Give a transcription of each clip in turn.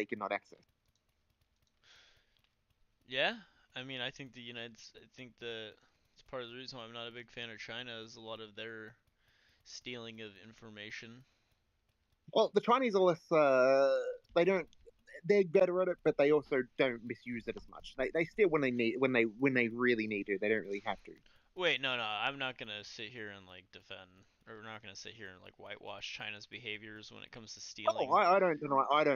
cannot access. Yeah, I mean, I think the it's part of the reason why I'm not a big fan of China is a lot of their stealing of information. Well, the Chinese are less. They don't. They're better at it, but they also don't misuse it as much. They steal when they need when they really need to. They don't really have to. Wait, no, I'm not gonna sit here and like defend, or we're not gonna sit here and like whitewash China's behaviors when it comes to Oh, stealing. I don't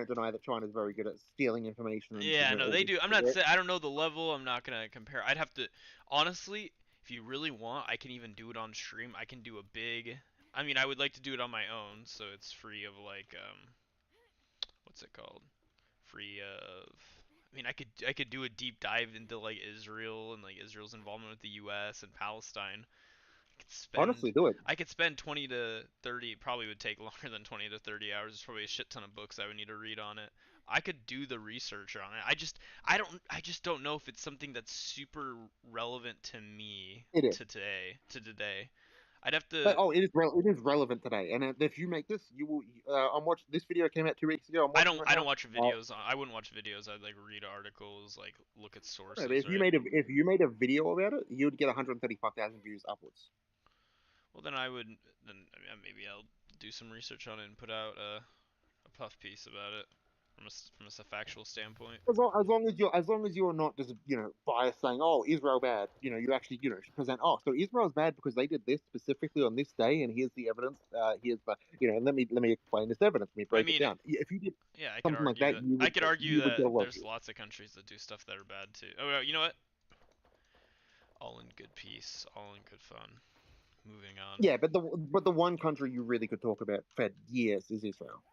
deny that China's very good at stealing information and Yeah, no, they do. I'm not yeah. saying I don't know the level. I'm not gonna compare. I'd have to honestly, if you really want, I can even do it on stream. I can do a big. I mean, I would like to do it on my own, so it's free of like what's it called? Free of. I mean, I could do a deep dive into like Israel and like Israel's involvement with the U.S. and Palestine. I could Honestly, spend do it. I could spend 20 to 30. Probably would take longer than 20 to 30 hours. There's probably a shit ton of books I would need to read on it. I could do the research on it. I just don't know if it's something that's super relevant to me It is. to today. I'd have But to. oh, it is relevant today. And if you make this, you will. I'm watching this video came out 2 weeks ago. I'm watching right I don't now. watch videos. I wouldn't watch videos. I'd like read articles, like look at No, but sources, right? if you made a video about it, you'd get 135,000 views upwards. Well, then I would. Then I mean, maybe I'll do some research on it and put out a puff piece about it from a factual standpoint. As long as you're not just biased saying, oh, Israel bad, you actually present, oh, so Israel's bad because they did this specifically on this day, and here's the evidence. Here's the and let me explain this evidence. Let me I break it mean, down. If you did yeah, something like that, I could argue you would get a that lot of there's views. lots of countries that do stuff that are bad too. Oh, well, you know what? All in good peace, all in good fun. Moving on. Yeah, but the one country you really could talk about for years is Israel.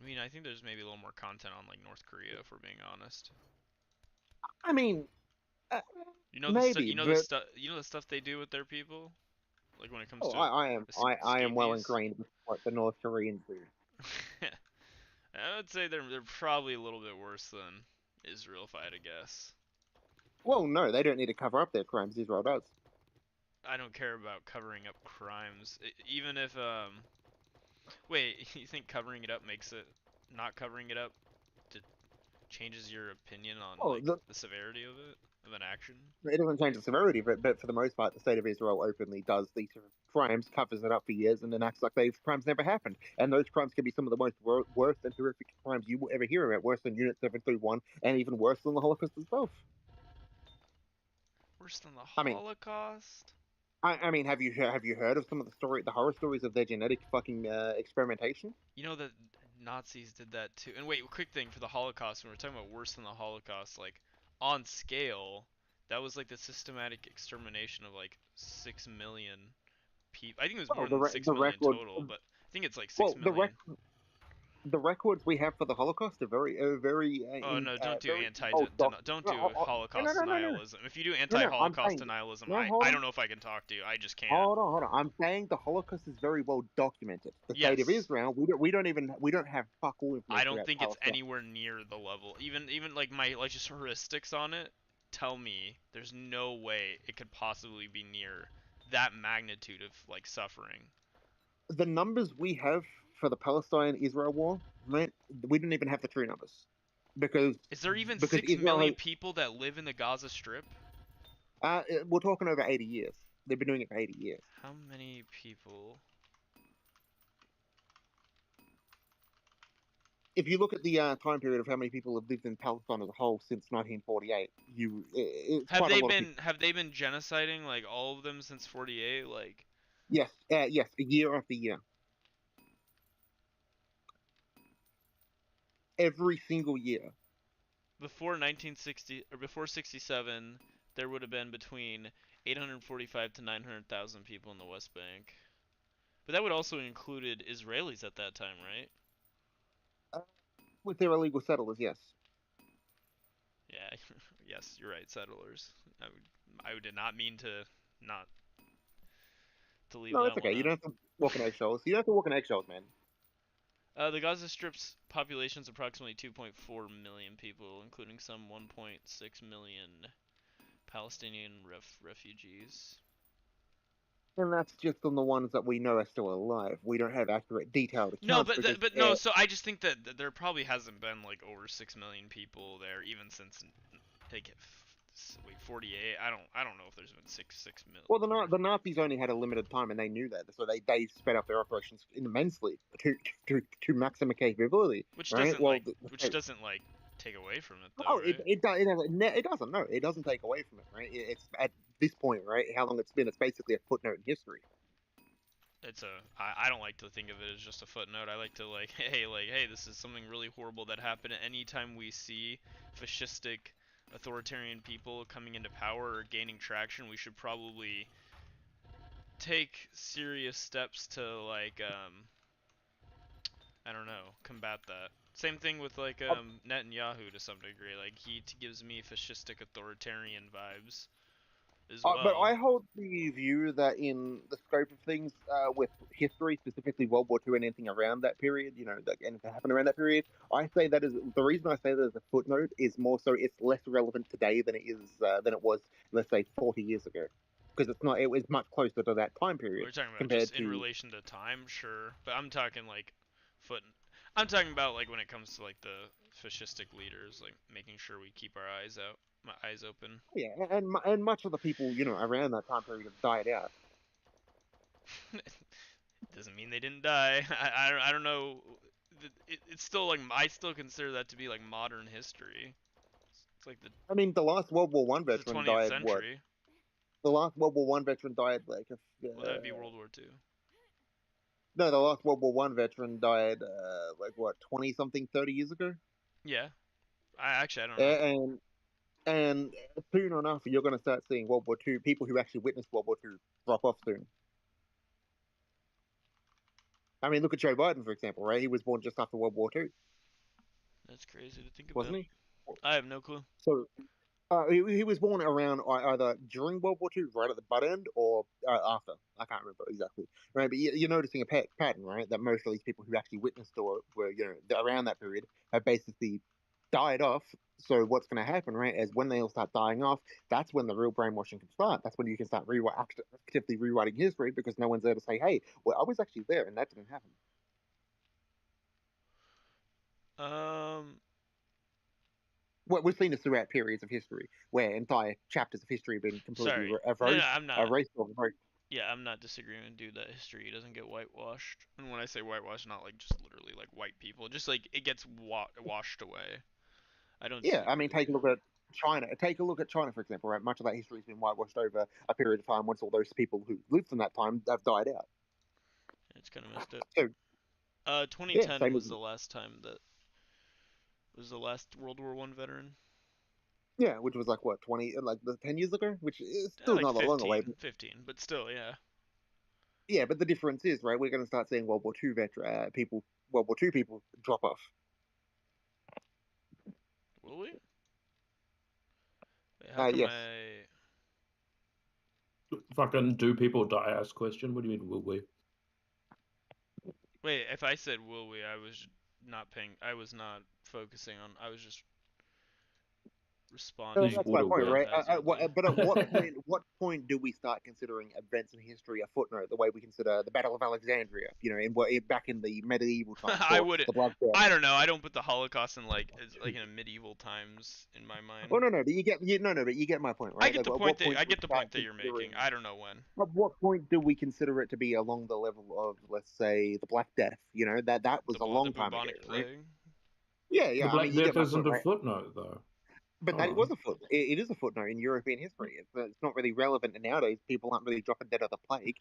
I mean, I think there's maybe a little more content on like North Korea if we're being honest. I mean, uh, maybe, You know the but stuff the stuff they do with their people, like when it comes oh, to I am well scabies. ingrained with what the North Koreans do. I would say they're probably a little bit worse than Israel if I had to guess. Well, no, they don't need to cover up their crimes. Israel does. I don't care about covering up crimes, even if wait, you think covering it up makes it not covering it up to changes your opinion on Oh, like the severity of an action? it doesn't change the severity, but for the most part, the state of Israel openly does these sort of crimes, covers it up for years, and then acts like these crimes never happened. And those crimes can be some of the most worst and horrific crimes you will ever hear about, worse than Unit 731, and even worse than the Holocaust itself. Worse than the I mean, Holocaust? I mean, have you heard of some of the horror stories of their genetic fucking experimentation? You know that Nazis did that too. And wait, quick thing for the Holocaust, when we're talking about worse than the Holocaust, like on scale, that was like the systematic extermination of like 6 million people. I think it was Well, more than 6 the million record, total, but I think it's like 6 well, million. the records we have for the Holocaust are very Oh no, don't do very anti old don't no, do no, no, Holocaust no, no, no, denialism. If you do I'm anti-Holocaust saying denialism, no. Hold I on, don't know if I can talk to you. I just can't. hold on. I'm saying the Holocaust is very well documented. The state of Yes. Israel, we don't have fuck all I information don't about think it's Palestine. anywhere near the level. Even like my like just heuristics on it tell me there's no way it could possibly be near that magnitude of like suffering. The numbers we have for the Palestine-Israel war, man, we don't even have the true numbers because Is there even because 6 Israel million has. people that live in the Gaza Strip? We're talking over 80 years. They've been doing it for 80 years. How many people? If you look at the time period of how many people have lived in Palestine as a whole since 1948, it's quite a lot of people. Have they been genociding like all of them since 48? Like Yes, yes, year after year, every single year. before 1960 or before 67, there would have been between 845 to 900,000 people in the West Bank. But that would also included Israelis at that time, right? Uh, with their illegal settlers, yes. Yeah, yes, you're right, settlers. I did not mean to not to leave No, that's that one okay. You out. don't have to walk on eggshells. You don't have to walk on eggshells, man. The Gaza Strip's population is approximately 2.4 million people, including some 1.6 million Palestinian refugees. And that's just on the ones that we know are still alive. We don't have accurate, detailed No, accounts because but no. So I just think that there probably hasn't been like over 6 million people there even since like wait 48. I don't know if there's been six mil well, over. The Nazis only had a limited time, and they knew that, so they sped up their operations immensely to maximum capability. Which Right? doesn't Well, like take away from it though, oh, right? it doesn't. No, it doesn't take away from it. Right? It's at this point, right? How long it's been? It's basically a footnote in history. I don't like to think of it as just a footnote. I like to hey, this is something really horrible that happened. Anytime we see fascistic authoritarian people coming into power or gaining traction, we should probably take serious steps to I don't know, combat that. Same thing with Netanyahu to some degree. Like he gives me fascistic authoritarian vibes as But well. I hold the view that in the scope of things, with history, specifically World War II and anything around that period, that anything happened around that period, I say that is the reason I say that as a footnote is more so it's less relevant today than it was, let's say, 40 years ago, because it's not. It was much closer to that time period We're talking about just compared in to. relation to time, sure, but I'm talking like foot. I'm talking about like when it comes to like the fascistic leaders, like making sure we keep our eyes out, my eyes open. Yeah, and much of the people around that time period have died out. Doesn't mean they didn't die. I don't know. It's still like I still consider that to be like modern history. It's like I mean, the last World War One the veteran 20th died. What? century. The last World War One veteran died like Well, that would be World War Two. no, the last World War One veteran died like what 20 something 30 years ago, Yeah. I don't know. and and soon enough you're going to start seeing World War Two people who actually witnessed World War Two drop off soon. I mean, look at Joe Biden for example, right? He was born just after World War Two, That's crazy to think wasn't about. he? I have no clue. So he was born around either during World War Two, right at the butt end, or after. I can't remember exactly. Right, but you're noticing a pattern, right? That most of these people who actually witnessed or were, around that period have basically died off. So what's going to happen, right, is when they all start dying off, that's when the real brainwashing can start. That's when you can start actively rewriting history because no one's there to say, hey, well, I was actually there and that didn't happen. Um. Well, we've seen this throughout periods of history where entire chapters of history have been completely Sorry. No, erased, I'm not. erased or revoked. Yeah, I'm not disagreeing with dude that history doesn't get whitewashed. And when I say whitewashed, not like just literally like white people, just like it gets washed away. I don't Yeah, I mean, disagree. take a look at China. Take a look at China, for example. Right, much of that history has been whitewashed over a period of time once all those people who lived in that time have died out. It's kind of messed up. So yeah, 2010 same as was the last time that was the last World War One veteran. yeah, which was like what 20, like the 10 years ago, which is still Like not that long away. But 15, but still, yeah. yeah, but the difference is right. We're going to start seeing World War Two people, World War Two people drop off. Will we? Wait, how come Yes. I? Fucking do people die? Ask question. What do you mean, will we? Wait, if I said will we, I was not paying. I was not focusing on. I was just Use responding That's my point, right? haphazardly. But at what point? What point do we start considering events in history a footnote, the way we consider the Battle of Alexandria? Back in the medieval times, I or would. the bloodshed. I don't know. I don't put the Holocaust in like as like in medieval times in my Oh mind. no, no, but you get my point, right? Like, at what point I do we get the start point that you're making. considering? I don't know when. At what point do we consider it to be along the level of, let's say, the Black Death? That was a The long time ago, bubonic right? plague. Yeah, The yeah. I mean, Black you get Death my point, isn't a right? footnote, though. But that Oh. was it is a footnote in European history. It's not really relevant nowadays. People aren't really dropping dead of the plague.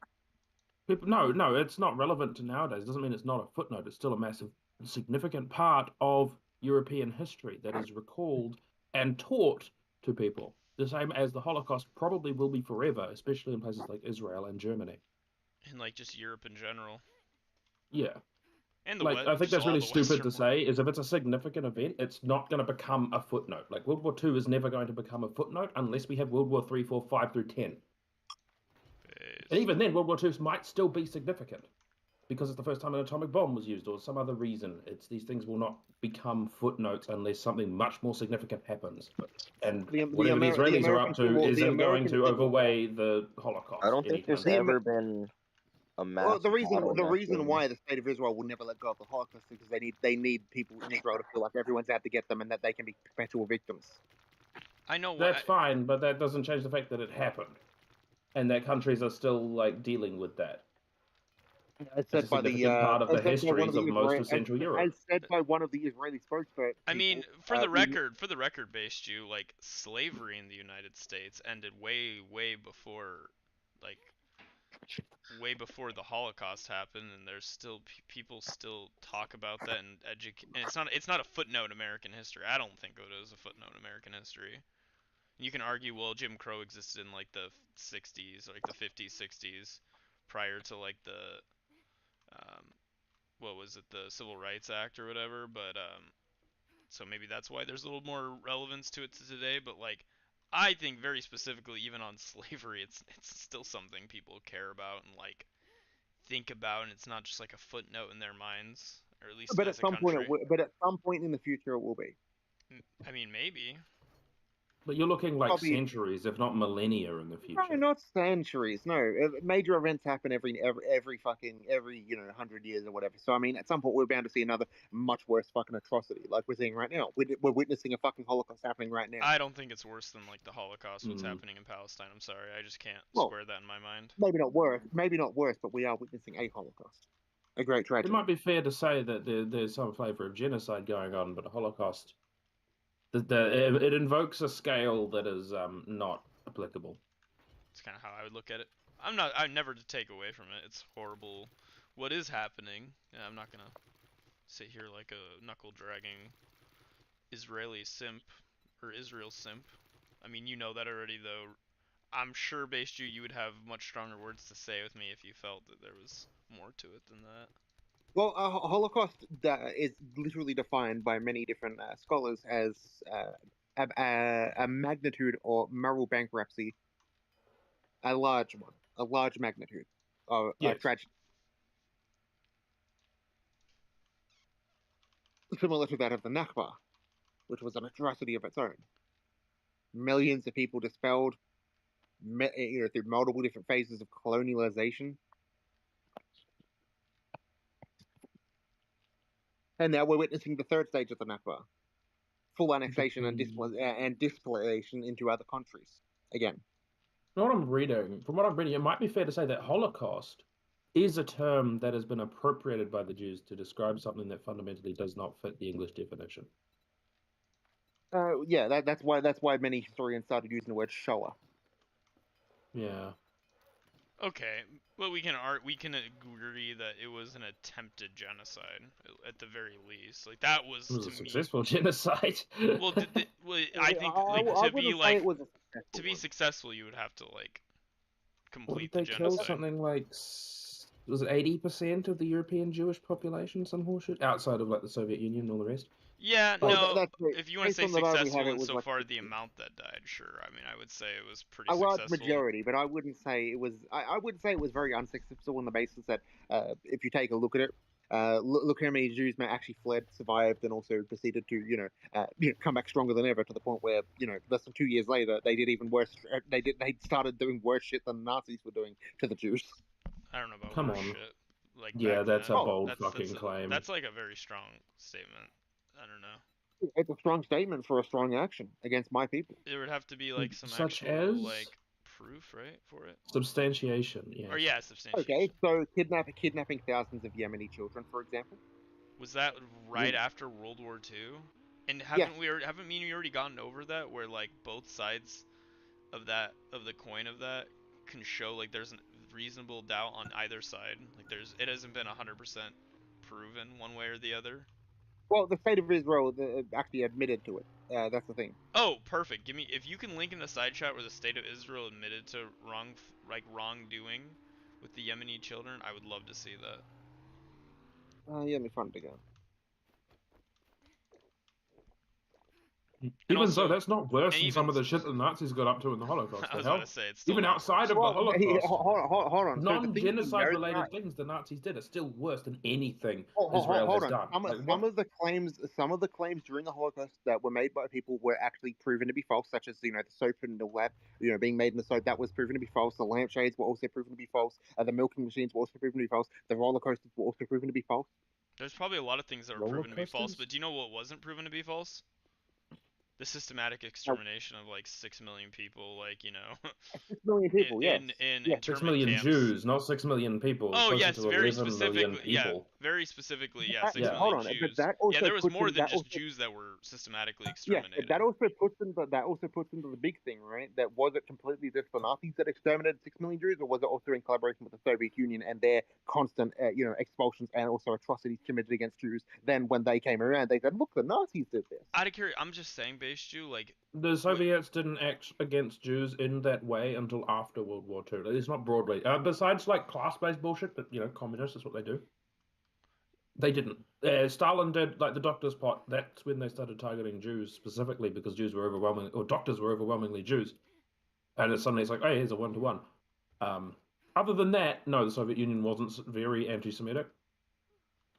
No, it's not relevant to nowadays. It doesn't mean it's not a footnote. It's still a massive, significant part of European history that is recalled and taught to people. The same as the Holocaust probably will be forever, especially in places like Israel and Germany. And like just Europe in general. Yeah. And the Like, West, I think just that's all really the stupid to Western world. say, is if it's a significant event, it's not going to become a footnote. Like, World War II is never going to become a footnote unless we have World War III, 4, 5 through 10. And Based. even then, World War II might still be significant. because it's the first time an atomic bomb was used or some other reason. It's these things will not become footnotes unless something much more significant happens. And whatever the The Israelis are up American to civil the isn't going American to civil war. overweigh the I Holocaust don't think there's The anytime ever Amer- been a well, mass the reason bottlenecking. why the state of Israel will never let go of the Holocaust is because they need people in Israel to feel like everyone's out to get them and that they can be perpetual victims. I know That's what. fine, but that doesn't change the fact that it happened and that countries are still like dealing with that. As It's a said by significant part of the as said by one of histories the of most of Central Europe. as said by one of the Israeli I mean, spokespeople. for the record, based you like slavery in the United States ended way before, like way before the Holocaust happened, and there's still people still talk about that and educate. And it's not a footnote in American history. I don't think of it as a footnote in American history. You can argue, well, Jim Crow existed in like the 60s, like the 50s, 60s, prior to like the what was it, the Civil Rights Act or whatever. But so maybe that's why there's a little more relevance to it today. But like, I think very specifically, even on slavery, it's still something people care about and like think about, and it's not just like a footnote in their minds, or at least as a country. But at some point in the future, it will be. I mean, maybe. But you're looking like Probably centuries, if not millennia, in the no, future. not centuries. No, major events happen every fucking 100 years or whatever. So I mean, at some point we're bound to see another much worse fucking atrocity, like we're seeing right now. We're witnessing a fucking Holocaust happening right now. I don't think it's worse than like the Holocaust, what's Mm. happening in Palestine. I'm sorry, I just can't Well, square that in my mind. maybe not worse, but we are witnessing a Holocaust, a great It tragedy. might be fair to say that there's some flavor of genocide going on, but a Holocaust, it invokes a scale that is not applicable. It's kind of how I would look at it. I'm never to take away from it. It's horrible what is happening. And I'm not gonna sit here like a knuckle dragging Israeli simp or Israel simp. I mean, you know that already, though. I'm sure, based you would have much stronger words to say with me if you felt that there was more to it than that. Well, a Holocaust is literally defined by many different scholars as a magnitude or moral bankruptcy, a large one, a large magnitude of Yes. tragedy, similar to that of the Nakba, which was an atrocity of its own. Millions of people dispelled, through multiple different phases of colonialization, and now we're witnessing the third stage of the Nakba, full annexation and displacement into other countries. Again, From what I'm reading, it might be fair to say that Holocaust is a term that has been appropriated by the Jews to describe something that fundamentally does not fit the English definition. yeah, that's why many historians started using the word Shoah. Yeah. Okay, well we can agree that it was an attempted genocide at the very least. Like that was It was to a me. successful genocide. Well, I think like I wouldn't say it was to be successful, you would have to like What complete did the they kill? genocide. Something like was it 80% of the European Jewish population? Some horseshit outside of like the Soviet Union and all the rest. Yeah, Well, no. that's If you want to based say on the data we have. successful It and was so like far the amount that died, sure. I mean, I would say it was pretty a large successful. majority, but I wouldn't say it was. I would say it was very unsuccessful on the basis that if you take a look at it, look how many Jews actually fled, survived, and also proceeded to come back stronger than ever to the point where less than 2 years later they did even worse. They started doing worse shit than the Nazis were doing to the Jews. I don't know about Come worse on. shit. Like Yeah, back that's then. a Oh, bold fucking claim. That's like a very strong statement. I don't know. it's a strong statement for a strong action against my people. There would have to be like some Such actual as like proof, right, for it? substantiation, Or yes. yeah, Okay, substantiation. so kidnapping thousands of Yemeni children, for example. Was that right Mm. after World War II? And Yes. haven't we already gotten over that where like both sides of the coin of that can show like there's a reasonable doubt on either side. Like it hasn't been 100% proven one way or the other. Well, the state of Israel actually admitted to it. That's the thing. Oh, perfect. Give me if you can link in the side chat where the state of Israel admitted to wrongdoing with the Yemeni children. I would love to see that. Yeah, let me find it again. Even so, also, that's not worse and than even some of the shit the Nazis got up to in the Holocaust. I The was about hell? to say it's still Even not outside worse. of the Well, Holocaust, hold on. So the thing to non-genocide note related things the Nazis did are still worse than anything hold, Israel hold has on. done. Like Some what? of the claims during the Holocaust that were made by people were actually proven to be false, such as the soap in the lab, being made in the soap that was proven to be false. The lampshades were also proven to be false. The milking machines were also proven to be false. The roller coasters were also proven to be false. There's probably a lot of things that were Roller proven to be false, coasters? but do you know what wasn't proven to be false? The systematic Uh, extermination of like 6 million people, like 6 million people, yes, in yes. internment 6 million camps. Jews, not 6 million people. Oh Closer yes, to very 11 million specifically. Yeah, people. very specifically. Yeah, That, six Yeah. hold million on, but Jews. that Yeah, also there was puts more in than that just also Jews that were systematically yes, but exterminated. that also puts into the big thing, right? That was it completely just the Nazis that exterminated 6 million Jews, or was it also in collaboration with the Soviet Union and their constant, expulsions and also atrocities committed against Jews? Then when they came around, they said, "Look, the Nazis did this." Out of curiosity, I'm just saying, base Jew, like, The Soviets didn't act against Jews in that way until after World War II. It's not broadly. Besides, like, class-based bullshit, but, communists, that's what they do. They didn't. Stalin did, like, the doctor's pot. That's when they started targeting Jews specifically because Jews were overwhelmingly, or doctors were overwhelmingly Jews. And then suddenly it's like, oh, here's a one-to-one. Other than that, no, the Soviet Union wasn't very anti-Semitic.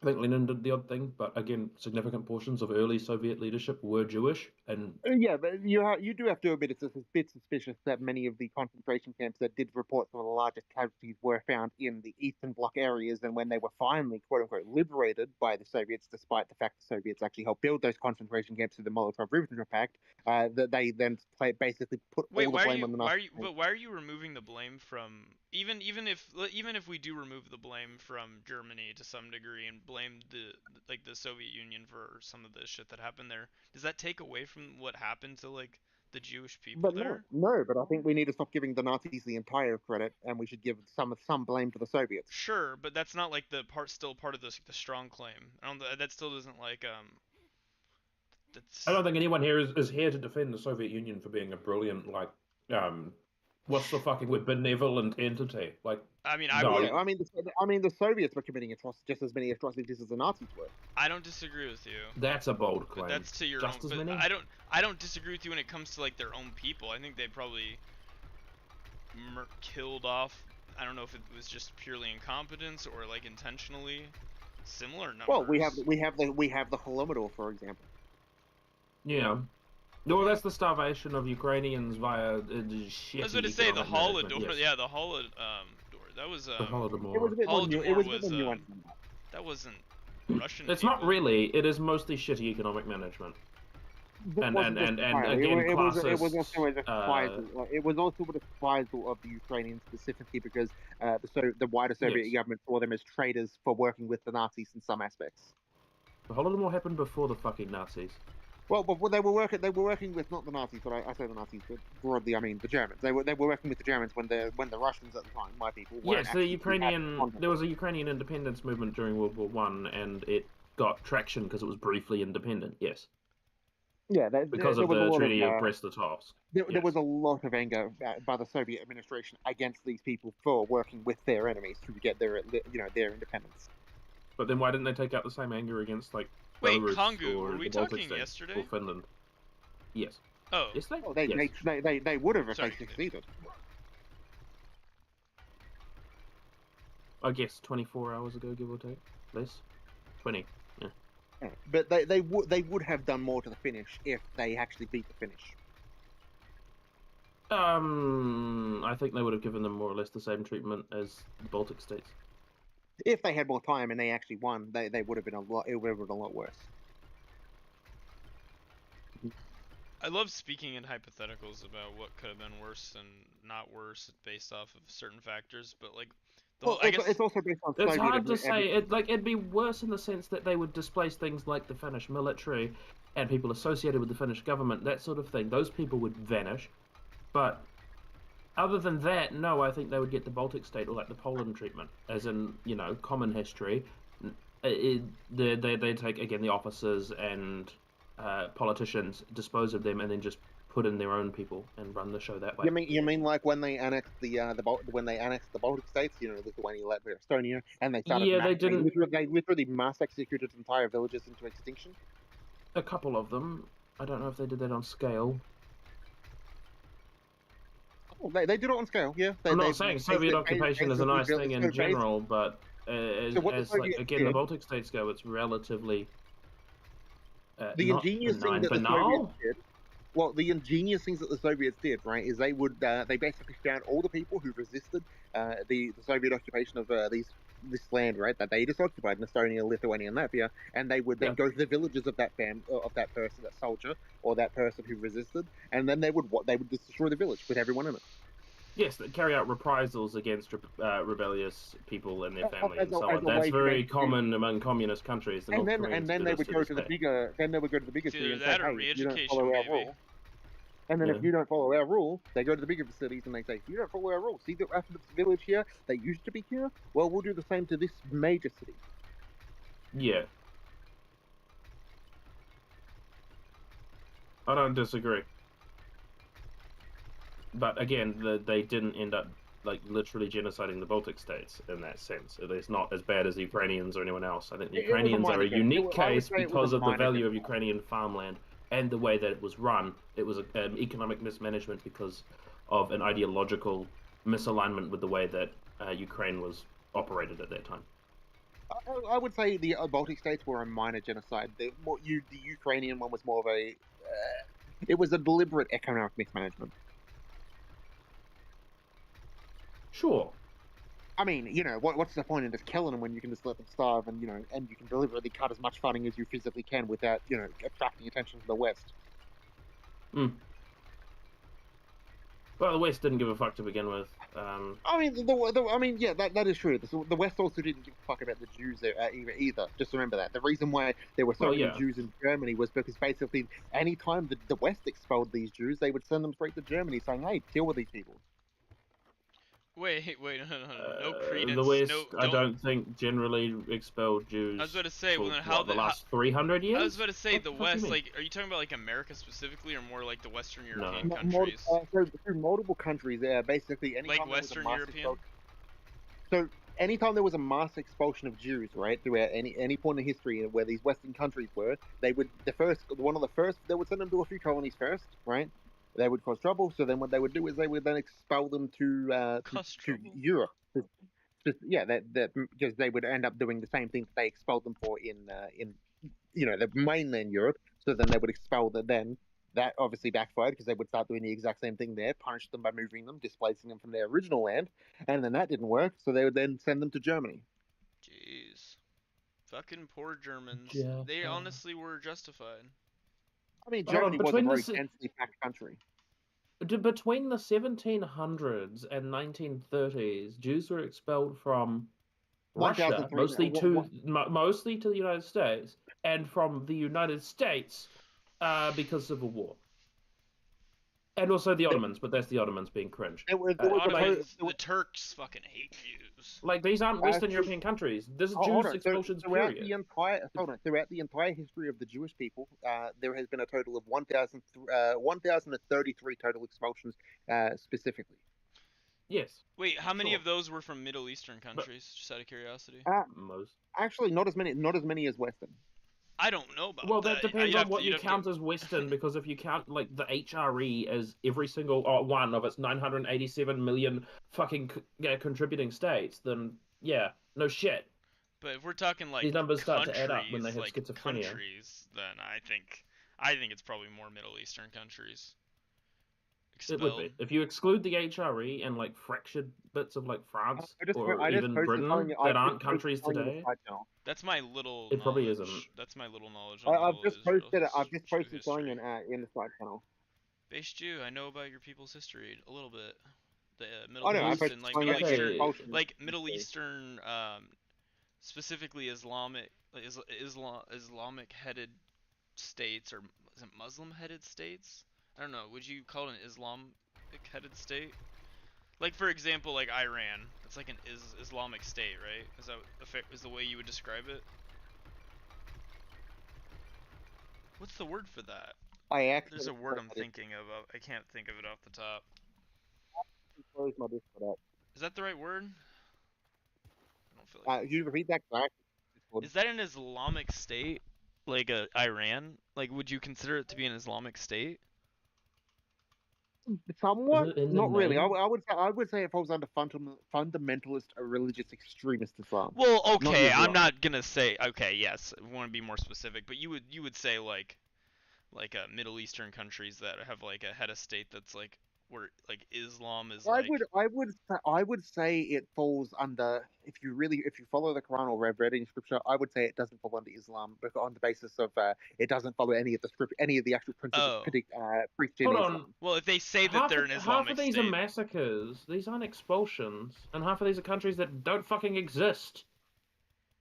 I think Lenin did the odd thing, but again, significant portions of early Soviet leadership were Jewish, and Yeah, but you do have to admit it's a bit suspicious that many of the concentration camps that did report some of the largest casualties were found in the Eastern Bloc areas, and when they were finally "quote unquote" liberated by the Soviets, despite the fact the Soviets actually helped build those concentration camps through the Molotov-Ribbentrop Pact, that they then basically put wait, all the blame on the Nazis. why are you removing the blame from even if we do remove the blame from Germany to some degree and blame the Soviet Union for some of the shit that happened there, does that take away from what happened to like the Jewish people But no, there? no. But I think we need to stop giving the Nazis the entire credit, and we should give some blame to the Soviets. Sure, but that's not like still part of the strong claim. I don't that still doesn't like I that's don't think anyone here is here to defend the Soviet Union for being a brilliant, like, um, what's the fucking word, benevolent entity. Like, I mean, I no, Yeah, wouldn't. the Soviets were committing just as many atrocities as the Nazis were. I don't disagree with you, that's a bold but claim. that's to your own. Just as But many? I don't disagree with you when it comes to like their own people. I think they probably killed off. I don't know if it was just purely incompetence or like intentionally similar Well, numbers. we have the Holodomor, for example. Yeah. No, that's the starvation of Ukrainians via I was going shitty to say the economic management. Holodomor. Yes, Yeah, the Holo door. That was the It was Holodomor. a bit more new. It Holodomor was a bit was more nuanced than that. that wasn't Russian It's not people. really. It is mostly shitty economic management. That And wasn't just and entirely. again, It was classists. also a reprisal. It was also a reprisal of the Ukrainians specifically because the wider Soviet Yes, government saw them as traitors for working with the Nazis in some aspects. the Holodomor happened before the fucking Nazis. Well, but they were working with not the Nazis, but I say the Nazis, but broadly I mean the Germans. They were working with the Germans when the Russians at the time, my people, weren't Yes, the actually too happy with Ukrainian. contact. There was a Ukrainian independence movement during World War One, and it got traction because it was briefly independent. Yes, Yeah, because there of was a the lot of Treaty of Brest-Litovsk. there was Yes, a lot of anger by the Soviet administration against these people for working with their enemies to get their independence. but then why didn't they take out the same anger against like Wait, Belarus Kongu, were or we the Baltic talking states or yesterday? Finland? Yes. Oh, Yes, Oh, yes. they would have if they sorry, continue. succeeded. I guess 24 hours ago, give or take. Less. 20. Yeah. Yeah, but they would have done more to the finish if they actually beat the Finnish. I think they would have given them more or less the same treatment as the Baltic states. If they had more time and they actually won, they would have been a lot. It would have been a lot worse. I love speaking in hypotheticals about what could have been worse and not worse based off of certain factors, but like the whole, Well, I guess it's also based on It's Soviet hard to say. It'd be worse in the sense that they would displace things like the Finnish military and people associated with the Finnish government, that sort of thing. Those people would vanish. But other than that, no, I think they would get the Baltic state or like the Poland treatment, as in, common history. They take, again, the officers and politicians, dispose of them, and then just put in their own people and run the show that way. You mean like when they annexed when they annexed the Baltic states, Lithuania, Latvia, Estonia, and they started Yeah, they didn't. they literally mass executed entire villages into extinction. A couple of them. I don't know if they did that on scale. Oh, they did it on scale, yeah. I'm not saying Soviet occupation is a nice thing in so general, but so what the as like Soviets again the did, Baltic states go, it's relatively the not ingenious thing benign, that the Soviets banal. did, well, the ingenious things that the Soviets did, right, is they basically found all the people who resisted the Soviet occupation of this land, right, that they just occupied in Estonia, Lithuania, and Latvia, and they would Yeah. then go to the villages of of that person, that soldier, or that person who resisted, and then they would just destroy the village with everyone in it. Yes, that carry out reprisals against rebellious people and their family and so As on. a That's way to very basically, common among communist countries. The North and Koreans then do they this would to go this to the day. bigger then they would go to the bigger It's city either and say, that or hey, if you don't re-education, follow our maybe. rule, and then Yeah. if you don't follow our rule, they go to the bigger cities and they say, if you don't follow our rule, see that after this village here, they used to be here, well, we'll do the same to this major city. Yeah. I don't disagree. But again, they didn't end up like literally genociding the Baltic states in that sense. At least not as bad as the Ukrainians or anyone else. I think the It was a Ukrainians are minor a unique I would case say it was a because of the minor value of genocide. Ukrainian farmland and the way that it was run. It was economic mismanagement because of an ideological misalignment with the way that Ukraine was operated at that time. I would say the Baltic states were a minor genocide. The Ukrainian one was more of a, it was a deliberate economic mismanagement. Sure. I mean, what's the point in just killing them when you can just let them starve and, and you can deliberately cut as much funding as you physically can without, attracting attention from the West. Mm. Well, the West didn't give a fuck to begin with. I mean, I mean, yeah, that is true. The West also didn't give a fuck about the Jews either. Just remember that. The reason why there were so Well, many yeah. Jews in Germany was because basically, anytime the West expelled these Jews, they would send them straight to Germany, saying, "Hey, deal with these people." Wait, no The credence, no, West, I don't. don't think generally expelled I was Jews about to say, well for then what the how, last 300 I was years. about to say What the the fuck do you West, mean? like, are you talking about like America specifically, or more like the Western No. European countries? Through multiple countries, basically, Like anytime there was a Western mass European? expulsion. So anytime there was a mass expulsion of Jews, right, throughout any point in history where these Western countries were, they would one of the first they would send them to a few colonies first, right? They would cause trouble. So then what they would do is they would then expel them Cause to trouble? Europe. Yeah, that because they would end up doing the same thing that they expelled them for in the mainland Europe. So then they would expel them. Then that obviously backfired because they would start doing the exact same thing there, punish them by moving them, displacing them from their original land, and then that didn't work. So they would then send them to Germany. Jeez. Fucking poor Germans. Yeah. They honestly were justified. I mean, Hold on. Germany was a very densely packed country. Between the 1700s and 1930s, Jews were expelled from One thousand Russia, three. mostly to the United States, and from the United States because Civil War, and also the Ottomans. But that's the Ottomans being cringe. There The was a Like, Ottomans, the Turks fucking hate Jews. like these aren't Western so, European countries. This is hold Jews on. expulsions. Period. Throughout the entire history of the Jewish people, there has been a total of 1,033 total expulsions, specifically. Yes, Wait, how many sure, of those were from Middle Eastern but countries? Just out of curiosity. most. Actually, not as many as Western. I don't know about Well, that. that depends You'd on have to, what you'd you have count to. as Western, because if you count like the HRE as every single one of its 987 million fucking contributing states, then yeah, no shit. But if we're talking like These numbers start to add up when they have schizophrenia. countries, then I think it's probably more Middle Eastern countries It would expelled. be. If you exclude the HRE and like fractured bits of like France or I just even posted Britain that aren't countries something in the today, side channel. That's my little it probably isn't. knowledge. That's my little knowledge on the I've whole just Israel posted it. I've just Jew posted something history. in the side channel. Base Jew, I know about your people's history a little bit. The Oh Middle no, I East Who's posted and like something Middle about the Eastern, okay? expulsion. Middle Eastern, specifically Islamic headed states, or is it Muslim headed states? I don't know. Would you call it an Islamic headed state? Like for example, like Iran. It's like an Islamic state, right? Is the way you would describe it? What's the word for that? I There's actually a word I'm thinking of. I can't think of it off the top. closed my Discord up. Is that the right word? I don't feel like it You repeat that back. is. Is that an Islamic state? like Iran? Like, would you consider it to be an Islamic state? Isn't Somewhat, it in the not really. name? I would say it falls under fundamentalist or religious extremist Islam, Well, not okay, I'm Islam. not gonna say okay. Yes, I want to be more specific, but you would say like Middle Eastern countries that have like a head of state that's like where like Islam is like. I would say it falls under, if you follow the Quran or read in scripture, I would say it doesn't fall under Islam, but on the basis of it doesn't follow any of the actual principles Oh, preached in Hold on. Islam. well, if they say that Half they're of, an half of Islamic these are state, massacres. These aren't expulsions, and half of these are countries that don't fucking exist,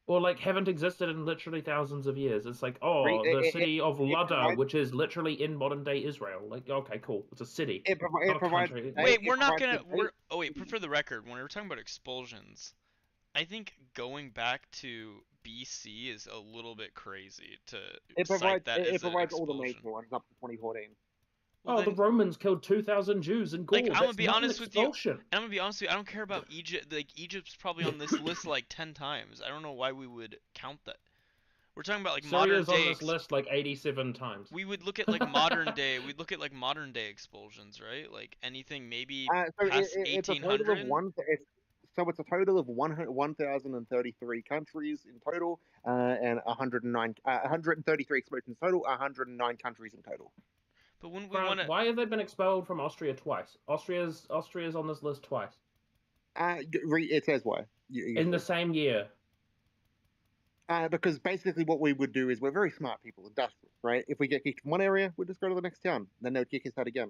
or like haven't existed in literally thousands of years. It's like, Re- oh, the city of it Lada, provides which is literally in modern day Israel. Like, okay, cool, it's a city, it not a provides country. the date. wait, It we're not provides the gonna date. we're oh wait, for the record, when we're talking about expulsions, I think going back to BC is a little bit crazy to cite that It as an provides all the expulsion. major ones up to 2014. Well Oh, the then, Romans killed 2,000 Jews in like Gaul. I'm gonna That's be not an honest with you, expulsion. I'm gonna be honest with you, I don't care about Egypt. Like Egypt's probably on this list like 10 times. I don't know why we would count that. We're talking about like modern Syria's on day this list like 87 times. we would look at like modern day, we'd look at like modern day expulsions, right? Like anything maybe past It's a total of 1800. it's a total of 1,033 countries in total, and 133 explosions total, 109 countries in total. But when we want France, to, why have they been expelled from Austria twice? Austria's on this list twice It says why. in the Usually. same year. Because basically what we would do is we're very smart people, industrious, right? If we get kicked from one area, we just go to the next town. Then they would kick us out again.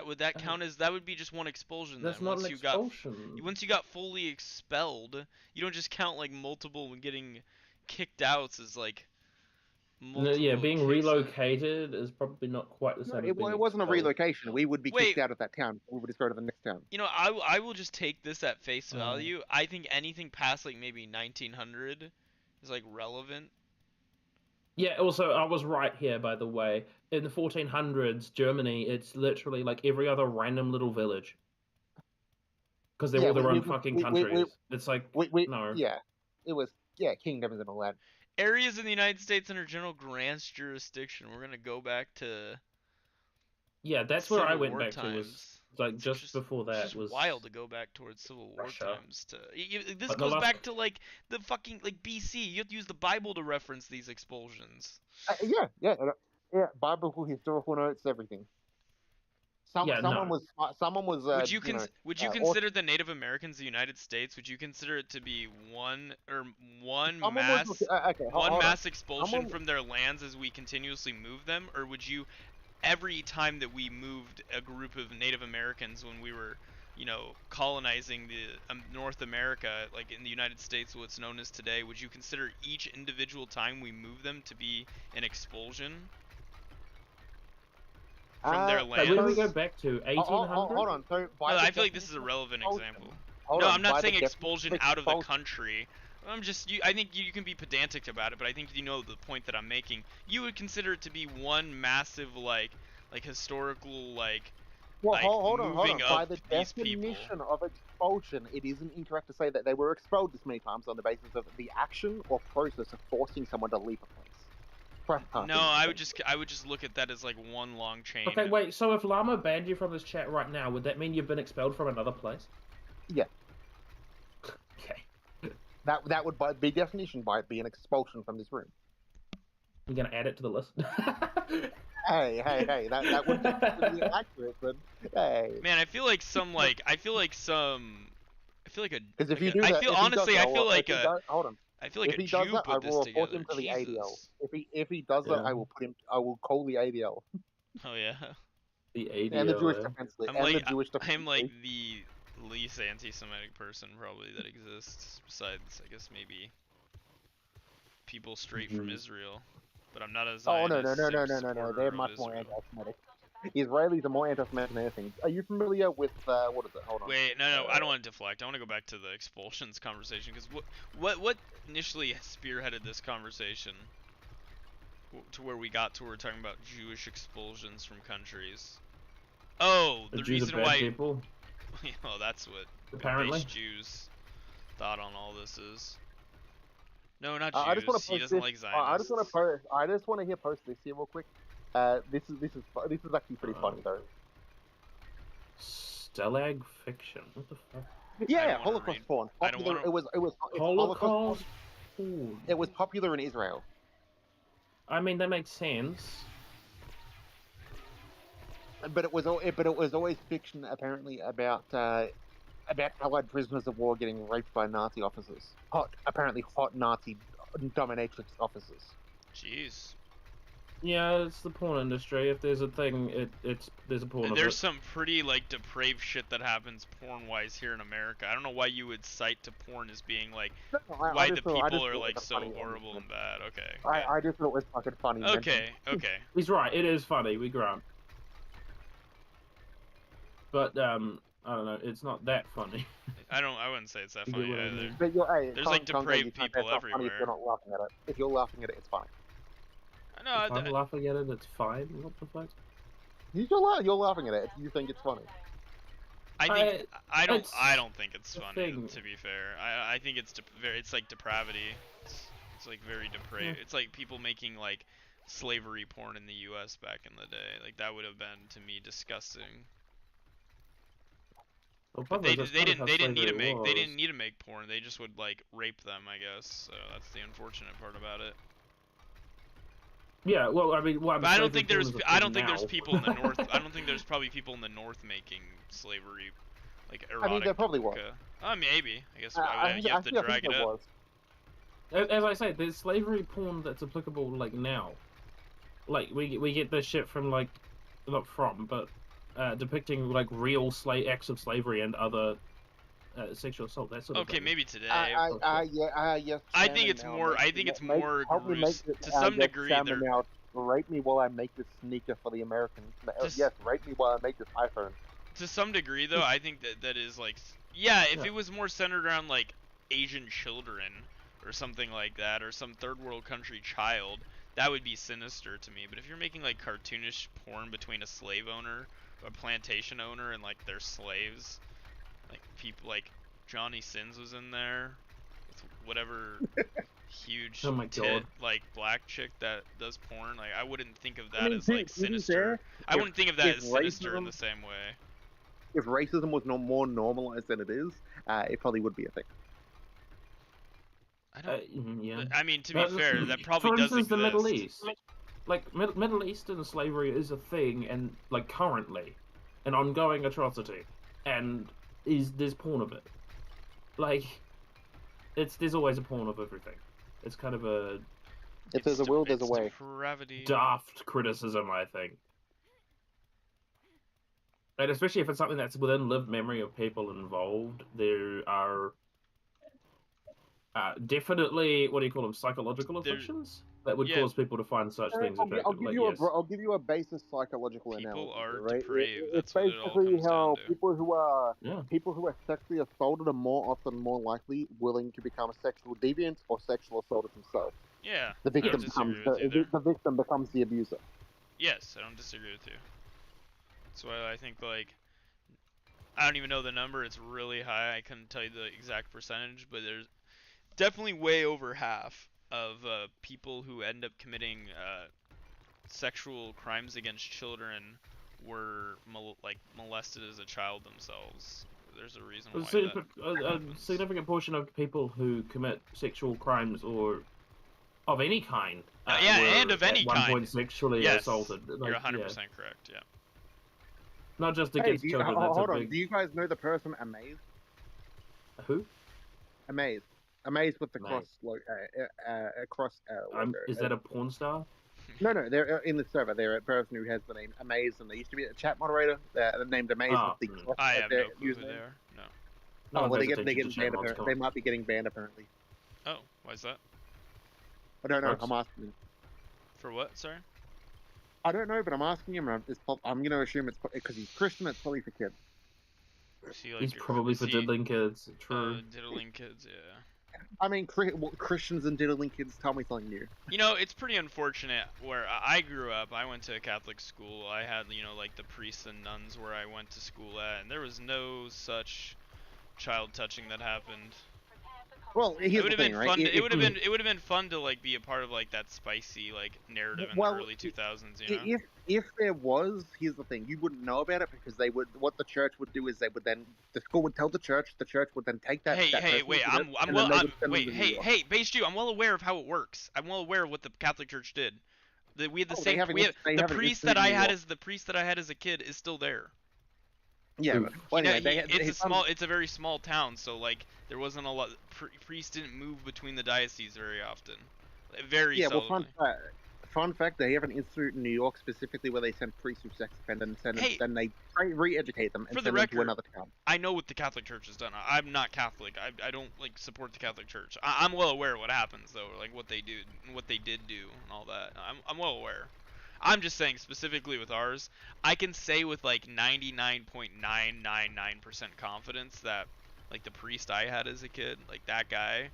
would that Uh, count as that would be just one expulsion then? That's not an expulsion. Once you got fully expelled, you don't just count like multiple getting kicked out as like No, yeah, multiple being kicks. relocated is probably not quite the No, same as being it wasn't a expelled. relocation. We would be Wait, kicked out of that town. We would just go to the next town. you know, I will just take this at face Uh, value. I think anything past like maybe 1900 is like relevant. yeah, also, I was right here, by the way. In the 1400s, Germany, it's literally like every other random little village because they're Yeah, all their own fucking countries. It's like, no. yeah, it was, yeah, kingdoms and all that. Areas in the United States under General Grant's jurisdiction. We're gonna go back to Yeah, that's where I Civil went War back to was times. like It's just before it's that just was wild to go back towards Civil War Russia. times. This But the goes last back to like the fucking like BC. You have to use the Bible to reference these expulsions. Yeah. Biblical, historical notes, everything. yeah, no. Someone was, Would you consider the Native Americans the United States? Would you consider it to be one someone mass was, okay, one hold on. mass expulsion Someone, from their lands as we continuously move them, or would you every time that we moved a group of Native Americans when we were, you know, colonizing the North America, like in the United States, what's known as today, would you consider each individual time we move them to be an expulsion from their Where do we lands? go back to? 1800? hold on. So, No, by the I feel like this is a definition of relevant expulsion, example. hold No, on, I'm not by the saying definition expulsion of out of the expulsion, country. I think you can be pedantic about it, but I think you know the point that I'm making. You would consider it to be one massive like historical well, like hold on. moving By of the these people. definition of expulsion, it isn't incorrect to say that they were expelled this many times on the basis of the action or process of forcing someone to leave a place. No, I would just look at that as like one long chain. Okay, wait, so if Llama banned you from this chat right now, would that mean you've been expelled from another place? Yeah. Okay. That would, by definition, be an expulsion from this room. I'm gonna add it to the list. Hey, that would be accurate, but hey. Man, I feel like a Because if like you a, do I that, feel if he honestly does, I feel like if he a does, hold on. I feel like If a he does Jew that, I put this will report together. him to the ADL. Jesus. If he does that, Yeah. I will call the ADL Oh yeah. The and the Jewish ADL. Defense League I'm and the like Jewish Defense I'm like League. the least anti-Semitic person probably that exists, besides I guess maybe people straight from Jews. Israel. But I'm not a Oh Zionist. no! supporter They're of much more Israel. anti-Semitic. Israelis are more anti-Semitic than anything. Are you familiar with what is it? Hold on. Wait, no, I don't want to deflect. I want to go back to the expulsions conversation because what initially spearheaded this conversation to where we got to where we're talking about Jewish expulsions from countries. Oh, The the Jews are reason bad why. people, Well, that's what apparently. base Jews thought on all this is. No, not I just want Jews. to He post doesn't this. like I just want to Zionists. post. I just want to hear post this here real quick. This is actually pretty funny though. Stalag fiction. What the fuck? I Yeah, don't want to Holocaust read. porn. I don't Popular. want to. It's Holocaust porn. Holocaust. Ooh. It was popular in Israel. I mean, that makes sense. But it was always fiction, apparently, about Allied prisoners of war getting raped by Nazi officers. Apparently hot Nazi dominatrix officers. Jeez. Yeah, it's the porn industry. If there's a thing, there's a porn of There's it. some pretty like depraved shit that happens porn-wise here in America. I don't know why you would cite to porn as being like No, why the I people just are thought it like was so funny. horrible and bad. Okay. I just thought it was fucking funny. Okay. Okay. He's right. It is funny. We grant. But I don't know. It's not that funny. I wouldn't say it's that You get funny what I either. mean? But There's like depraved people It's not funny if you're everywhere. not laughing at it. If you're laughing at it, it's funny. I know. If I'm laughing at it, it's fine. What the fuck? You're laughing at it if you think it's funny. I don't think it's the funny. thing. To be fair, I think it's it's like depravity. It's like very depraved. It's like people making like slavery porn in the U.S. back in the day. Like that would have been to me disgusting. Well, But they that's they kind of didn't how they didn't need to slavery make they was. didn't need to make porn. They just would like rape them, I guess. So that's the unfortunate part about it. Yeah, well, I mean, But I don't think there's now. people in the north. I don't think there's probably people in the north making slavery, like erotic. I mean, there probably was. Maybe. I guess you have to I drag think it there up. was. As I say, there's slavery porn that's applicable like now. Like we get this shit from like, not from, but depicting like real acts of slavery and other sexual assault. That sort of Okay, thing. maybe today. Yes. I think it's more. I think it's more help me make to some degree. Shannon now. Rate me while I make this sneaker for the American. Yes, rate me while I make this iPhone. To some degree, though, I think that is like, yeah, if it was more centered around like Asian children or something like that, or some third world country child, that would be sinister to me. But if you're making like cartoonish porn between a slave owner, a plantation owner, and like their slaves, like people like Johnny Sins was in there with whatever huge Oh my God. like black chick that does porn. Like I wouldn't think of that I mean, as like to be sinister. fair, I wouldn't think of that if as sinister in racism- the same way. If racism was no more normalized than it is, it probably would be a thing. I don't. Yeah. I mean, to be fair, that probably For does instance, exist. the Middle East, like Middle Eastern slavery is a thing, and like currently, an ongoing atrocity, and there's porn of it. Like, there's always a porn of everything. It's kind of a If there's a will, there's a way. Depravity. daft criticism, I think. And especially if it's something that's within lived memory of people involved, there are definitely, what do you call them, psychological afflictions that would cause people to find such things attractive. I'll give you a basis psychological People analogy. are Right? depraved. It's That's what it all basically comes how down to. people who are sexually assaulted are more likely willing to become sexual deviants or sexual assaulters themselves. Yeah. The victim becomes the abuser. Yes, I don't disagree with you. That's why I think like I don't even know the number. It's really high. I couldn't tell you the exact percentage, but there's definitely way over half of people who end up committing sexual crimes against children were molested as a child themselves. There's a reason why a significant portion of people who commit sexual crimes or of any kind and of any at one kind point sexually assaulted. Like, you're 100% correct, yeah. Not just against children. Hold on. Do you guys know the person Amaze? Who? Amaze with the cross cross. Is that a porn star? No, they're in the server. They're a person who has the name Amaze, and they used to be a chat moderator. They're named Amaze with the cross. I have no clue who they are. No. Oh, well, they're getting banned. Apparently. They might be getting banned. Apparently. Oh, why is that? I don't know. I'm asking him. For what? Sorry. I don't know, but I'm asking him. I'm going to assume it's because he's Christian. It's probably for kids. He's probably for diddling kids. True. Diddling kids, yeah. I mean, Christians and diddling kids, tell me something new. You know, it's pretty unfortunate where I grew up. I went to a Catholic school. I had, like the priests and nuns where I went to school at, and there was no such child touching that happened. Well, It here's would the have been thing, right? fun. If, It would have been fun to like be a part of like that spicy like narrative in the well, early 2000s. You know. if there was, here's the thing: you wouldn't know about it because they would. What the church would do is they would then the school would tell the church would then take that Hey, person, wait. and then they would send them Wait. to New York. Hey, Base Jew. I'm well aware of how it works. I'm well aware of what the Catholic Church did. We had the Oh, same. they The have an priest institute that in I New had York. as the priest that I had as a kid is still there. Yeah, Oof. well, anyway, It's a very small town, so like there wasn't a lot. Priests didn't move between the dioceses very often. Very yeah. Well, seldomly. fun fact: they have an institute in New York specifically where they send priests who sex offend and send them, Hey, then they re-educate them and for the send them to record, another town. I know what the Catholic Church has done. I'm not Catholic. I don't like support the Catholic Church. I'm well aware of what happens though, like what they do, what they did do, and all that. I'm well aware. I'm just saying specifically with ours, I can say with like 99.999% confidence that like the priest I had as a kid, like that guy,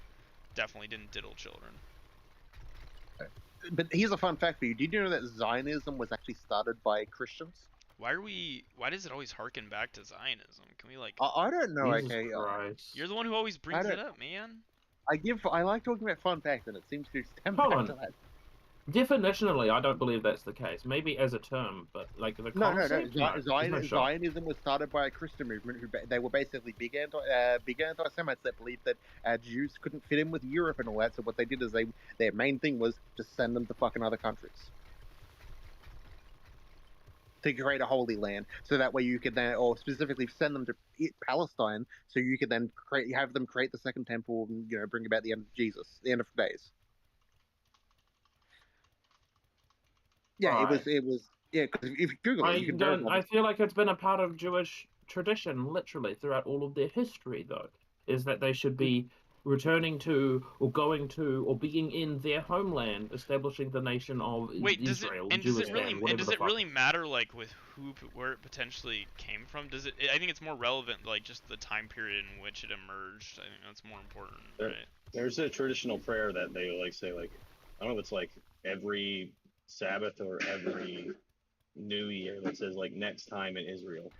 definitely didn't diddle children. But here's a fun fact for you: did you know that Zionism was actually started by Christians? Why does it always harken back to Zionism? Can we like I don't know. Jesus Okay, Christ. you're the one who always I brings don't. it up, man. I like talking about fun facts, and it seems to stem Hold back on. to that. Definitionally, I don't believe that's the case. Maybe as a term, but like the No, concept, no, there's no shot. Zionism was started by a Christian movement they were basically big anti-Semites that believed that Jews couldn't fit in with Europe and all that. So what they did is their main thing was just send them to fucking other countries to create a holy land, so that way you could then, or specifically send them to Palestine, so you could then have them create the second temple and bring about the end of Jesus, the end of days. Yeah, Right. it was yeah. Because if you Google it, you can verify I this. feel like it's been a part of Jewish tradition, literally, throughout all of their history, though, is that they should be returning to, or going to, or being in their homeland, establishing the nation of Wait, Israel, does it Jewistan, really whatever does the it fuck. really matter like with where it potentially came from? Does it? I think it's more relevant like just the time period in which it emerged. I think that's more important, right? There's a traditional prayer that they like say like, I don't know if it's like every Sabbath or every New Year that says like next time in Israel.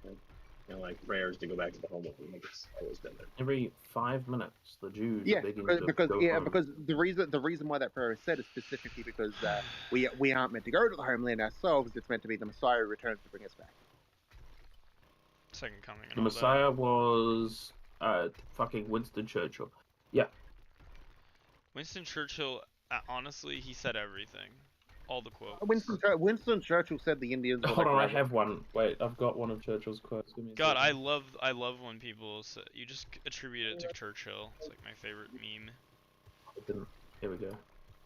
Like prayers to go back to the home of them. It's always been there. Every 5 minutes, the Jews are Yeah, begging to because go yeah, home. because the reason why that prayer is said is specifically because we aren't meant to go to the homeland ourselves. It's meant to be the Messiah who returns to bring us back. Second coming and The all Messiah was fucking Winston Churchill. Yeah. that. Winston Churchill, honestly, he said everything. All the quotes. Winston Churchill said the Indians were Hold on, I rabbits. have one. Wait, I've got one of Churchill's quotes. Give me a God, second. I love when people say, you just attribute it to Churchill. It's like my favorite meme. It didn't. Here we go.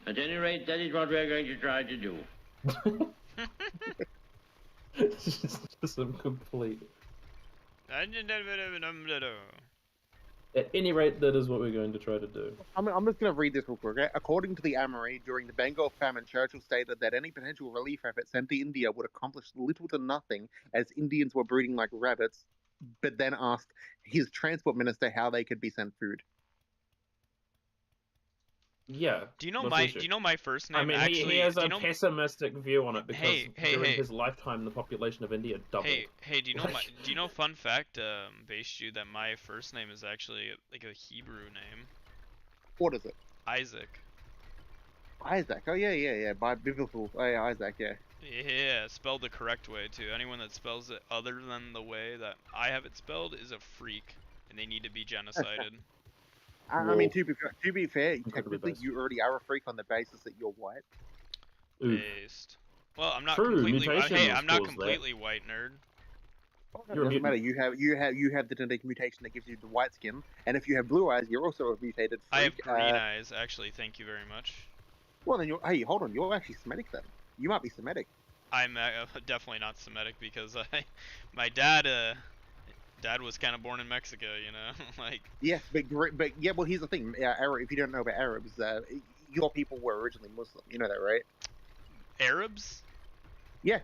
At any rate, that is what we're going to try to do. It's just some complete. At any rate, that is what we're going to try to do. I'm just going to read this real quick. Okay? According to the Amory, during the Bengal famine, Churchill stated that any potential relief effort sent to India would accomplish little to nothing, as Indians were breeding like rabbits. But then asked his transport minister how they could be sent food. Yeah. Do you know what's the issue? Do you know my first name? I mean, actually, he has do a you know, pessimistic view on it because during hey. his lifetime, the population of India doubled. Hey, do you know do you know fun fact, Base you that my first name is actually like a Hebrew name? What is it? Isaac. Isaac. Oh yeah. By biblical. Oh yeah, Isaac. Yeah. Yeah, spelled the correct way too. Anyone that spells it other than the way that I have it spelled is a freak, and they need to be genocided. I mean, to be fair, Incredibly technically based. you already are a freak on the basis that you're white. Oof. Based. Well, I'm not True, completely. mutation Hey, was I'm not caused there. completely white, nerd. It You're a doesn't matter. mutant. You have the genetic mutation that gives you the white skin, and if you have blue eyes, you're also a mutated freak. I have green eyes, actually. Thank you very much. Well, then hold on. You're actually Semitic then. You might be Semitic. I'm definitely not Semitic because my dad was kind of born in Mexico, you know, like. Yes, but yeah. Well, here's the thing. If you don't know about Arabs, your people were originally Muslim. You know that, right? Arabs? Yeah.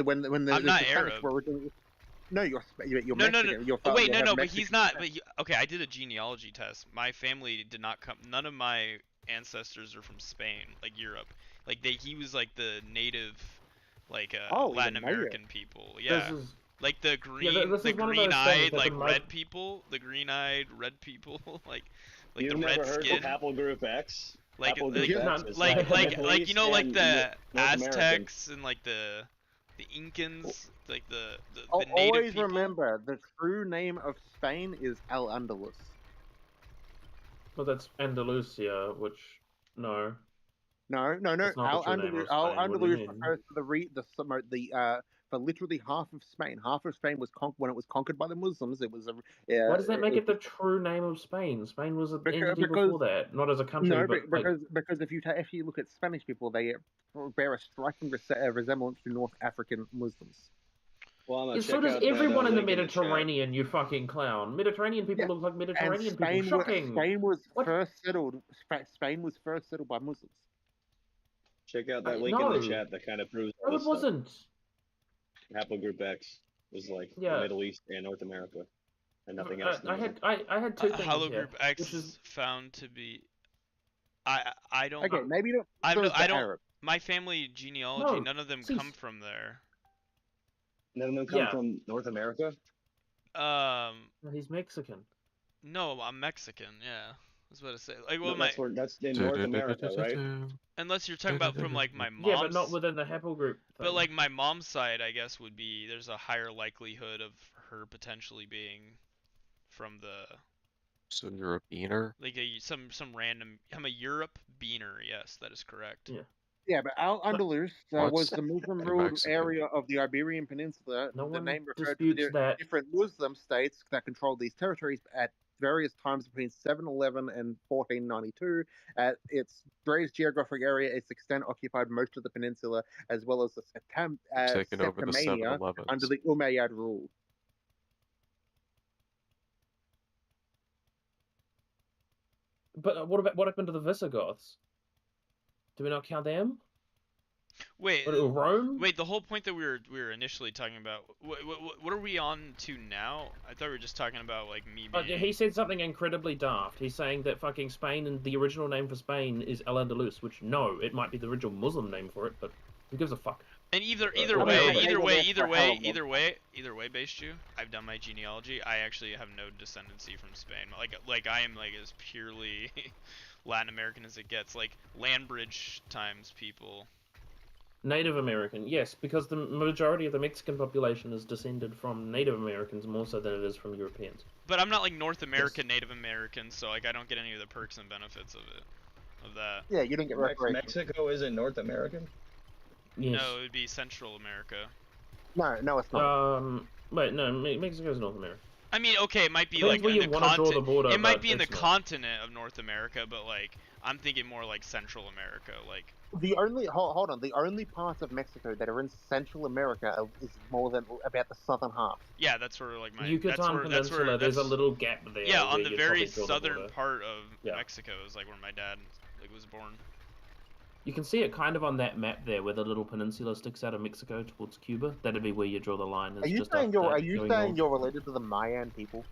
When I'm not Spanish Arab. were originally. No, you're No. Mexican. Oh, wait, no, but Mexican he's not. But okay, I did a genealogy test. My family did not come. None of my ancestors are from Spain, like Europe. Like he was like the native, like Latin American people. Yeah. This is Like the green, this the is one of those things green-eyed, that like the red people, the green-eyed red people, like like You've the never red heard skin, of Haplogroup X? like Haplogroup X is like Middle you East know, like and the North American. Aztecs and like the Incans, like the native Always people. remember, the true name of Spain is Al-Andalus. Well, that's Andalusia, which no. No. That's not the true name of Spain. What do you Al-Andalus mean? refers to for literally half of Spain. Half of Spain was when it was conquered by the Muslims. It was a Why does that make it the true name of Spain? Spain was an entity before that, not as a country, no, but like because if you look at Spanish people, they bear a striking resemblance to North African Muslims. Well, yeah, so does everyone in the link Mediterranean, you fucking clown. Mediterranean people Yeah, look like And Mediterranean people. Spain, Shocking. Spain was What? first settled. Spain was first settled by Muslims. Check out that link in No. the chat that kind of proves all No, it this stuff. wasn't. Haplogroup X was like Yeah. the Middle East and North America, and nothing else. I had two things Haplogroup here, X which is found to be. I don't. Okay, maybe not. I so is the don't. Arab. My family genealogy, No, none of them see, come from there. None of them come Yeah. from North America. he's Mexican. No, I'm Mexican. Yeah, I was about to say. Like, No, well, that's in North America, right? unless you're talking about from like my mom's. Yeah, but not within the haplogroup. But like my mom's side, I guess would be there's a higher likelihood of her potentially being from the. So you're a beaner? Like some random. I'm a Europe beaner. Yes, that is correct. Yeah. Yeah, but Al-Andalus was the Muslim-ruled Mexican. area of the Iberian Peninsula. No The one name referred to disputes the that. different Muslim states that controlled these territories at various times between 711 and 1492. At its greatest geographic area, its extent occupied most of the peninsula, as well as the Taking over the Septimania 7-Elevens. under the Umayyad rule. But what happened to the Visigoths? Do we not count them? Wait, Rome? wait. The whole point that we were initially talking about. What are we on to now? I thought we were just talking about like me being. He said something incredibly daft. He's saying that fucking Spain and the original name for Spain is Al-Andalus, which no, it might be the original Muslim name for it, but who gives a fuck? And either way, Base Jew, I've done my genealogy. I actually have no descendancy from Spain. Like I am like as purely Latin American as it gets. Like Landbridge times people. Native American, yes, because the majority of the Mexican population is descended from Native Americans more so than it is from Europeans. But I'm not like North American Native American, so like I don't get any of the perks and benefits of that. Yeah, you don't get reparations. Mexico isn't North American. Yes. No, it would be Central America. No, it's not. Wait, no, Mexico's North America. I mean, okay, it might be Depends like where in you the wanna draw the border, It might but be in the it's not. continent of North America, but like I'm thinking more like Central America, like. The only hold on, the only parts of Mexico that are in Central America is more than about the southern half. Yeah, that's where like my Yucatan Peninsula, there's a little gap there. Yeah, on where the you'd very probably draw the southern border. part of Yeah. Mexico is like where my dad like was born. You can see it kind of on that map there, where the little peninsula sticks out of Mexico towards Cuba. That'd be where you draw the line. Are you saying you're related to the Mayan people?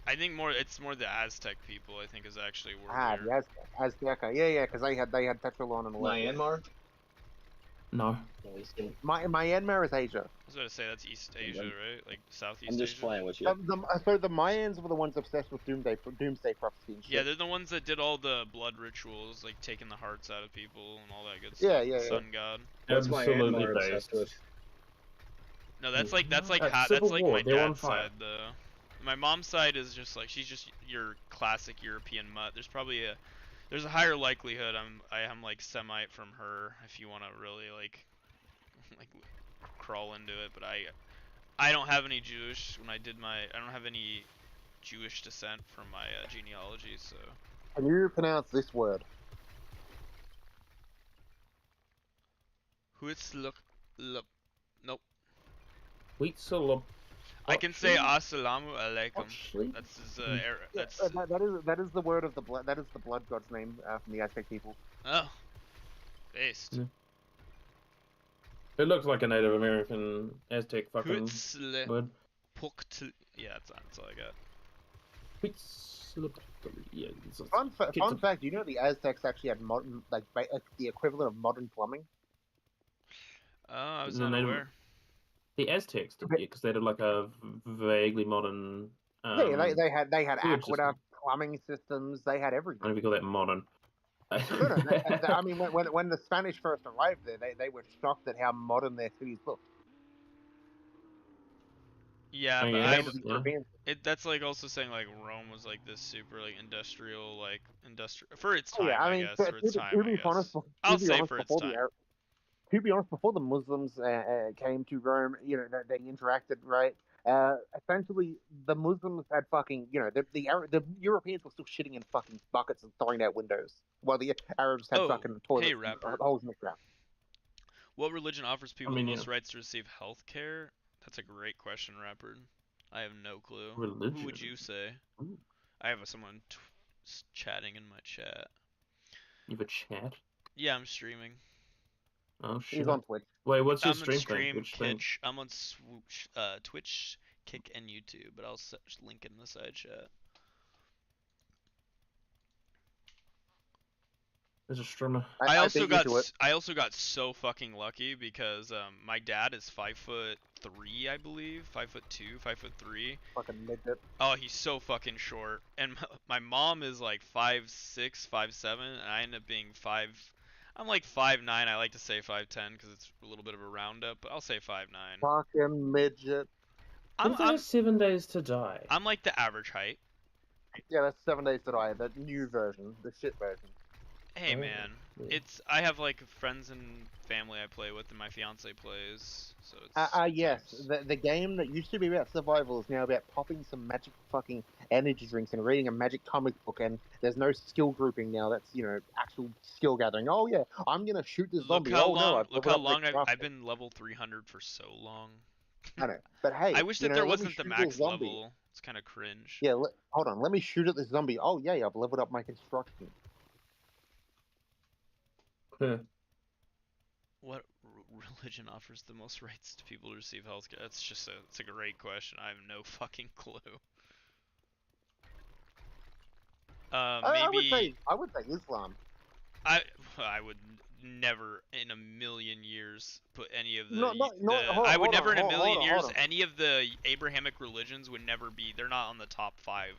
I think it's more the Aztec people. I think is actually where. The Azteca. Yeah, because they had Tetralon and all that. Myanmar. No. Myanmar is Asia. I was about to say that's East Asia, right? Like Southeast I'm just Asia. playing with you. So the Mayans were the ones obsessed with doomsday prophecy and shit. Yeah, they're the ones that did all the blood rituals, like taking the hearts out of people and all that good stuff. Yeah. Sun God. What's Absolutely Myanmar obsessed with? No, that's like Civil my War, they're on dad's fire. side though. My mom's side is just like she's just your classic European mutt. There's a higher likelihood I am like Semite from her if you want to really like crawl into it, but I don't have any Jewish I don't have any Jewish descent from my genealogy, so. Can you pronounce this word? Nope. Huitzilop. I can say assalamu alaikum. Actually? That is the word of the blood. That is the blood god's name from the Aztec people. Oh. Based. Yeah. It looks like a Native American Aztec fucking word. Yeah, that's all I got. Huitzilop. Yeah, Fun fact: you know the Aztecs actually had modern, the equivalent of modern plumbing. Oh, I was The not Native- aware. The Aztecs did, because they did like a vaguely modern. Yeah, they had sewage aqueduct, plumbing systems. They had I everything. don't know if you call that modern. No, I mean, when the Spanish first arrived there, they were shocked at how modern their cities looked. Yeah, Oh, but yeah, that's like also saying like Rome was like this super like industrial for its Oh, time, yeah, I I mean, guess. to, For its to, time, to I be honest, guess. to I'll be say honest, for its before time. to be honest, before the Muslims came to Rome, they interacted, right? Essentially, the Muslims had fucking, the Europeans were still shitting in fucking buckets and throwing out windows, while the Arabs had Oh, fucking toilets hey, and rapper. holes in the ground. What religion offers people mean, the most yeah. rights to receive health care? That's a great question, rapper. I have no clue. Religion. Who would you say? Ooh. I have someone chatting in my chat. You have a chat? Yeah, I'm streaming. Oh shit. He's on Twitch. Wait, what's your I'm on stream stream, thing? Which thing? Kitch. I'm on Twitch, Kick, and YouTube, but I'll link it in the side chat. There's a streamer. I also got so fucking lucky because my dad is 5'3", I believe, 5'2", 5'3". Fucking midget. Oh, he's so fucking short, and my mom is like 5'6", 5'7", and I end up being I'm like 5'9". I like to say 5'10" because it's a little bit of a roundup, but I'll say 5'9". Fucking midget. I'm 7 Days to Die. I'm like the average height. Yeah, that's 7 Days to Die, the new version, the shit version. Hey Oh, man, yeah. I have like friends and family I play with, and my fiance plays, so it's. Yes, nice. the game that used to be about survival is now about popping some magic fucking energy drinks and reading a magic comic book, and there's no skill grouping now. That's actual skill gathering. Oh yeah, I'm gonna shoot this zombie. Look how no, long I've been level 300 for so long. I know, but hey, I wish that there let me wasn't the shoot max this zombie. level. It's kind of cringe. Yeah, hold on, let me shoot at this zombie. Oh yeah, I've leveled up my construction. What religion offers the most rights to people to receive healthcare? It's a great question. I have no fucking clue. Maybe I would say Islam. I would never in a million years put any of the any of the Abrahamic religions would never be. They're not on the top 5.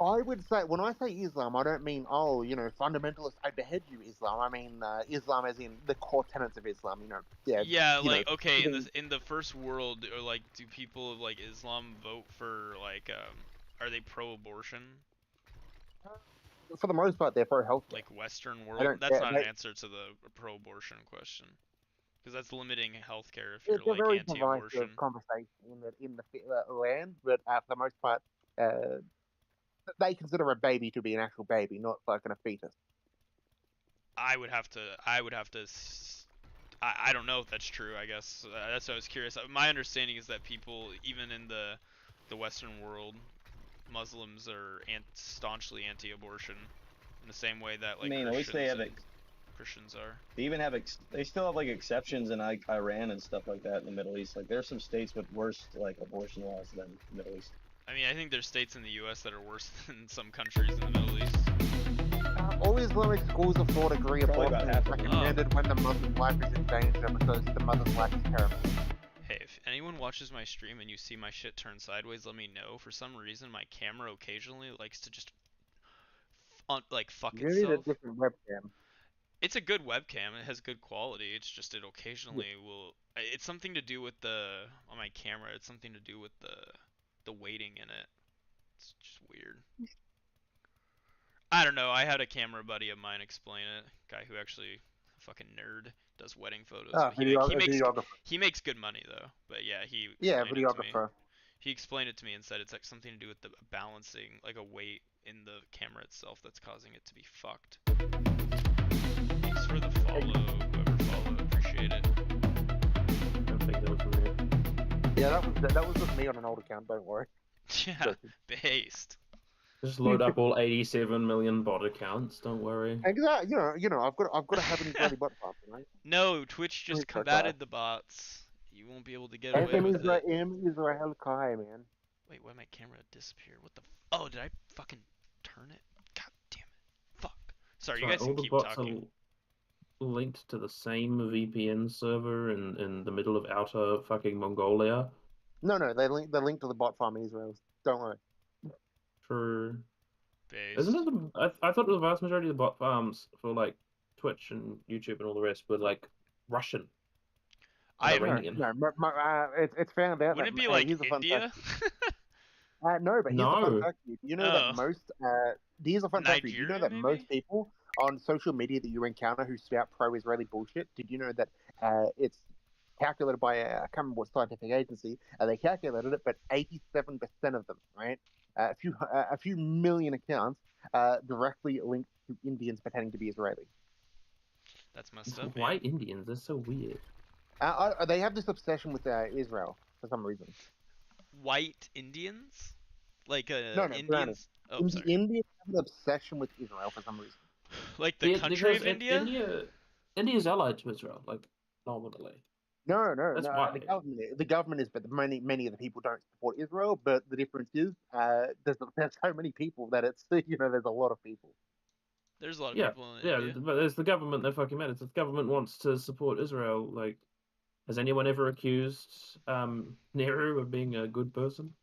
I would say, when I say Islam, I don't mean, fundamentalist, I behead you Islam. I mean Islam as in the core tenets of Islam, Yeah, okay, in the first world, or like, do people of like Islam vote for like, are they pro-abortion? For the most part, they're pro-health. Like Western world? That's not an answer to the pro-abortion question. Because that's limiting healthcare if you're like anti-abortion. It's a very divisive conversation in the land, but for the most part, they consider a baby to be an actual baby, not fucking a fetus. I would have to. I don't know if that's true. I guess that's what I was curious. My understanding is that people, even in the Western world, Muslims are staunchly anti-abortion, in the same way that like at least they have Christians are. They even have they still have like exceptions in like Iran and stuff like that in the Middle East. Like there's some states with worse like abortion laws than the Middle East. I mean, I think there's states in the U.S. that are worse than some countries in the Middle East. All Islamic schools of thought agree abortion is recommended when the mother's life is in danger because the mother's life is paramount. Hey, if anyone watches my stream and you see my shit turn sideways, let me know. For some reason, my camera occasionally likes to just fuck itself. You need a different webcam. It's a good webcam. It has good quality. It's just it occasionally will. It's something to do with on my camera. It's something to do with the weighting in it. It's just weird. I don't know. I had a camera buddy of mine explain it. Guy who actually, fucking nerd, does wedding photos. He makes good money though. But yeah, videographer. He explained it to me and said it's like something to do with the balancing, like a weight in the camera itself that's causing it to be fucked. Thanks for the follow, whoever followed. Appreciate it. I don't think that was from me. Yeah, that was with me on an old account. Don't worry. Yeah, based. Just load up all 87 million bot accounts. Don't worry. Exactly. I've got to have any bloody bot farm, right? No, Twitch just combated the bots. You won't be able to get away with it. Israel Kai, man. Wait, why my camera disappeared? What the? Oh, did I fucking turn it? God damn it! Fuck. Sorry, you guys can keep talking. Are linked to the same VPN server in the middle of outer fucking Mongolia. No, they're linked to the bot farm in Israel. Don't worry. True. based. Isn't it I thought the vast majority of the bot farms for like Twitch and YouTube and all the rest were like Russian and I Iranian. It's found out wouldn't that it be like here's a fun India? fact. No, but here's a fun No. fact. You know that Oh. most here's a fun fact. You know Nigeria, that maybe? most people on social media that you encounter who spout pro-Israeli bullshit. Did you know that it's calculated by I can't remember what scientific agency. They calculated it, but 87% of them, right? A few million accounts directly linked to Indians pretending to be Israeli. That's messed up. Why Man. Indians? That's so weird. They have this obsession with Israel for some reason. White Indians? Like No, Indians? Oh, sorry. Indians have an obsession with Israel for some reason. Like the country of India? India's allied to Israel, like nominally. No, That's no. why. The government is, but many of the people don't support Israel. But the difference is, there's so many people that it's there's a lot of people. There's a lot of people in India. But there's the government that fucking matters. If the government wants to support Israel, like, has anyone ever accused Nehru of being a good person?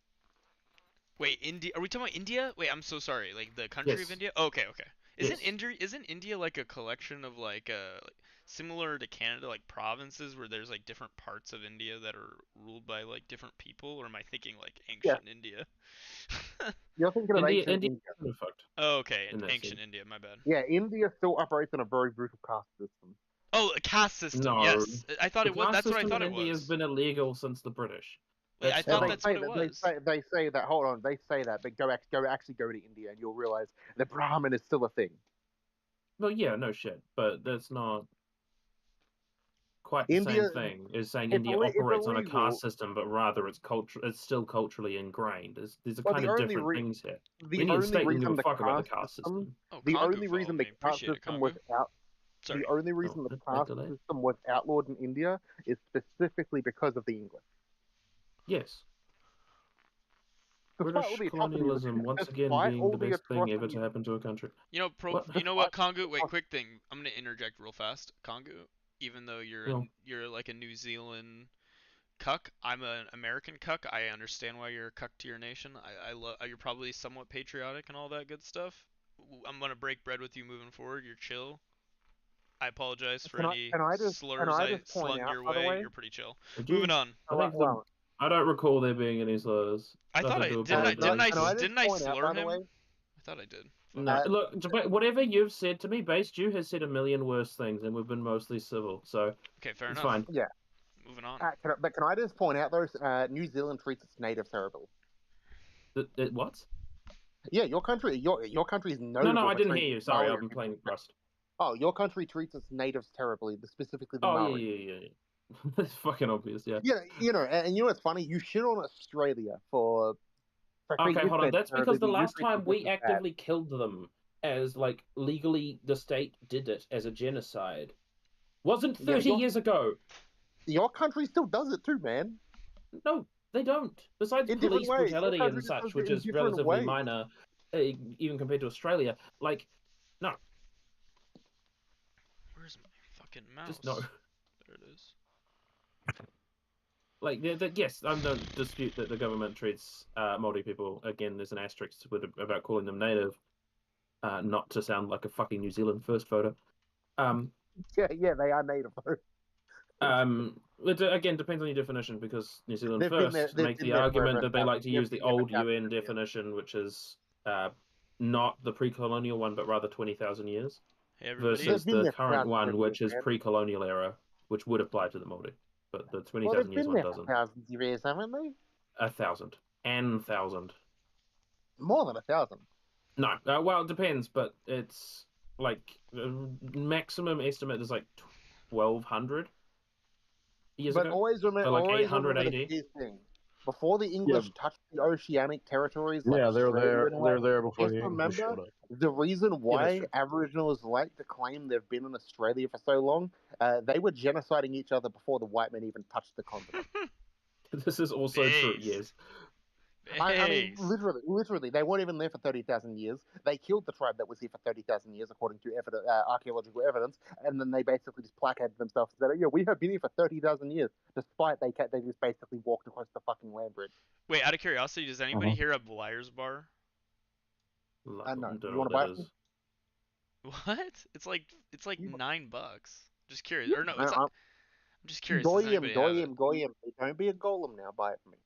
Wait, India? Are we talking about India? Wait, I'm so sorry. Like the country of Yes. India? Okay. Isn't Yes. Isn't India like a collection of like similar to Canada, like provinces where there's like different parts of India that are ruled by like different people? Or am I thinking like ancient India? You're thinking of ancient India. Fucked Oh, okay, in that ancient sense. India. My bad. Yeah, India still operates on a very brutal caste system. Oh, a caste system. No. Yes, I thought The it was. caste That's what I system thought in it India has was. been illegal since the British. Wait, I That's thought not- that's what it was. They say that. Hold on, they say that, but go to India and you'll realize the Brahmin is still a thing. Well, yeah, no shit, but that's not quite the India- same thing as saying it's India ille- it's operates on a illegal. caste system, but rather it's still culturally ingrained. These are Well, kind the of only different re- things here. The We need a only state who reason give a the fuck about the caste caste system, system. Oh, the Kongu only followed reason me. the caste Appreciate it, system Kongu. was out. Sorry. The only reason the caste delay. system was outlawed in India is specifically because of the English. Yes. Despite all British the colonialism atrocities- once again despite being all the the best thing ever to atrocities- happen to a country. You know, What? you know what, Kongu? Wait, quick thing. I'm gonna interject real fast, Kongu. Even though No. you're like a New Zealand cuck, I'm an American cuck. I understand why you're a cuck to your nation. I love. You're probably somewhat patriotic and all that good stuff. I'm gonna break bread with you moving forward. You're chill. I apologize for any slurs I slung your way. You're pretty chill. Moving on. I don't recall there being any slurs. I thought I didn't I slur him? I thought I did. No, look, whatever you've said to me, Base Jew has said a million worse things, and we've been mostly civil, so okay, fair it's enough. fine. Yeah. Moving on. But can I just point out, though, New Zealand treats its natives terribly. What? Yeah, your country is notable. No, I didn't hear you. Sorry, I've been playing Rust. Oh, your country treats its natives terribly, specifically the Maori. Yeah. That's fucking obvious, yeah. Yeah, and you know what's funny? You shit on Australia for okay, hold on. That's because the last time we actively killed them as, like, legally the state did it as a genocide wasn't 30 years ago. Your country still does it too, man. No, they don't. Besides police brutality and such, which is relatively minor, even compared to Australia, like, no. Where's my fucking mouse? Just no. There it is. Like, yes, I don't dispute that the government treats Māori people, again, there's an asterisk about calling them native, not to sound like a fucking New Zealand first photo. Yeah, they are native. It again depends on your definition, because New Zealand first make the argument that they like to use the old UN definition, which is not the pre-colonial one, but rather 20,000 years, versus the current one, which is pre-colonial era, which would apply to the Māori. But the 20,000 years one doesn't. Thousands of years, haven't they? 1,000. And 1,000. More than 1,000. No, well, it depends, but it's like maximum estimate is like 1,200 years ago. Always remember, so like always 800 remember AD. the thing. Before the English touched the oceanic territories, like they're there. Australia, They're there before the remember, English showed up. the reason why Aboriginals like to claim they've been in Australia for so long, they were genociding each other before the white men even touched the continent. This is also true, yes. I mean, literally, they weren't even there for 30,000 years. They killed the tribe that was here for 30,000 years, according to archaeological evidence, and then they basically just placarded themselves and said, "Yeah, we have been here for 30,000 years," despite they just basically walked across the fucking land bridge. Wait, out of curiosity, does anybody hear a Liar's Bar? No. Don't You know want to what buy that it? is. What? It's like You- $9. Just curious. Yeah, Or no, man, I'm just curious. Does anybody have it? Goyim. Don't be a golem now. Buy it for me.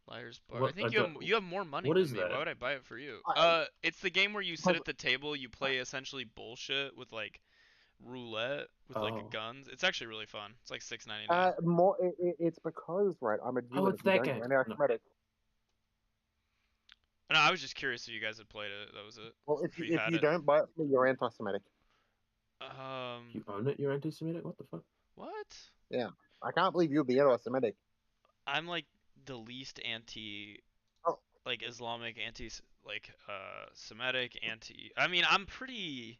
Liar's Bar. I What? think you have more money What than is me. that? Why would I buy it for you? I- It's the game where you sit Because- at the table, you play essentially bullshit with like roulette with like Oh. guns. It's actually really fun. It's like $6.99. It's because right. I'm a Jew, Oh, and it's if you that don't game. get No. anti-Semitic, No, I was just curious if you guys had played it. That was it. well, if you had you it. don't buy it from me, you're anti-Semitic. You own it? You're anti-Semitic? What the fuck? What? Yeah, I can't believe you'd be anti-Semitic. I'm like the least anti, Oh. like Islamic anti, like Semitic anti. I mean, I'm pretty.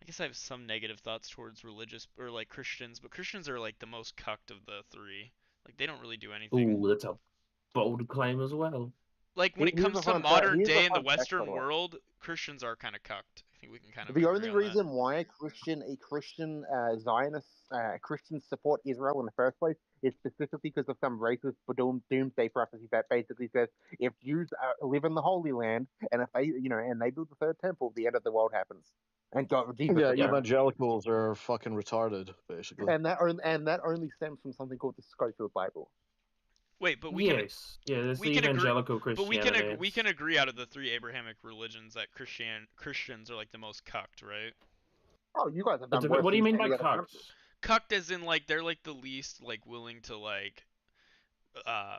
I guess I have some negative thoughts towards religious or like Christians, but Christians are like the most cucked of the three. Like they don't really do anything. Ooh, that's a bold claim as well. Like when it Here's comes a to fun fact- modern here's a day in the fun fact, by Western the way. world, Christians are kind of cucked. I think we can kind of The agree only on that. reason why a Christian Zionists Christians support Israel in the first place is specifically because of some racist doomsday prophecy that basically says if Jews live in the Holy Land and if they and they build the third temple, the end of the world happens. And Jesus Yeah, appears. evangelicals are fucking retarded, basically. And that only stems from something called the Scofield Bible. Wait, but Yes, yeah, that's we the can agree- evangelical but Christianity. we can agree out of the three Abrahamic religions that Christians are like the most cucked, right? Oh, you guys have done worse What do you than mean by any other cucked? country. Cucked as in like they're like the least like willing to like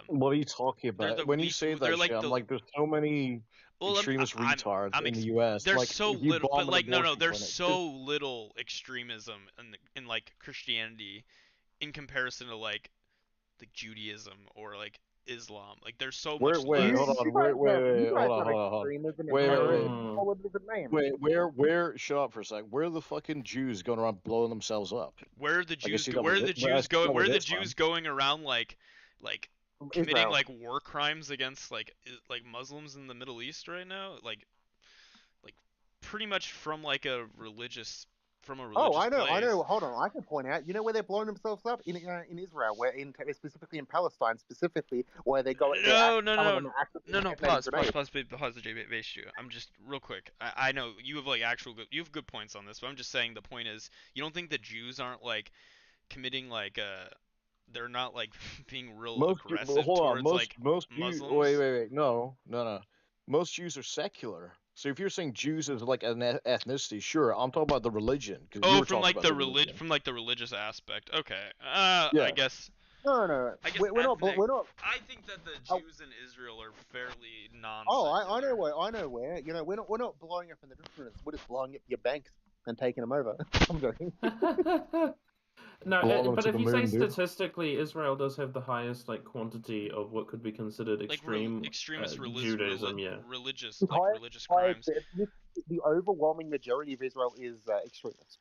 What are you talking they're about? the When you least- say they're that like shit, I'm the- like, there's so many well, extremist retards in the U.S. There's like, so you little, but bomb an like no, abortion there's clinic. so little extremism in like Christianity in comparison to like Judaism or like Islam. Like there's so much Wait, less. hold on, You guys wait, have hold on. extremism Wait, inherent wait. in all of different names. Where? Shut up for a sec. Where are the fucking Jews going around blowing themselves up? Where are the I Jews? see that Where are with the it- well, I Jews see going? that Where are with the Islam. Jews going around like committing Israel. like war crimes against like Muslims in the Middle East right now? Like pretty much from like a religious Oh, I know. place. Hold on, I can point out. You know where they're blowing themselves up in Israel, where specifically in Palestine, specifically where they go. No. Pause, J. I'm just real quick. I know you have like you have good points on this, but I'm just saying the point is you don't think the Jews aren't like committing like they're not like being real aggressive towards like most Jews. Muslims? Wait. No. Most Jews are secular. So if you're saying Jews is like an ethnicity, sure. I'm talking about the religion. 'Cause you Oh, were from talking like about the religion. from like the religious aspect. Okay. Yeah. I guess. No. I guess We're not. I think that the Jews in Israel are fairly non. Oh, I know where. I know where. You know, we're not blowing up in the distance. We're just blowing up your banks and taking them over. I'm joking. No, Blow them but to if the you say moon, dude. statistically, Israel does have the highest like quantity of what could be considered like extreme extremist Judaism. Yeah. religious The like religious crimes. The overwhelming majority of Israel is extremist.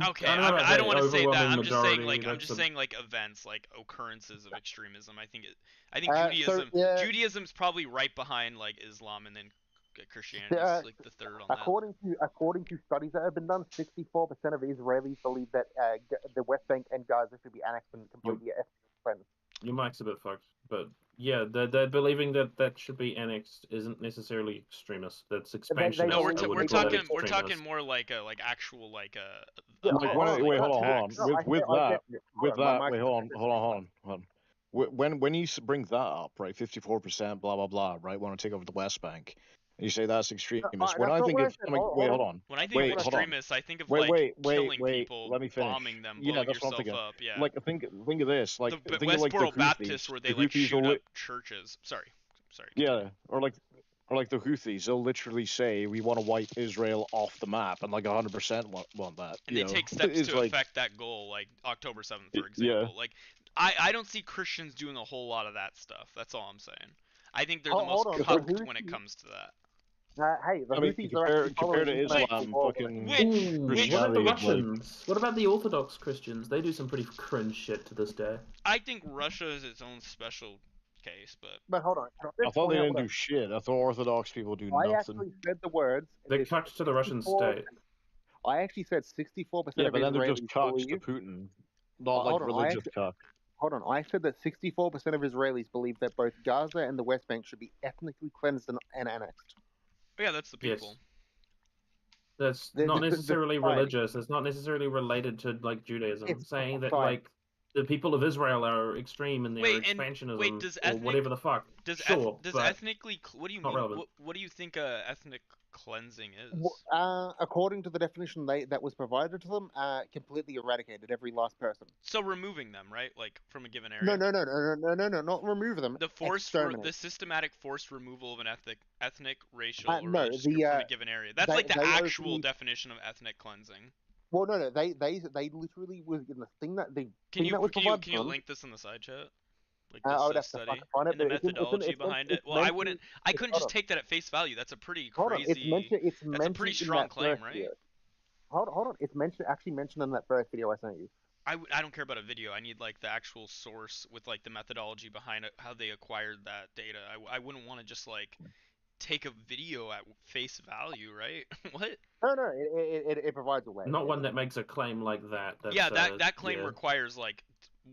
Okay, I don't know about I don't that want to say that. overwhelming I'm just saying majority, I'm that's just a- saying like events, like occurrences of extremism. I think Judaism yeah. Judaism's probably right behind like Islam, and then Christianity Yeah, is like the third on that. According to studies that have been done, 64% of Israelis believe that the West Bank and Gaza should be annexed and completely cleansed. Your mic's a bit fucked, but yeah, they're believing that should be annexed isn't necessarily extremist. That's expansionist. No, I I we're wouldn't call that we're talking extremist. more like actual like Yeah, Like, wait, hold on. With that, wait, hold on. When you bring that up, right, 54%, blah blah blah, right, want to take over the West Bank, and you say that's extremist. When I think of something, wait, hold on. When I think of hold on. extremists, I think of Wait, killing people, let me finish. bombing them, Yeah, blowing that's what I'm yourself thinking. up. Yeah. Like, think of this. Like, the think of like the Westboro Houthis. Baptists, where they The like Houthis shoot will up churches. Sorry. Yeah, or like the Houthis, they'll literally say we want to wipe Israel off the map, and like 100% want that. And they take steps to affect that goal, like October 7th, for example. Like, I don't see Christians doing a whole lot of that stuff. That's all I'm saying. I think they're the most cucked when it comes to that. Hey, the I mean, Houthis are compared to Islam, fucking What about the Christianity is like. Russians? What about the Orthodox Christians? They do some pretty cringe shit to this day. I think Russia is its own special case, But hold on. I thought they didn't do shit. I thought Orthodox people do nothing. I actually said the words. They cucked to the Russian state. I actually said 64% Yeah, of but then they're just Israelis cocks to believe. Putin, not like religious cock. Hold on, I said that 64% of Israelis believe that both Gaza and the West Bank should be ethnically cleansed and annexed. Oh, yeah, that's the people. Yes. That's not necessarily religious. It's not necessarily related to like Judaism. Saying that like the people of Israel are extreme in their expansionism or whatever the fuck. Sure, but ethnically? What do you mean? What do you think ethnic cleansing is? According to the definition that was provided to them, completely eradicated every last person. So removing them, right? Like from a given area. No, not remove them. The systematic forced removal of an ethnic, racial, or religious group from a given area. That's like the actual definition of ethnic cleansing. Well, no, they literally was in the thing that they. Can you link this in the side chat? Like this study and the methodology behind it. Well, I couldn't just take that at face value. That's a pretty crazy. That's a pretty strong claim, right? Hold on. It's actually mentioned in that first video I sent you. I don't care about a video. I need like the actual source with like the methodology behind it, how they acquired that data. I wouldn't want to just like take a video at face value, right? What? No, it provides a way. Not one that makes a claim like that. Yeah, that claim requires like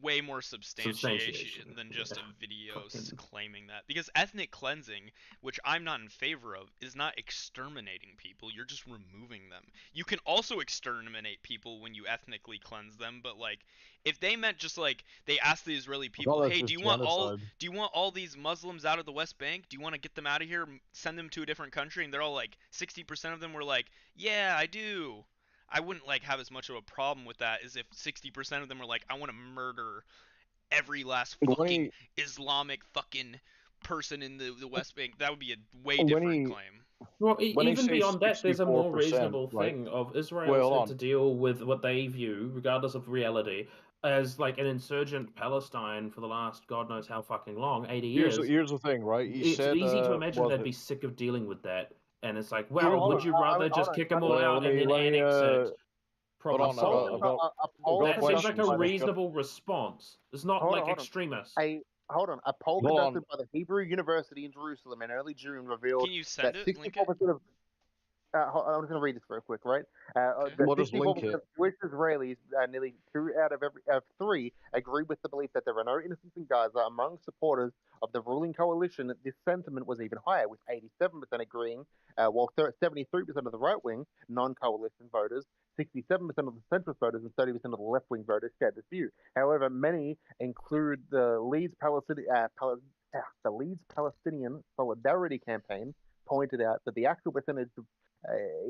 way more substantiation than just a video claiming that. Because ethnic cleansing, which I'm not in favor of, is not exterminating people. You're just removing them. You can also exterminate people when you ethnically cleanse them, but like if they meant just like they asked the Israeli people, hey, do you want all these Muslims out of the West Bank? Do you want to get them out of here, send them to a different country? And they're all like 60% of them were like, yeah, I do. I wouldn't like have as much of a problem with that as if 60% of them were like, I want to murder every last fucking Islamic fucking person in the West Bank. That would be a way different claim. Well, even beyond that, there's a more reasonable thing of Israel to deal with what they view, regardless of reality, as like an insurgent Palestine for the last God knows how fucking long, 80 years. Here's the thing, right? It's easy to imagine they'd be sick of dealing with that. And it's like, well, would you rather just kick them all out and then annex it? That seems like a reasonable response. It's not like extremist. Hold on. A poll conducted by the Hebrew University in Jerusalem in early June revealed that 64% of... I'm just going to read this real quick, right? We'll just link it. Jewish Israelis, nearly 2 out of 3, agree with the belief that there are no innocents in Gaza. Among supporters of the ruling coalition, this sentiment was even higher, with 87% agreeing, while 73% of the right-wing non-coalition voters, 67% of the centrist voters, and 30% of the left-wing voters shared this view. However, many include the Leeds Palestinian Solidarity Campaign pointed out that the actual percentage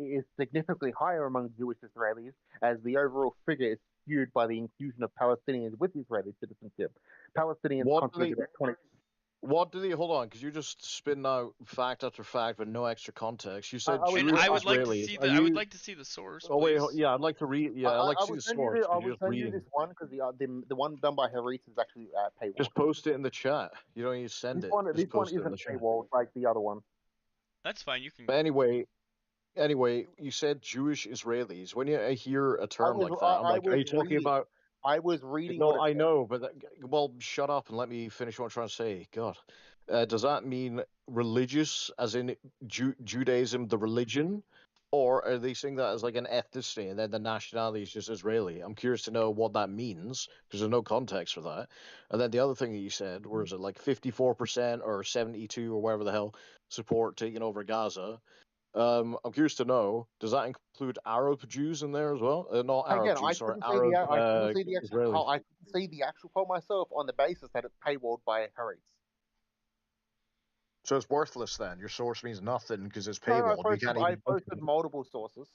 is significantly higher among Jewish Israelis, as the overall figure is skewed by the inclusion of Palestinians with Israeli citizenship. Palestinians contributed 20. What do they? Hold on, because you just spin out fact after fact with no extra context. You said I would like to see I would like to see the source. Oh wait, yeah, I'd like to read. Yeah, I'd like to see the source. I will send you this one because the one done by Harit is actually paywall. Just post it in the chat. You don't need to send it. This one isn't paywall like the other one. That's fine. You can. But anyway, you said Jewish Israelis. When you hear a term like that, I'm like, are you talking about? I was reading. No, I know, but well, shut up and let me finish what I'm trying to say. God, does that mean religious, as in Judaism, the religion, or are they saying that as like an ethnicity and then the nationality is just Israeli? I'm curious to know what that means because there's no context for that. And then the other thing that you said, was it like 54% or 72 or whatever the hell support taking over Gaza? I'm curious to know, does that include Arab Jews in there as well? Not Arab Jews, sorry, Arab Israelis. I couldn't see the actual poll myself on the basis that it's paywalled by Harit. So it's worthless then? Your source means nothing because it's paywalled. No, I posted multiple sources.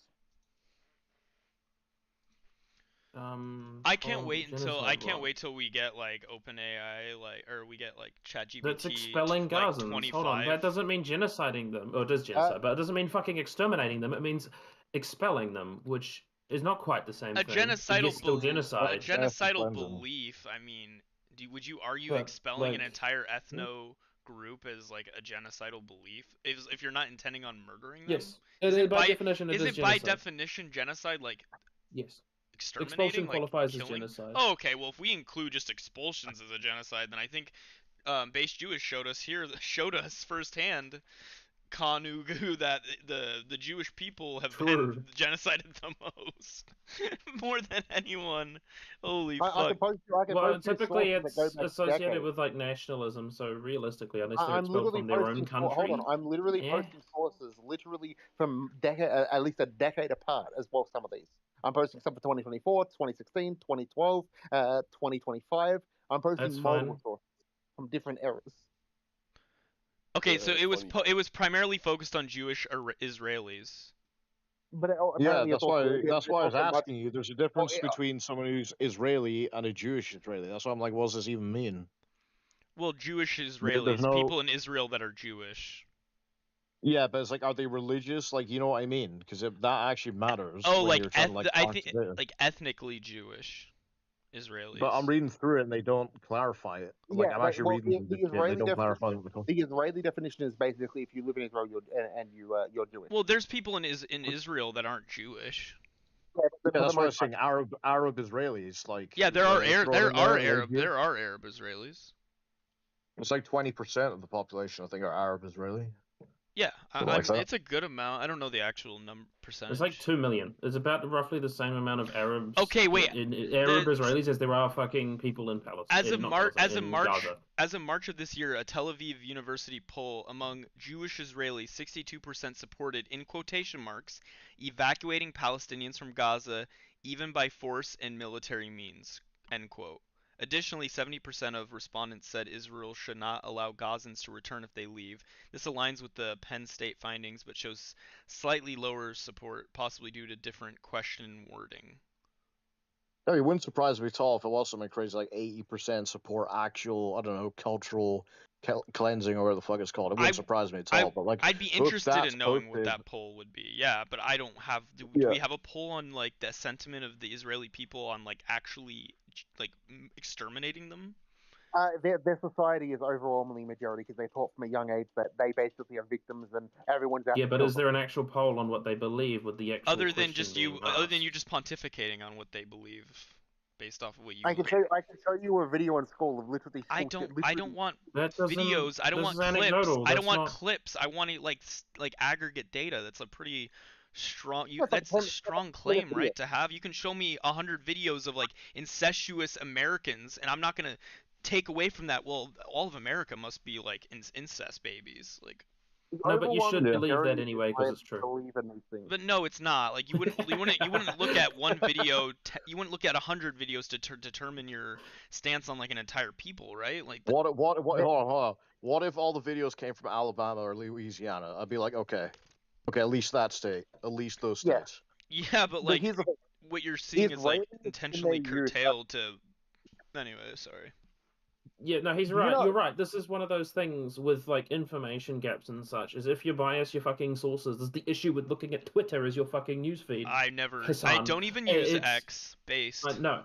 I can't wait till we get like OpenAI or we get like ChatGPT. That's expelling Gazans. Like Hold on, that doesn't mean genociding them, or it does genocide, but it doesn't mean fucking exterminating them. It means expelling them, which is not quite the same thing. Genocidal belief. I mean, would you argue expelling an entire ethno group as like a genocidal belief if you're not intending on murdering them? Yes, by definition, is it by definition genocide? Like yes. Expulsion qualifies as genocide. Oh, okay. Well, if we include just expulsions as a genocide, then I think Base Jewish showed us firsthand Kanugu that the Jewish people have True. been genocided the most, more than anyone. Holy I fuck! can post you. I can Well, post you typically sources that go it's back associated decades. with like nationalism. So realistically, unless they're I'm expelled literally from their own posting. Hold on, country, I'm literally yeah. posting sources, literally from decade, at least a decade apart as well. Some of these, I'm posting some for 2024, 2016, 2012, 2025. I'm posting That's multiple fine. sources from different eras. Okay, so it was primarily focused on Jewish Israelis. But Yeah, apparently, that's why. That's why I was also much. asking you. There's a Well, difference between someone who's Israeli and a Jewish Israeli. That's why I'm like, what does this even mean? Well, Jewish There's Israelis, no. people in Israel that are Jewish. Yeah, but it's like, are they religious? Like, you know what I mean? Because that actually matters Oh, when like you're trying to like I balance think it. like ethnically Jewish But I'm Israelis. reading through it and they don't clarify it. Like, yeah, I'm actually well, reading through the this shit. They Israeli don't definition. clarify what they're called. The Israeli definition is basically if you live in Israel, you're Jewish. Well, there's people in Israel that aren't Jewish. Yeah, Yeah, for the that's why I was most part. saying Arab Israelis. Like, Yeah, throw it in there, like, there are Arab Israelis. it's like 20% of the population, I think, are Arab Israeli. Yeah, Something like that. it's a good amount. I don't know the actual percentage. It's like 2 million. It's about roughly the same amount of Arabs. Okay, wait. In Arab Israelis as there are fucking people in Palestine. As of March of this year, a Tel Aviv University poll among Jewish Israelis, 62% supported, in quotation marks, evacuating Palestinians from Gaza, even by force and military means, end quote. Additionally, 70% of respondents said Israel should not allow Gazans to return if they leave. This aligns with the Penn State findings, but shows slightly lower support, possibly due to different question wording. No, it wouldn't surprise me at all if it was something crazy like 80% support actual, I don't know, cultural cleansing or whatever the fuck it's called. It wouldn't surprise me at all. But like, I'd be interested in knowing what that poll would be. Yeah, but I don't have. Do we have a poll on like the sentiment of the Israeli people on like actually like exterminating them? Their society is overwhelmingly majority because they taught from a young age that they basically are victims and everyone's out. Yeah, but is there an actual poll on what they believe with the actual other than just you, asked? other than you just pontificating on what they believe based off of what you? I can show you a video in school of literally. I don't want videos. I don't want clips. I don't want clips. I want it like aggregate data. That's a pretty strong. That's a strong claim, right? To have. You can show me 100 videos of like incestuous Americans, and I'm not gonna take away from that. Well, all of America must be like incest babies, like. No, but you should believe that anyway because it's true. But no, it's not. Like you wouldn't look at one video. You wouldn't look at 100 videos to determine your stance on like an entire people, right? Like what? Hold on. What if all the videos came from Alabama or Louisiana? I'd be like, okay, at least that state, at least those states. Yeah, but like what you're seeing is like intentionally curtailed to. Anyway, sorry. Yeah, no, he's right. You're right. This is one of those things with like information gaps and such. Is if you bias your fucking sources, there's the issue with looking at Twitter as your fucking newsfeed. I don't even use X based. No.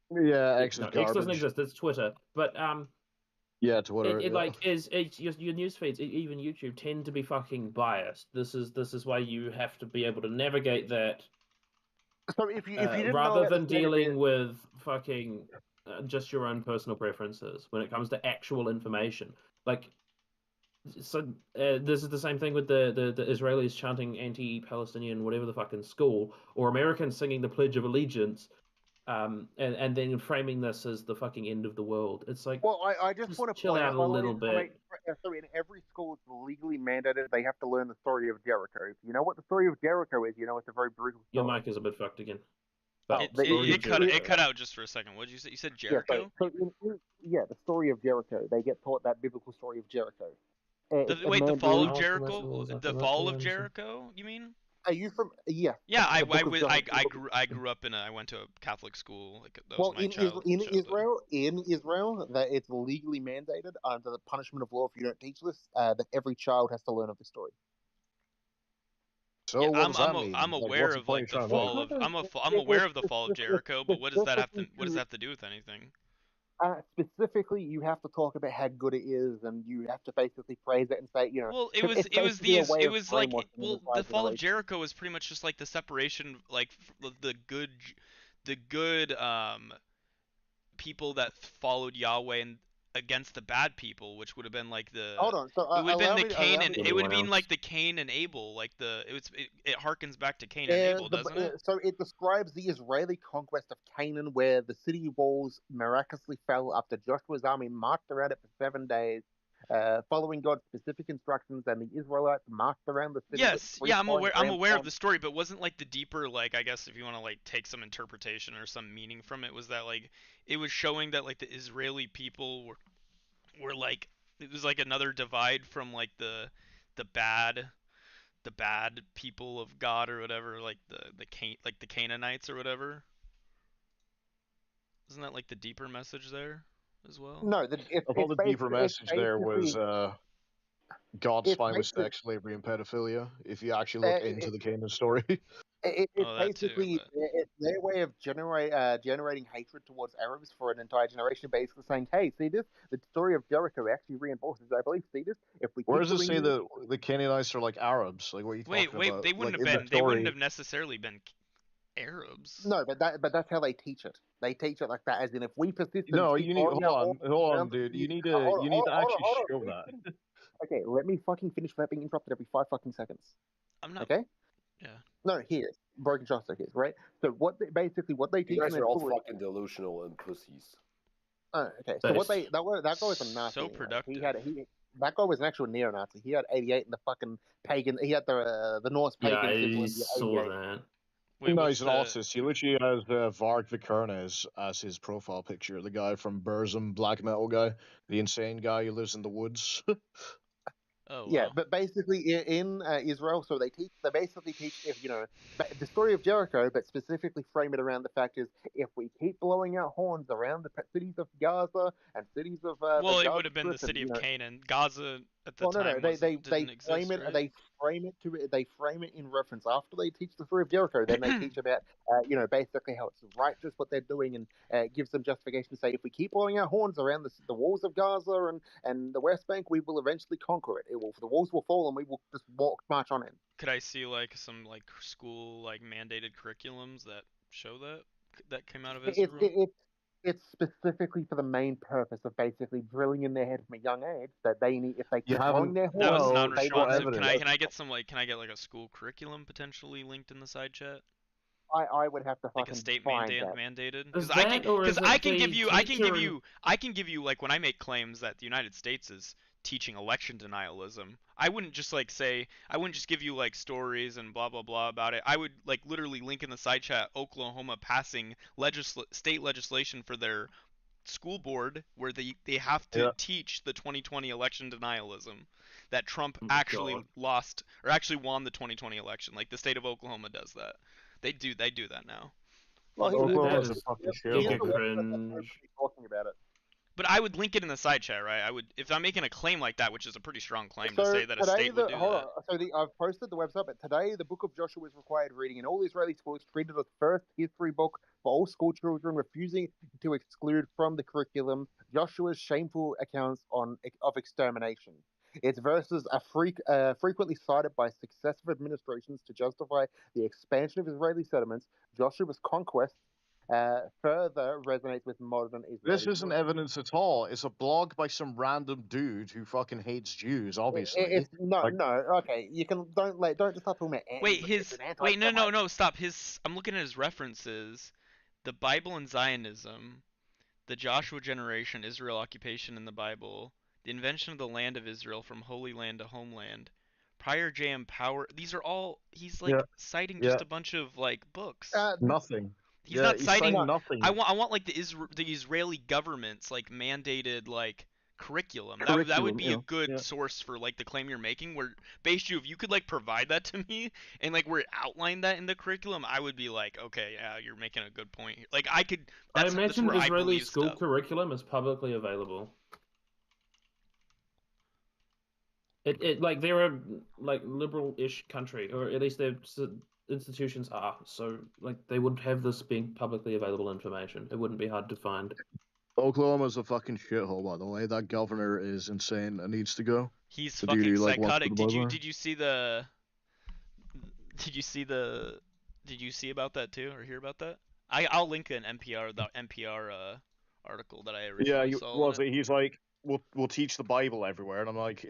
Yeah, X is garbage. X doesn't exist. It's Twitter. But yeah, Twitter. Your news feeds, even YouTube, tend to be fucking biased. This is why you have to be able to navigate that. So if you didn't rather than dealing with fucking just your own personal preferences when it comes to actual information, like so this is the same thing with the Israelis chanting anti-Palestinian whatever the fuck in school, or Americans singing the Pledge of Allegiance. And then framing this as the fucking end of the world. It's like, well, I just want to chill out a little bit. So in every school, it's legally mandated they have to learn the story of Jericho. If you know what the story of Jericho is, you know it's a very brutal story. Your mic is a bit fucked again. It cut out just for a second. What did you say? You said Jericho? Yeah, the story of Jericho. They get taught that biblical story of Jericho. The fall of Jericho? The fall of Jericho, you mean? Are you from? Yeah. Yeah, I grew up I went to a Catholic school. Like that was my in Israel, that it's legally mandated under the punishment of law if you don't teach this, that every child has to learn of the story. So I'm aware of like the fall of I'm aware of the fall of Jericho, but what does that have to do with anything? Specifically, you have to talk about how good it is, and you have to basically praise it and say, you know. Well, the fall of Jericho was pretty much just like the separation, like the good people that followed Yahweh and against the bad people, which would have been like the. Hold on. So It would have been allow the me. Cain and it would Anyone have been else? like the Cain and Abel, like it harkens back to Cain and Abel, doesn't it? So it describes the Israeli conquest of Canaan, where the city walls miraculously fell after Joshua's army marched around it for 7 days, following God's specific instructions, and the Israelites marched around the city. Yes, yeah, I'm aware of the story, but wasn't like the deeper, like, I guess if you want to like take some interpretation or some meaning from it, was that like it was showing that like the Israeli people were like, it was like another divide from like the bad people of God or whatever, like the Canaanites or whatever. Isn't that like the deeper message there as well? No, I thought the deeper message there was God's fine with sex, slavery, and pedophilia. If you actually look into the Canaan story. It's that too, basically it's their way of generating hatred towards Arabs for an entire generation, basically saying, "Hey, see this? The story of Jericho actually reinforces. I believe. See this? If we Where does it say that the Canaanites are like Arabs? Like, what are you talking about? Wait, they wouldn't like, have been. They wouldn't have necessarily been Arabs. No, but that's how they teach it. They teach it like that, as in if we persist. No, you need hold on, dude. You need to actually show that. Okay, let me fucking finish without being interrupted every 5 fucking seconds. I'm not. Okay. Yeah. No, here, broken joystick is right. So what they teach. You guys are all fucking delusional and pussies. Oh, okay. So what that guy was a Nazi. So productive. That guy was an actual neo-Nazi. He had 88 in the fucking pagan. He had the Norse pagan. Yeah, I saw that. Wait, no, he's an artist. He literally has Varg Vikernes as his profile picture. The guy from Burzum, black metal guy, the insane guy who lives in the woods. Oh, wow. Yeah, but basically in Israel, so they basically teach if the story of Jericho, but specifically frame it around the fact is if we keep blowing our horns around the cities of Gaza and cities of well, it would have been the city of Canaan. Gaza at the time didn't exist, they frame it in reference after they teach the story of Jericho. Then they teach about basically how it's righteous what they're doing, and gives them justification to say if we keep blowing our horns around the walls of Gaza and the West Bank, we will eventually conquer it. The walls will fall and we will just march on in. Could I see like some like school like mandated curriculums that show that came out of Israel? It's specifically for the main purpose of basically drilling in their head from a young age that they need, if they keep blowing their horns. That was non-responsive. Can I get some can I get like a school curriculum potentially linked in the side chat? I would have to fucking like a state mandated, because I can give you like when I make claims that the United States is teaching election denialism, I wouldn't just give you like stories and blah blah blah about it. I would like literally link in the side chat Oklahoma passing state legislation for their school board where they have to teach the 2020 election denialism that Trump actually lost or actually won the 2020 election. Like the state of Oklahoma does that. They do that now. Well, Oklahoma's a fucking shit. Talking about it. But I would link it in the side chat, right? I would, if I'm making a claim like that, which is a pretty strong claim to say that a state would do that. So I've posted the website, but today the Book of Joshua is required reading in all Israeli schools, treated as first history book for all school children, refusing to exclude from the curriculum Joshua's shameful accounts of extermination. Its verses are frequently cited by successive administrations to justify the expansion of Israeli settlements. Joshua's conquest further resonates with modern Israel. This isn't evidence at all. It's a blog by some random dude who fucking hates Jews. Obviously, okay. You can don't just start talking about. No, stop. I'm looking at his references. The Bible and Zionism, the Joshua generation, Israel occupation in the Bible, the invention of the land of Israel from Holy Land to Homeland, prior JM Power. These are all he's like citing just a bunch of like books. Nothing. He's not citing nothing. I want like the Israeli government's like mandated like curriculum. That would be a good source for like the claim you're making. Where Beishu, if you could like provide that to me and like where it outlined that in the curriculum, I would be like, okay, yeah, you're making a good point here. Like I could. I imagine Israeli school curriculum is publicly available. It like they're a like liberal-ish country, or at least their institutions are. So like they would have this being publicly available information. It wouldn't be hard to find. Oklahoma's a fucking shithole, by the way. That governor is insane and needs to go. He's fucking psychotic. Did you see about that too, or hear about that? I'll link an NPR article that I originally saw. He's like we'll teach the Bible everywhere, and I'm like,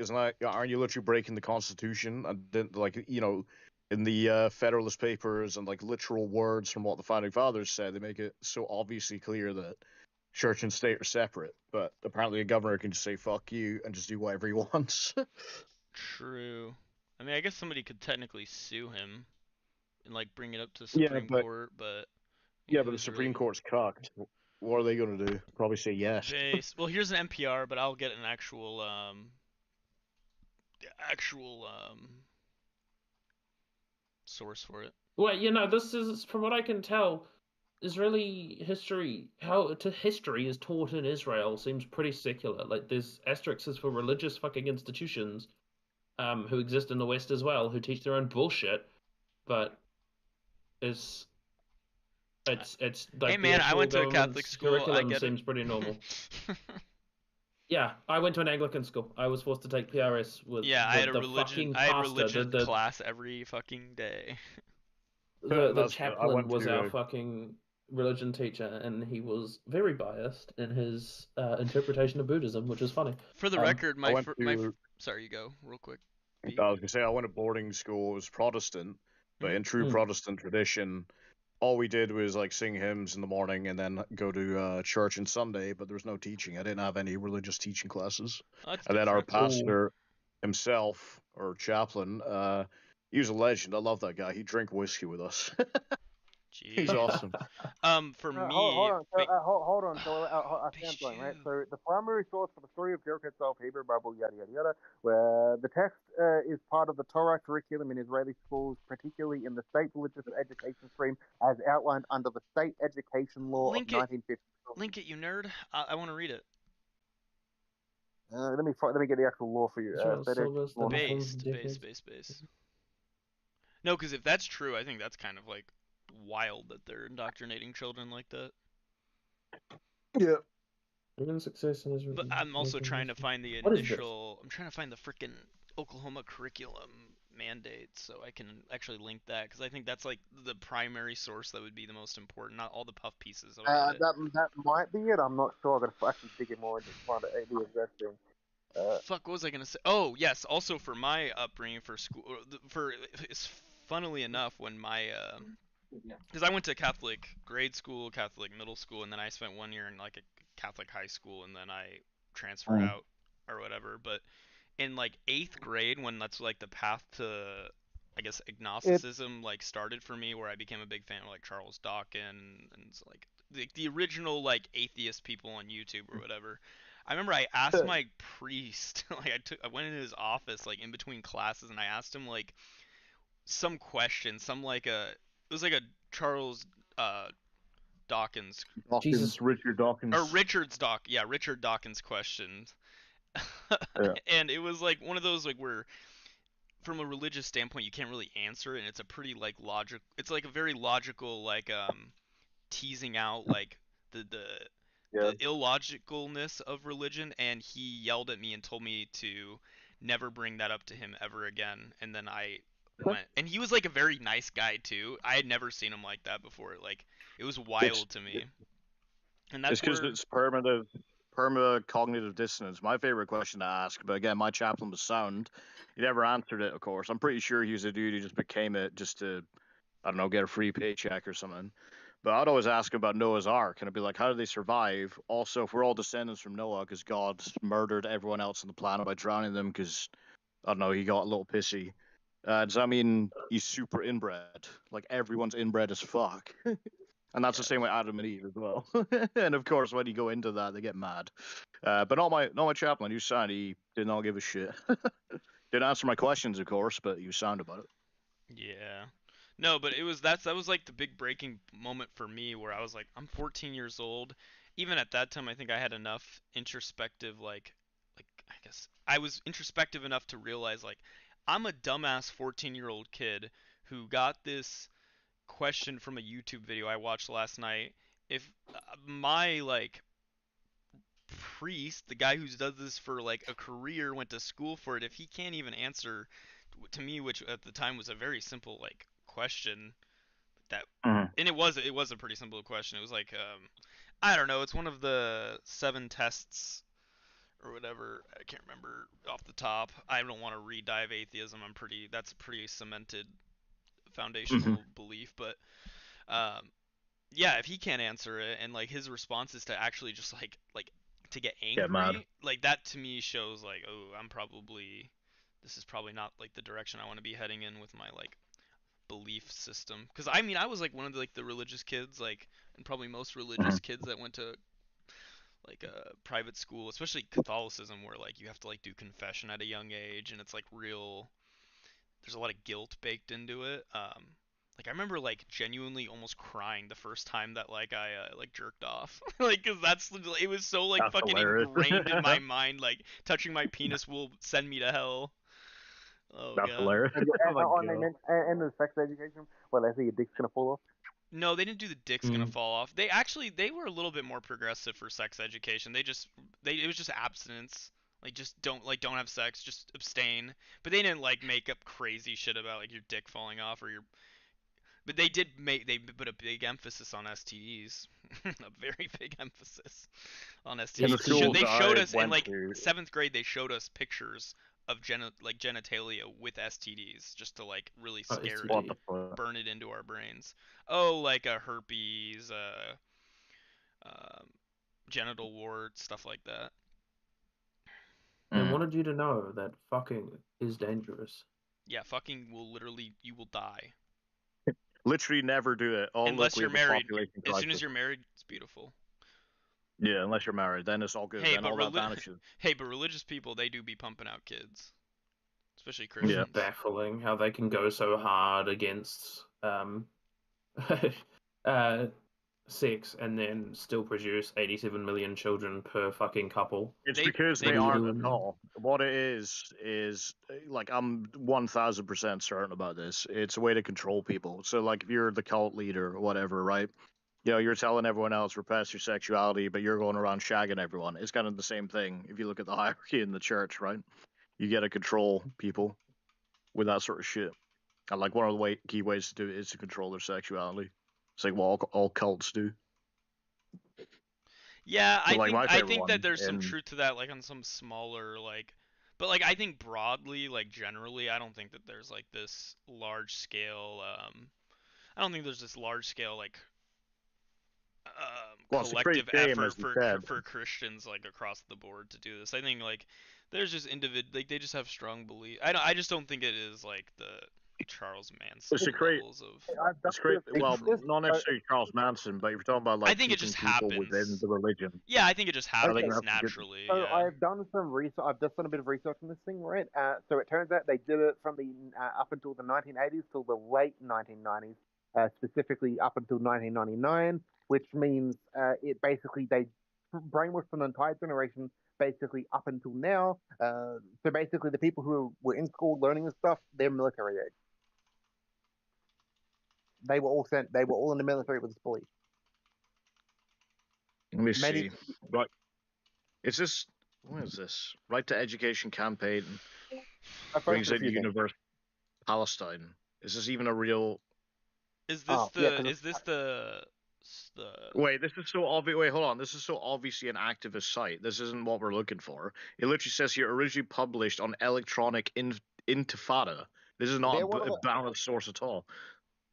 aren't you literally breaking the Constitution? And then, like, in the Federalist Papers and like literal words from what the founding fathers said, they make it so obviously clear that church and state are separate. But apparently, a governor can just say "fuck you" and just do whatever he wants. True. I mean, I guess somebody could technically sue him and like bring it up to the Supreme Court, but but the Supreme Court's cocked. What are they going to do? Probably say yes. Well, here's an NPR, but I'll get an actual source for it. Well, this is, from what I can tell, Israeli history, history is taught in Israel seems pretty secular. Like, there's asterisks for religious fucking institutions, who exist in the West as well, who teach their own bullshit, but it's like, hey man, I went to a Catholic school. I get seems pretty normal. Yeah, I went to an Anglican school. I was forced to take PRS with I had a religion class every fucking day. The chaplain was our fucking religion teacher, and he was very biased in his interpretation of Buddhism, which is funny. For the record, sorry, you go real quick. I was gonna say I went to boarding school. It was Protestant, but in true Protestant tradition, all we did was like sing hymns in the morning and then go to church on Sunday. But there was no teaching. I didn't have any religious teaching classes. And then our pastor himself, or chaplain, he was a legend. I love that guy. He drank whiskey with us. He's awesome. For me, hold on. So I stand going, right? So the primary source for the story of Jericho itself, Hebrew Bible, yada yada yada, where the text is part of the Torah curriculum in Israeli schools, particularly in the state religious education stream, as outlined under the state education law of 1950. Link it, you nerd. I want to read it. Let me get the actual law for you. Base. No, because if that's true, I think that's kind of like wild that they're indoctrinating children like that. Yeah. Even success in Israel. But I'm also trying to find the initial. I'm trying to find the frickin' Oklahoma curriculum mandate so I can actually link that, because I think that's like the primary source that would be the most important, not all the puff pieces. That might be it. I'm not sure. I'm gonna actually dig in more and just find the exact thing. Fuck, what was I gonna say? Oh yes, also for my upbringing, for school, funnily enough, when my because I went to Catholic grade school, Catholic middle school, and then I spent 1 year in like a Catholic high school, and then I transferred out or whatever. But in like 8th grade, when that's like the path to, I guess, agnosticism like started for me, where I became a big fan of like Charles Dawkins and like the original like atheist people on YouTube or whatever. I remember I asked my priest, like I went into his office like in between classes, and I asked him like some question, it was like a Charles Dawkins. Richard Dawkins. Or Richard Dawkins question. And it was like one of those like where, from a religious standpoint, you can't really answer it, and it's a pretty like it's like a very logical like teasing out like the illogicalness of religion, and he yelled at me and told me to never bring that up to him ever again. And then I went, and he was like a very nice guy too. I had never seen him like that before. Like, it was wild to me. And that's because it's cognitive dissonance. My favorite question to ask, but again, my chaplain was sound. He never answered it, of course. I'm pretty sure he was a dude who just became it just to, I don't know, get a free paycheck or something. But I'd always ask him about Noah's Ark, and I'd be like, how did they survive? Also, if we're all descendants from Noah because God murdered everyone else on the planet by drowning them because, I don't know, he got a little pissy. Does that mean he's super inbred? Like, everyone's inbred as fuck. And that's the same with Adam and Eve as well. And of course, when you go into that, they get mad. But not my chaplain. He was sound. He did not give a shit. Didn't answer my questions, of course, but he was sound about it. Yeah. No, but that was like the big breaking moment for me, where I was like, I'm 14 years old. Even at that time, I think I had enough introspective, like I guess I was introspective enough to realize, like, I'm a dumbass 14-year-old kid who got this question from a YouTube video I watched last night. If my like priest, the guy who does this for like a career, went to school for it, if he can't even answer to me, which at the time was a very simple like question, that and it was a pretty simple question. It was like I don't know, it's one of the 7 tests or whatever. I can't remember off the top. I don't want to re-dive atheism. That's a pretty cemented foundational belief, but yeah, if he can't answer it and like his response is to actually just like to get angry, like that to me shows like, oh, this is probably not like the direction I want to be heading in with my like belief system. Because I mean, I was like one of the, like the religious kids, like, and probably most religious kids that went to like a private school, especially Catholicism, where like you have to like do confession at a young age, and it's like real. There's a lot of guilt baked into it. Like I remember like genuinely almost crying the first time that like I like jerked off, like, cause it was so like That's fucking hilarious. ingrained in my mind, like touching my penis will send me to hell. Oh That's god. hilarious. And the sex education, well, they say your dick's gonna fall off. No, they didn't do the dick's gonna fall off. They were a little bit more progressive for sex education. It was just abstinence. Like just don't have sex, just abstain. But they didn't like make up crazy shit about like your dick falling off or your. But they put a big emphasis on STDs, a very big emphasis on STDs. They showed us in like 7th grade. They showed us pictures of genitalia with STDs, just to like really scare it, burn it into our brains. Oh, like a herpes, genital wart, stuff like that. They wanted you to know that fucking is dangerous. Yeah, fucking you will die. Literally never do it. Unless you're married. As soon as you're married, it's beautiful. Yeah, unless you're married, then it's all good. Hey, then all that vanishes. Hey, but religious people, they do be pumping out kids, especially Christians. It's baffling how they can go so hard against sex and then still produce 87 million children per fucking couple. It's because they aren't at all. What it is like, I'm 1000% certain about this. It's a way to control people. So like if you're the cult leader or whatever, right? You know, you're telling everyone else repress your sexuality, but you're going around shagging everyone. It's kind of the same thing if you look at the hierarchy in the church, right? You get to control people with that sort of shit. And like one of the key ways to do it is to control their sexuality. It's like what all cults do. Yeah, I think that there's some truth to that, like on some smaller like, but like I think broadly, like generally, I don't think that there's like this large scale. I don't think there's this large scale like collective effort for Christians like across the board to do this. I think like there's just like they just have strong belief. I just don't think it is like the Charles Manson levels of. It's great. Well, not necessarily Charles Manson, but if you're talking about like I think it just happens within the religion. Yeah, I think it just happens naturally. So yeah. I've done some research. I've just done a bit of research on this thing, right? So it turns out they did it from the up until the 1980s till the late 1990s, specifically up until 1999, which means it basically they brainwashed an entire generation. Basically, up until now, so basically, the people who were in school learning this stuff, they're military age. They were all sent. They were all in the military with this belief. Let me see. Right. Is this? What is this? Right to Education campaign brings in Universal Palestine. Is this even a real? Is this the? Wait, this is so obvious. Wait, hold on. This is so obviously an activist site. This isn't what we're looking for. It literally says here originally published on Electronic Intifada. This is not a balanced source at all.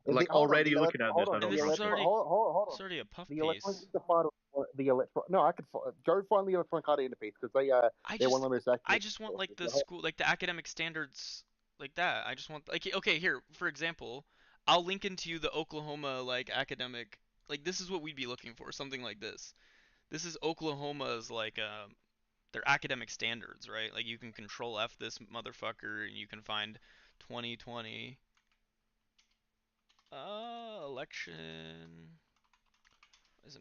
Like already looking at this, I don't trust it. Hold on. It's already a puff the piece. No, I could go find the Electronic Arts in the piece because they're one of the most active. I just want like the school, like the academic standards, like that. I just want like okay, here for example, I'll link into you the Oklahoma like academic. Like this is what we'd be looking for, something like this. This is Oklahoma's like their academic standards, right? Like you can control F this motherfucker and you can find 2020 election.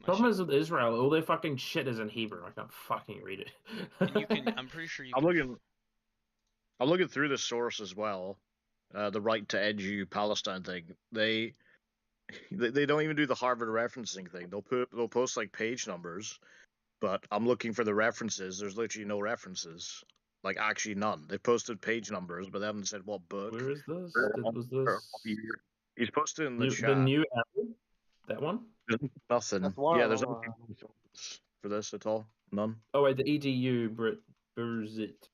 Problem is with Israel, all their fucking shit is in Hebrew. I can't fucking read it. And you can, I'm pretty sure you I'm looking through the source as well. The Right to Edu Palestine thing. They don't even do the Harvard referencing thing. They'll post like page numbers, but I'm looking for the references. There's literally no references, like actually none. They've posted page numbers, but they haven't said what book. Where is this? Was this? He's posted in the chat. The new album? That one? There's nothing. Yeah, there's nothing for this at all. None. Oh wait, the EDU Burzit.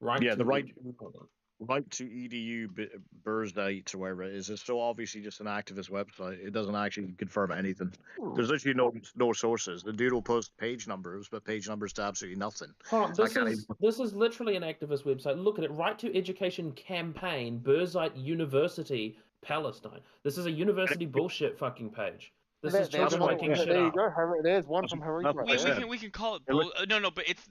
Right. Yeah, to the right hold on. right to edu Burzite or whatever it is. It's so obviously just an activist website. It doesn't actually confirm anything. There's literally no sources. The dude will post page numbers, but page numbers to absolutely nothing. Hold on, this is literally an activist website. Look at it. Right to Education Campaign, Burzite University, Palestine. This is a university bullshit fucking page. This is children making shit there you up. go. There's one from Harit right there. We can call it no, but it's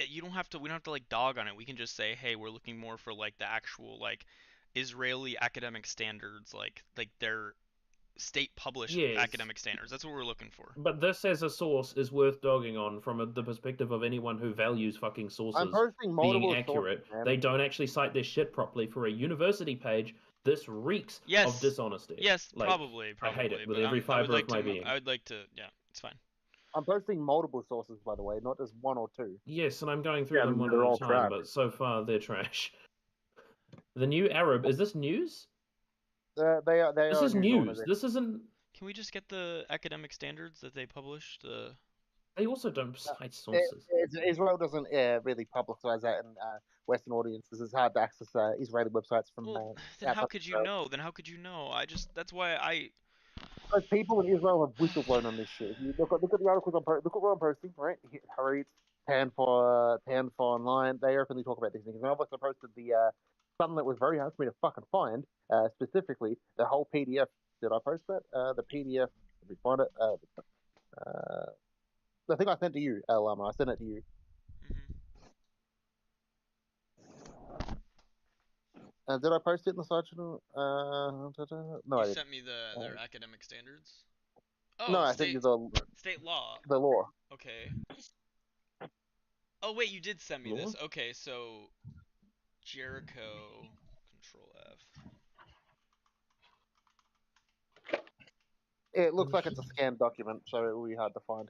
you don't have to. We don't have to like dog on it. We can just say, hey, we're looking more for like the actual like Israeli academic standards, like their state published academic standards. That's what we're looking for. But this as a source is worth dogging on from the perspective of anyone who values fucking sources being accurate. Sources, they don't actually cite their shit properly for a university page. This reeks of dishonesty. Yes, like, probably. I hate it with every fiber of my being. I would like to, yeah, it's fine. I'm posting multiple sources, by the way, not just one or two. Yes, and I'm going through them one at a time, but so far they're trash. The New Arab, is this news? This is news. This isn't... Can we just get the academic standards that they published? They also don't cite sources. Israel doesn't really publicize that in Western audiences. It's hard to access Israeli websites from. Then how could you know? That's why I. Because people in Israel have whistleblown on this shit. If you look at the articles look at what I'm posting, right? Harit, Pan for Online. They openly talk about these things. And I've also posted something that was very hard for me to fucking find. Specifically, the whole PDF. Did I post that? The PDF. Did we find it? I think I sent to you, Lama. I sent it to you. Did I post it in the side channel? No, I didn't. You sent me their academic standards? Oh, no, I sent you the state law. The law. Okay. Oh wait, you did send me this. Okay, so Jericho, Control F. It looks like it's a scanned document, so it will be hard to find.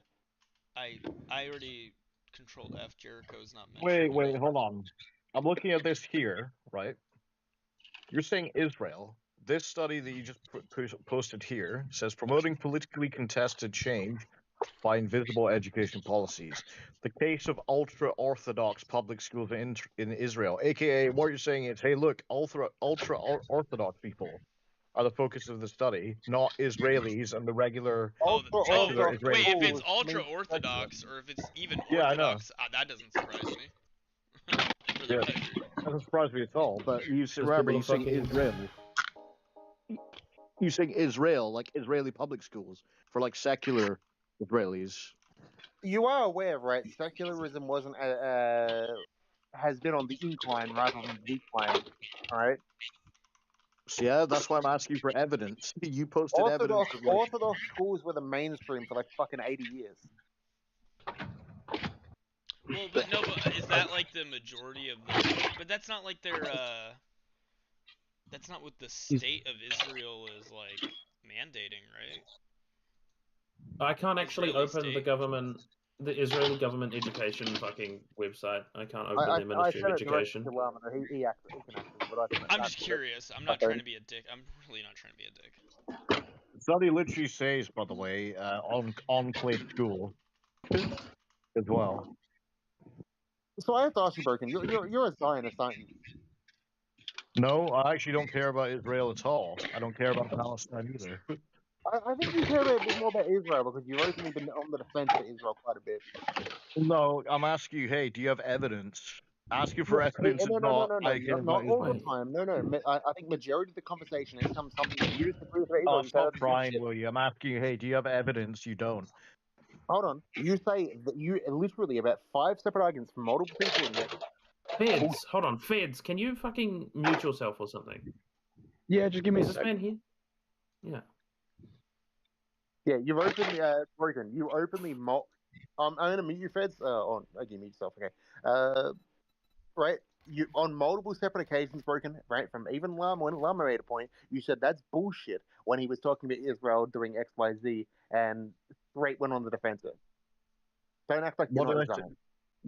I already Controlled F. Jericho's not mentioned. Wait, hold on. I'm looking at this here, right? You're saying Israel. This study that you just posted here says promoting politically contested change by invisible education policies. The case of ultra-orthodox public schools in Israel, aka what you're saying is, hey, look, ultra-orthodox people are the focus of the study, not Israelis and the regular. Wait, if it's ultra-orthodox or if it's even orthodox, that doesn't surprise me. Yeah, doesn't surprise me at all. But you remember you saying Israel. You saying Israel, like Israeli public schools for like secular Israelis. You are aware, right? Secularism wasn't has been on the incline rather than the decline. All right. So yeah, that's why I'm asking for evidence. You posted evidence. Orthodox schools were the mainstream for like fucking 80 years. Well, but is that like the majority of the? But that's not like their. That's not what the state of Israel is like mandating, right? I can't actually open the Israeli government education fucking website. I can't open the Ministry of Education. I'm just curious. I'm not trying to be a dick. I'm really not trying to be a dick. The study literally says, by the way, enclave school as well. So I have to ask you, Broken. You're a Zionist, aren't you? No, I actually don't care about Israel at all. I don't care about Palestine either. I think you care a bit more about Israel because you've recently been on the defense of Israel quite a bit. No, I'm asking you, hey, do you have evidence? Ask you for evidence. No, not all the time. No. I think majority of the conversation is something that you disagree with Israel. Stop trying, will you? I'm asking you, hey, do you have evidence? You don't. Hold on. You say that you literally about 5 separate arguments from multiple people in there. Feds, hold on. Feds, can you fucking mute yourself or something? Yeah, just give me a second. Is this man here? Yeah. Yeah, you've openly, Broken, you openly mock. I'm going to mute you, Feds. Okay, mute yourself, okay. Right? You on multiple separate occasions, Broken, right? From even Lama, when Lama made a point, you said that's bullshit when he was talking about Israel doing XYZ and straight went on the defensive. Don't act like you're not a Zionist.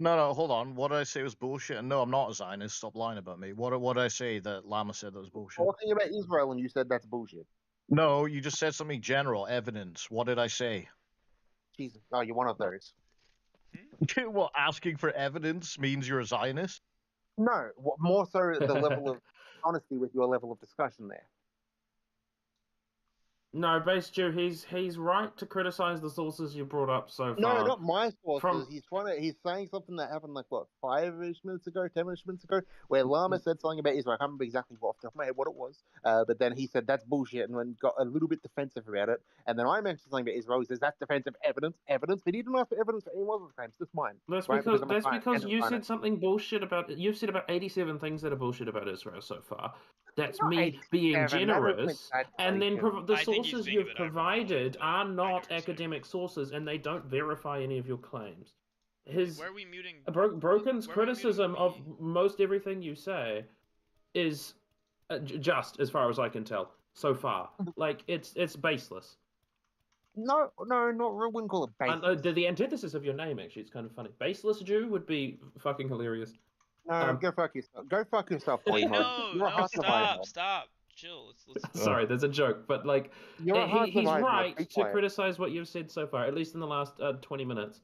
No, hold on. What did I say was bullshit? No, I'm not a Zionist. Stop lying about me. What did I say that Lama said that was bullshit? Talking about Israel and you said that's bullshit. No, you just said something general, evidence. What did I say? Jesus. Oh, you're one of those. Well, asking for evidence means you're a Zionist? No, more so the level of honesty with your level of discussion there. No, Base Jew, he's right to criticize the sources you brought up so far. No, not my sources. He's saying something that happened like what 5-ish minutes ago, 10-ish minutes ago, where Llama said something about Israel. I can't remember exactly off the top of my head what it was. But then he said that's bullshit and then got a little bit defensive about it. And then I mentioned something about Israel. He says that's defensive evidence. But he didn't ask for evidence for any of the claims, just mine. That's right? because you said something bullshit about. You've said about 87 things that are bullshit about Israel so far. That's me being generous, and then the sources you've provided are not academic sources, and they don't verify any of your claims. Where are we muting? Broken's criticism of most everything you say is just, as far as I can tell, so far. Like, it's baseless. No, not real. Wouldn't call it baseless. The antithesis of your name, actually, it's kind of funny. Baseless Jew would be fucking hilarious. No, go fuck yourself. Go fuck yourself, boy. No, stop. Chill. Let's... Sorry, there's a joke, but like, he's right to criticize what you've said so far, at least in the last 20 minutes.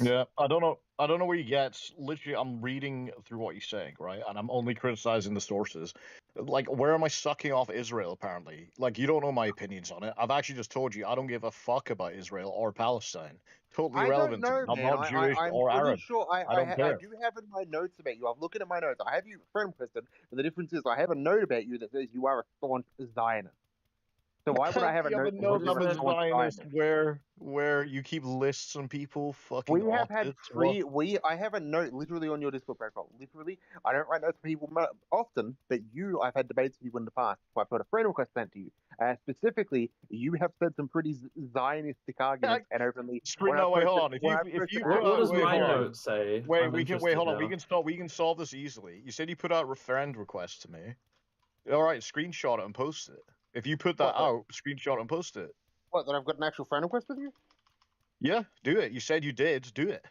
Yeah, I don't know where you get. Literally, I'm reading through what you're saying, right? And I'm only criticizing the sources. Like, where am I sucking off Israel, apparently? Like, you don't know my opinions on it. I've actually just told you I don't give a fuck about Israel or Palestine. Totally irrelevant. I don't know, I'm not Jewish or I'm Arab. Sure I do have in my notes about you. I'm looking at my notes. I have you friend requested, but the difference is I have a note about you that says you are a staunch Zionist. So why would I have a note? I'm a Zionist where you keep lists on people fucking. We have had I have a note literally on your Discord profile. Literally, I don't write notes for people often, but I've had debates with you in the past. So I put a friend request sent to you. Specifically, you have said some pretty Zionistic arguments and openly. No, wait, hold on. If you what does my note say? Hold on. We can solve this easily. You said you put out a friend request to me. All right, screenshot it and post it. If you put that out, screenshot and post it. What, that I've got an actual friend request with you? Yeah, do it. You said you did. Do it.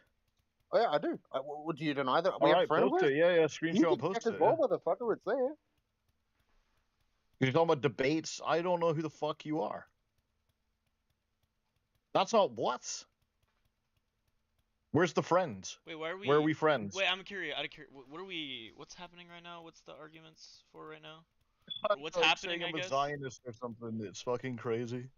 Oh, yeah, I do. Would you deny that? We have friend request? Yeah, screenshot and post it. As well, motherfucker, it's there. You're talking about debates. I don't know who the fuck you are. That's not what? Where's the friends? Wait, why are we? Where are we friends? Wait, I'm curious. What are we? What's happening right now? What's the arguments for right now? What's happening? I'm a Zionist or something. It's fucking crazy.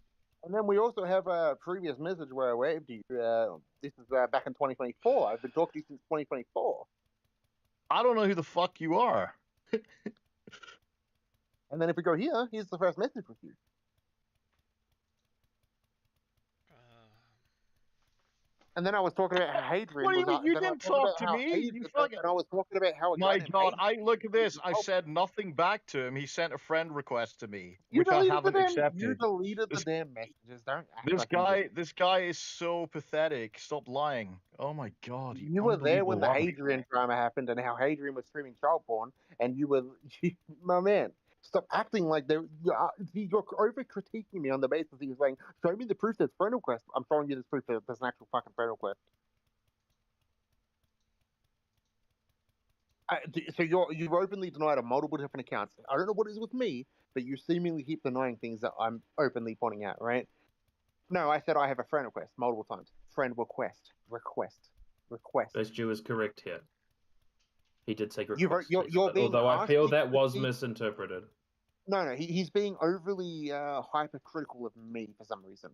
And then we also have a previous message where I waved to you. This is back in 2024. I've been talking to you since 2024. I don't know who the fuck you are. And then if we go here, here's the first message with you. And then I was talking about how Hadrian. What do you mean? You didn't talk to me. And I was talking about how. My God! I look at this. I said nothing back to him. He sent a friend request to me, which I haven't accepted. You deleted the damn messages. Don't act This guy is so pathetic. Stop lying. Oh my God! You were there when the Hadrian drama happened, and how Hadrian was streaming child porn, and you were, my man. Stop acting like you're over critiquing me on the basis that you're saying, show me the proof that's friend request. I'm showing you this proof that there's an actual fucking friend request. So you've openly denied on multiple different accounts. I don't know what it is with me, but you seemingly keep denying things that I'm openly pointing out, right? No, I said I have a friend request multiple times. Friend request. This Jew is correct here. He did say request. Although I feel that was misinterpreted. No, he's being overly hypercritical of me for some reason.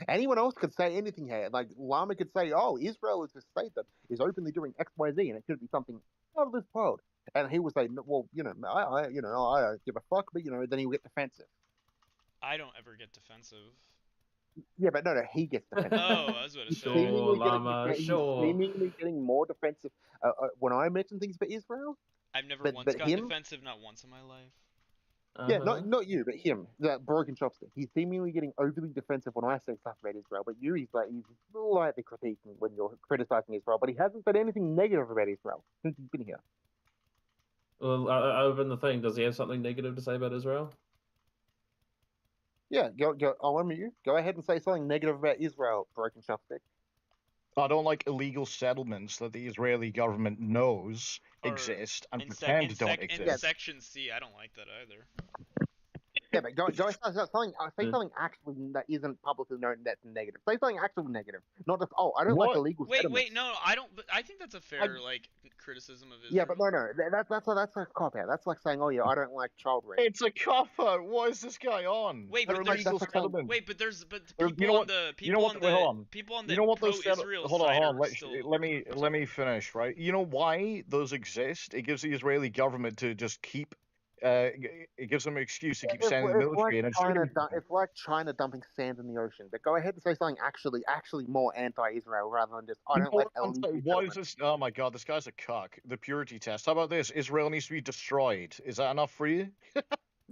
Anyone else could say anything here. Like, Llama could say, oh, Israel is a state that is openly doing X, Y, Z, and it could be something out of this world. And he would say, well, I don't give a fuck, but, then he would get defensive. I don't ever get defensive. Yeah, but no, he gets defensive. Oh, I was about to say. He's seemingly getting more defensive. When I mention things about Israel, I've never once gotten defensive, not once in my life. Yeah, not you, but him. That broken chopstick. He's seemingly getting overly defensive when I say stuff about Israel, but he's slightly critiquing when you're criticizing Israel, but he hasn't said anything negative about Israel since he's been here. Well, open the thing. Does he have something negative to say about Israel? Yeah, go. I'll unmute you. Go ahead and say something negative about Israel, broken chopstick. I don't like illegal settlements that the Israeli government knows exist and pretend don't exist. In Section C, I don't like that either. Yeah, but go say something actually that isn't publicly known that's negative. Say something actually negative, not just I don't like illegal settlements. Wait, no, I don't. But I think that's a fair criticism of Israel. Yeah, but that's a cop out. That's like saying, oh yeah, I don't like child rape. It's a cop out. What is this guy on? Wait, but there's people on the pro-Israel side let me finish. Right? You know why those exist? It gives the Israeli government to just keep. It gives them an excuse to keep sending the military in. It's like China dumping sand in the ocean. But go ahead and say something actually more anti-Israel rather than just I don't like illegal. What is this? Oh my god, this guy's a cuck. The purity test. How about this? Israel needs to be destroyed. Is that enough for you?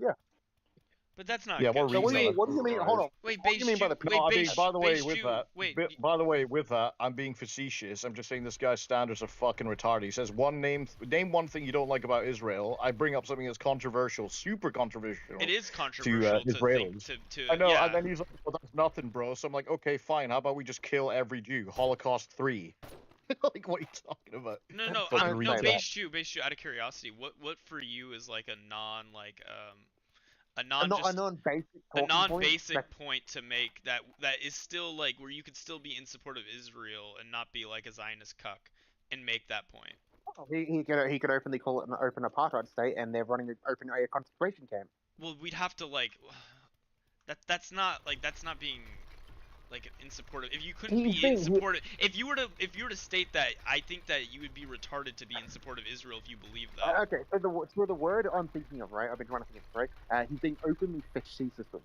Yeah. But that's not. Yeah, what do you mean? Hold on. Wait, what do you mean by the? By the way, with that, I'm being facetious. I'm just saying this guy's standards are fucking retarded. He says name one thing you don't like about Israel. I bring up something that's controversial, super controversial. It is controversial to Israelis. To I know, yeah. and then he's like, "Well, that's nothing, bro." So I'm like, "Okay, fine. How about we just kill every Jew? Holocaust 3." Like, what are you talking about? No, base Jew. Out of curiosity, what for you is like a non-basic point to make that is still like where you could still be in support of Israel and not be like a Zionist cuck and make that point. He could openly call it an open apartheid state, and they're running an open air concentration camp. Well, we'd have to like that's not being like in support of. If you couldn't be in support of, if you were to state that, I think that you would be retarded to be in support of Israel if you believe that. Okay, so the word I'm thinking of, right? I've been trying to think of it, right? He's being openly facetious with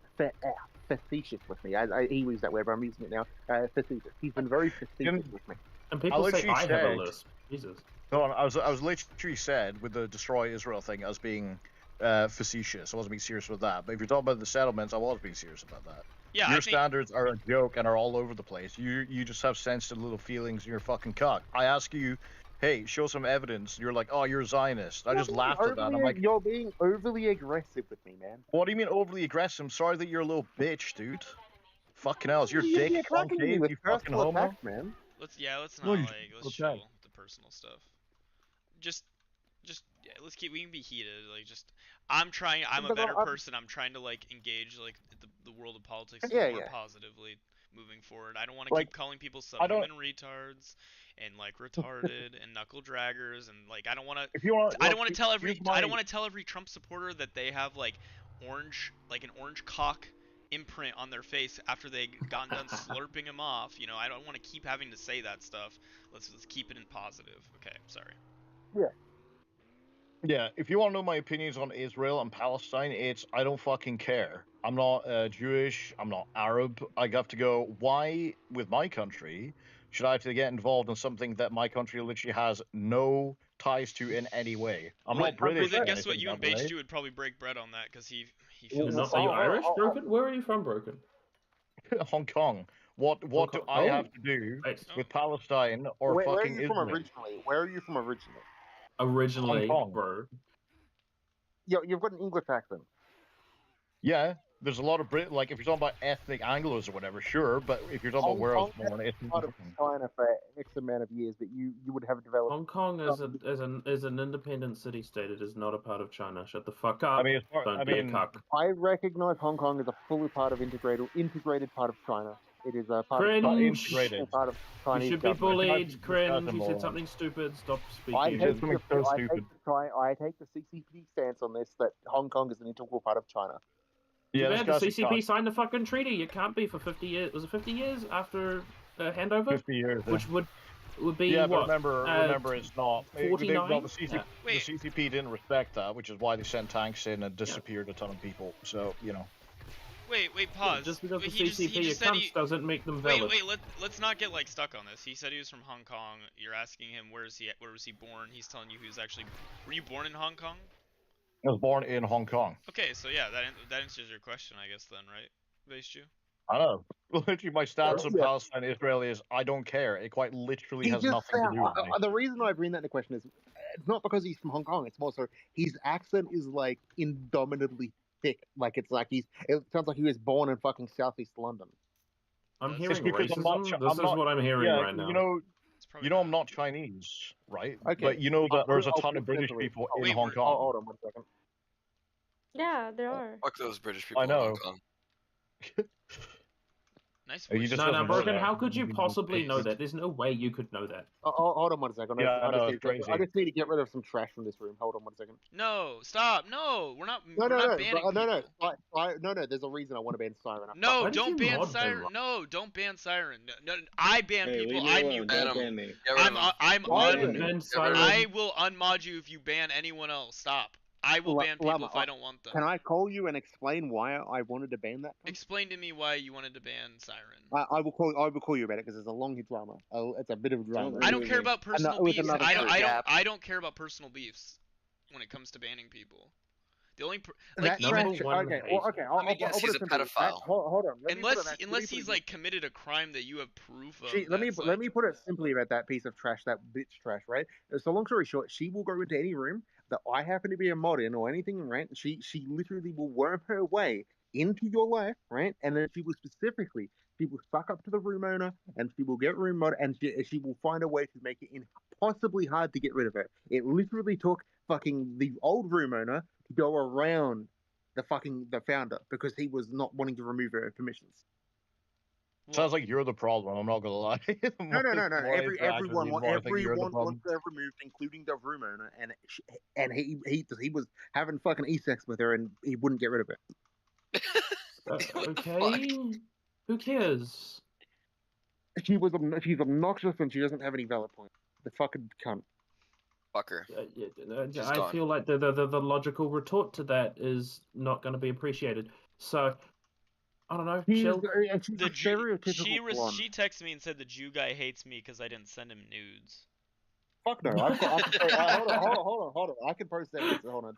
me. He used that word, but I'm using it now. Facetious. He's been very facetious with me. And people say I have a lisp. Jesus. No, I was literally said with the destroy Israel thing as being facetious. I wasn't being serious with that. But if you're talking about the settlements, I was being serious about that. Yeah, your standards are a joke and are all over the place. You just have sensitive little feelings in your fucking cock. I ask you, hey, show some evidence. You're like, oh, you're a Zionist. I just laughed at that. I'm like, you're being overly aggressive with me, man. What do you mean overly aggressive? I'm sorry that you're a little bitch, dude. Fucking hell, is your dick concave, you fucking homo? Man. Let's not let's chill with the personal stuff. Just we can be heated. I'm a better person. I'm trying to engage the world of politics more positively moving forward. I don't want to keep calling people subhuman retards and retarded and knuckle draggers and I don't want to tell every Trump supporter that they have an orange cock imprint on their face after they got done slurping him off. I don't want to keep having to say that stuff. Let's keep it in positive. Okay, sorry. Yeah. Yeah, if you want to know my opinions on Israel and Palestine, it's I don't fucking care. I'm not Jewish, I'm not Arab. I have to go, why, with my country, should I have to get involved in something that my country literally has no ties to in any way? I'm not British. Well, then guess what? You and Base Jew would probably break bread on that because he feels. Are you Irish, Broken? Where are you from, Broken? Hong Kong. What do I have to do with Palestine or fucking Israel? Where are you from originally? Originally, Hong Kong. bro. Yo, you've got an English accent. Yeah, there's a lot of if you're talking about ethnic Anglos or whatever, sure. But if you're talking about where I was born, it's part of China for X amount of years, but you would have developed. Hong Kong is an independent city state. It is not a part of China. Shut the fuck up. Be a cuck. I recognize Hong Kong as a fully part of integrated part of China. It is a part of integrated part of Chinese. You should be bullied. Cringe. You said something stupid. Stop speaking. I take the CCP stance on this that Hong Kong is an integral part of China. Yeah, the CCP signed the fucking treaty. It can't be for 50 years. Was it 50 years after the handover? 50 years. Which would be yeah, what? But remember, it's not. 49? The CCP didn't respect that, which is why they sent tanks in and disappeared a ton of people. So Wait, pause. Just because the CCP doesn't make them valid. Let's not get stuck on this. He said he was from Hong Kong. You're asking him where was he born? He's telling you he was actually. Were you born in Hong Kong? I was born in Hong Kong. Okay, so yeah, that answers your question, I guess then, right, Base Jew? I don't know. Literally, my stance on Palestine and Israel is I don't care. It quite literally has nothing to do with me. The reason I bring that into question is it's not because he's from Hong Kong. It's more so his accent is indomitably thick. It sounds like he was born in fucking southeast London. I'm hearing racism. This is what I'm hearing right now. I'm not Chinese, right? Okay. But you know that there's a ton of British people in Hong Kong. Hold on 1 second. Yeah, there are. Fuck those British people I in Hong know. Kong. Nice You voice. just No, doesn't know Broken, that. how could you possibly know that? There's no way you could know that. Hold on 1 second. Yeah, I know, it's I crazy. just need to get rid of some trash from this room. Hold on 1 second. No, stop. No, we're not. No, we're no, not no, banning no, people. no. There's a reason I want to ban Siren. No, Why did don't you ban mod them, Siren. Rob? No, don't ban Siren. No, I ban Hey, people. leave me I alone. mute Ban Don't people. 'em. ban me. Get rid of 'em. I'm Why un. ban Ben Get rid of Siren. 'em. I will unmod you if you ban anyone else. Stop. I will ban people Llama, if I don't want them. Can I call you and explain why I wanted to ban that? Explain to me why you wanted to ban Siren. I will call you about it because it's a long drama. It's a bit of a drama. I don't care about personal beefs. another I don't care about personal beefs when it comes to banning people. The only that Number trash. one Okay, hate. well, okay. Let me guess, he's a pedophile. Hold on. unless he's like committed a crime that you have proof of. Let me put it simply about that piece of trash, that bitch trash, right? So long story short, she will go into any room that I happen to be a mod in or anything, right? She literally will worm her way into your life, right? And then she will suck up to the room owner and she will get room mod and she will find a way to make it impossibly hard to get rid of her. It literally took fucking the old room owner to go around the founder because he was not wanting to remove her permissions. Sounds like you're the problem. I'm not gonna lie. No. Everyone wants her problem. removed, including the room owner, and he was having fucking e-sex with her, and he wouldn't get rid of her. What the fuck? Okay. Who cares? She's obnoxious and she doesn't have any valid points. The fucking cunt. Fuck her. She's I gone. feel like the logical retort to that is not going to be appreciated. So, I don't know. Chill. She's a stereotypical blonde. She texted me and said the Jew guy hates me because I didn't send him nudes. Fuck no. Hold on. I can post that. Hold on.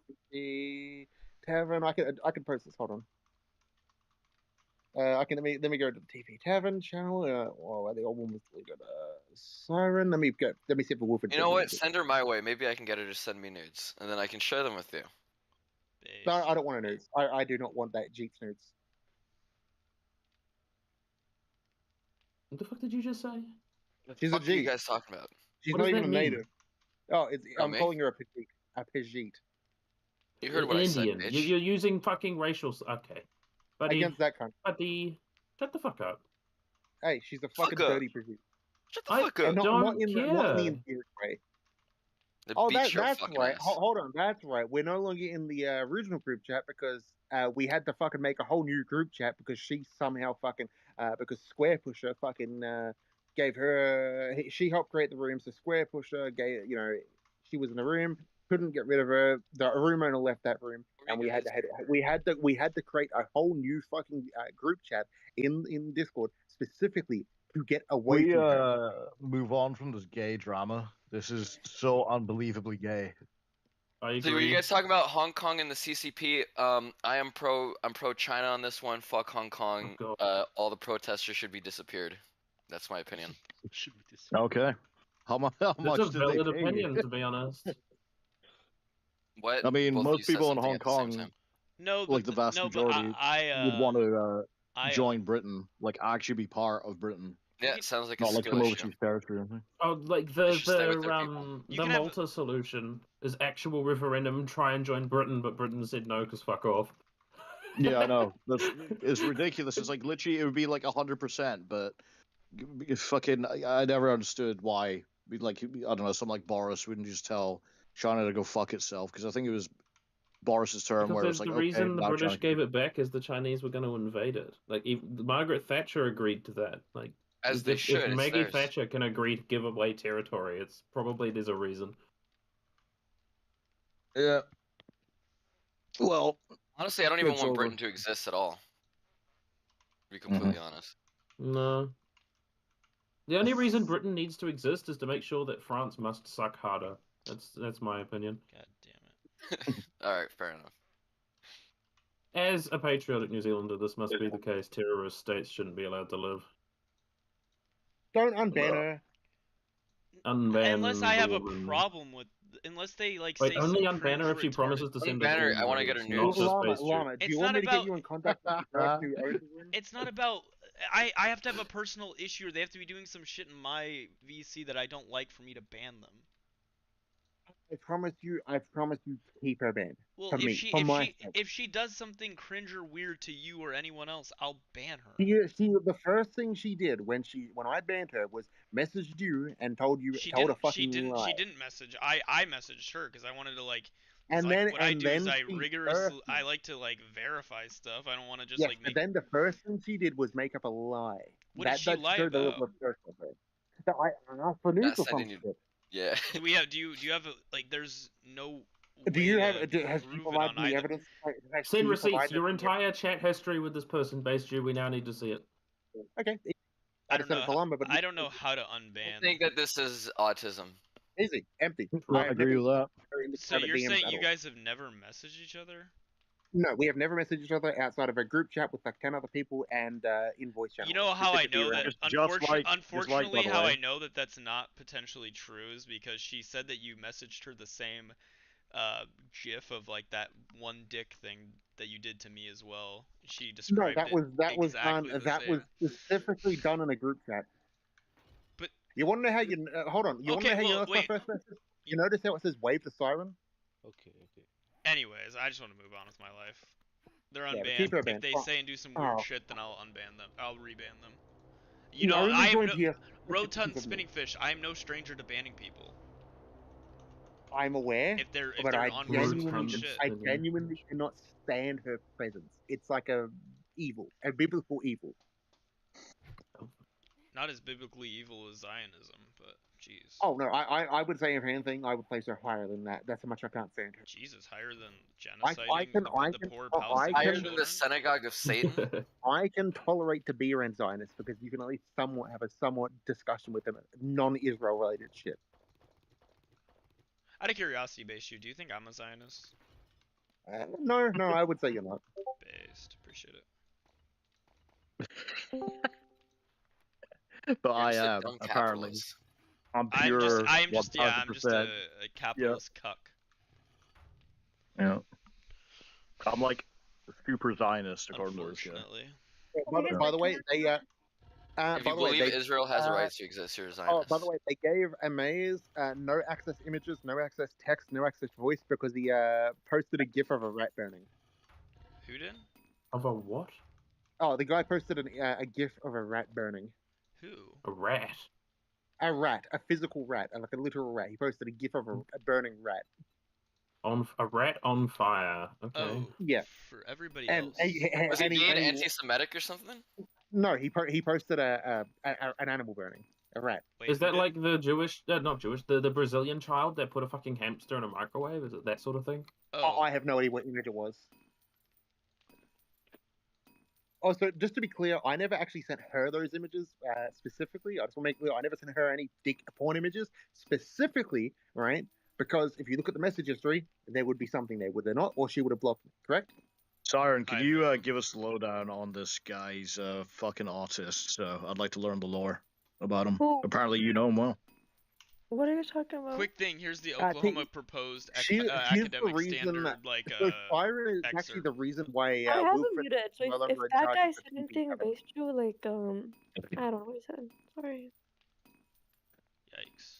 Tavern. I can post this. Hold on. Let me go to the TV Tavern channel. The old one was deleted. Siren. Let me see if the wolf. You know what? Send her my way. Maybe I can get her to send me nudes, and then I can share them with you. No, I don't want her nudes. I do not want that Jeets nudes. What the fuck did you just say? She's What a are you G. guys talking about? She's What not does even a that mean? native. Oh, I'm me? calling her a Pidgeot. You heard what I said, Indian. bitch. You're using fucking racial. Okay. Buddy, Against that cunt. buddy, shut the fuck up. Hey, she's a fucking up. dirty Pidgeot. Shut the fuck up. And not don't in the care. inferior way. Oh, That's fucking right. ass. Hold on, that's right. We're no longer in the original group chat because we had to fucking make a whole new group chat because she somehow fucking because Square Pusher fucking gave her she helped create the room, so Square Pusher gave she was in the room, couldn't get rid of her. The room owner left that room, and we had to create a whole new fucking group chat in Discord specifically to get away We from her. move on from this gay drama. This is so unbelievably gay. I So were agree. you guys talking about Hong Kong and the CCP? I'm pro China on this one. Fuck Hong Kong. Oh, All the protesters should be disappeared. That's my opinion. Okay. How much That's a did they valid pay you? opinion, to be honest. What? I mean, Both of you most said people in something Hong at the same Kong, time. No, like the vast majority, would want to join Britain, like actually be part of Britain, Yeah, it sounds like a not like skill some issue. overseas territory or anything. Oh, like They should stay with their the Malta solution is actual referendum, try and join Britain, but Britain said no because fuck off. Yeah, I know. It's ridiculous. It's like literally, it would be like 100%, but fucking, I never understood why. Like, I don't know, someone like Boris wouldn't just tell China to go fuck itself, because I think it was Boris's term where it was Because like, the reason okay, the now British China gave it back is the Chinese were going to invade it. Like, Margaret Thatcher agreed to that. Like, As they should. If It's Maggie theirs. Thatcher can agree to give away territory, it's probably there's a reason. Yeah. Well, Honestly, I don't even it's want over. Britain to exist at all. To be completely honest. No. The only reason Britain needs to exist is to make sure that France must suck harder. That's my opinion. God damn it. Alright, fair enough. As a patriotic New Zealander, this must be the case. Terrorist states shouldn't be allowed to live. Don't unban her. Unban Unless I have a woman. problem with, unless they like Wait, say only some unban her if she cringe promises to retarded- send Unban her, us I wanna get her nudes. Llama, do It's you not want me to about- get you in contact with the guys who own the room? It's not about. I have to have a personal issue, or they have to be doing some shit in my VC that I don't like for me to ban them. I promise you, keep her banned. Well, From if me, she from if my she side. if she does something cringe or weird to you or anyone else, I'll ban her. The first thing she did when I banned her was messaged you and told a fucking lie. She didn't message. I messaged her because I wanted to like. Cause And like then what I do is I she rigorously I like to like verify stuff. I don't want to just yes, like but make. then the first thing she did was make up a lie. What did she lie showed the level about? of personal thing. So I asked for news or That's some you. shit. Yeah. Do we have? Do you have a, like? There's no Do way you to have? Has she prove it provided on any either. evidence? Send receipts. Your entire chat history with this person, base Jew. We now need to see it. Okay. I don't know. To Lumber, but I don't know how to I unban. think that this is autism. easy, empty. I agree with that. So you're saying you guys have never messaged each other? No, we have never messaged each other outside of a group chat with like 10 other people and in voice channel. You know how I know that? Unfortunately, by the how way. I know that that's not potentially true is because she said that you messaged her the same GIF of like that one dick thing that you did to me as well. She described that was exactly done. the That same. was specifically done in a group chat. But you want to know how you hold on? You want to know how you notice my first message? You notice how it says "wave the siren"? Okay. Anyways, I just want to move on with my life. They're Yeah, unbanned. keep her If banned. they say and do some weird shit, then I'll unban them. I'll reban them. You know, I am here Rotund Spinning Fish. I am no stranger to banning people. I'm aware, If they're but I unreasonable shit. genuinely cannot stand her presence. It's like a biblical evil. Not as biblically evil as Zionism, but jeez. Oh no, I would say if anything, I would place her higher than that. That's how much I can't stand her. Jesus, higher than genociding the poor Palestinian children? Higher than the synagogue of Satan? I can tolerate to be around Zionists because you can at least somewhat have a discussion with them, non-Israel related shit. Out of curiosity, Base you, do you think I'm a Zionist? No, I would say you're not. Based, appreciate it. But I am apparently. I'm pure. I'm just a capitalist cuck. Yeah. I'm like super Zionist according to this shit. By the way, they if you believe Israel has the right to exist, you're a Zionist. Oh, by the way, they gave Amaze no access images, no access text, no access voice because he posted a GIF of a rat burning. Who did? Of a what? Oh, the guy posted a GIF of a rat burning. Who? A rat. A rat, a physical rat, like a literal rat. He posted a GIF of a burning rat. On a rat on fire. Okay. Oh, yeah. For everybody else. Was he being anti-Semitic or something? No, he posted an animal burning, a rat. Wait, is that like the Jewish? Not Jewish. The Brazilian child that put a fucking hamster in a microwave? Is it that sort of thing? Oh, I have no idea what image it was. Oh, so just to be clear, I never actually sent her those images specifically. I just want to make clear I never sent her any dick porn images specifically, right? Because if you look at the message history, there would be something there, would there not? Or she would have blocked me, correct? Siren, can you give us the lowdown on this guy's fucking artist? I'd like to learn the lore about him. Who? Apparently you know him well. What are you talking about? Quick thing, here's the Oklahoma proposed academic standard, like, Siren is actually the reason why I have him muted, so if that guy said anything based you, like, I don't know what he said. Sorry. Yikes.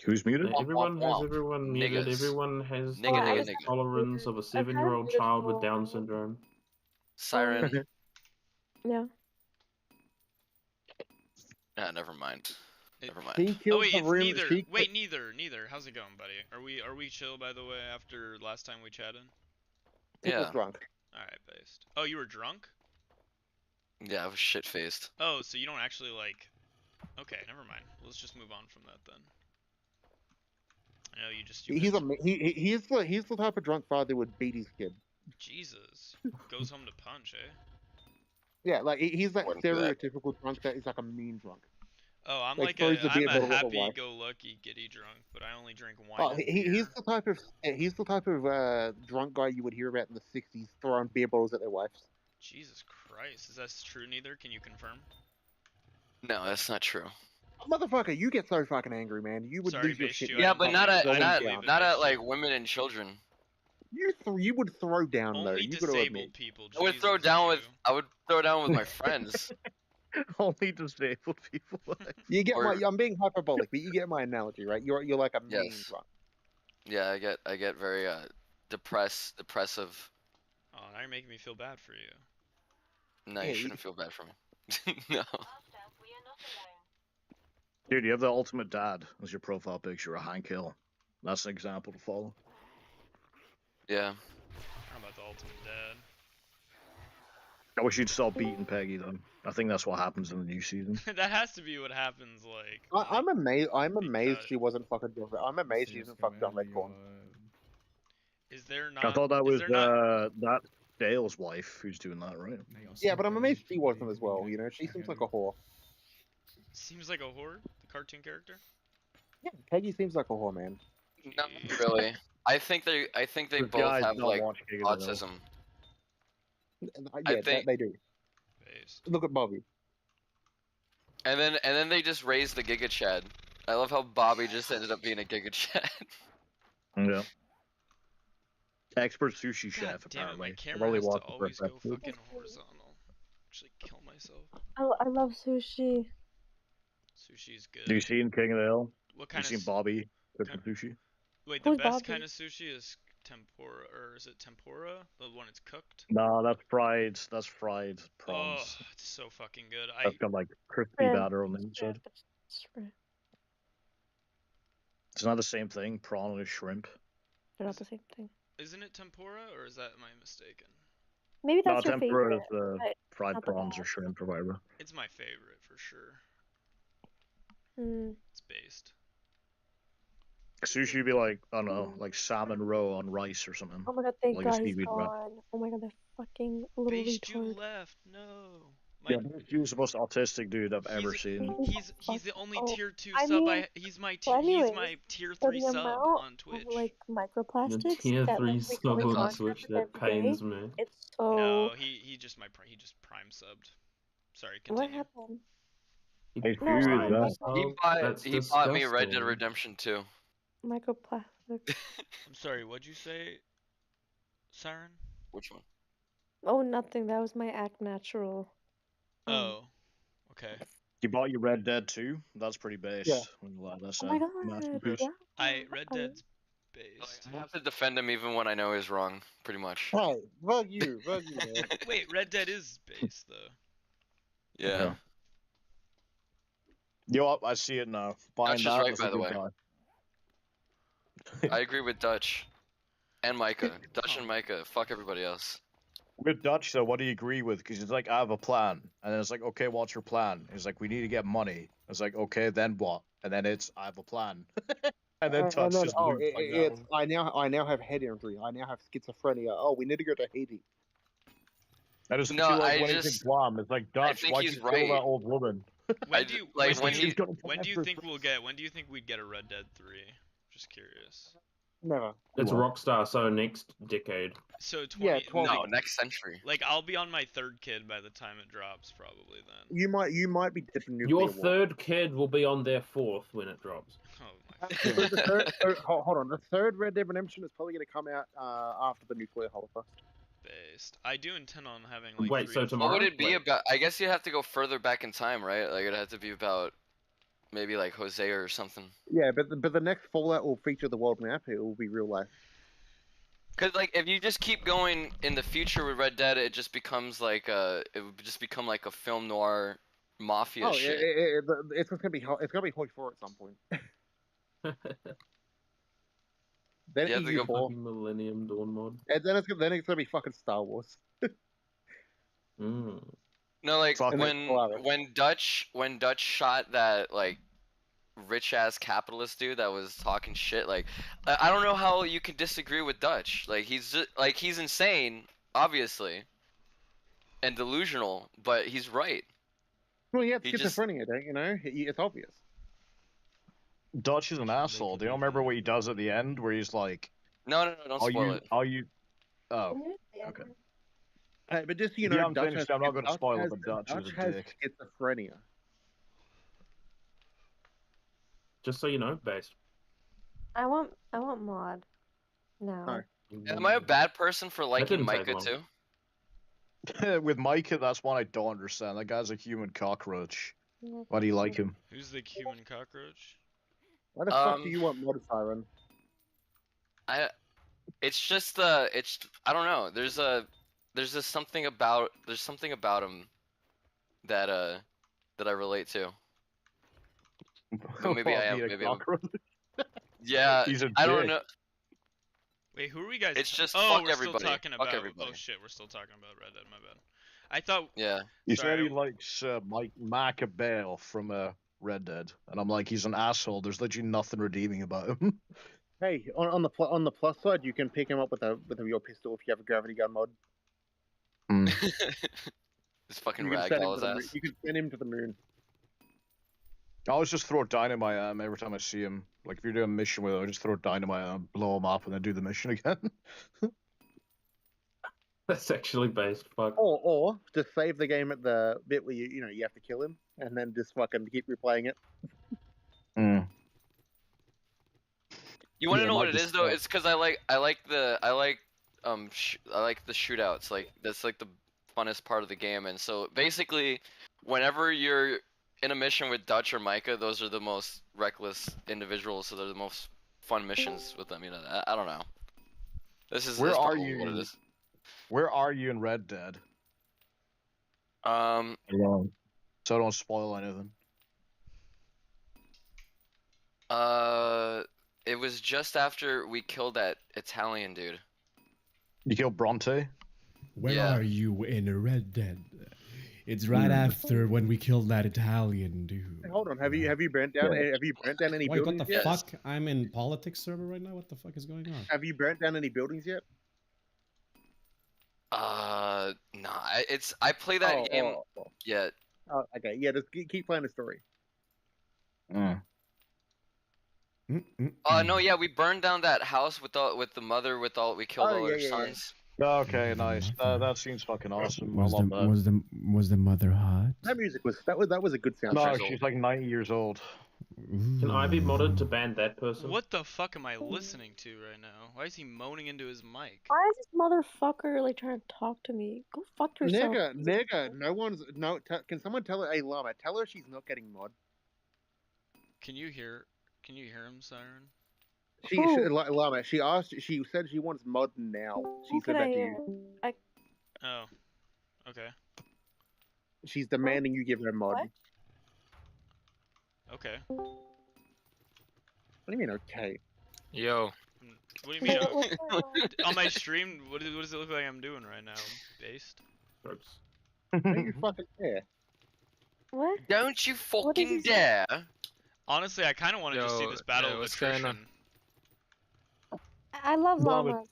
Who's muted? Everyone muted. Niggas. Everyone has Nigga. tolerance of a 7-year-old child with Down syndrome. Siren. Yeah. Nah, never mind. Never mind. Oh wait, it's neither. Wait, neither. How's it going, buddy? Are we chill, by the way, after last time we chatted? Yeah. Was drunk. Alright, based. Oh, you were drunk? Yeah, I was shit-faced. Oh, so you don't actually, like... Okay, never mind. Let's just move on from that, then. I know you just... He's the type of drunk father who would beat his kid. Jesus. Goes home to punch, eh? Yeah, like, he's that stereotypical drunk that is like a mean drunk. Oh, I'm like a happy-go-lucky giddy drunk, but I only drink wine. Oh, he's the type of drunk guy you would hear about in the '60s, throwing beer bottles at their wives. Jesus Christ, is that true? Neither? Can you confirm? No, that's not true. Motherfucker, you get so fucking angry, man. You would lose your shit. Yeah, but not at like women and children. You would throw down Only though. You disabled people. I would throw down with my friends. Only disabled people. You get I'm being hyperbolic, but you get my analogy, right? You're like a mean drunk. Yeah, I get very depressive. Oh, now you're making me feel bad for you. No, you shouldn't feel bad for me. No. Dude, you have the ultimate dad as your profile picture, a Hank Hill. That's an example to follow. Yeah. How about the ultimate dad? I wish you'd stop beating Peggy, though. I think that's what happens in the new season. That has to be what happens, like. I'm amazed. I'm amazed she wasn't fucking. I'm amazed she didn't fuck John Redcorn. Is there not? I thought that was not... that Dale's wife who's doing that, right? Yeah, but I'm amazed she wasn't as well. You know, she seems like a whore. Seems like a whore, the cartoon character. Yeah, Peggy seems like a whore, man. Not really. I think they both have like autism. Yeah, they do. Based. Look at Bobby. And then they just raised the Giga Chad. I love how Bobby just ended up being a Giga Chad. Yeah. Expert sushi God chef, damn it, apparently. my camera has to always go fucking horizontal. Actually kill myself. Oh, I love sushi. Sushi's good. Do you see in King of the Hill? What kind you of seen Bobby cooking sushi? Wait, the best kind of sushi is tempura, or is it tempura? The one it's cooked? No, that's fried. That's fried prawns. Oh, it's so fucking good. That's got like crispy batter on the inside. It's not the same thing. Prawn and shrimp. They're not the same thing. Isn't it tempura, or is that am I mistaken? Maybe that's your tempura favorite. is the fried prawns or shrimp or whatever. It's my favorite for sure. Hmm. It's based. Sushi would be like, I don't know, like salmon roe on rice or something. Oh my god, thank like god he's gone. Oh my god, that fucking little Based retard. you left, no. Yeah, he was the most autistic dude I've ever seen. He's the only tier 2 I sub. mean, he's my anyways, tier for 3 the sub amount on Twitch. Of, like microplastics The tier that 3 like, sub become in on contact Twitch, with that every pains day, me. It's so. No, he just prime subbed. Sorry, continue. What happened? Hey, He bought me Red Dead Redemption 2. Microplastics. I'm sorry, what'd you say, Siren? Which one? Oh, nothing. That was my act natural. Oh, okay. You bought your Red Dead 2? That's pretty based. Yeah. Oh my god. Yeah. Red Dead's based. I have to defend him even when I know he's wrong, pretty much. Hey, fuck you, man. Wait, Red Dead is based though. Yeah. Yo, I see it now. Dutch is right, by the way. I agree with Dutch. And Micah. Dutch and Micah. Fuck everybody else. With Dutch, though, what do you agree with? Because it's like, I have a plan. And then it's like, okay, what's your plan? It's like, we need to get money. It's like, okay, then what? And then it's, I have a plan. And then Dutch just moves like that. I now have head injury. I now have schizophrenia. Oh, we need to go to Haiti. That is No, like, I when just. Guam. It's like, Dutch, think why'd he's you kill right. that old woman? When do you when do you think we'll we'd get a Red Dead 3? Just curious. Never. It's Rockstar, so next decade. So 20, Yeah, 12. No, next century. Like I'll be on my third kid by the time it drops, probably then. You might be dipping nuclear Your war. third kid will be on their fourth when it drops. Oh my. Hold on, the third Red Dead Redemption is probably going to come out after the nuclear holocaust. Based. I do intend on having like. Wait, so tomorrow? What would it be about? I guess you have to go further back in time, right? Like it'd have to be about maybe like Hosea or something. Yeah, but the next Fallout will feature the world map. It will be real life. Cause like if you just keep going in the future with Red Dead, it just becomes like it would just become like a film noir mafia shit. It's gonna be Hoi 4 at some point. Then You have to go EU4, Millennium Dawn mod. and then it's gonna be fucking Star Wars. Mm. No, like Fucking when Dutch shot that like rich ass capitalist dude that was talking shit, like I don't know how you can disagree with Dutch. Like he's just, like he's insane, obviously, and delusional, but he's right. Well, yeah, it's schizophrenia, don't you know? It's obvious. Dutch is an asshole. Do you remember what he does at the end, where he's like, No, don't spoil it. Oh, okay. But just I'm not going to spoil it, but Dutch is a dick. Schizophrenia. Just so you know, based. I want mod. No. Am I a bad person for liking didn't take Micah long. too? With Micah, that's one I don't understand. That guy's a human cockroach. Why do you like him? Who's the human cockroach? Why the fuck do you want mod, Siren? It's just I don't know. There's just something about him that I relate to. But maybe I am. Maybe I'm. Yeah, I don't know. Wait, who are we guys? It's just oh, fuck we're everybody. still talking Fuck about. everybody. Oh shit, we're still talking about Red Dead. My bad. I thought. Yeah. He Sorry. said he likes Mike Macabell from Red Dead, and I'm like, he's an asshole. There's literally nothing redeeming about him. Hey, on the plus side, you can pick him up with your pistol if you have a gravity gun mod. This fucking You can ragdoll his ass. You can send him to the moon. I always just throw dynamite at him every time I see him. Like, if you're doing a mission with him, I just throw dynamite at him, blow him up, and then do the mission again. That's actually based. Fuck. Or just save the game at the bit where you have to kill him, and then just fucking keep replaying it. You want to know what it is though? It's because I like the shootouts. Like that's like the funnest part of the game. And so basically, whenever you're in a mission with Dutch or Micah, those are the most reckless individuals. So they're the most fun missions with them. You know, I don't know. Where are what you? It is. Where are you in Red Dead? Alone. So I don't spoil anything. It was just after we killed that Italian dude. You killed Bronte? Where are you in Red Dead? It's right after when we killed that Italian dude. Hey, hold on, have you burnt down any Wait, buildings what the yet? fuck? I'm in politics server right now. What the fuck is going on? Have you burnt down any buildings yet? Nah. I play that game. Yeah. Oh, okay. Yeah, just keep playing the story. No, yeah, we burned down that house with the mother we killed all her sons. Okay, nice. That seems fucking awesome. Was the mother hot? That music was that was a good soundtrack. No, she's like 90 years old. Can I be modded to ban that person? What the fuck am I listening to right now? Why is he moaning into his mic? Why is this motherfucker like trying to talk to me? Go fuck yourself. Nigga, can someone tell her, hey Llama, tell her she's not getting mod. Can you hear him, Siren? Llama, she said she wants mod now. She said that to you. Oh. Okay. She's demanding you give her mod. What? Okay. What do you mean, okay? Yo. What do you mean? On my stream, what does it look like I'm doing right now? Based? Don't you fucking care? What? Don't you fucking dare! Honestly, I kind of want to just see this battle of attrition. I love llamas.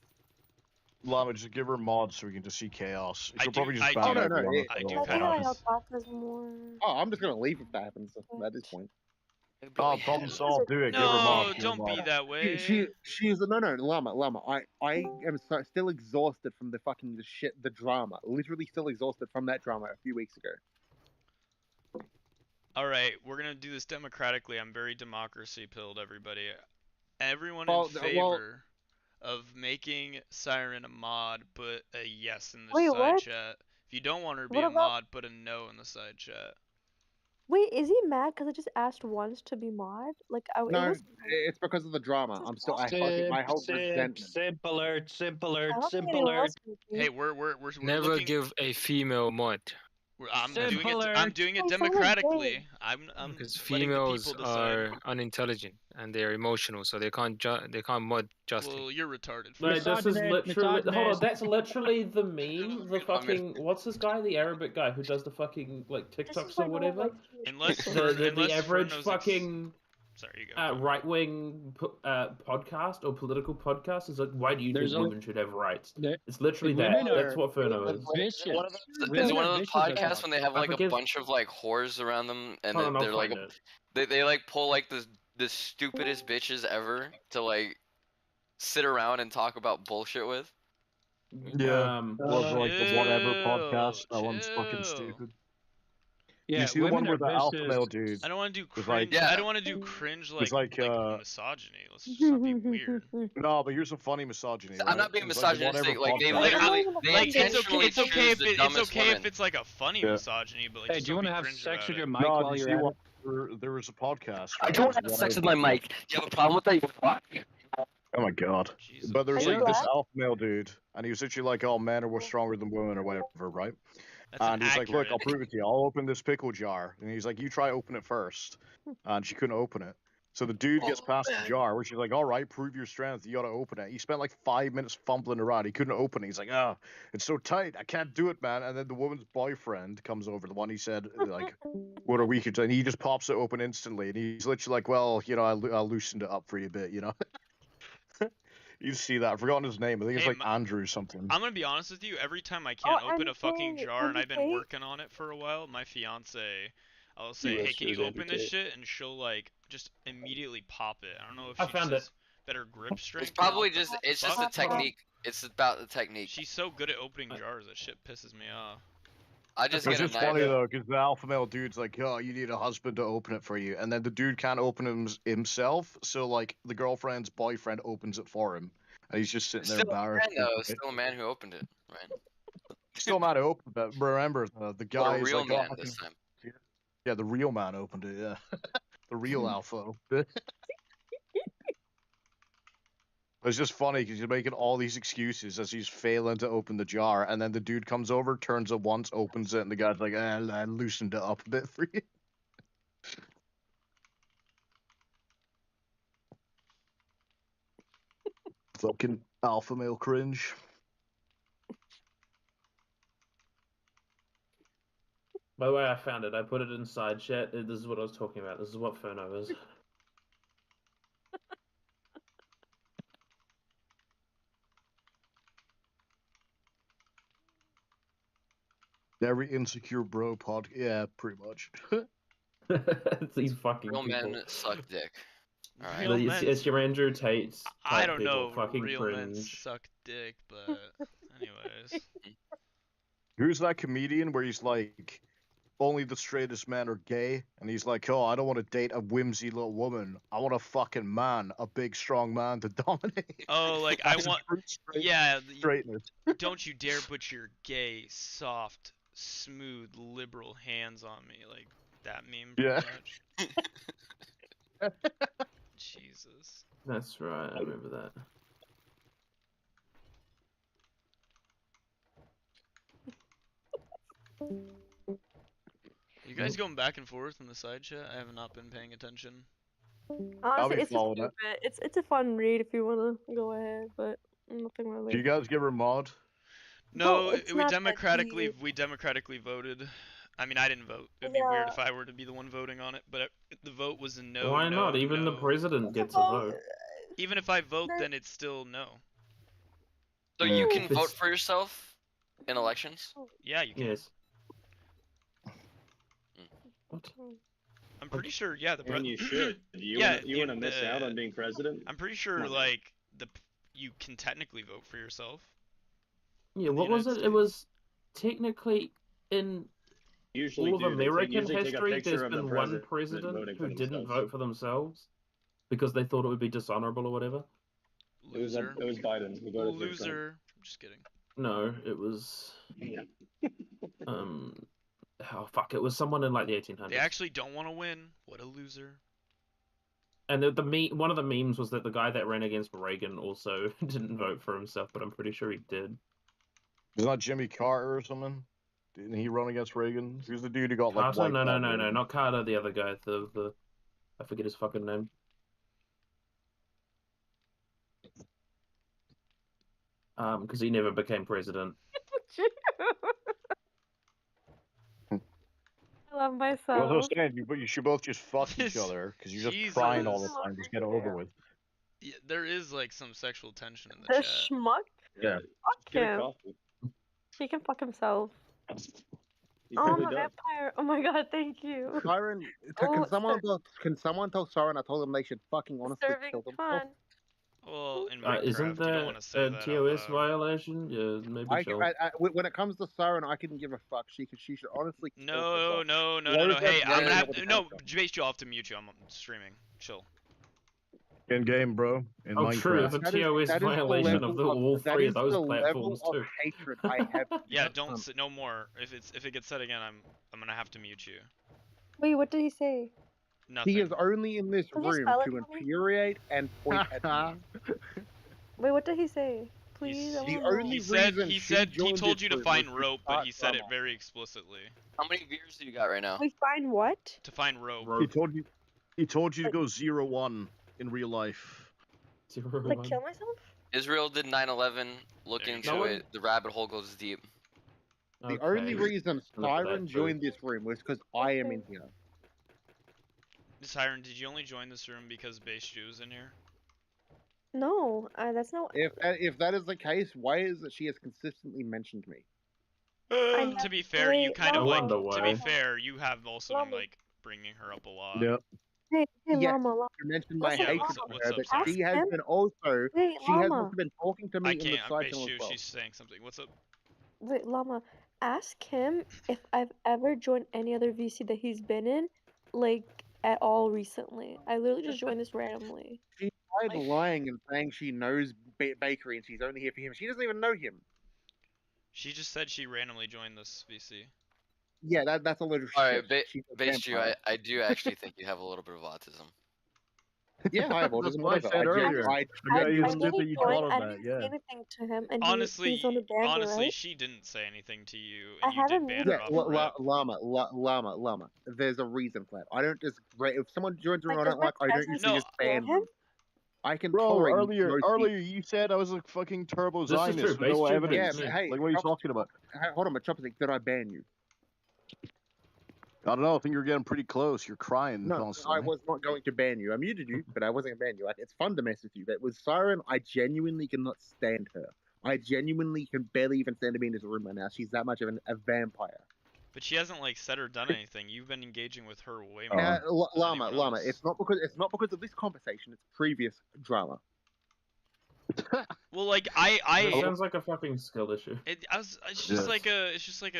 Llama, just give her mods so we can just see chaos. She'll probably just I ban do everyone. I do I kind of. alpacas more. Oh, I'm just gonna leave if that happens at this point. Oh, problem solved. Do it. Give her No, mods. don't be that way. She's no, Llama. I am still exhausted from the fucking the drama. Literally still exhausted from that drama a few weeks ago. Alright, we're gonna do this democratically. I'm very democracy pilled, everybody. Everyone in favor of making Siren a mod, put a yes in the side chat. If you don't want her to be a mod, put a no in the side chat. Wait, is he mad because I just asked once to be mod? Like, no, it's because of the drama. I'm still. I hold resentment. Simple alert. Hey, we're never looking... give a female mod. I'm doing it democratically. Because females are unintelligent and they're emotional, so they can't mod justly. Well, you're retarded. Wait, this is literally. Hold on, that's literally the meme. The fucking what's this guy? The Arabic guy who does the fucking like TikToks or whatever. Unless the average fucking. Sorry, you go. Right-wing podcast or political podcast is like, why do you think women should have rights? It's literally that. That's what Furno is. Is one of those podcasts when they have like a bunch of like whores around them, and they're like, they like pull like the stupidest bitches ever to like sit around and talk about bullshit with. Yeah, like the whatever podcast. That one's fucking stupid. Yeah, you see the one where the alpha male dude. I don't want to do cringe. I don't want to do cringe like misogyny. Let's just not be weird. No, but here's some funny misogyny. I'm not being misogynistic. Like they it's okay if it's like a funny misogyny, but like. Hey, do you want to have sex with your mic while you're at it? There was a podcast. I don't have sex with my mic. Do you have a problem with that? You fuck. Oh my god. Jesus. But there's Are you like this black? alpha male dude, and he was literally like, "Oh, men are stronger than women," or whatever, right? That's And he's like, "Look, inaccurate. I'll prove it to you. I'll open this pickle jar." And he's like, "You try open it first," and she couldn't open it. So the dude gets past the jar, where she's like, "All right, prove your strength. You gotta open it." He spent like 5 minutes fumbling around. He couldn't open it. He's like, "Ah, it's so tight. I can't do it, man." And then the woman's boyfriend comes over, the one he said like, "What a week ago," and he just pops it open instantly. And he's literally like, "Well, you know, I loosened it up for you a bit, you know." You see that? I've forgotten his name. I think it's Hey, like Andrew something. I'm gonna be honest with you. Every time I can't open a fucking jar, and I've been MK. working on it for a while, my fiance, I'll say, "Hey, can you open this shit?" And she'll like just immediately pop it. I don't know if I she found just it. has better grip strength. It's probably or what the it's just fuck. the technique. It's about the technique. She's so good at opening jars that shit pisses me off. I just It's get a just knife. funny though, because the alpha male dude's like, "Oh, you need a husband to open it for you," and then the dude can't open it himself, so like the girlfriend's boyfriend opens it for him, and he's just sitting there Still a embarrassed. man, though. Still a man who opened it, right? Still not open, but remember the guy But a is real like, man "Oh, this time. yeah, the real man opened it, yeah, the real alpha." It's just funny because you're making all these excuses as he's failing to open the jar, and then the dude comes over, turns it once, opens it, and the guy's like, I loosened it up a bit for you. Fucking alpha male cringe. By the way, I found it. I put it inside chat. This is what I was talking about. This is what Phono is. Every insecure bro pod. Yeah, pretty much. It's these fucking Real people. men suck dick. All right. Real men. It's your Andrew Tate's I type don't people. know. Fucking Real men cringe. suck dick, but anyways. Who's that comedian where he's like, only the straightest men are gay? And he's like, "Oh, I don't want to date a whimsy little woman. I want a fucking man, a big, strong man to dominate." Oh, like I want. Yeah. Straightness. Don't you dare put your gay, soft, smooth, liberal hands on me, like that meme. Yeah. Much. Jesus. That's right. I remember that. You guys going back and forth in the side chat? I have not been paying attention. Honestly, it's just stupid. It's a fun read if you wanna go ahead, but nothing really. Do you guys give her mod? No, it's we not that democratically deep. voted. I mean, I didn't vote. It'd be weird if I were to be the one voting on it, but the vote was a no. Why not? Even the president gets a vote. Even if I vote, then it's still no. So you can vote for yourself in elections? Yeah, you can. Yes. What? I'm pretty sure. Yeah, the And you should. You want to miss out on being president? I'm pretty sure, like you can technically vote for yourself. Yeah. What was it? It was technically in Usually all of American take a history. picture There's of the been one president president who for didn't themselves. vote for themselves because they thought it would be dishonorable or whatever. Loser. It was Biden. He voted for Trump. Loser. I'm just kidding. No, it was. Yeah. Oh fuck! It was someone in like the 1800s. They actually don't want to win. What a loser. And one of the memes was that the guy that ran against Reagan also didn't vote for himself, but I'm pretty sure he did. Is that Jimmy Carter or something? Didn't he run against Reagan? Who's the dude who got like Carter? wiped No, out? not Carter. The other guy. The I forget his fucking name. Because he never became president. I love myself. Well, I was saying, you should both just fuck each other because you're just crying all the time. Just get it over with. Yeah, there is like some sexual tension in the The chat. schmuck? Yeah. Fuck him. He can fuck himself. Oh, I'm a vampire. Oh my god, thank you. Siren, can someone tell Siren I told them they should fucking honestly kill themselves? Well, in Isn't Minecraft, you don't want that to say a that. TOS violation? Yeah, maybe so. When it comes to Siren, I couldn't give a fuck. She should honestly. No. Hey, I'm gonna have to. No, Jace, you'll have to mute you. I'm streaming. Chill. In game, bro. In Minecraft. True. It's a TOS violation of all three of those platforms too. Hatred I have. Yeah, don't say no more. If it gets said again, I'm gonna have to mute you. Wait, what did he say? Nothing. He is only in this Can you room spell it to for me? infuriate and point at me. Wait, what did he say? Please, I The wanna know. only He said reason he joined told this you to room find was to rope, but start he said it drama. very explicitly. How many viewers do you got right now? We find what? To find rope. He told you to go 0-1 in real life. Like kill myself? Israel did 9/11. Look into go. it. The rabbit hole goes deep. The only reason Siren joined this room was because I am in here. Siren, did you only join this room because Base Jew's in here? No, that's not. If that is the case, why is it she has consistently mentioned me? To be fair, you kind of like. wonder To be why. fair, you have also been like bringing her up a lot. Yep. Hey, Yes, Llama, Llama. you mentioned my Listen, hatred Llama, for what's her, up, but sorry? she has Ask been him. also Wait, she has Llama. also been talking to me I in the can't. side Base channel Jew, as well. she's saying something. What's up? Wait, Llama. Ask him if I've ever joined any other VC that he's been in, like at all recently. I literally just joined this randomly. She tried lying and saying she knows Bakery and she's only here for him. She doesn't even know him. She just said she randomly joined this VC. Yeah, that's a little All shit. right, She's a Base Jew, vampire. I do actually think you have a little bit of autism. Yeah, I have That's autism. what I Whatever. said earlier. I It's good that didn't you join. called I him that. didn't say Yeah. anything to him, and Honestly, he's on the ban me, honestly, right? she didn't say anything to you, I and you did haven't ban muted her off rip. Llama. There's a reason for that. I don't just if someone joins a room I does don't my like, I don't presence usually just kill ban him? them. I can Bro, tolerate earlier most people. you said I was a fucking turbo This is true, Zionist with Base no Jew evidence. hates me. Hey, Like, what are you talking about? Hold on, my Chopstick, did I ban you? I don't know. I think you're getting pretty close. You're crying No, constantly. I was not going to ban you. I muted you, but I wasn't going to ban you. Like, it's fun to mess with you. But with Siren, I genuinely cannot stand her. I genuinely can barely even stand to be in this room right now. She's that much of a vampire. But she hasn't like said or done anything. You've been engaging with her way more. than Llama, anyone else. it's not because of this conversation. It's previous drama. Well, like That sounds like a fucking skill issue. It's just like a.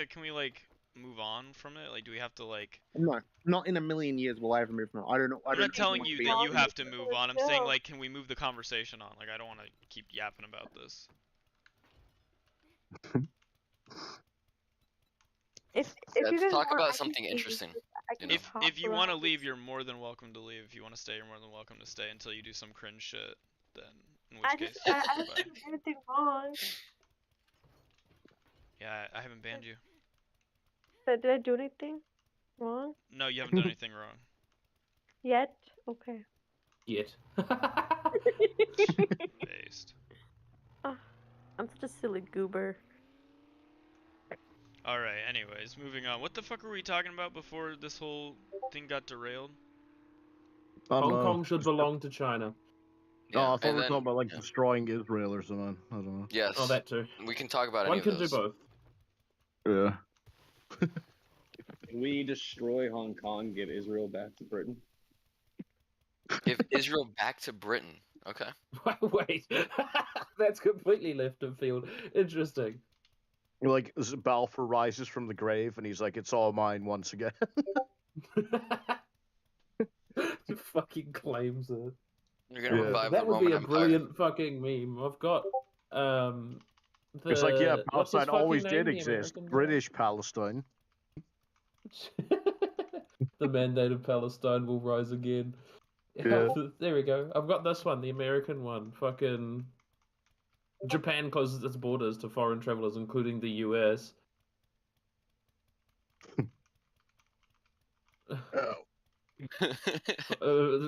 Can we like move on from it? Like, do we have to like? No, not in a million years will I ever move on. I don't know. I'm not telling you that you have to move move on. I'm saying like, can we move the conversation on? Like, I don't want to keep yapping about this. If Let's you guys talk want, about I can something leave. interesting. I can If talk you want to around. leave, you're more than welcome to leave. If you want to stay, you're more than welcome to stay until you do some cringe shit. Then, in which case, I bye. didn't do anything wrong. Yeah, I haven't banned you. But did I do anything wrong? No, you haven't done anything wrong. Yet? Okay. Yet. Based. I'm such a silly goober. Alright, anyways, moving on. What the fuck were we talking about before this whole thing got derailed? Hong Kong should belong to China. Oh, I thought we were talking about like destroying Israel or something. I don't know. Yes. Oh, that too. We can talk about One any can of those. do both. Yeah. Can we destroy Hong Kong, get Israel back to Britain? Give Israel back to Britain. Okay. Wait, that's completely left of field. Interesting. Like Balfour rises from the grave and he's like, "It's all mine once again." He fucking claims it. You're gonna revive that the would Roman be a Empire. brilliant fucking meme. I've got It's like, yeah, what's his Palestine always fucking name, did the exist. American guy? British Palestine. The mandate of Palestine will rise again. Yeah. There we go. I've got this one, the American one. Fucking Japan closes its borders to foreign travelers, including the US.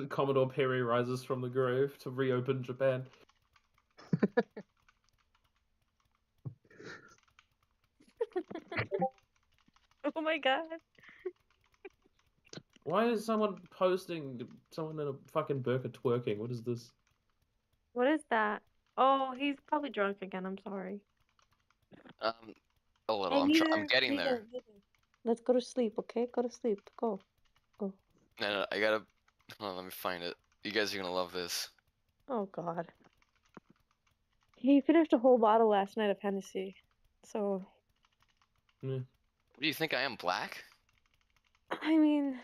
Commodore Perry rises from the grave to reopen Japan. Oh my god. Why is someone posting someone in a fucking burqa twerking? What is this? What is that? Oh, he's probably drunk again. I'm sorry. A little. Hey, I'm neither, getting neither, there. neither. Let's go to sleep, okay? Go to sleep. Go. Go. No, I gotta. Hold on, let me find it. You guys are gonna love this. Oh god. He finished a whole bottle last night of Hennessy. So. What do you think? I am black? I mean.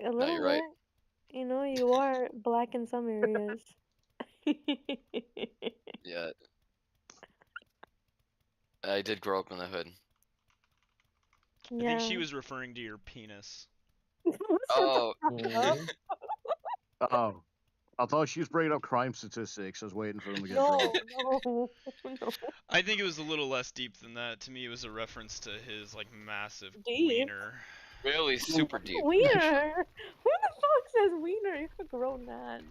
A little you're right. bit. You know, you are black in some areas. Yeah. I did grow up in the hood. I think she was referring to your penis. Oh. Oh. I thought she was bringing up crime statistics. I was waiting for them to get No, dropped. no, no. I think it was a little less deep than that. To me, it was a reference to his like massive Deep? wiener. Really super deep. Wiener? Who the fuck says wiener? You're a grown man.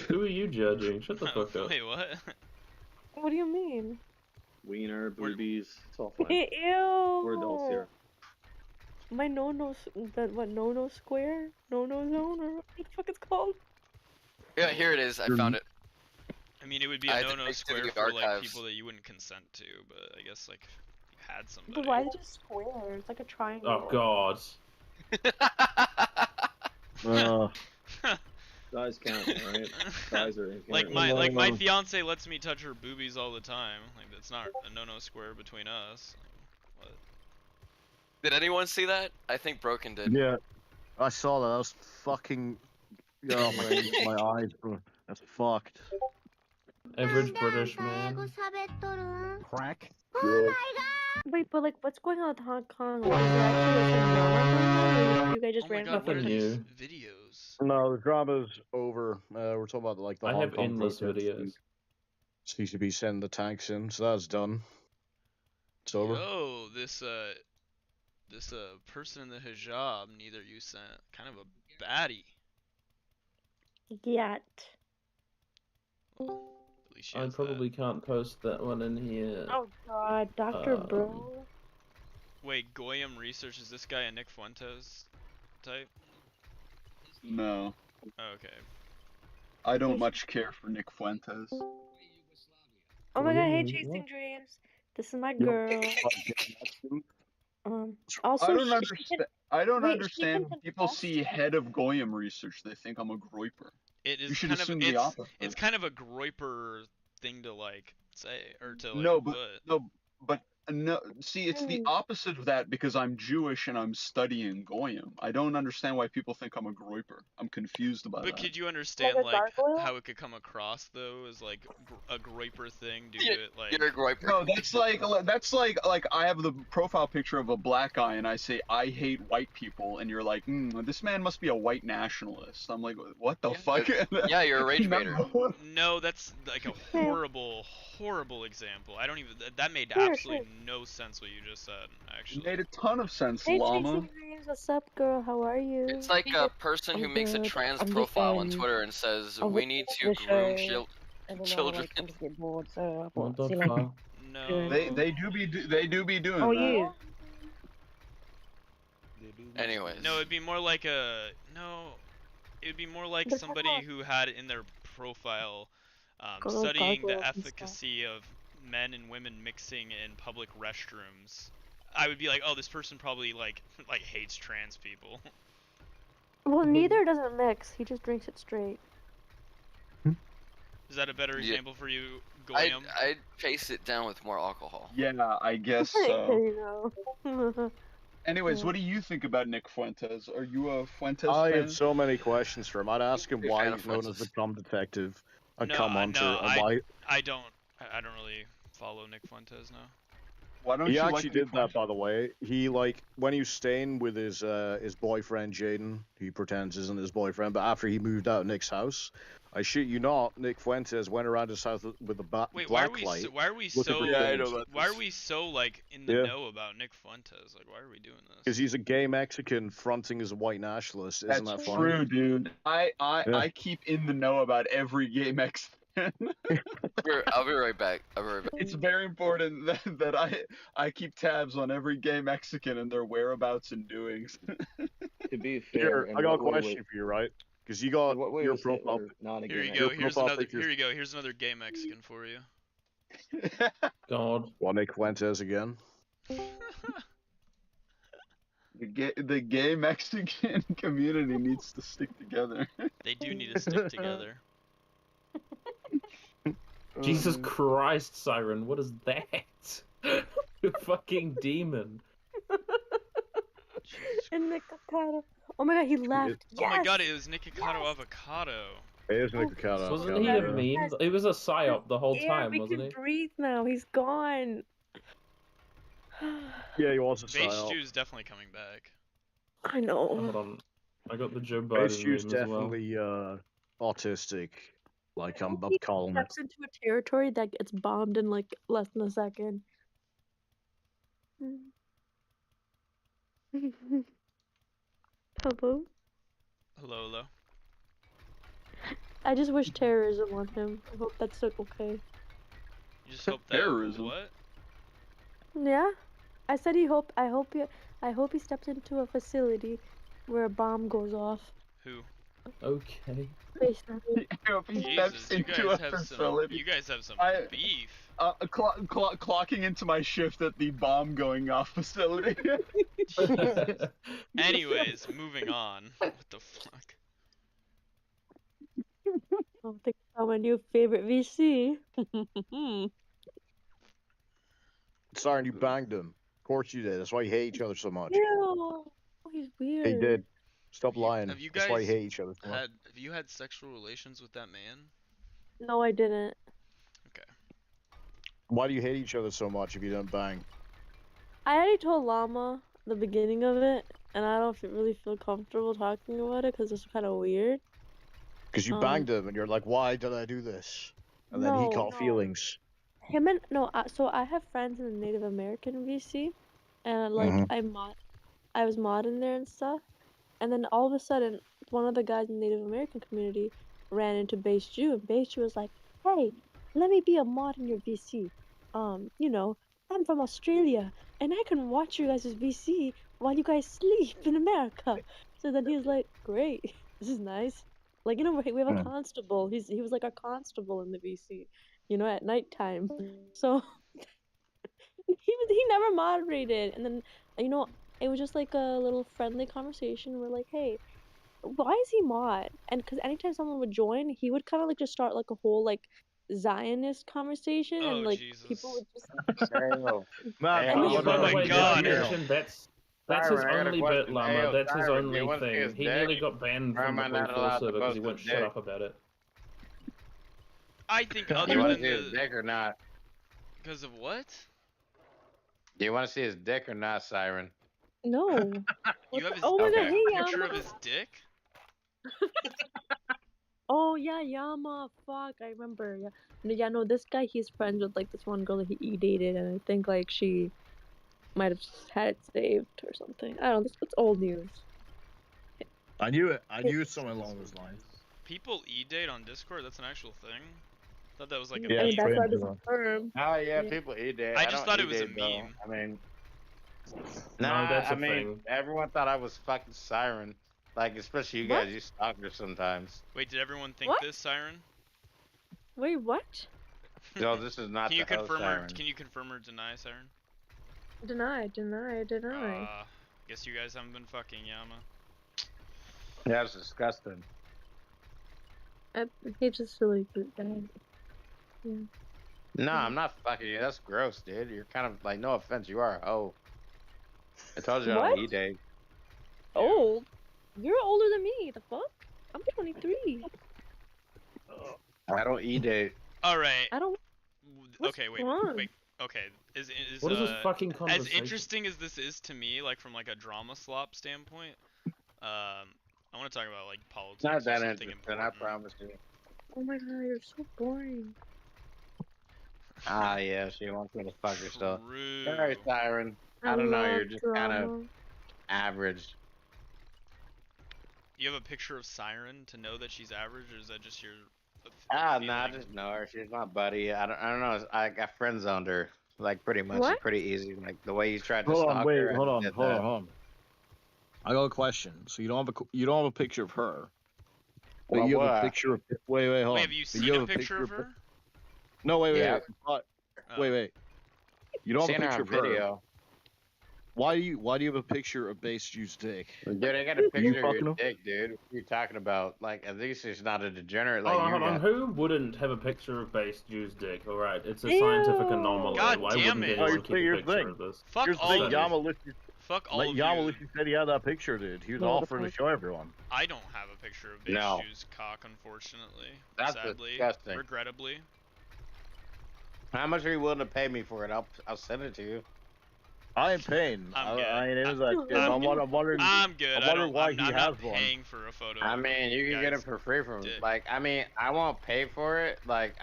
Who are you judging? Shut the fuck up. Wait, what? What do you mean? Wiener, boobies, it's all fine. Ew. We're adults here. My no-no, no-no square? No-no zone, or what the fuck it's called? Yeah, here it is. I found it. I mean, it would be I a had to no-no dig through square the for like archives. people that you wouldn't consent to, but I guess like you had somebody. But why is it just square? It's like a triangle. Oh god. Size count, right? Size are like inherently- my fiance lets me touch her boobies all the time. Like that's not a no-no square between us. Like, what? Did anyone see that? I think Broken did. Yeah, I saw that. That was fucking. Oh my eyes, bro. That's fucked. Average British man. Crack. Wait, but like, what's going on with Hong Kong? Like, is there actually like some drama going on, or you guys just Oh my ran god, what are Nothing these new. videos? No, the drama's over. We're talking about like the I Hong have Kong endless protests. videos. CCP sending the tanks in, so that's done. It's over. Yo, this person in the hijab, neither you sent, kind of a baddie. Yet. At least she I has probably can't post that one in here. Oh god, Dr. Bro. that. Wait, Goyam Research, is this guy a Nick Fuentes type? No, Oh, okay. I don't much care for Nick Fuentes. Oh my god, hey Chasing Dreams. This is my girl. Also, I don't she understand. can- I don't wait, she understand can when people confess see head of Goyam Research, they think I'm a groiper. It is You should kind of assume the opposite. it's kind of a groiper thing to like say or to like No, put. no. See, it's the opposite of that because I'm Jewish and I'm studying Goyim. I don't understand why people think I'm a groiper. I'm confused by But that. could you understand Like a like gargoyle? how it could come across though as like a groiper thing due Yeah, to it like You're a groiper. No, that's like I have the profile picture of a black guy and I say I hate white people and you're like, this man must be a white nationalist. I'm like, what the fuck? Yeah, you're a rage baiter. No, that's like a horrible example. I don't even that made Sure, absolutely no sense what you just said actually. Made a ton of sense, Hey llama. Chasing Dreams, what's up, girl? How are you? It's like a person who I'm makes a good. trans I'm just, profile on Twitter and says, I'm we need to just, groom I don't know, children. like, I'm just getting bored, so I What thought, the see, like, fuck? No. They do be doing oh, that. you. Anyways. No, it'd be more like it'd be more like But somebody how- who had in their profile Go studying the gargoyles and stuff. efficacy of men and women mixing in public restrooms. I would be like, oh, this person probably like hates trans people. Well, neither doesn't mix. He just drinks it straight. Is that a better Yeah. example for you, Goyam? I'd chase it down with more alcohol. Yeah, I guess There so. you go. Anyways, Yeah. what do you think about Nick Fuentes? Are you a Fuentes I fan? had so many questions for him. I'd ask him Big why fan of he's known as Francis. the Cum Detective, a No, Cum Hunter, and why I don't really follow Nick Fuentes now. Why don't he you actually like Nick did that, Fuentes? by the way. He when he was staying with his boyfriend Jaden, he pretends isn't his boyfriend, but after he moved out of Nick's house, I shit you not, Nick Fuentes went around his house with a Wait, why are black we light. so, why are we looking so for things. why are we so like in the Yeah. know about Nick Fuentes? Like, why are we doing this? Because he's a gay Mexican fronting as a white nationalist. Isn't That's that funny? true, dude. Yeah. I keep in the know about every gay Mexican. I'll be right back. It's very important that I keep tabs on every gay Mexican and their whereabouts and doings. To be fair, Here, in I got a what way question was- for you, right? Because you got in what way your was profile. Hitler not a Here gay you go. man? Here's profile another. pictures. Here you go. Here's another gay Mexican for you. God. Well, Nick Fuentes again. The gay Mexican community needs to stick together. They do need to stick together. Jesus Christ, Siren, what is that? You fucking demon. And Nick Avocado. Oh my god, he left. Oh my Yes! god, it was Nikocado Avocado. It is Nick Avocado. Wasn't he a meme? Yes. He was a psyop the whole Yeah, time, we wasn't can he? breathe now. He's gone. Yeah, he was a Beige psyop. Stew's definitely coming back. I know. Hold on. I got the Joe Base Biden Jew's meme as well. definitely autistic. Like I'm He calling it. steps into a territory that gets bombed in like less than a second. Hello? Hello. I just wish terrorism on him. I hope that's like okay. You just hope that Terrorism. what? Yeah, I said I hope he steps into a facility where a bomb goes off. Who? Okay. I hope he steps into a facility. You guys have some beef. Clocking into my shift at the bomb going off facility. Anyways, moving on. What the fuck? Oh, think about my new favorite VC. Siren, you banged him. Of course you did. That's why you hate each other so much. Ew. Oh, he's weird. He did. Stop lying. Have you That's why you guys hate each other so much. have you had sexual relations with that man? No, I didn't. Okay. Why do you hate each other so much if you don't bang? I already told Llama the beginning of it, and I don't really feel comfortable talking about it because it's kind of weird. Because you banged him and you're like, why did I do this? And then he caught feelings. So I have friends in the Native American VC, and like I was modding there and stuff, and then all of a sudden one of the guys in the Native American community ran into Base Jew, and Base Jew was like, "Hey, let me be a mod in your VC. You know, I'm from Australia, and I can watch you guys' VC while you guys sleep in America." So then he was like, "Great, this is nice." Like, you know, we have a constable. He was like our constable in the VC, you know, at nighttime. So he never moderated, and then, you know, it was just like a little friendly conversation. We're like, hey, why is he mod? And because anytime someone would join, he would kind of like just start like a whole like Zionist conversation, and like people would just. Oh my god! That's his only bit, Llama. That's his only thing. He nearly got banned from the Blue Force server because he wouldn't shut up about it. I think Do other you want than to see his dick or not? Because of what? Do you want to see his dick or not, Siren? No. You have his Oh my god, hey picture Yama. of his dick? Oh yeah, Yama. Fuck, I remember. Yeah, no, this guy, he's friends with like this one girl that he dated, and I think like she might have had it saved or something. I don't know. It's old news. I knew it. I knew something along those lines. People e-date on Discord? That's an actual thing? I thought that was like a I mean, meme. that's why this is firm. Oh yeah, people e-date. I just thought it was a e-date, though. meme. I mean, No, that's a I mean, thing. everyone thought I was fucking Siren. Like, especially you guys, you stalkers sometimes. Wait, did everyone think this, Siren? Wait, what? No, this is not Can you the host, confirm Siren. Can you confirm or deny, Siren? Deny. Guess you guys haven't been fucking, Yama. Yeah, it's disgusting. He's just a really good guy. Yeah. No, I'm not fucking you. That's gross, dude. You're kind of like, no offense, you are a hoe. I told you on What? the e-date. Old? You're older than me. The fuck? I'm 23. I don't e-date. All right. I don't. Okay, wait. Okay, is What is this fucking as conversation? interesting as this is to me, like from like a drama slop standpoint, I want to talk about like politics. Not or that something interesting, I promise you. Oh my god, you're so boring. Ah, yeah, she wants me to fuck herself. True. Sorry, Siren. I don't know, you're just kind of average. You have a picture of Siren to know that she's average, or is that just your? Ah, nah, I just know her. She's my buddy. I don't know. I got friend zoned her. Like, pretty much. What? It's pretty easy. Like, the way you tried to Hold stalk on, wait, her. hold on. I got a question. So you don't have a picture of her, but Well, you have what? a picture of. Wait, hold on. Wait, have you But seen have a picture of her? No, wait. Yeah. Wait. You don't have Seen a her picture on of her. video. Why do you have a picture of Base Juice dick? Dude, I got a picture of fucking your him? dick, dude. What are you talking about? Like, at least she's not a degenerate like Hold on, you hold on. got. Who wouldn't have a picture of Base Jew's dick? All right, it's a Ew. scientific anomaly. God Why damn wouldn't it. anyone Oh, keep a here's the picture thing. of this? Fuck Here's the all thing. of you. Fuck all of Yama you. Lucy said he had that picture, dude. He was offering to show everyone. I don't have a picture of Base No. Shoes cock, unfortunately. That's Sadly, disgusting. regrettably. How much are you willing to pay me for it? I'll send it to you. I ain't paying. I'm good. I ain't into that shit. I'm wondering. I'm good. I'm wondering why he I'm has not one. paying for a photo. I of mean, you can get it guy's for free from dick. like. I mean, I won't pay for it. Like,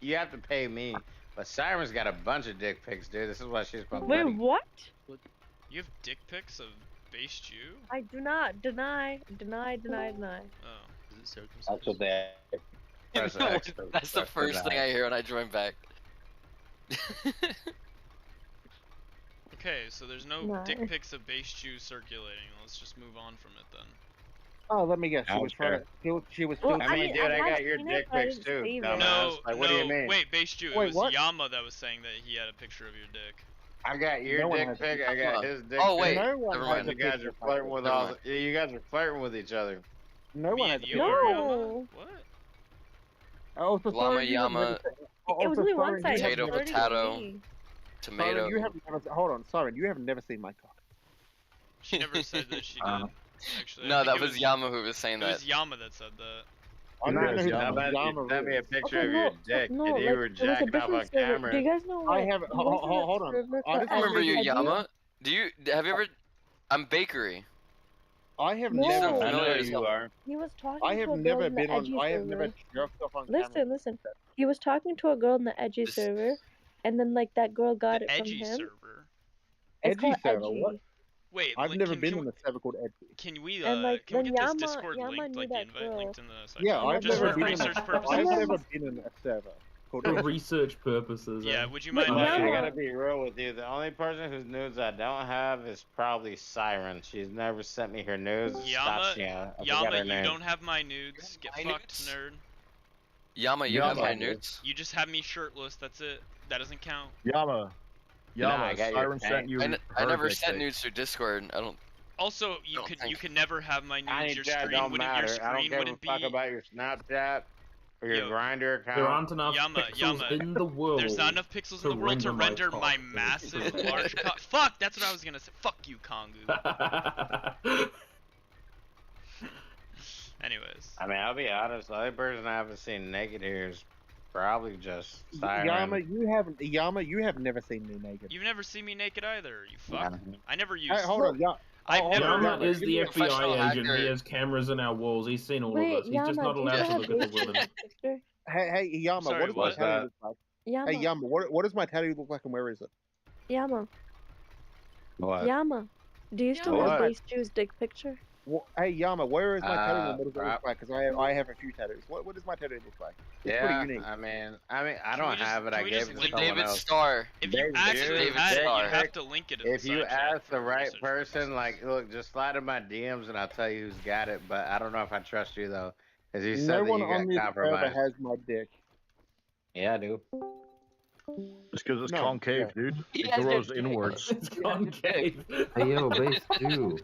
you have to pay me. But Siren's got a bunch of dick pics, dude. This is why she's my Wait, buddy. what? You have dick pics of base Jew? I do not deny. Oh. Is it circumcised? That's what they. That's the first thing I hear when I join back. Okay, so there's no dick pics of base Jew circulating. Let's just move on from it then. Oh, let me guess. She was trying to. She was still. I mean, dude, I got your dick pics too. No, like, what do you mean? Wait, base Jew. Wait, it was what? Yama that was saying that he had a picture of your dick. I got your dick pic. I got his dick. Oh wait, No one never has mind. a You guys picture are of flirting my with dick. all. You guys are flirting with each other. No Me one has and a you picture. are No. Yama? What? Also, Llama sorry, you have Yama, never seen- It was also, only one sorry, side. you have potato, never- potato, Siren, tomato. you have never. Hold on, Siren. You have never seen my cock. She never said that she did. Actually, I No, think that it was Yama who was saying It that. was Yama that said that. I don't know who How about Yama you send me a is. picture Okay, of no, your dick no, and you like, were it was a jacking off different on server. camera? Do you guys know? I Like, haven't. he went to that Hold on. server I called just I remember you, Edgy. Yama. Have you ever? I'm bakery. I have No. never. I'm I know familiar who as you hell. are. He was talking I to have a girl never in the been on. Edgy I have never server. jerked off on camera. Listen. He was talking to a girl in the Edgy This- server, and then like that girl got The it from edgy him. server. It's Edgy called server. Edgy. What? Wait, I've like, never been in a server called Edgy. Can we And like can we then get Yama, this Discord Yama linked, knew like the that invite girl. linked in the side Yeah, channel? I've Just never for been. research I've purposes. never been in a server called For Edgy. research purposes. Yeah, would you But mind? Look, I Yama- gotta be real with you. The only person whose nudes I don't have is probably Siren. She's never sent me her nudes. Yama, I forgot Yama, her you name. don't have my nudes. Get My fucked, nudes? nerd. Yama, you have Yama. my nudes. You just have me shirtless. That's it. That doesn't count. Yama. Nah, Yama. I got your Siren sent you. I her never dick sent pic. nudes through Discord. I don't. Also, you Don't could think. you could never have my I nudes. ain't Your that screen don't wouldn't. matter. Your I don't screen give a wouldn't fuck be. about your Snapchat or your Yo, Grinder account. There aren't enough Yama, pixels Yama, in the world. There's not enough pixels in the world to render cock. my massive large cock. Fuck, that's what I was gonna say. Fuck you, Kongu. Anyways. I mean, I'll be honest. The only person I haven't seen naked here is probably just Siren. Yama, you have never seen me naked. You've never seen me naked either, you fuck. I never used. Hey, hold on, I've never. Yama is the Professional FBI agent. hacker. He has cameras in our walls. He's seen all Wait, of us. He's just Yama, not do you allowed to have look at the Base women. picture? Hey, Yama, Sorry, what does my what? tattoo look like? Yama. Hey, Yama, what does my tattoo look like and where is it? Yama. What? Yama. Do you still What? have Base Jew's dick picture? Hey, Yama, where is my tattoo and what does it prob- look like? Because I have a few tattoos. What does my tattoo look like? It's Yeah, pretty unique. I mean, I Can don't we just- have it. can I we gave just it to link someone David else. Starr. If you David actually David had it, you Starr. have to link it in If the you side channel ask the for right research person, purposes. like, look, just slide in my DMs and I'll tell you who's got it. But I don't know if I trust you though, because you said No that one you on got this server compromised. has my dick. Yeah, I do. It's because it's No, concave, yeah. dude. He It has your grows dick. inwards. It's concave. Hey yo, Base Jew.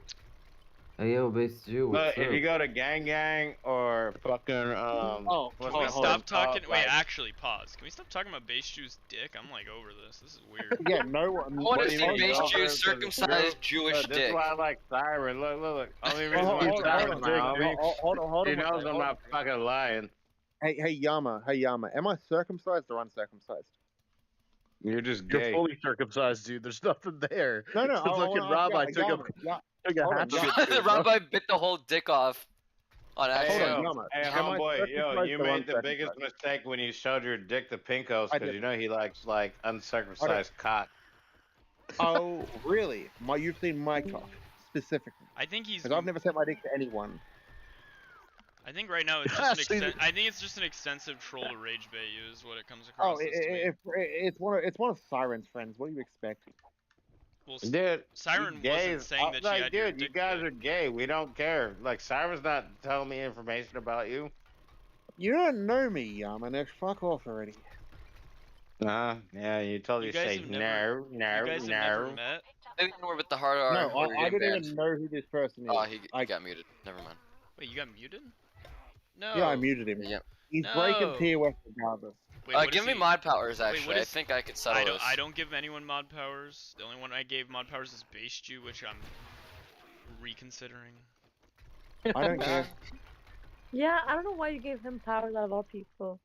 Hey yo, Base Jew. But What's if up? you go to Gang Gang or fucking Oh, what's Can we it stop called? talking? Wait, Like, actually, pause. Can we stop talking about Base Jew's dick? I'm like over this. This is weird. Yeah, no one. I want what to do you see mean, Base bro? Jew's circumcised Jewish Look, this is dick. why I like Siren. Look. Only reason Hold why on, Siren's my homie. hold She on. knows I'm not fucking lying. Hey, Yama, am I circumcised or uncircumcised? You're just You're gay. fully circumcised, dude. There's nothing there. No, The fucking rabbi took Yama, a hold on, hatchet. Yama. to it, The bro. rabbi bit the whole dick off on Hey, accident. on, Yama. hey, Am I homeboy, circumcised you or made the biggest uncircumcised? mistake when you showed your dick to Pinkos I because did. you know he likes like uncircumcised cock. Oh, really? You've seen my cock specifically? I think he's. Because I've never sent my dick to anyone. I think right now it's just an I think it's just an extensive troll to rage bait you is what it comes across as to me. It's one of Siren's friends. What do you expect? Well, Dude, Siren you gay. wasn't saying that she like, had your dude, you dick guys pic. are gay. We don't care. Like, Siren's not telling me information about you. You don't know me, Yama. Now fuck off already. Yeah, you told You you guys say have never- You guys have never met? Maybe more with the hard R. No, or I you're didn't banned. even know who this person is. Oh, he got muted. Never mind. Wait, you got muted? No. Yeah, I muted him. Yeah. He's No. breaking TOS regardless. Wait, what Give is me he? mod powers. Wait, Actually, what I is- think I could settle this. I don't give anyone mod powers. The only one I gave mod powers is Base Jew, which I'm reconsidering. I don't care. Yeah, I don't know why you gave him powers out of all people.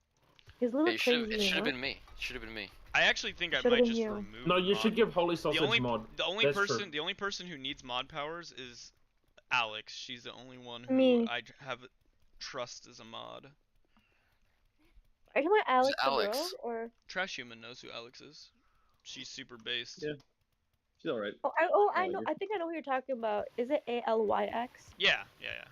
He's a little It crazy. should have you know? been me. Should have been me. I actually think I Should've might been just you. remove. No, you mod. should give Holy Sausage mod. The only That's person, true. the only person who needs mod powers is Alex. She's the only one who Me. I have trust as a mod. Are you talking about Alex, the Alex? girl, or? Trash Human knows who Alex is. She's super based. Yeah, she's alright. I know. I think I know who you're talking about. Is it ALYX? Yeah.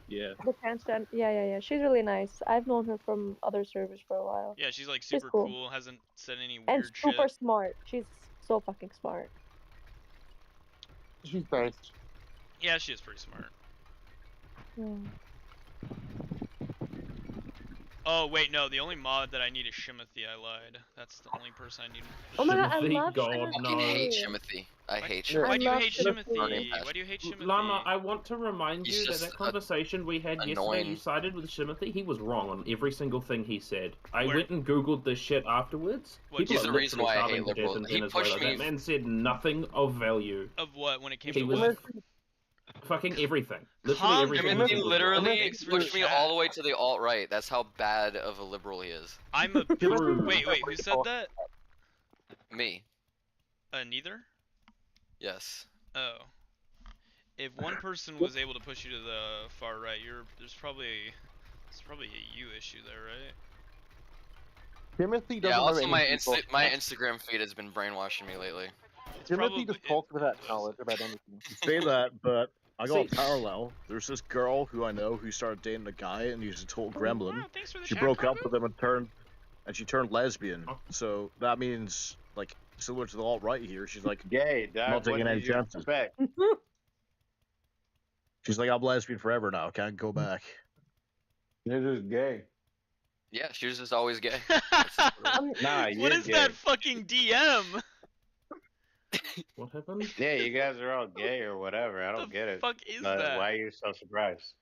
Yeah. The transgender. Yeah. She's really nice. I've known her from other servers for a while. Yeah, she's like She's super cool. cool. Hasn't said any weird And super shit. smart. She's so fucking smart. She's based. Yeah, she is pretty smart. Hmm. Oh wait, no. The only mod that I need is Shimothy. I lied. That's the only person I need. Oh my god, I Shimothy? love God, Shimothy. Fucking hate Shimothy. I hate Why Shimothy. do you love hate Shimothy. Shimothy? Why do you hate Shimothy? Lama, I want to remind He's you that just that conversation we had yesterday, annoying. you sided with Shimothy. He was wrong on every single thing he said. I Where- went and googled this shit afterwards. What, People he's are the reason literally why I starving hate to death liberals. in He Venezuela. pushed me- That man said nothing of value. Of what? When it came He to was what? fucking everything. Literally everything. Shimothy he was literally Thanks for pushed the me chat. all the way to the alt-right. That's how bad of a liberal he is. I'm a. True. Wait, who said that? Me. Neither? Yes. Oh. If one person was able to push you to the far right, there's probably a you issue there, right? Timothy doesn't Yeah, know also any my people. my Instagram feed has been brainwashing me lately. Timothy just talks without knowledge about anything. You say that, but I got See- a parallel. There's this girl who I know who started dating a guy, and he's a total gremlin. Wow, thanks for the She chat, broke up Kaku. with him and she turned lesbian. Oh. So that means, like, similar to the alt right here, she's like, Gay, Doug. not taking what any did you chances. expect? She's like, I'm lesbian forever now. Can't go back. You're just gay. Yeah, she was just always gay. Nah, What you're is gay. that fucking DM? What happened? Yeah, you guys are all gay or whatever. I don't get it. Fuck is But that? why are you so surprised?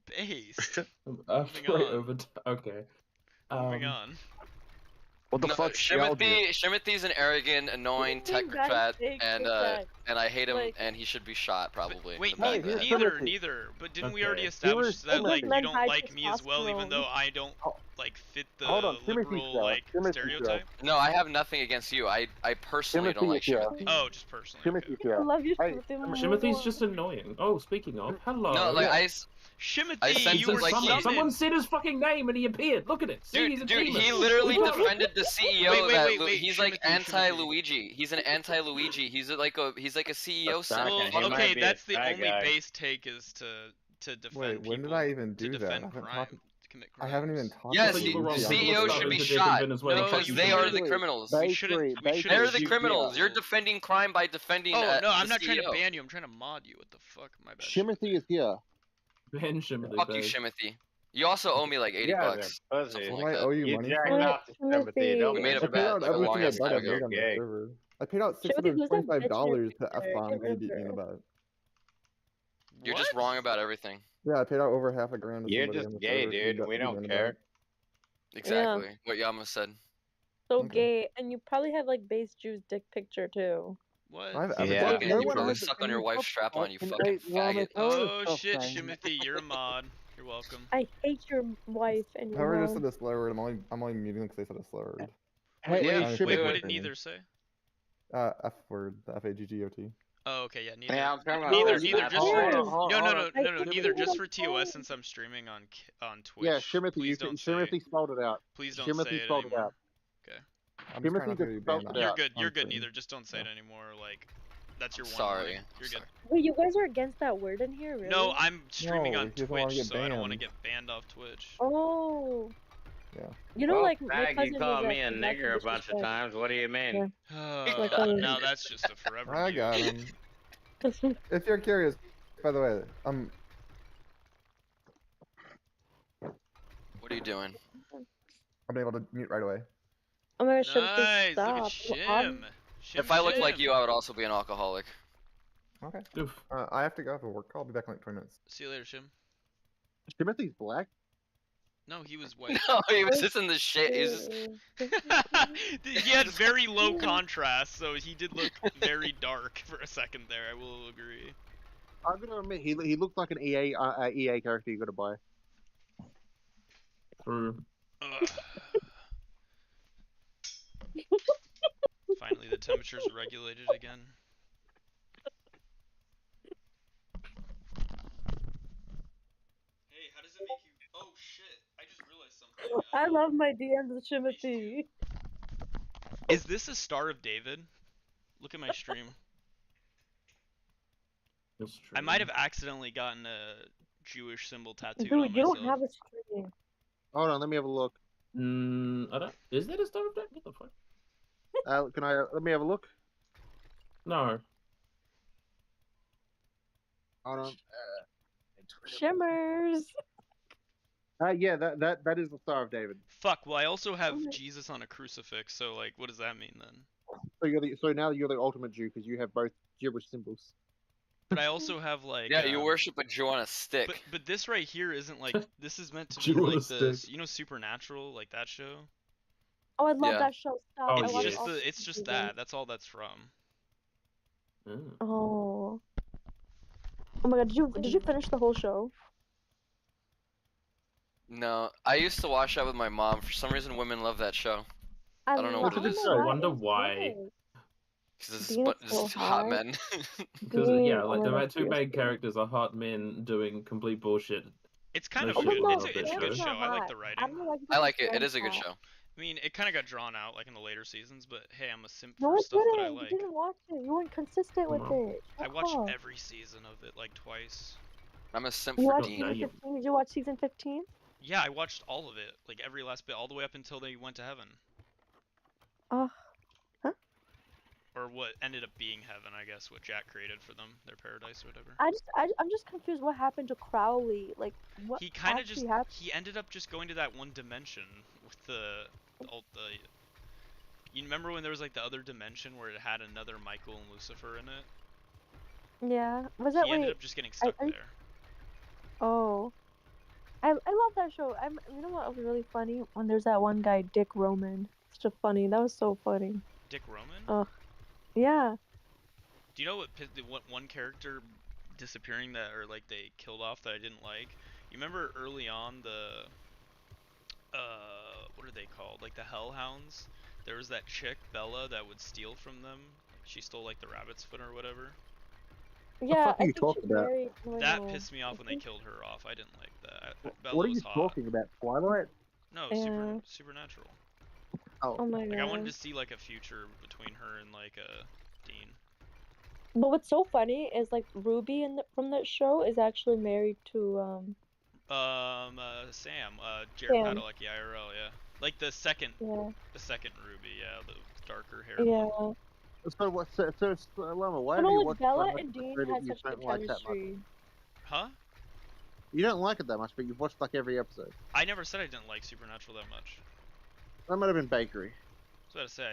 Base. After Moving I on. over. Okay. Moving on. What the No, fuck? Shimothy's an arrogant, annoying Think technocrat, that's big and effect. I hate him, Like- and he should be shot probably. Wait, in the back of the head. neither. But didn't we already Okay. establish that It like was you led don't by like me as well, even testosterone. though I don't like fit the Hold on, Timothy's liberal here. like Timothy's stereotype? No, I have nothing against you. I personally don't like Timothy is Shimothy. Oh, just personally. Timothy's I here. love you, Hey, Timothy. Shimothy's just annoying. Oh, speaking of, hello. No, like I Shimothy, sent you him, were like, someone, he- someone said his fucking name and he appeared. Look at it. See, he's a Dude, demon. he literally We got it. defended the CEO Wait, that he's like Shimothy. anti-Luigi. He's an anti-Luigi. He's like a CEO That's son. not Well, He might okay, be a that's the bad only guy. base take is to defend Wait, when did people, I even to do that? I defend haven't crime, talked. to commit I crimes. haven't even talked. Yes, So about you were wrong. it. People CEO are should starving be to death in shot. Venezuela No, because you They are the shouldn't. criminals. We shouldn't. We shouldn't. They're the shoot criminals. people. You're defending crime by defending. Oh no, I'm the not trying to CEO. ban you. I'm trying to mod you. What the fuck? My bad. Timothy is here. Ben Shimothy. Fuck you, Shimothy. You also owe me like 80 You guys bucks. are pussy. Something What like do I that. owe you You money jacked for? off to Timothy. Don't We made I a paid bet out like a everything long I ass bet time I ago. made on the Gay. server. I paid out Shimothy, who's that bitch $625 to in your F-bomb picture? immediately about. You're just wrong about everything. Yeah, I paid out over $half a grand to You're somebody just on the gay, server. dude. We don't care. Exactly. What Yama said. So Okay. gay, and you probably have like base Jews dick picture too. What? I've Yeah. ever Fucking, no you one probably has suck the on your same wife's strap on, you fucking fucking eight Rama faggot. Oh stuff shit, thing. Shimothy, you're a mod. You're welcome. I hate your wife and your Whoever just mom. said the slur word, I'm only muting them because they said a slur word. Hey, Wait, hey, wait, Shimothy. what did neither say? F word, the F-A-G-G-O-T. Oh, okay, yeah, neither. Yeah, I'm talking about Neither, this neither. at Just all. for Hold no, on, no, hold no, on. no, no. I Neither hate just your for TOS phone. since I'm streaming on Twitch. Yeah, Shimothy, Please don't say. Shimothy spelled it out. Please don't Shimothy say it spelled it anymore. out. Okay. I'm just Timothy trying not to just be spelled banned it You're out. good. You're on good. stream. Neither. Just don't say it anymore. Like, that's your one Sorry. warning. You're good. Wait, you guys are against that word in here, really? No, I'm streaming No, on he doesn't wanna Twitch, get so I don't want to banned. get banned off Twitch. Oh. Yeah. You know, Well, like my fag, cousin you called was me a nigger a bunch of times. What do you mean? Now that's just a forever. I mute. got him. If you're curious, by the way, What are you doing? I'm able to mute right away. Oh my gosh, Shimothy, Nice. Look stop. at Shim. If I looked like you, I would also be an alcoholic. Okay. I have to go for work. I'll be back in like 20 minutes. See you later, Shim. Timothy's black? No, he was white. No, he was just in the shit. He was just... He had very low contrast, so he did look very dark for a second there. I will agree. I'm gonna admit he looked like an EA character you gotta buy. True. Finally, the temperature's regulated again. Hey, how does it make you? Oh shit! I just realized something. I love my DMs, Timothy. Is this a Star of David? Look at my stream. I might have accidentally gotten a Jewish symbol tattooed on Dude, you myself. don't have a stream. Hold on, let me have a look. I don't. Is that a Star of David? What the fuck? Can I? Let me have a look. No. Hold on. Shimmers. Yeah, that is the Star of David. Fuck. Well, I also have Jesus on a crucifix. So like, what does that mean then? So now you're the ultimate Jew because you have both Jewish symbols. But I also have like. Yeah, you worship a Jew on a stick. But this right here isn't like. This is meant to be Jew on a like the stick. you know Supernatural, like that show. Oh, I love Yeah. that show. Stop. Oh, I It's watch just all the. It's just seasons. that. That's all that's from. Oh. Oh my god, did you finish the whole show? No, I used to watch that with my mom. For some reason, women love that show. I don't know what it is. I wonder why. Because Being it's so just hot hot. men. Because Being yeah, like on the a two main characters are hot men doing complete bullshit. It's kind No of a shit good. love It's a that good show. show. I like the writing. I like it. It is a good show. I mean, it kind of got drawn out like in the later seasons, but hey, I'm a simp No, for it stuff that I didn't. like. You didn't watch it. You weren't consistent with it. I Shut watched up. every season of it like twice. I'm a simp You for watched Dean. season 15? Did you watch season 15? Yeah, I watched all of it, like every last bit, all the way up until they went to heaven, Oh. or what ended up being heaven, I guess, what Jack created for them, their paradise or whatever. I'm just confused. What happened to Crowley? Like, what He kind of actually just happened? he ended up just going to that one dimension with the you remember when there was like the other dimension where it had another Michael and Lucifer in it? Yeah. Was that He ended wait? up just getting stuck there. Oh. I love that show. You know what was really funny? When there's that one guy, Dick Roman. Such a funny. That was so funny. Dick Roman? Ugh. Yeah. Do you know what one character disappearing that, or like they killed off that I didn't like? You remember early on the what are they called? Like the Hellhounds? There was that chick, Bella, that would steal from them. She stole like the rabbit's foot or whatever. Yeah. fuck are I you think talking she's about? married. No, That no. pissed me off when they killed her off. I didn't like that. Bella What are was you hot. talking about? Twilight? No, Yeah. Supernatural. Oh my Like I wanted to god. see like a future between her and like Dean. But what's so funny is like Ruby from that show is actually married to Sam, Jared Sam. Padalecki IRL, yeah. Like the second Yeah. Ruby, yeah, the darker hair. Yeah. So what? So Lama, why But have you like watched Bella so much and of the Dean show that had you such good don't like that much? chemistry. Huh? You don't like it that much, but you've watched like every episode. I never said I didn't like Supernatural that much. That might have been Bakery. I was about to say,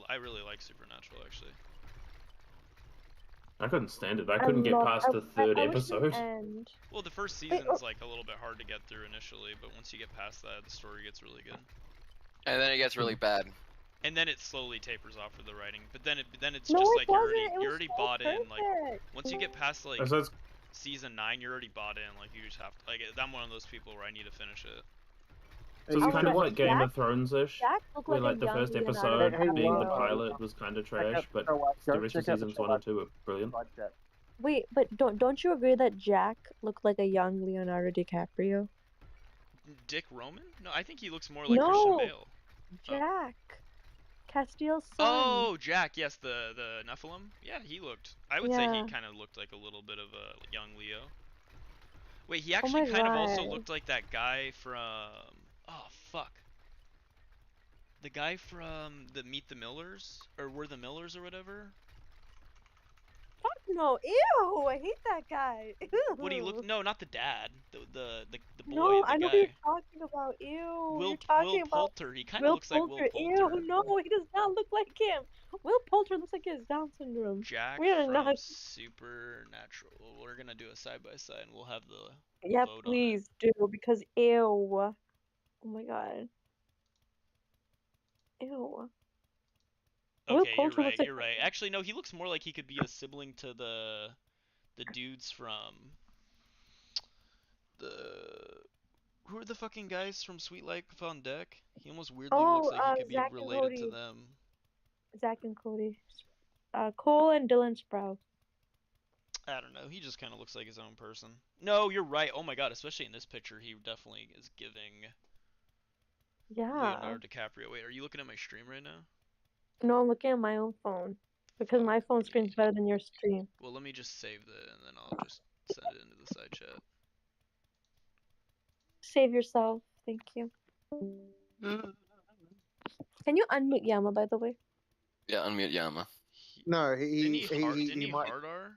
I really like Supernatural actually. I couldn't stand it. I couldn't get past the third I wish the episode. end. Well, the first Wait, season's like a little bit hard to get through initially, but once you get past that, the story gets really good. And then it gets really bad. And then it slowly tapers off for the writing. But then it's No, just it like wasn't. It you're was already so bought in. Like perfect. once you get past like So it's- season 9, you're already bought in. Like you just have to, like I'm one of those people where I need to finish it. So it's kind of like Game Jack- of Thrones-ish, Jack looked where like like a the young first Leonardo episode Hey, being the Lama, pilot was kind of trash, out but the show, the go rest check of out the seasons show 1 and 2 were brilliant. Like that. Wait, but don't you agree that Jack looked like a young Leonardo DiCaprio? Dick Roman? No, I think he looks more like No. Christian Bale. Jack. Castiel's son. Oh, Jack, yes, the Nephilim. Yeah, he looked. I would say Yeah. he kind of looked like a little bit of a young Leo. Wait, he Oh actually my kind of also God. looked like that guy from. Oh fuck. The guy from the Meet the Millers, or We're the Millers, or whatever. Fuck no. Ew, I hate that guy. Ew. What he looked? No, not the dad. The boy. No, the I know guy. what you're talking about. Ew. Will You're talking Will about Poulter. He kind of Will looks like Will Poulter. Poulter. Ew, no, he does not look like him. Will Poulter looks like he has Down syndrome. Jack We are from not. Supernatural. We're gonna do a side by side, and we'll have the Yeah, vote on it. please do because ew. Oh my god. Ew. Will Okay, you're Poulter right. looks like You're right. Actually, no. He looks more like he could be a sibling to the dudes from the. Who are the fucking guys from Sweet Life on Deck? He almost weirdly looks like he could be Zach and related to Cody. them. Zach and Cody. Cole and Dylan Sprout. I don't know. He just kind of looks like his own person. No, you're right. Oh my god, especially in this picture, he definitely is giving Yeah. Leonardo DiCaprio. Wait, are you looking at my stream right now? No, I'm looking at my own phone. Because my phone screen's better than your stream. Well, let me just save that, and then I'll just send it into the side chat. Save yourself. Thank you. Can you unmute Yama, by the way? Yeah, unmute Yama. No, Didn't he might. hard R?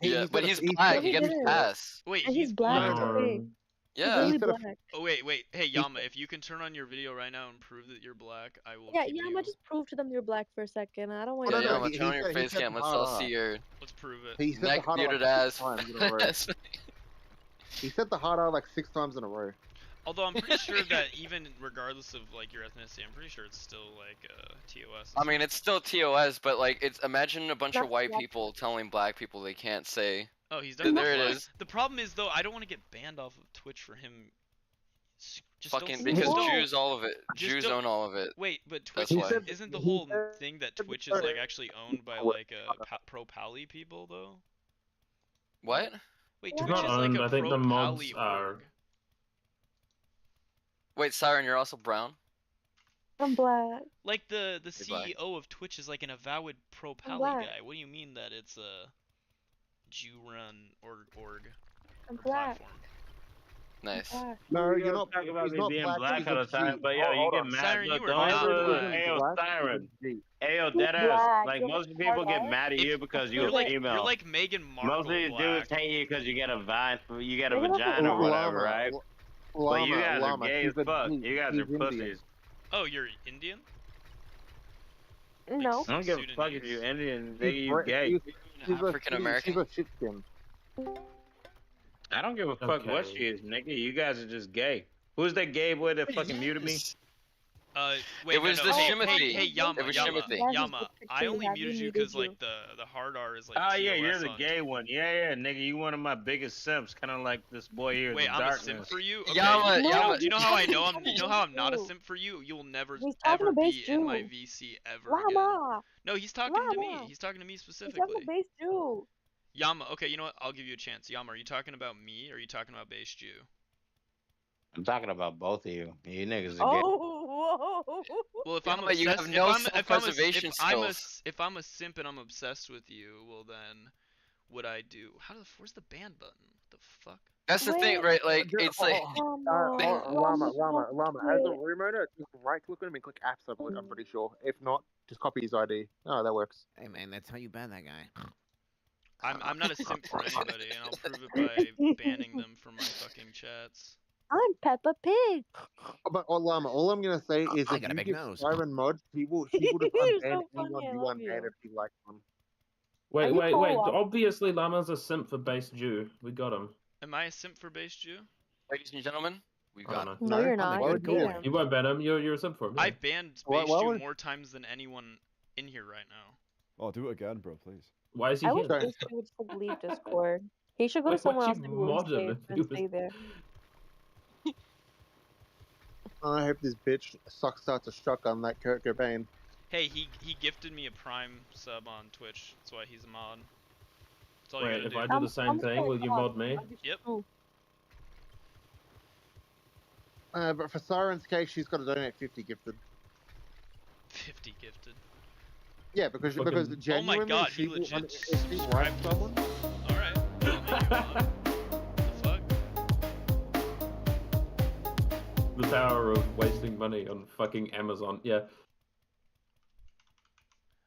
Yeah, but he's black. No, He he gets didn't. pass. Wait, And he's black. No. Okay. Yeah. He's really black. Oh wait. Hey Yama, if you can turn on your video right now and prove that you're black, I will. Yeah, keep Yama, you. just prove to them you're black for a second. I don't want Yeah, to. Yama, turn on your face cam. Let's all see your Let's prove it. He said the neck hard R muted like ass. 6 times in a row. He said the hard R like 6 times in a row. Although I'm pretty sure that even regardless of like your ethnicity, I'm pretty sure it's still like TOS. I mean, it's still TOS, but like, it's imagine a bunch of That's white black. people telling black people they can't say. Oh, he's There definitely it black. is. The problem is though, I don't want to get banned off of Twitch for him. Just Fucking don't, because just don't- Jews all of it. just Jews don't- own all of it. Wait, but Twitch That's why. isn't the whole thing that Twitch is like actually owned by like pro pally people though? What? Wait, It's Twitch not is owned. like a I think the pro mods pally are. org. Wait, Siren, you're also brown? I'm black. Like the You're black. CEO of Twitch is like an avowed pro pally black. guy. What do you mean that it's a Jew-run org? I'm or black. platform? Nice. Black. No, You you're guys not. talk about He's me not being black. black He's all a the time, G. but yo, you Hold get on. mad. Siren, Look, you were don't not look. black. Hey, yo, Black, Siren. he's a G. Hey, yo, He's deadass. black. Like, You're most people get black. mad at you because you're female. You're like Meghan Markle Most of these black. dudes hate you because you get a You're like vagina or a whatever, right? But you guys are Llama, gay he's as a fuck. G. You guys He's are Indian. pussies. Oh, you're Indian? No. I don't give a fuck if you're Indian. Nigga, you Brit- gay. She's a- African American? She's a shit skin. I don't give a fuck what she is, nigga. You guys are just gay. Who's that gay boy that fucking muted me? Wait, It was no, the hey, Shimothy. Hey, Yama, It was Yama, Shimothy. Yama. I only muted you because like the hard R is like. Oh yeah, TOS you're the on gay one. Yeah, nigga, you one of my biggest simps, kind of like this boy here. Wait, the I'm darkness. a simp for you? Okay. Yama, No, Yama. Do you know how I know I'm? You know how I'm not a simp for you? You will never He's talking ever to base be in my Jew. VC ever again. Llama. No, he's talking to me. Llama. He's talking to me He's talking specifically. to base Jew. Yama, okay, you know what? I'll give you a chance. Yama, are you talking about me or are you talking about base Jew? I'm talking about both of you. You niggas are gay. Oh, whoa. Well, if Yeah, I'm but you obsessed, have no if I'm a, self-preservation skills. if I'm a simp and I'm obsessed with you, well then, what I do? Where's the ban button? What the fuck? That's the thing, right? Like, it's like. Llama. As a room owner, just right click on him and click apps. I'm pretty sure. If not, just copy his ID. Oh, that works. Hey man, that's how you ban that guy. I'm not a simp for anybody, and I'll prove it by banning them from my fucking chats. I'm Peppa Pig. But Llama, all I'm gonna say is I if got a you big give nose. Siren mods, he would have You're unbanned so funny, anyone I you love unbanned you. if he liked them. Wait, Are you wait, wait. co-op? Obviously, Llama's a simp for base Jew. We got him. Am I a simp for base Jew? Ladies and gentlemen, we've I don't got. know. No, you're not. Why You're would gay. you? You won't ban him. You're a simp for him. I've banned Why- base why Jew would- more times than anyone in here right now. Oh, do it again, bro, please. Why is he I here? wish base Jew would just leave Discord. He should go to Wait, somewhere why'd else you and be really mod him safe if he and was- stay there. I hope this bitch sucks out a shotgun like Kurt Cobain. Hey, he gifted me a Prime sub on Twitch. That's why he's a mod. That's all you Wait, gotta if do. I do the same thing, will you mod me? Yep. But for Siren's case, she's got to donate 50 gifted. 50 gifted. Yeah, because Fucking- because Oh my genuinely, god, she he will, legit if she likes subscribed. someone, Alright. The fuck? The power of wasting money on fucking Amazon. Yeah.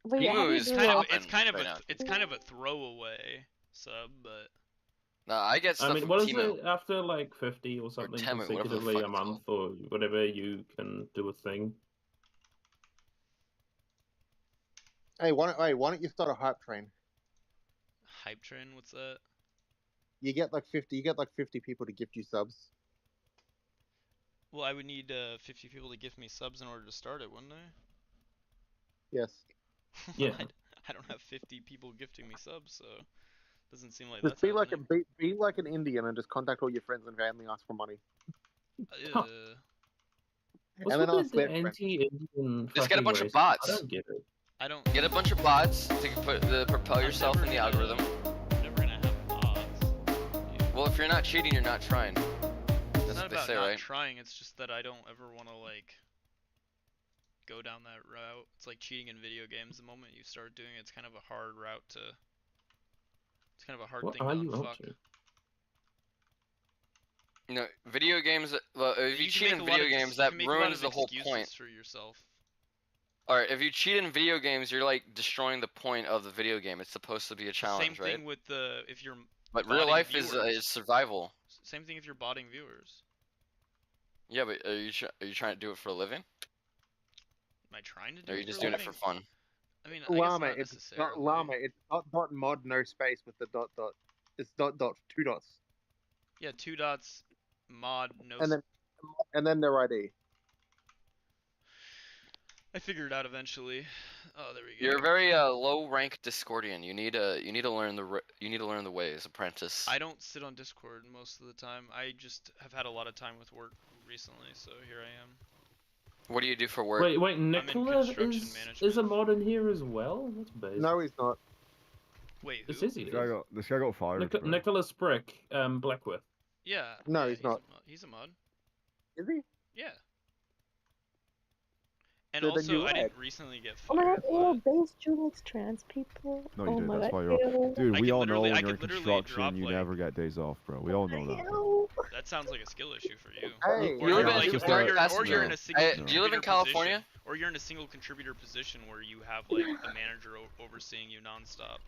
But yeah, how do you It's do kind of it? it's kind of a throwaway sub, but No, I get stuff I mean, from what is Temu. it after like 50 or something Temu, whatever the consecutively fuck a it's month or whatever, you can do a thing? hey, why don't you start a hype train? hype train, what's that? You get like 50 people to gift you subs. Well, I would need 50 people to gift me subs in order to start it, wouldn't I? Yes. Yeah. I don't have 50 people gifting me subs, so doesn't seem like Just that's be like happening. be like an Indian and just contact all your friends and family, ask for money. What's And then with ask the their friends. anti-Indian Just get a fucking bunch of race? bots. I don't get it. I don't. Get a bunch of bots to propel yourself in the algorithm. I'm never gonna have bots. Well, if you're not cheating, you're not trying. It's That's not what they about say, not right? trying. It's just that I don't ever want to like go down that route. It's like cheating in video games. The moment you start doing it, it's kind of a hard route to. It's kind of a hard What thing are to you up unfuck. to? No, video games. Well, if you can cheat make in a lot video of games, you that can make a lot ruins of the whole excuses point. for yourself. Alright, if you cheat in video games, you're like destroying the point of the video game. It's supposed to be a challenge, Same right? thing with the if you're. But real life is viewers. survival. Same thing if you're botting viewers. Yeah, but are you trying to do it for a living? Am I trying to do Or are it you just for a doing it living? for fun? I mean, I guess Llama, not it's necessarily. Llama. It's dot mod, no space with the dot dot. It's dot dot, 2 dots. Yeah, 2 dots, mod, no. And then their ID. I figured it out eventually. Oh, there we go. You're a very low rank Discordian. You need to learn the ways, apprentice. I don't sit on Discord most of the time. I just have had a lot of time with work recently, so here I am. What do you do for work? Wait, Nicholas is a mod in here as well? That's basic. No, he's not. Wait, who? This is he. This guy got fired. bro. Nicholas Brick, Blackworth. Yeah. No, yeah, he's not. He's a mod. Is he? Yeah. And So then also, you I lied. didn't recently get Oh my fired. god, ew, base Jew likes trans people. No, you oh didn't. my That's god, why you're. ew. Dude, I we could all know literally- I when you're in could literally construction, drop, you like- never get days off, bro. We all know that. Ew. That sounds like a skill issue for you. Hey, or you live you're in- like, just or a- you're in a single Hey, contributor do you live in California? position, or you're in a single contributor position where you have like a manager overseeing you nonstop.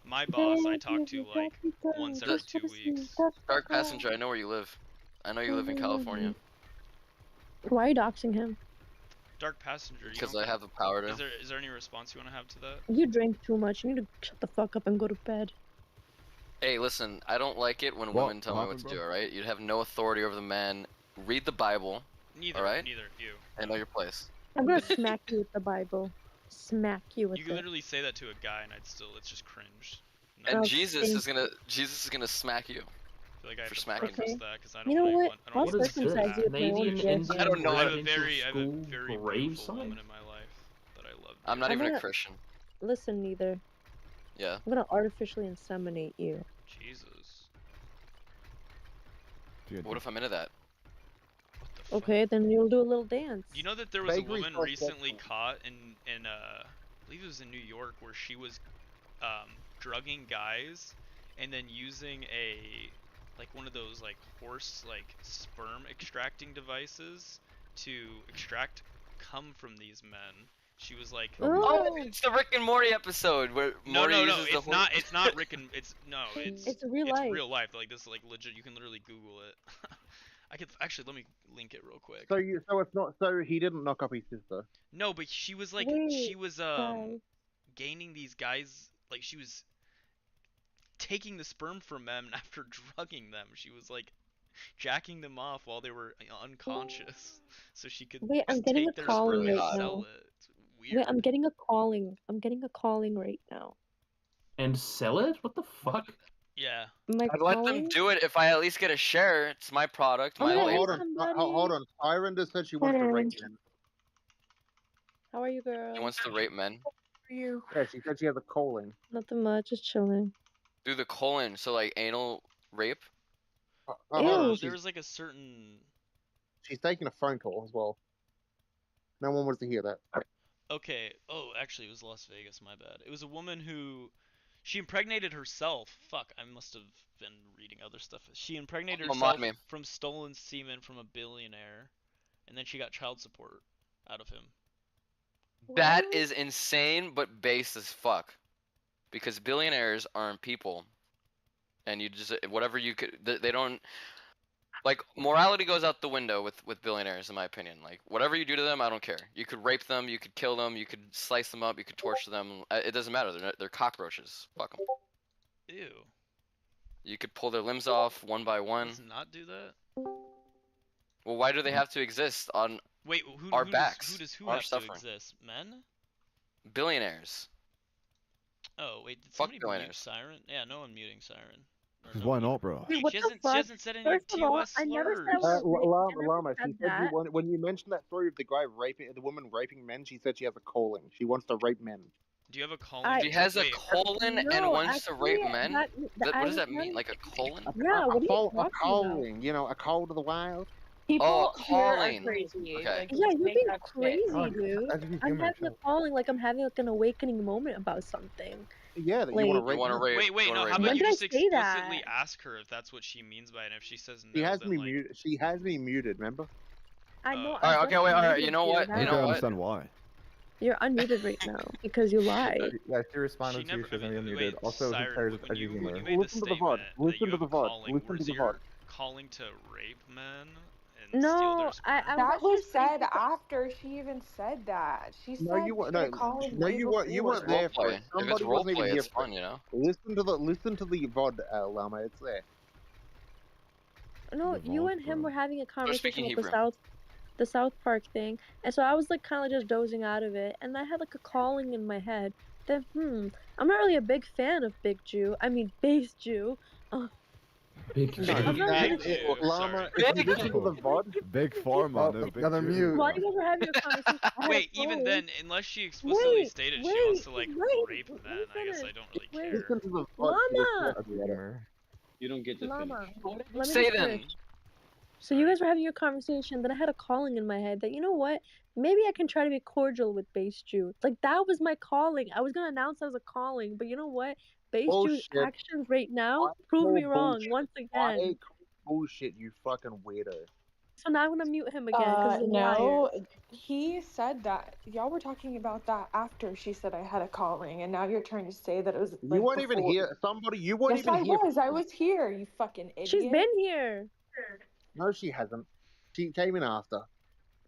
My boss, I talk to like once every 2 weeks. Dark Passenger, I know where you live. I know you live in California. Why are you doxing him? Dark Passenger. You Because don't- I have the power to. Is there any response you want to have to that? You drink too much. You need to shut the fuck up and go to bed. Hey, listen, I don't like it when What? women tell What me what to happened, do, alright? You have no authority over the man. Read the Bible, Neither. alright? Neither. You. And know your place. I'm gonna smack you with the Bible. Smack you with You can it. literally say that to a guy, and it's just cringe. And Oh, Jesus thank is gonna smack you. I feel like I have For to smacking. preface Okay. that because I don't You know really what? want. I I'll don't What want is to this? circumcise you with my own Canadian dick. Indian I don't know. I have a residential very school very grave beautiful woman site? in my life that I love. I'm not I'm even a gonna- Christian. Listen, neither. Yeah. I'm gonna artificially inseminate you. Jesus. Dude, What if I'm into that? What the fuck? Okay, then you'll do a little dance. You know that there was a Vaguely woman thought recently that- caught in I believe it was in New York where she was drugging guys and then using one of those like horse sperm extracting devices to extract cum from these men. She was like Oh, it's the Rick and Morty episode where Morty uses the it's not. It's not Rick and it's It's real life. real life. Like this, like legit. You can literally Google it. I could actually let me link it real quick. So it's not. So he didn't knock up his sister. No, but she was like Wait, she was guys. gaining these guys, like she was taking the sperm from them after drugging them. She was like jacking them off while they were unconscious, so she could Wait, I'm just getting take a their calling sperm and right sell now. it. It's weird. Wait, I'm getting a calling. I'm getting a calling right now. And sell it? What the fuck? Yeah. My I'd let them calling? do it if I at least get a share. It's my product, I'm my gonna life. Hold on, somebody. hold on. Siren just said she wants to rape him. How are you, girl? He wants to rape men. How are you? Yeah, she said she has a calling. Nothing much, just chilling. Do the colon, so like anal rape. Hold on, Ew. There was like a certain. she's taking a phone call as well. No one wants to hear that. Okay. Oh, actually, it was Las Vegas. My bad. It was a woman who, she impregnated herself. Fuck, I must have been reading other stuff. She impregnated Don't herself mind me. from stolen semen from a billionaire, and then she got child support out of him. That is insane, but base as fuck. Because billionaires aren't people, and you just whatever you could. They don't. Like morality goes out the window with billionaires, in my opinion. Like whatever you do to them, I don't care. You could rape them, you could kill them, you could slice them up, you could torture them. It doesn't matter. They're cockroaches. Fuck them. Ew. You could pull their limbs off one by one. Let's not do that. Well, why do they have to exist on Wait, who? our who backs? Does who our have suffering. to exist? Men? Billionaires. Oh wait, did Fuck somebody mute billionaires. Siren? Yeah, no one muting Siren. Why not, bro? Dude, what She the hasn't fuck? said any First of all, TOS I never slurs. said I was raped. I never Llama, she said said that. when you mentioned that story of the guy raping the woman raping men, she said she has a calling. She wants to rape men. Do you have a calling? She has a Wait, colon and No, wants to rape actually, men? What does that mean? Like a colon? Yeah, what are you A talking about? calling, you know, a call to the wild. Oh, People a here are calling. crazy. Okay. Like, Yeah, just you're make being up crazy, shit. dude. I'm having a calling, like I'm having like an awakening moment about something. Yeah, that like, you want to rape. You want to rape? Wait, you no. wanna How rape about when you did I just say explicitly that? ask her if that's what she means by it, and if she says no, She has then me like. muted. She has me muted. Remember? I know. Alright, okay, wait, alright. You know what? I You don't know what? understand why. You're unmuted right now because you lied. Yeah, she responded to you. She hasn't been muted. Also, who cares if edgy humor? When you made the statement that Listen you to have the a VOD. calling, Listen to was the your VOD. calling to rape men and steal No, their sperm? I That was was said after she even said that. She No, said you weren't. she had No, a calling no, way you weren't. You before. weren't there for Roleplay. it. If it's Somebody wasn't even roleplay, here it's for fun, it. you know? Listen to the VOD, Llama. It's there. No, you Evolved, and him bro. were having a conversation speaking about Hebrew. the South Park thing, and so I was like kind of just dozing out of it, and I had like a calling in my head that I'm not really a big fan of Big Jew. I mean, Base Jew. Big No, I'm not Big really. Jew, Llama. sorry. If you listen to the VOD, Big pharma, no big Another Jew. mute. While you guys were having a conversation, I had Wait, a even calling. then, unless she explicitly stated she wants to like wait, rape let me men, I guess I finish. don't really Wait, care. listen to the VOD. Llama, Humor. You don't get to Llama, finish. let me Say just then. finish. So you guys were having your conversation, then I had a calling in my head that, you know what, maybe I can try to be cordial with Base Jew. Like, that was my calling. I was gonna announce that as a calling, but you know what? Base Jew's Bullshit. actions right now I prove call me wrong bullshit. once I again. call bullshit. You fucking weirdo. So now I'm gonna mute him again because he's a liar. No, he said that. Y'all were talking about that after she said I had a calling, and now you're trying to say that it was You like weren't even before. here. Somebody, you weren't Yes, even I here. was. I was here, you fucking idiot. She's been here. No, she hasn't. She came in after.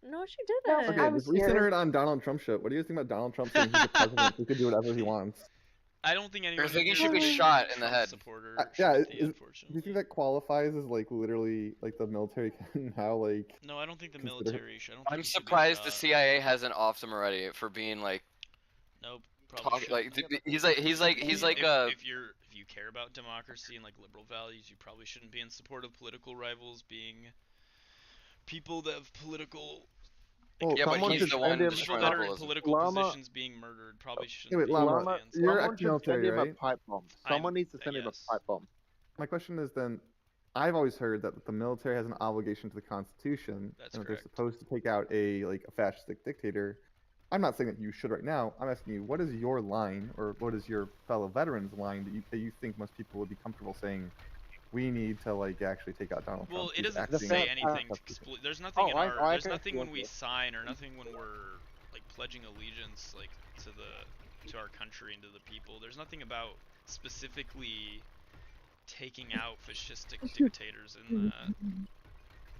No, she No, didn't. I Okay, was we here. centered on Donald Trump shit. What do you think about Donald Trump saying he's the president? He could do whatever he wants. I don't think anyone. I think he here should be is a shot in the Trump head. Supporter, Yeah, Shifty, do you unfortunately. think that qualifies as like literally like the military can now like? No, I don't think the consider- military. I don't think I'm he should be surprised the shot. CIA hasn't offed him already for being like Nope. Probably talk like shouldn't. he's like if you care about democracy and like liberal values, you probably shouldn't be in support of political rivals being people that have political. Well, yeah, but someone he's should the send one him- People destroying that are in liberalism. political Llama- positions being murdered probably shouldn't wait, be Llama, fans. you're Someone should send ex-military, him a right? pipe bomb. Someone needs to send him a yes. pipe bomb. My question is then, I've always heard that the military has an obligation to the Constitution, That's and that they're correct. supposed to take out a fascistic dictator. I'm not saying that you should right now. I'm asking you, what is your line, or what is your fellow veterans' line that you think most people would be comfortable saying? We need to actually take out Donald Trump. Well, it He's doesn't acting say as anything. constitutional. There's nothing in our. There's can nothing when feel we it. sign, or nothing when we're like pledging allegiance, like to our country and to the people. There's nothing about specifically taking out fascistic dictators in that.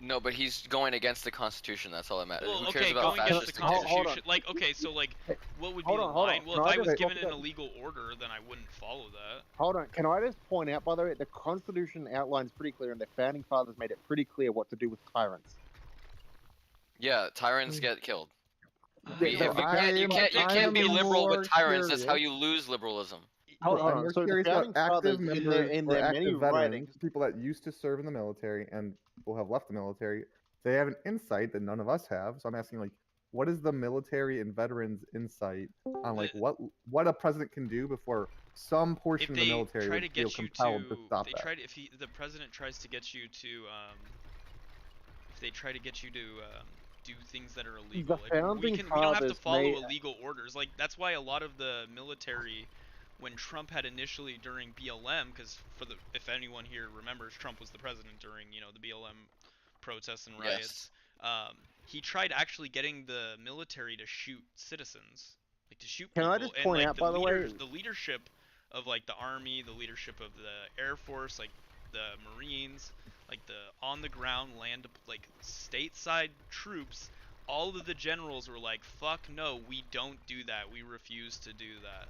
No, but he's going against the Constitution. That's all that matters. Well, Who cares okay, about going against the fascist Constitution. Hold on. Like, okay, so like, what would be Hold the on, hold line? on. Well, No, if I I was didn't. given an illegal order, then I wouldn't follow that. Hold on. Can I just point out, by the way, the Constitution outlines pretty clear, and the founding fathers made it pretty clear what to do with tyrants. Yeah, tyrants get killed. Yeah, You so can't be liberal with tyrants. That's how curious. you lose liberalism. Hold I'm on. more So the curious founding about active fathers, members in or their many active veterans, writings, people that used to serve in the military and will have left the military. They have an insight that none of us have. So I'm asking, what is the military and veterans' insight on what a president can do before some portion of the military would feel compelled to stop that? If the president tries to get you to, if they try to get you to do things that are illegal, The like, we don't have to fathers follow made- illegal orders. Like, that's why a lot of the military, when Trump had initially during BLM, because if anyone here remembers, Trump was the president during the BLM protests and riots. He tried actually getting the military to shoot citizens, like to shoot people. Can I just point out, by the way, the leadership of like the army, the leadership of the Air Force, like the Marines, like the on the ground land, like stateside troops, all of the generals were like, "Fuck no, we don't do that. We refuse to do that."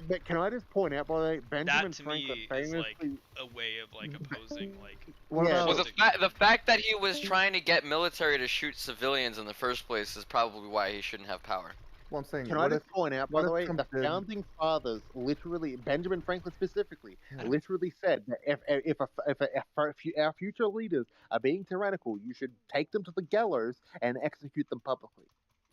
But can I just point out, by the way, Benjamin That to Franklin me is famously. like a way of like opposing like. Well, the fact that he was trying to get military to shoot civilians in the first place is probably why he shouldn't have power. Well, I'm saying, Can I what just if point out, by what the if way, Trump the did? founding fathers literally, Benjamin Franklin specifically, Yeah. literally said that if our future leaders are being tyrannical, you should take them to the gallows and execute them publicly.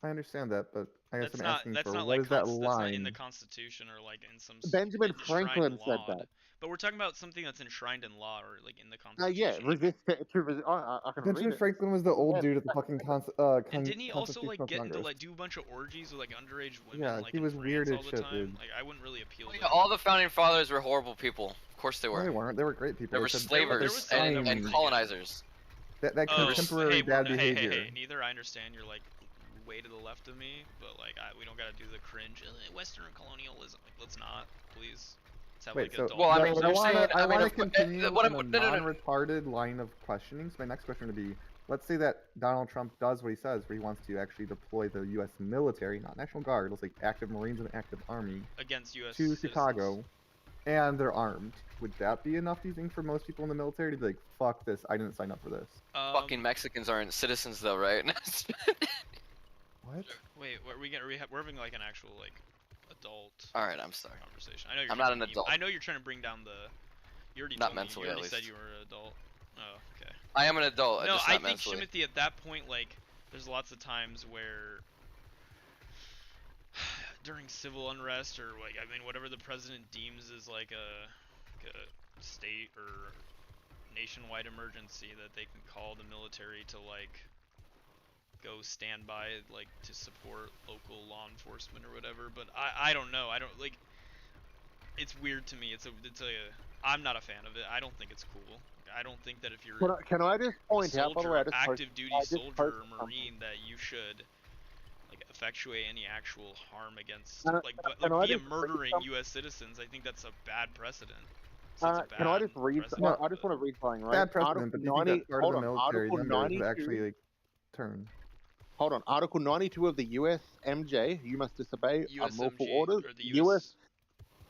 I understand that, but I guess That's I'm not asking that's for not what like is that that's not in the line? Constitution or like in some Benjamin enshrined Franklin said law. that. But we're talking about something that's enshrined in law or like in the Yeah, Constitution. resist to resist. I can read Benjamin it. Franklin was the old Yeah. dude at the fucking And didn't he also like Constitutional get into Congress. like do a bunch of orgies with like underage women Yeah, like he in was France weird all as the shit, time? dude. Like I wouldn't really appeal to Yeah, all the founding fathers were horrible people. Of course they No, were. they weren't. They were great people. They were said slavers there was and some- colonizers. that Oh, contemporary hey, bad hey, behavior. Hey, neither I understand you're like way to the left of me, but like we don't gotta do the cringe Western colonialism. Like, let's not, please. Let's have Wait, like so adult. Well, I mean, I you're want saying- to I mean, continue what on I'm- a no, no, no. non-retarded line of questioning. So my next question would be: let's say that Donald Trump does what he says, where he wants to actually deploy the U.S. military, not National Guard, let's say active Marines and active Army, against U.S. to citizens. Chicago, and they're armed. Would that be enough, do you think, for most people in the military to be like, "Fuck this! I didn't sign up for this." Fucking Mexicans aren't citizens though, right? What? Wait, we're having like an actual like adult. All right, I'm sorry. Conversation. I know you're. I'm not an adult. I know you're trying to bring down the. You already Not told me, mentally, you at already said least. you were an adult. Oh, okay. I am an adult. No, just I not think mentally. Shimothy at that point, like, there's lots of times where during civil unrest or like, I mean, whatever the president deems as like a state or nationwide emergency, that they can call the military to like go stand by, like, to support local law enforcement or whatever. But I don't know. I don't like. It's weird to me. I'm not a fan of it. I don't think it's cool. I don't think that if you're Can I just point a out, by the way, I soldier, just active duty I just soldier posted or something. marine, that you should like effectuate any actual harm against Can I- like can I via just read murdering something? U.S. citizens. I think that's a bad precedent. Sets a Can I bad just read? precedent. I just want to read something, right? Bad precedent, but do you think that part of the hold on, military Article members 92. would actually like turn? Hold on, Article 92 of the USMJ. You must disobey unlawful USMG, orders. or the US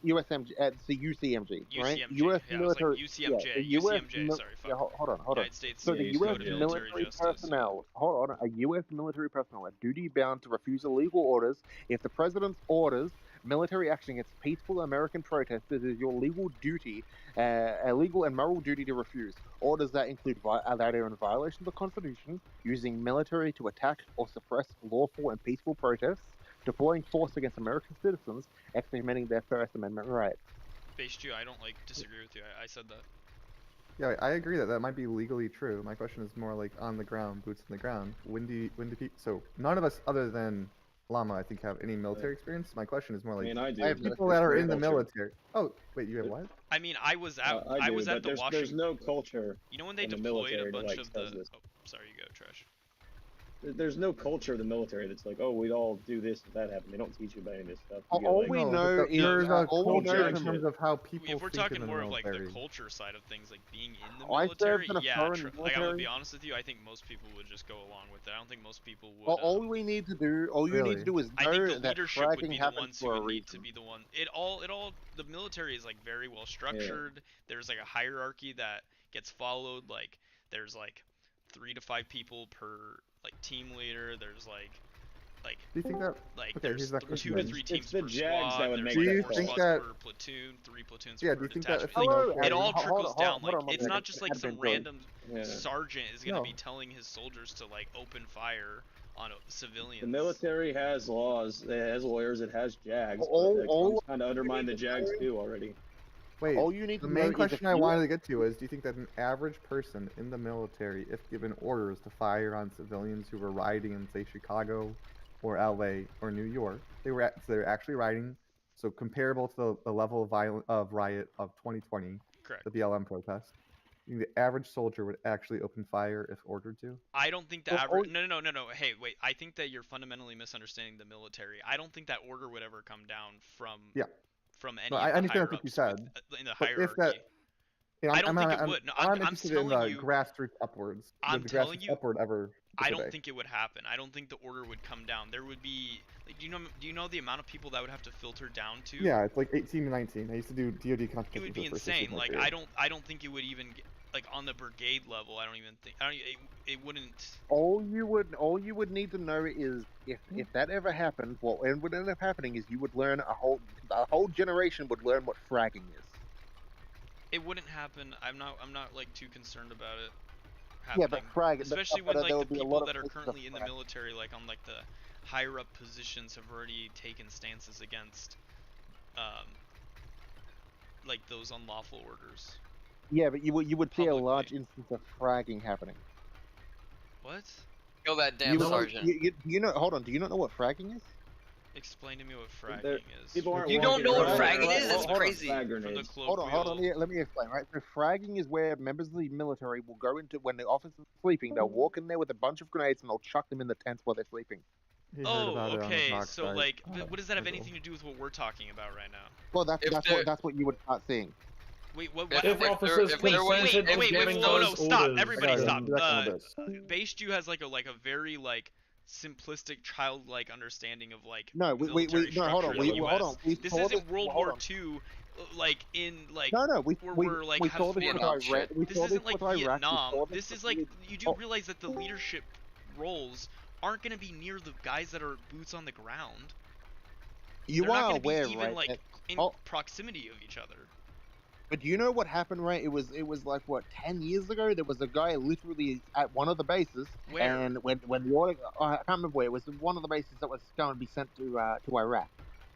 USMG. It's the UCMG, right? UCMG. US Yeah, I was like military. UCMJ. the US UCMJ. Sorry, fuck. Yeah, hold on. United States So the Code U.S. of Military military Justice. personnel, hold on, a U.S. military personnel are duty bound to refuse illegal orders. If the president's orders military action against peaceful American protesters, it is your legal duty, a legal and moral duty to refuse. Orders that include that are in violation of the Constitution, using military to attack or suppress lawful and peaceful protests, deploying force against American citizens, experimenting their First Amendment rights. Base 2, I don't like disagree with you. I said that. Yeah, I agree that that might be legally true. My question is more like on the ground, boots on the ground. When do people? So none of us, other than Llama, I think, have any military experience. My question is more like, I mean, I do. I have people that are in the military. Oh, wait, you have what? I mean, I was out. I was do, at but the Washington. there's no culture. You know when they in the deployed a military bunch that, of says the. this. Oh, sorry, you go, Trash. There's no culture of the military that's like, oh, we'd all do this if that happened. They don't teach you about any of this stuff. You get, All like, we No, know but is there's a all we know culture is in terms of how people If we're think talking in the more of like military. the culture side of things, like being in the I military, served in a yeah, foreign like I'm gonna military. be honest with you, I think most people would just go along with it. I don't think most people would. All we need to do, all you need to do is I think know the that leadership would fragging be the happens ones who for a would need to reason. be the one. The military is like very well structured. There's like a hierarchy that gets followed. Like there's like 3 to 5 people per like team leader. There's like Do you think that? like Okay, there's here's that 2 question to then. 3 teams It's the per Jags squad. that would There's make like Do you 4 think squads that- per platoon, 3 platoons Yeah, per do you think that if detachment. the Like, military- it all Hold on, trickles hold down. on, Like hold on, it's hold not on. just like Had some been joined. random Yeah. sergeant is gonna No. be telling his soldiers to like open fire on civilians. The military has laws, it has lawyers, it has JAGs, All- but it all- comes kind of undermine the JAGs too already. Wait, All you need the to main know is question if I you- wanted to get to is, do you think that an average person in the military, if given orders to fire on civilians who were rioting in, say, Chicago or LA or New York, they're actually rioting, so comparable to the level of riot of 2020, Correct. the BLM protest, you think the average soldier would actually open fire if ordered to? I don't think the Well, average. No. Hey, wait. I think that you're fundamentally misunderstanding the military. I don't think that order would ever come down from. Yeah. From any. No, of I the understand higher what you ups said. in the But hierarchy. if that, you know, I don't think it I'm- would. No, I'm I'm interested in telling the you. grassroots upwards. I'm Would the telling grassroots you, upward ever I don't disobey? think it would happen. I don't think the order would come down. There would be. Like, do you know the amount of people that would have to filter down to? Yeah, it's like 18 to 19. I used to do DoD It competitions would for be the first 6 insane. of my Like career. I don't think it would even. like on the brigade level, I don't even think it wouldn't. All you would need to know is if that ever happened, what would end up happening is you would learn a whole generation would learn what fragging is. It wouldn't happen. I'm not like too concerned about it Yeah, but happening. Especially when like there the would be a people lot that of are places of currently in the military, like on like the higher up positions, have already taken stances against like those unlawful orders. Yeah, but you would see a large instance of fragging happening. What? Kill that damn sergeant. You know? Hold on. Do you not know what fragging is? Explain to me what fragging is. You don't know what fragging is? That's crazy. Hold on. Let me explain. Right. So fragging is where members of the military will go into when the officers are sleeping. They'll walk in there with a bunch of grenades and they'll chuck them in the tents while they're sleeping. Oh, okay. So like, what does that have anything to do with what we're talking about right now? Well, that's what you would start seeing. Wait, what? If officers consented to getting those stop! orders. Everybody, stop! Base Jew has like a very like simplistic, childlike understanding of like military hold on. structure in the US. This isn't World War II, like in like we're like have Vietnam shit. This isn't like Vietnam. This is like you do realize that the leadership roles aren't going to be near the guys that are boots on the ground. You are aware, even, right? Like in proximity of each other. But do you know what happened, right? It was like what 10 years ago. There was a guy literally at one of the bases, and when the order, I can't remember where it was, one of the bases that was going to be sent to Iraq.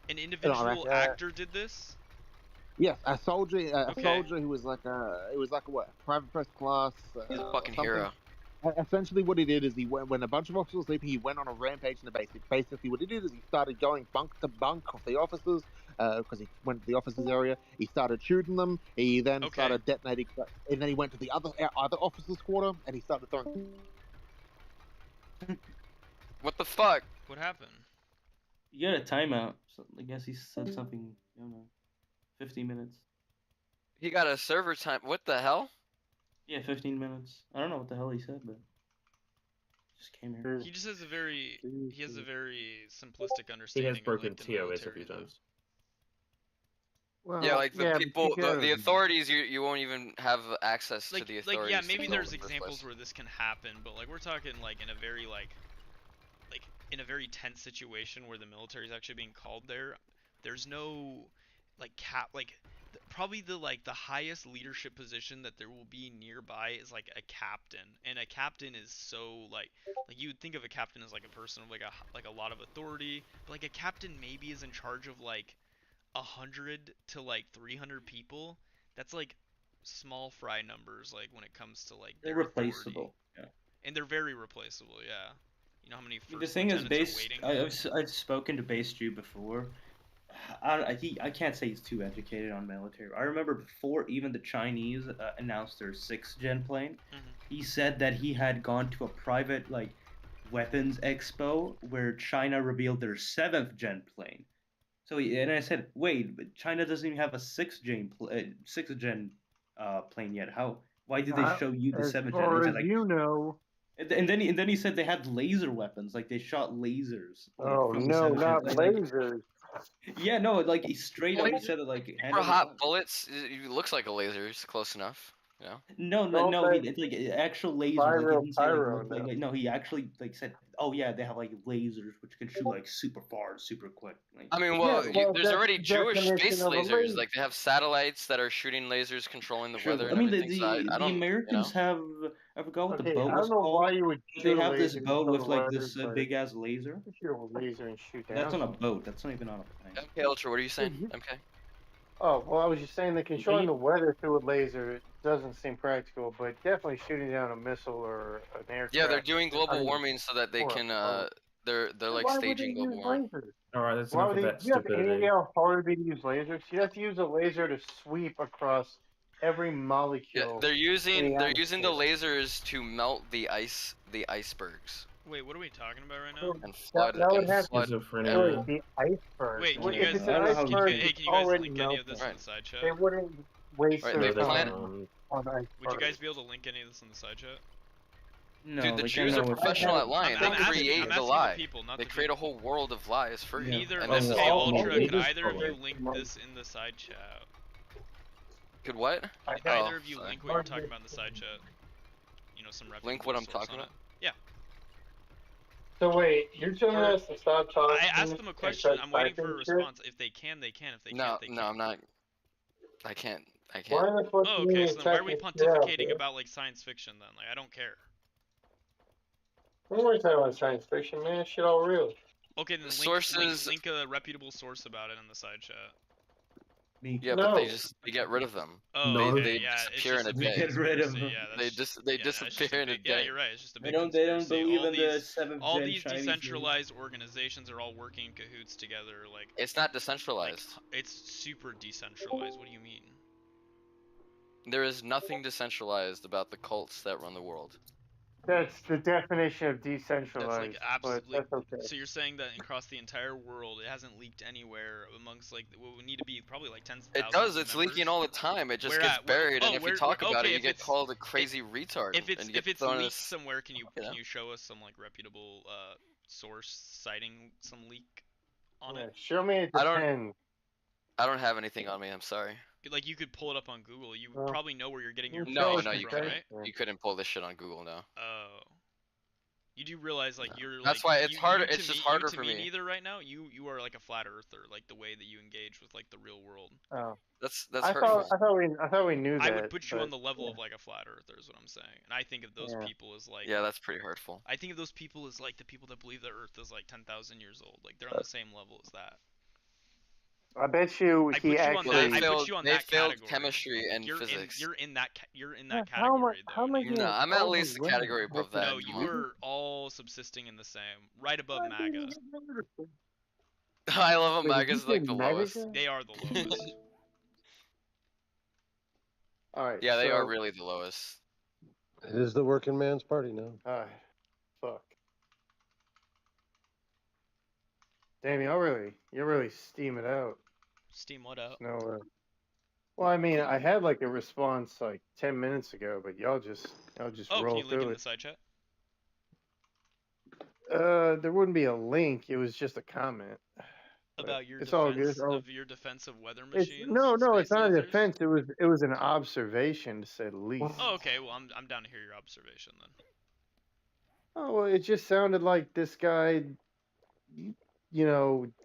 An individual actor did this. Yes, a soldier, soldier who was like what, private first class. He's a fucking hero. Essentially, what he did is when a bunch of officers were sleeping, he went on a rampage in the base. Basically, what he did is he started going bunk to bunk of the officers, because he went to the officers area. He started shooting them. He then started detonating, and then he went to the other officers' quarter, and he started throwing. What the fuck? What happened? You got a timeout. So I guess he said something. I don't know. 15 minutes. He got a server time. What the hell? Yeah, 15 minutes. I don't know what the hell he said, but just came here. He just has a very simplistic understanding. He has broken of, like, TOS a few times. Well, yeah, like the people, the authorities, you won't even have access to the authorities. Like, yeah, maybe there's examples where this can happen, but like we're talking like in a very like in a very tense situation where the military is actually being called there. There's no like probably the highest leadership position that there will be nearby is like a captain, and a captain is so like you would think of a captain as like a person with like a lot of authority, but like a captain maybe is in charge of like 100 to like 300 people. That's like small fry numbers, like when it comes to like they're replaceable. Yeah. And they're very replaceable. Yeah. You know how many the thing is, I've spoken to Base Jew before. I can't say he's too educated on military. I remember before even the Chinese announced their 6th gen plane, he said that he had gone to a private like weapons expo where China revealed their 7th gen plane. So and I said, wait, but China doesn't even have a 6th gen plane yet. How? Why did they show you the 7th gen? Or like, you know. And then he said they had laser weapons, like they shot lasers. Like, oh no, not lasers. Yeah, no, like he straight up he said it like for hot bullets. It looks like a laser. It's close enough. Yeah. No. It's like actual lasers. Like, no, he actually like said, oh yeah, they have like lasers which can shoot like super far, super quick. Like, I mean, there's already Jewish space lasers. Like they have satellites that are shooting lasers, controlling the weather. I mean, the Americans have. I forgot what the boat was called. I don't know why you would. They have this boat with like this big ass laser. Shoot a laser and shoot down. That's on a boat. That's not even on a plane. MK Ultra, what are you saying? MK. Oh well, I was just saying that controlling the weather through a laser doesn't seem practical, but definitely shooting down a missile or an aircraft. Yeah, they're doing global warming so that they can. They're like staging global warming. All right, that's enough of that stupidity. You have how hard it is to use lasers? You have to use a laser to sweep across every molecule. Yeah, they're using the lasers to melt the icebergs. Wait, what are we talking about right now? And flood the iceberg. Wait, can you guys can you guys link any of this in the side chat? They wouldn't waste their time on iceberg. Would you guys be able to link any of this in the side chat? No, dude, the Jews are professional at lying. They create the lie. They create a whole world of lies for you. Neither MK Ultra, could either of you link this in the side chat? Could what? Can either of you link what you're talking about in the side chat? You know, some reputable Link what I'm source talking on about? it. Yeah. So wait, you're telling us to stop talking? I asked them a question. I'm waiting for a response. If they can, they can. If they can't, they can't. No, I'm not. I can't. Why the fuck Oh, do you okay. need So to then why are check we this shit out, pontificating dude? about like science fiction then? Like I don't care. We weren't talking about science fiction, man. Shit all real. Okay, then link a reputable source about it in the side chat. Yeah, but they get rid of them. Oh, They yeah, disappear in a day. Get rid of them. They disappear in a day. Yeah, you're right. It's just a big They don't conspiracy. believe in the 7th All gen these Chinese decentralized organizations are all working in cahoots together. Like it's not decentralized. It's super decentralized. What do you mean? There is nothing decentralized about the cults that run the world. That's the definition of decentralized. That's like absolutely. But that's okay. So you're saying that across the entire world, it hasn't leaked anywhere amongst like what would need to be probably like tens of It thousands. does. It's leaking all the time. It just Where gets at? buried, Oh, and if you talk about it, okay, you get called a crazy retard. If it's and you get if it's thrown in leaked a somewhere, can you show us some like reputable source citing some leak on it? Show me it depends. I don't have anything on me. I'm sorry. Like you could pull it up on Google. You probably know where you're getting your No, information you from, couldn't. right? You couldn't pull this shit on Google now. Oh. You do realize like you're That's like, why it's harder. It's just harder to for me. Neither right now. You are like a flat earther, like the way that you engage with like the real world. Oh. That's I hurtful. thought we knew that. I would put you on the level of like a flat earther, is what I'm saying. And I think of those people as like. Yeah, that's pretty hurtful. I think of those people as like the people that believe the Earth is like 10,000 years old. Like they're on the same level as that. I bet you I he actually. I put you on that failed category. chemistry and physics. You're in that category though. No, I'm at least a category above that. No, you are all subsisting in the same, right above MAGA. I love them. MAGA's like the lowest. They are the lowest. Alright. Yeah, they are really the lowest. It is the working man's party now. Alright. Fuck. Damn, you're really steaming out. Steam what out? No. Well, I mean, I had like a response like 10 minutes ago, but y'all just roll through it. Can you link in the side chat? There wouldn't be a link. It was just a comment. About your it's defense all good. of your defense of weather machines. No, it's not a defense. It was an observation to say the least. Oh, okay. Well, I'm down to hear your observation then. Oh, well, it just sounded like this guy,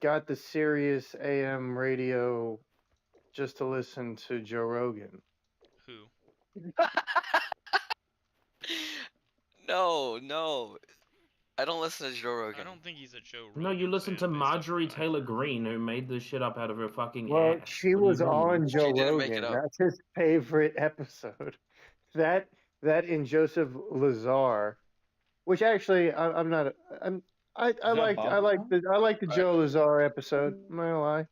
got the Sirius AM radio just to listen to Joe Rogan. Who? No. I don't listen to Joe Rogan. I don't think he's a Joe Rogan. No, you listen to Marjorie Taylor Greene, who made this shit up out of her fucking Well, ass. she was on Joe Rogan. That's his favorite episode. That and Joseph Lazar, which actually I like the Joe Lazar episode. I'm not gonna lie.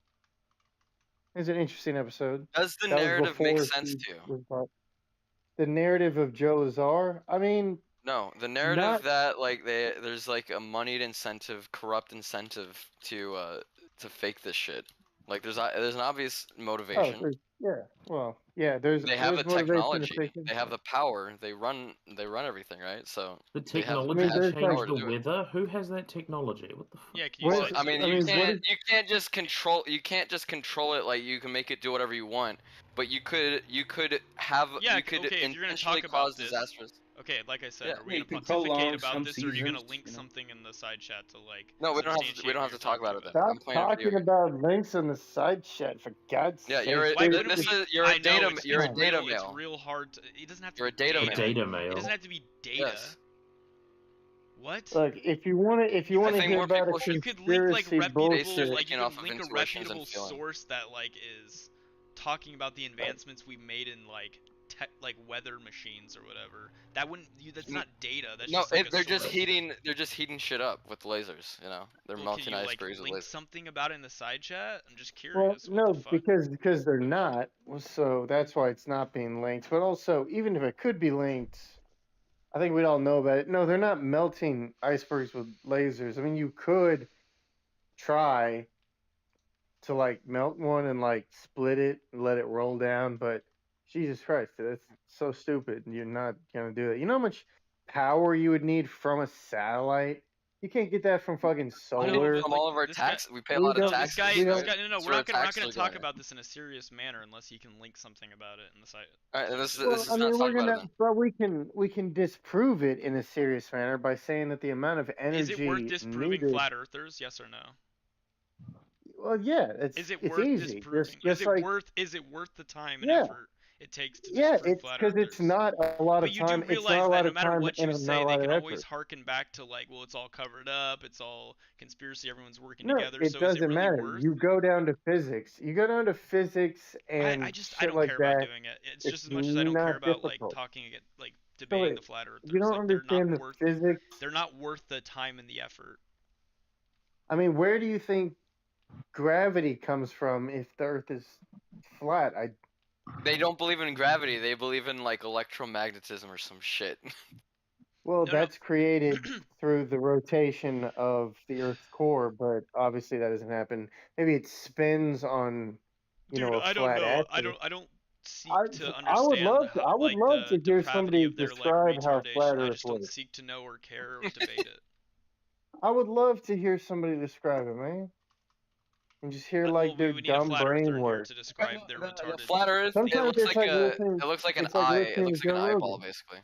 It's an interesting episode. Does the narrative make sense to you? The narrative of Joe Lazar? I mean, no, the narrative that like there's like a moneyed incentive, corrupt incentive to fake this shit. Like there's an obvious motivation. They have the technology, they have the power, they run everything, right? So the technology to change the weather. Who has that technology? What the fuck? Yeah, can you you can't just control it. Like you can make it do whatever you want, but you could intentionally cause disasters. Okay, like I said, are we gonna pontificate about this, or are you gonna link something in the side chat to like? No, we don't have to talk about it. Stop talking about links in the side chat, for God's sake. Yeah, you're a data mail. It's real hard. It doesn't have to. You're be a data mail. It doesn't have to be data. Yes. What? Look, if you want to hear about a you could link like bullshit. like you could link a reputable source that like is talking about the advancements we made in like weather machines or whatever. That's not data. That's just like they're just heating shit up with lasers. They're melting icebergs with lasers. Link something about it in the side chat? I'm just curious. Well, no, because they're not. So that's why it's not being linked. But also, even if it could be linked, I think we'd all know about it. No, they're not melting icebergs with lasers. I mean, you could try to like melt one and like split it and let it roll down, but Jesus Christ, that's so stupid. You're not gonna do it. You know how much power you would need from a satellite You can't get that from fucking solar. From all of our taxes, we pay a we lot of don't- taxes. This guy, no, That's we're where not the gonna taxes are talk going. about this in a serious manner unless he can link something about it in the site. All right, let's Well, I mean, not talk we're about it gonna, but we can disprove it in a serious manner by saying that the amount of energy Is it worth disproving needed. flat earthers? Yes or no? Well, yeah, Is it it's worth easy. disproving? Just like, Is it worth the time and Yeah. effort it takes to yeah, disprove it's flat because earthers? it's not a lot But of you time. do It's not realize a that lot no of matter time what and you not a say, lot they of can effort. always harken back to like, well, it's all covered up, it's all conspiracy, everyone's working No, together. it So is it doesn't really matter. worth? You go down to physics. You go down to physics and I shit don't like care that. about doing it. It's just as much as I don't not care about like difficult. talking like So debating wait, the flat earthers. you don't Like they're not understand the worth physics. they're not worth the time and the effort. I mean, where do you think gravity comes from if the Earth is flat? They don't believe in gravity. They believe in like electromagnetism or some shit. Well, that's created through the rotation of the Earth's core, but obviously that doesn't happen. Maybe it spins on, Dude, a I don't flat know. axis. I don't seek to I would understand love to. how, I would like love the to hear depravity somebody of their like describe how flat retardation. I Earth just don't works. seek to know or care or debate it. I would love to hear somebody describe it, man, and just hear like Well, their we would need a dumb flat brain earther here work. to describe their retarded. Flat Earth. Sometimes it's like listening. It looks like an It's like eye. It listening looks to like Joe an eyeball, Rogan. basically.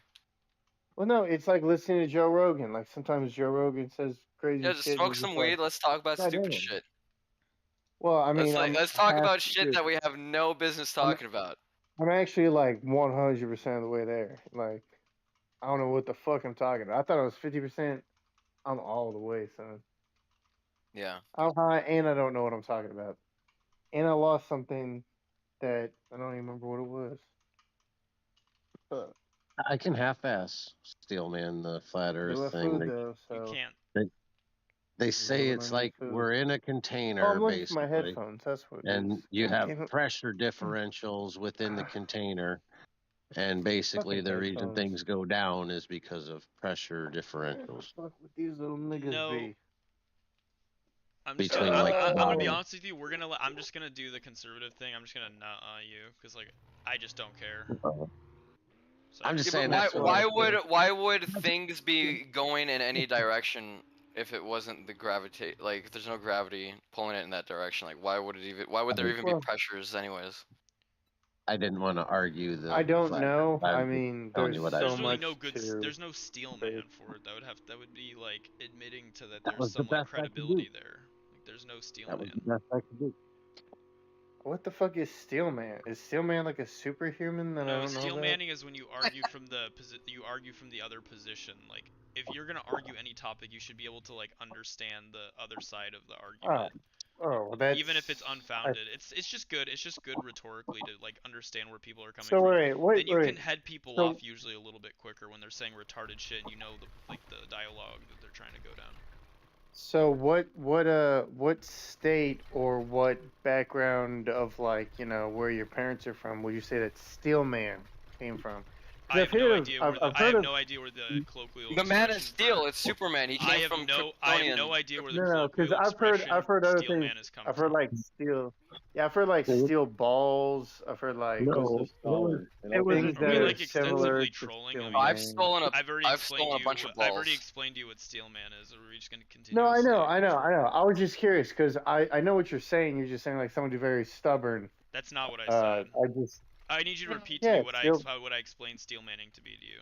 Well, no, it's like listening to Joe Rogan. Like sometimes Joe Rogan says crazy Yeah, shit. just and smoke you're some just weed. like, Let's talk about God stupid damn. shit. Well, I mean, Let's talk half- about shit dude, that we have no business talking about. I'm actually like 100% of the way there. Like, I don't know what the fuck I'm talking about. I thought I was 50%. I'm all the way, son. Yeah. I'm high, and I don't know what I'm talking about. And I lost something that I don't even remember what it was. I can half-ass Steelman the flat They Earth left thing. food though, so You can't. They say Living it's on your like food. we're in a Oh, container, I'm looking for my basically, headphones. That's what it and is. you God have damn it. pressure differentials within the container, and basically Fucking the reason headphones. things go down is because of pressure differentials Fuck would these little niggas No. be? I'm just between gonna, like I'm gonna be quantum. honest with you. I'm just gonna do the conservative thing. I'm just gonna nut on you because like I just don't care. I'm just Yeah, saying but that's why would things be going in any direction if it wasn't the gravitate? Like, if there's no gravity pulling it in that direction, like why would there even be pressures anyways? I didn't want to argue the. I don't flat know. Earth. I'm I just mean, telling there's you what I so There's really much no good. to. There's no steel man for it. That would be like admitting to that That there's was the some like best I could do. credibility there. Like there's no steel That was man. the best I could do. What the fuck is Steelman? Is Steelman like a superhuman that I No, don't know steel about? manning is when you argue from the other position. Like if you're gonna argue any topic, you should be able to like understand the other side of the argument. Oh, well, that's Even if it's unfounded, it's just good. It's just good rhetorically to like understand where people are coming So from. wait, Then you wait. can head people So- off usually a little bit quicker when they're saying retarded shit, and you know the dialogue that they're trying to go down. So what state or what background of like where your parents are from would you say that Steelman came from? 'Cause I have no idea where I've I heard have of- no idea where the colloquial. The Man of expression Steel. for- It's Superman. He I came have from no Kryptonian. idea where the No, because colloquial I've heard other steel things. man has come I've heard from. like steel. Yeah, I've heard like steel balls. I've heard like No, it was things that Are we are like similar extensively to trolling? Steel I mean, Man. I've stolen a I've already I've explained stolen you. a bunch of I've already balls. explained to you what steel man is. Are we just gonna continue? No, I know. I was just curious because I know what you're saying. You're just saying like someone who's very stubborn. That's not what I said. I need you to repeat to Yeah, me what I explained steel manning to be to you.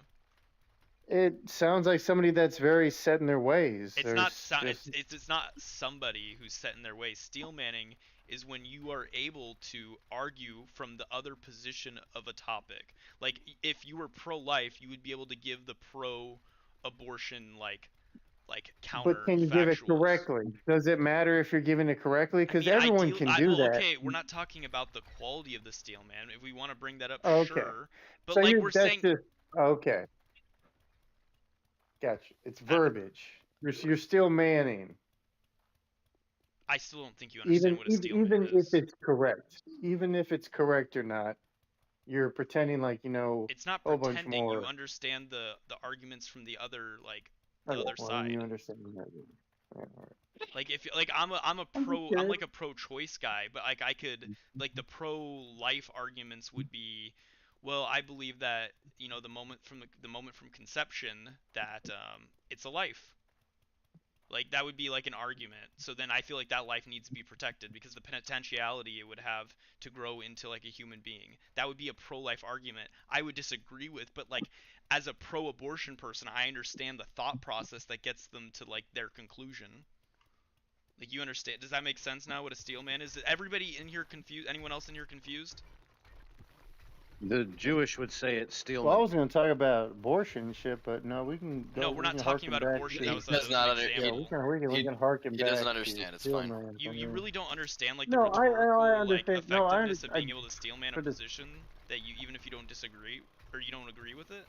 It sounds like somebody that's very set in their ways. It's There's not just- it's not somebody who's set in their ways. Steel manning is when you are able to argue from the other position of a topic. Like if you were pro-life, you would be able to give the pro-abortion like counter. But can you give it correctly? Does it matter if you're giving it correctly? Because everyone can do that. Okay, we're not talking about the quality of the steel man. If we want to bring that up, Okay. sure. But So like that's we're saying, just okay. Gotcha. It's verbiage. You're still manning. I still don't think you understand what a steel man Even is. if it's correct, even if it's correct or not, you're pretending like you know It's not a whole bunch pretending. more. You understand the arguments from the other Okay, other well, side. You understand that. Alright. Like if like I'm like a pro-choice guy, but like I could like the pro-life arguments would be, well, I believe that the moment from conception that it's a life. Like, that would be like an argument. So then I feel like that life needs to be protected because the potentiality it would have to grow into like a human being. That would be a pro-life argument I would disagree with, but like as a pro-abortion person, I understand the thought process that gets them to like their conclusion. Like, you understand? Does that make sense now what a steel man is? Is everybody in here confused? Anyone else in here confused? The Jewish would say it's steal. Well, I was going to talk about abortion and shit, but no, we can go. No, we're not talking about abortion. He That was does an not example. We can harken He back. doesn't understand. It's steel fine. man. You really don't understand like the No, rhetorical I like understand. No, I effectiveness of being able to steel man a for the- position that you, even if you don't disagree or you don't agree with it.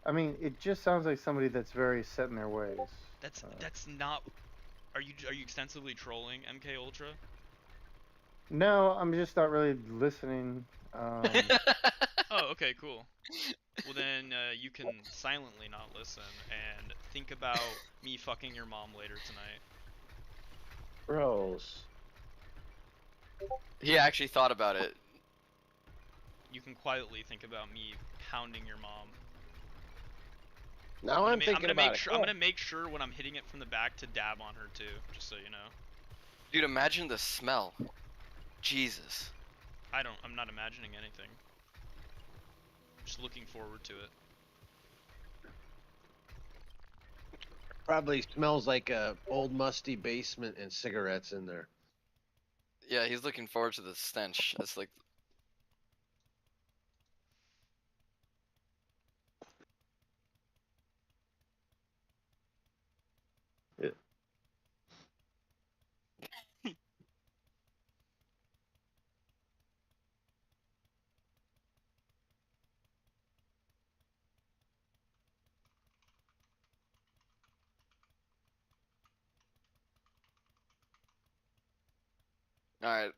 I mean, it just sounds like somebody that's very set in their ways. That's not. Are you extensively trolling MK Ultra? No, I'm just not really listening. Oh, okay, cool. Well then, you can silently not listen and think about me fucking your mom later tonight. Bros. He actually thought about it. You can quietly think about me pounding your mom. Now I'm thinking about it. I'm gonna make sure when I'm hitting it from the back to dab on her too, just so you know. Dude, imagine the smell. Jesus. I'm not imagining anything. Just looking forward to it. Probably smells like a old musty basement and cigarettes in there. Yeah, he's looking forward to the stench. It's like. Yeah. Alright.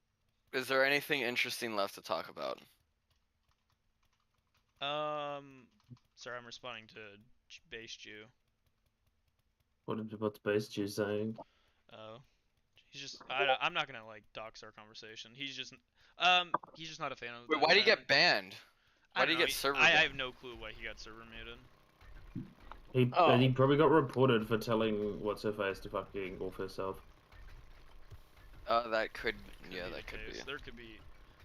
Is there anything interesting left to talk about? Sorry, I'm responding to Base Jew. What's Base Jew saying? Oh, he's just. I'm not gonna like dox our conversation. He's just not a fan of. Wait, why did he get banned? Why did he get server I banned? have no clue why he got server muted. He probably got reported for telling what's her face to fucking off herself. That could that could be. There could be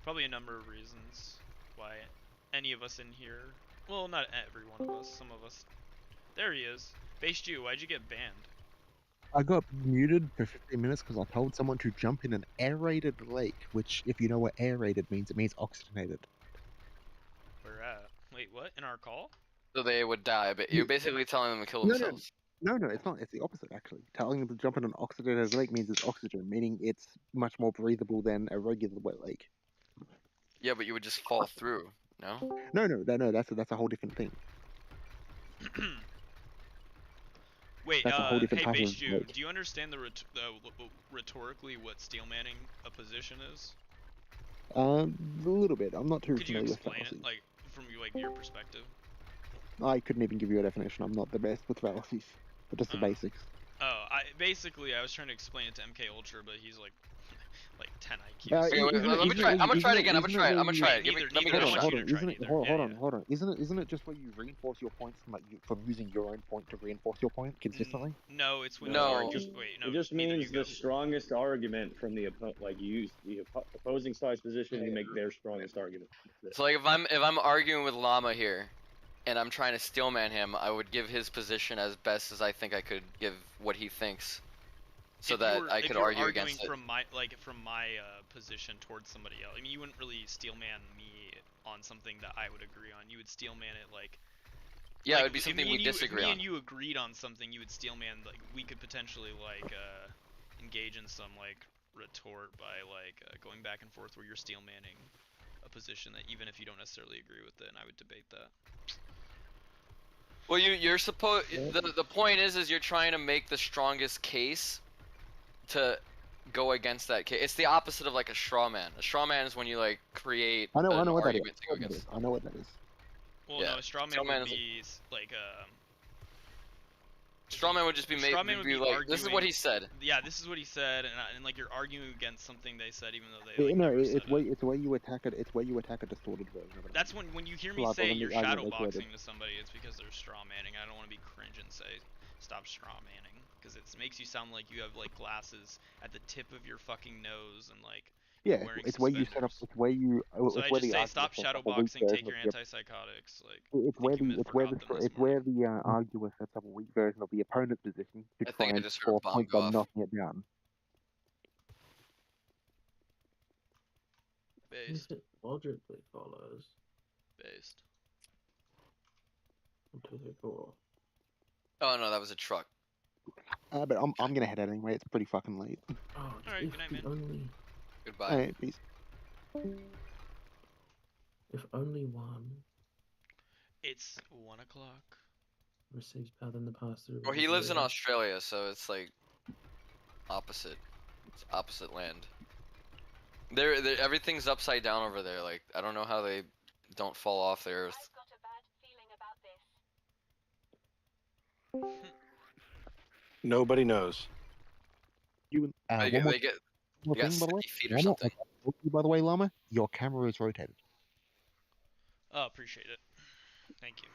probably a number of reasons why any of us in here. Well, not every one of us. Some of us. There he is. Base Jew, why'd you get banned? I got muted for 15 minutes because I told someone to jump in an aerated lake, which, if you know what aerated means, it means oxygenated. Where at? Wait, what? In our call? So they would die, but you're basically telling them to kill themselves. No, it's not. It's the opposite, actually. Telling them to jump in an oxygenated lake means it's oxygen, meaning it's much more breathable than a regular wet lake. Yeah, but you would just fall through, no? No, that's a whole different thing. Wait, That's a whole different hey type Base of Jew, lake. do you understand the rhetorically what steel manning a position is? A little bit. I'm not too Could you familiar with explain it, fallacies. like, from your perspective? I couldn't even give you a definition. I'm not the best with fallacies, but just the basics. Oh, I was trying to explain it to MK Ultra, but he's like 10 IQ. Let me try. I'm gonna try it again. I'm gonna try it. Let me get a shot. Hold on. Isn't it just where you reinforce your points from using your own point to reinforce your point consistently? No, it's when it just means the strongest argument from the you use the opposing side's position, you make their strongest argument. So like if I'm arguing with Llama here, and I'm trying to steelman him, I would give his position as best as I think I could give what he thinks, so that I could argue against it. From my position towards somebody else. I mean, you wouldn't really steelman me on something that I would agree on. You would steelman it like. Yeah, it would be something we disagree on. If me and you agreed on something, you would steelman like we could potentially like engage in some like retort by like going back and forth where you're steelmanning a position that even if you don't necessarily agree with it, and I would debate that. Well, you're supposed. The point is you're trying to make the strongest case to go against that case. It's the opposite of like a straw man. A straw man is when you like create I know an what that is. argument to go against. I know what that is. Well, no, a straw man would be like Strawman would just be made like, this is what he said. Yeah, this is what he said, and like you're arguing against something they said, even though they. Like, no, it's where you attack it. It's where you attack a distorted version of it. That's when you hear me say you're shadowboxing to somebody, it's because they're straw manning. I don't want to be cringe and say stop straw manning, because it makes you sound like you have like glasses at the tip of your fucking nose and like Yeah, you're wearing it's where you suspenders. set up. It's where you. So It's I where just the say stop argument sets up a weak shadowboxing, take version of your the. antipsychotics. Like It's I think where you the. It's where forgot the. them this It's morning. where the arguer sets up a weak version of the opponent's position to I try think I and just heard score a bomb points go by off. knocking it down. Based. It logically follows. Based. 1, 2, 3, 4. Oh no, that was a truck. But I'm gonna head out anyway. It's pretty fucking late. Oh, Alright, good night, man. Only, Goodbye. Alright, peace. if only one It's 1 o'clock. receives power, then the pass-through. Well, he lives in Australia, so it's like opposite. It's opposite land. There, everything's upside down over there. Like I don't know how they don't fall off the earth. Nobody knows. You They one more, get more they got thing, by the way. 70 feet or One more, something. by the way, Llama, your camera is rotated. Oh, appreciate it. Thank you.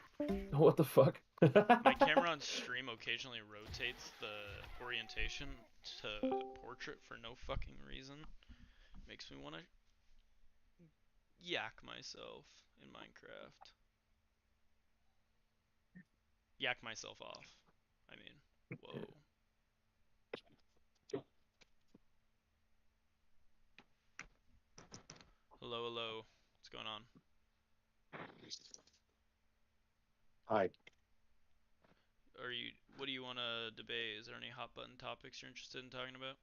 What the fuck? My camera on stream occasionally rotates the orientation to portrait for no fucking reason. Makes me want to yak myself in Minecraft. Yak myself off. I mean, whoa. Hello, hello. What's going on? Hi. What do you want to debate? Is there any hot button topics you're interested in talking about?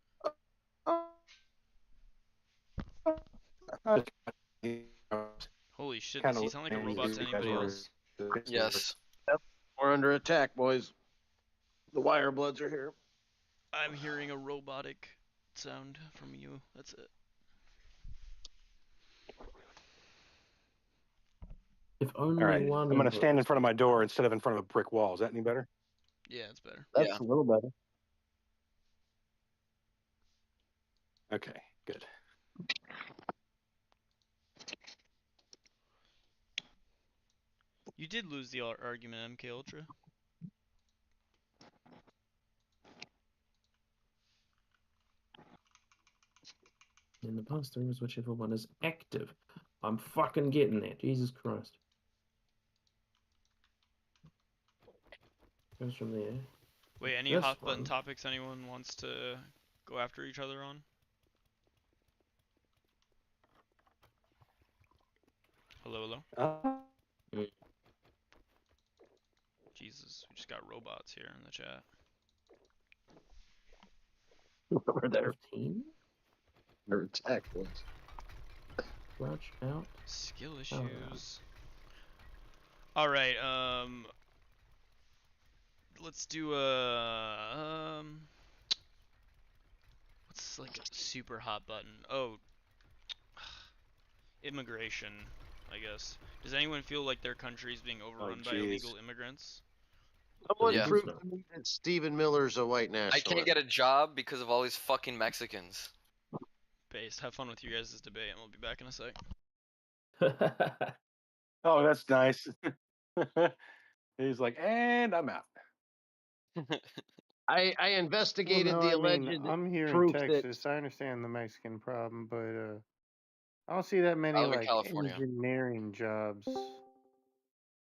Holy shit, does he sound like a robot to anybody else? Yes. Yep. We're under attack, boys. The wire bloods are here. I'm hearing a robotic sound from you. That's it. If only All right. one. I'm gonna stand in front of my door instead of in front of a brick wall. Is that any better? Yeah, it's better. That's a little better. Okay, good. You did lose the argument, MK Ultra. In the past, there is whichever one is active. I'm fucking getting there. Jesus Christ. Goes from there. Wait, any This hot button one. topics anyone wants to go after each other on? Hello, hello? Jesus, we just got robots here in the chat. Over there. 15? Under attack, boys. Watch out. Skill issues. Alright, let's do a what's like a super hot button? Oh, immigration, I guess. Does anyone feel like their country is being overrun by illegal immigrants? Someone prove to me that Stephen Miller's a white I nationalist. can't get a job because of all these fucking Mexicans. Based. Have fun with you guys' debate, and we'll be back in a sec. Oh, that's nice. He's like, and I'm out. I investigated Well, the no, I mean, alleged I'm here in proof Texas. I understand the Mexican problem, but I don't see that many I live in like California. engineering jobs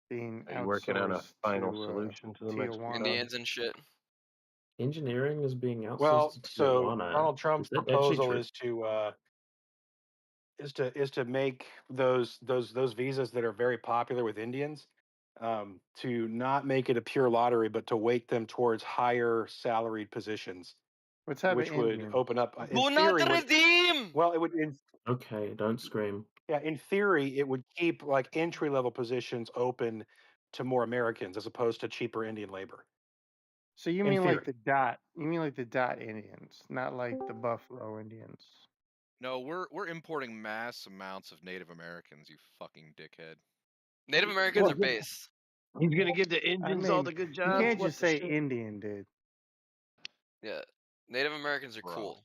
being Are you working on a outsourced final to solution to the Mexican Tijuana. Indians and shit. Engineering is being outsourced Well, to so Tijuana. Donald Trump's Is that actually proposal true? is to make those visas that are very popular with Indians to not make it a pure lottery, but to weight them towards higher salaried positions, What type which of would Indian? open up. In Do theory, not redeem! well, it would. Okay, don't scream. Yeah, in theory, it would keep like entry level positions open to more Americans as opposed to cheaper Indian labor. So you In mean like theory. the dot? You mean like the dot Indians, not like the Buffalo Indians? No, we're importing mass amounts of Native Americans. You fucking dickhead. Native Americans are base. He's gonna give the I Indians all mean, the good you jobs. can't What just the say shit? Indian, dude. Yeah, Native Americans are cool.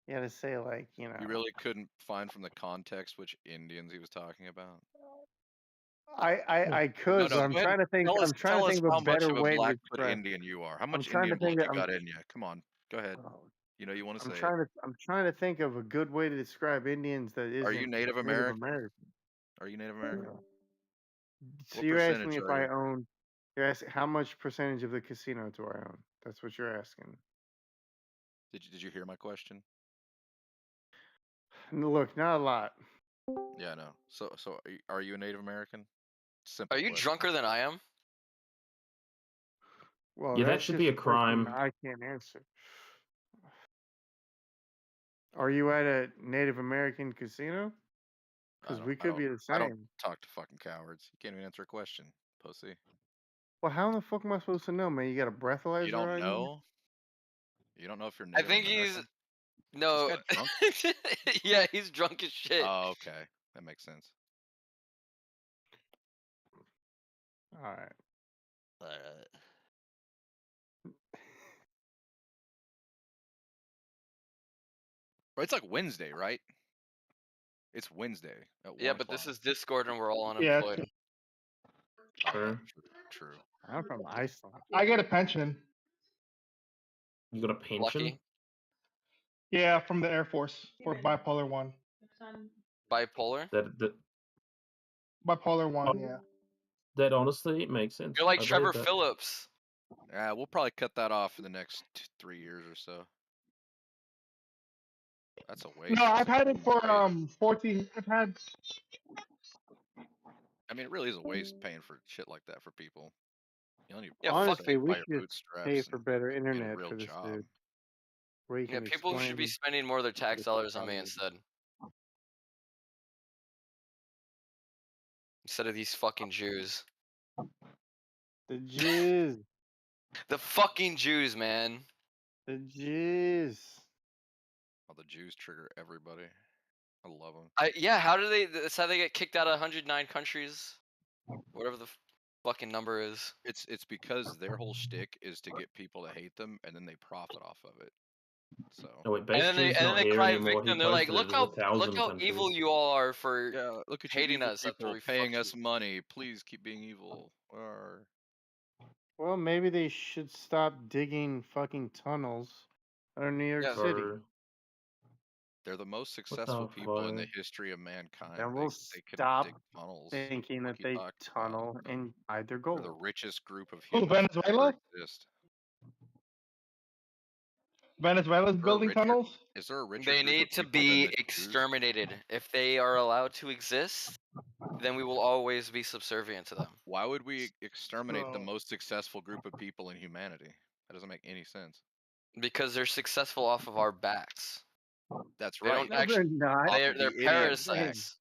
You gotta say like, you know. You really couldn't find from the context which Indians he was talking about. I could, No, but I'm go ahead. trying to think. Tell us, I'm trying to think of how a much better of a way to Blackfoot describe. Indian you are. How I'm much trying to Indian blood think. you got in you? Come on, go ahead. You want to say it. I'm trying to think of a good way to describe Indians that Are you isn't Native Native American? American. Are you Native American? So What you're asking percentage me if are I you? own. You're asking how much percentage of the casino do I own? That's what you're asking. Did you hear my question? Look, not a lot. Yeah, no. So are you a Native American? Simple Are you question. drunker than I am? Well, Yeah, that that's should just be a a question crime. I can't answer. Are you at a Native American casino? Because we could be the I don't same. talk to fucking cowards. You can't even answer a question, pussy. Well, how in the fuck am I supposed to know, man? You got a breathalyzer You don't on you? know? You don't know if you're I Native think American? he's no. Is this guy drunk? Yeah, he's drunk as shit. Oh, okay. That makes sense. All right. But it's like Wednesday, right? It's Wednesday at 1 Yeah, but this o'clock. is Discord and we're all Yeah. unemployed. Oh, true. I'm from Iceland. I get a pension. You got a pension? Lucky. Yeah, from the Air Force for bipolar 1. Bipolar? Bipolar 1, yeah. That honestly makes sense. You're like I Trevor believe that. Phillips. Yeah, we'll probably cut that off in the next 3 years or so. That's a waste. No, I've had it for 14. I've had. I mean, it really is a waste paying for shit like that for people. You only Honestly, we by your should pay bootstraps for and better get a internet real for this job. dude. Where you Yeah, can people should be explain spending more of their tax the dollars on me technology. instead of these fucking Jews. The Jews. The fucking Jews, man. The Jews. Oh, the Jews trigger everybody. I love them. Yeah, how do they? That's how they get kicked out of 109 countries, whatever the fucking number is. It's because their whole shtick is to get people to hate them, and then they profit off of it. So. Oh, wait, And then they not here cry anymore. victim. He They're like, posted look it was how 1,000 evil countries. you all are for Yeah, look at you hating evil us after people we paying fucked us money. Please keep being evil. Or Well, maybe they should stop digging fucking tunnels under New York City. they're the most successful people in the history of mankind. Then we'll they can stop dig tunnels. thinking What that are you they talking tunnel about? and hide their They're gold. the richest group of Who, humans to Venezuela? ever exist. Venezuela's building tunnels? Is there a richer They group need of to people than be the Jews? exterminated. If they are allowed to exist, then we will always be subservient to them. Why would we exterminate the No. most successful group of people in humanity? That doesn't make any sense. Because they're successful off of our backs. That's They right. don't actually. not. They're The idiots' parasites.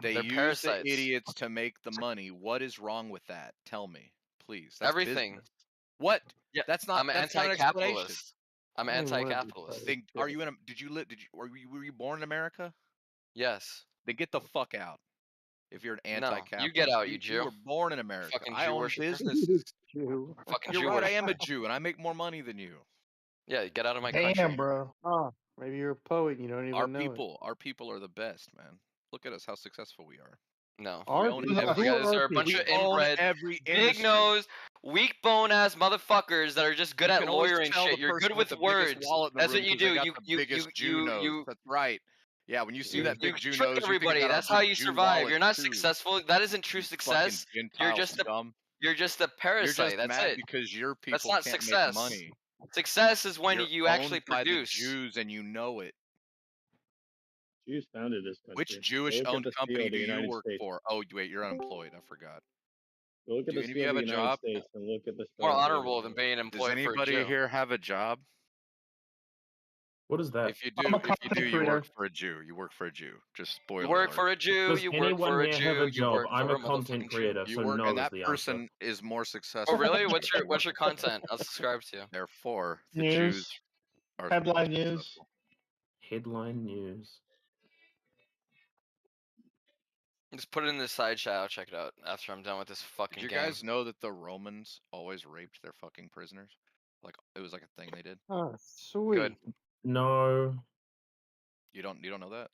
They They're use parasites. the idiots to make the money. What is wrong with that? Tell me, please. That's Everything. business. What? Yeah, That's not. I'm That's not an explanation. anti-capitalist. I'm anti-capitalist. Then, are you in a? Did you live? Were you born in America? Yes. Then get the fuck out. If you're an No, anti-capitalist, you get out, you Jew. You were born in America. Fucking I Jew own worshiper. businesses. Fucking You're Jew right. I worshiper. am a Jew, and I make more money than you. Yeah, get out of my Damn, country. bro. Oh, maybe you're a poet. You don't even Our know people are the best, man. Look at us, how successful we are. No. We own You every, guys are a bunch of inbred, every big industry. nose, weak bone ass motherfuckers that are just good You at can always lawyering tell shit. the You're person good with with the biggest words. wallet in the That's room what you 'cause they do. got the biggest Jew nose. That's right. Yeah, when you see that big Jew trick nose, everybody. you That's how you survive. You're not successful. That isn't true success. You're just a parasite. You're just That's mad it. because your people That's not can't success. make money. Success is when You're you actually owned by the produce. Jews and you know it. Jews founded this country. Which Go look at Jewish-owned the company seal of do the you United work States. for? Oh, wait, you're unemployed. I forgot. Go look at Do the any of you seal have of a the United job? States and look at the More Star of David. honorable than being Does employed for a anybody Jew. here have a job? What is that? If you do, you work for a Jew. You work for a Jew. Just spoiler You work alert. for a Jew. Does You work anyone for a here have Jew. a You job? work I'm for a a content motherfucking Jew. creator, You so work, no and is that the person answer. is more successful. Oh really? What's your content? I'll subscribe to you. Therefore, the News. Jews are Headline news. successful. Headline news. Just put it in the side chat. I'll check it out after I'm done with this fucking Did you game. guys know that the Romans always raped their fucking prisoners? Like it was like a thing they did. Oh, sweet. Good. No. You don't know that?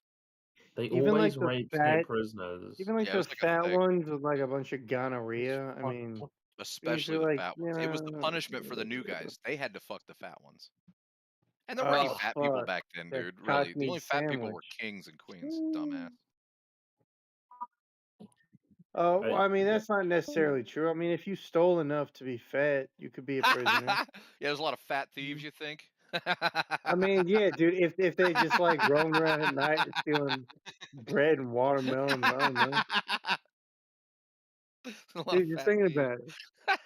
They Even always like the rape fat, their prisoners. even like Yeah, it the was like a fat thing. ones with like a bunch of gonorrhea. I mean, Especially usually the like fat ones. It was the punishment for the new guys. They had to fuck the fat ones. And there weren't any oh fat people fuck, back then, that dude. Really, the cockney only fat people were sandwich. kings and queens. Dumbass. Oh, well, I mean yeah. that's not necessarily true. I mean, if you stole enough to be fat, you could be a prisoner. Yeah, there's a lot of fat thieves. You think? I mean, yeah, dude. If they just like roamed around at night stealing bread and watermelons, I don't know. A lot Dude, of just fat thinking thieves. about it.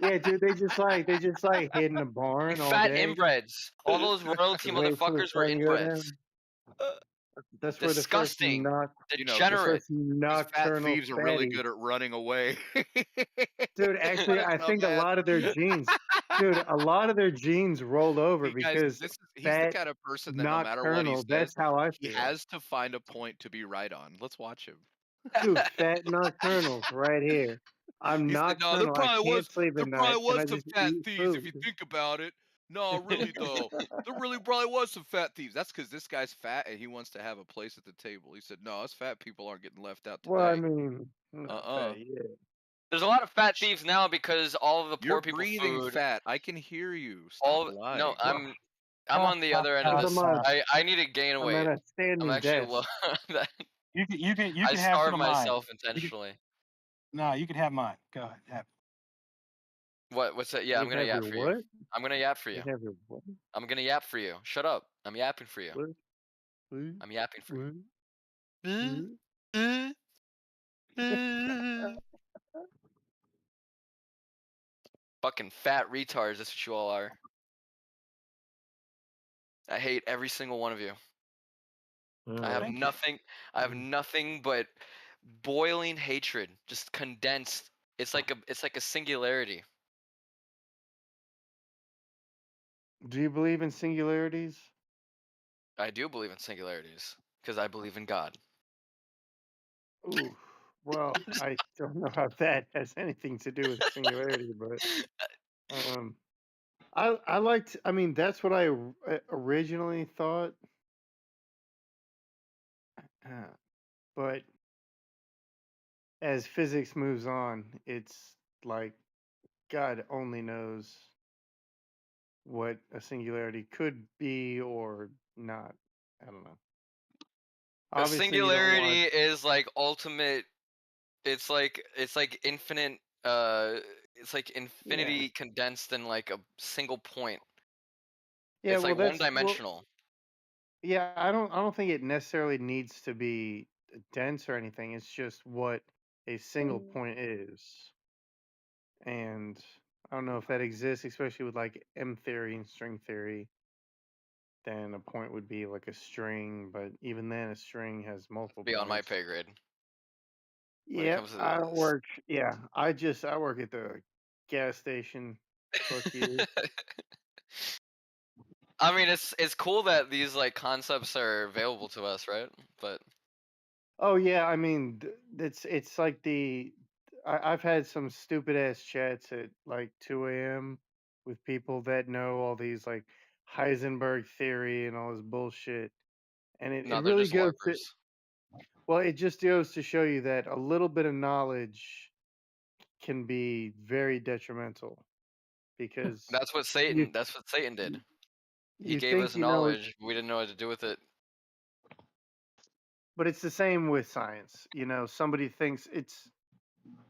Yeah, dude, they just like hid in a barn all Fat day. inbreds. All those royalty Wait for the motherfuckers were sun to go inbreds. down. That's where the first Disgusting. Because Degenerate. fat nocturnal thieves are really fatty. good at running away. Dude, actually, I think a Dumbass. lot of their genes, dude, a lot of their genes rolled over Hey guys, because he's the fat kind of person that no matter what he nocturnal. says, That's how I he feel. has to find a point to be right on. Let's watch him. Dude, fat nocturnals right here. I'm He said, "No, there nocturnal. I probably can't was sleep at night, and I some just fat eat thieves if food. you think about it. No, really though, there really probably was some fat thieves. That's because this guy's fat and he wants to have a place at the table." He said, "No, us fat people aren't getting left out Well, I today." mean, not fat yet. There's a lot of fat thieves now because all of the poor You're people breathing food. fat. I can hear you. Stop All lying. no, I'm on the other end of this. I need to gain I'm weight. at a standing I'm actually desk. low. You can I have some starve of mine. myself You can- intentionally. No, you can have mine. Go ahead. Have it. What's that? Yeah, I'm You gonna have yap your for what? you. I'm gonna yap for you. You have your what? I'm gonna yap for you. Shut up. I'm yapping for you. What? I'm yapping for you. What? Fucking fat retards, that's what you all are. I hate every single one of you. I have Thank nothing I have nothing but boiling hatred, just condensed. It's like a singularity. Do you believe in singularities? I do believe in singularities because I believe in God. Ooh, well, I don't know how that has anything to do with singularity, but I liked. I mean, that's what I originally thought, but as physics moves on, it's like God only knows what a singularity could be or not. I don't know. A Obviously, you don't singularity want. is like ultimate. It's like infinite. It's like infinity condensed in like a single point. Yeah, It's well, like one dimensional. Yeah, I don't think it necessarily needs to be dense or anything. It's just what a single point is. And I don't know if that exists, especially with like M theory and string theory. Then a point would be like a string, but even then a string has multiple Beyond my points. pay grade. When it Yeah, comes to I don't work. Yeah, I work at the gas station. Fuck you. I mean, it's cool that these like concepts are available to us, right? But Oh yeah, I mean, it's like I've had some stupid ass chats at like 2 a.m. with people that know all these like Heisenberg theory and all this bullshit, and it no, they're really just goes to, LARPers. well, it just goes to show you that a little bit of knowledge can be very detrimental because That's what Satan. That's what Satan did. He you gave think us you know, knowledge. We didn't know what to do with it. but it's the same with science. You know, somebody thinks it's,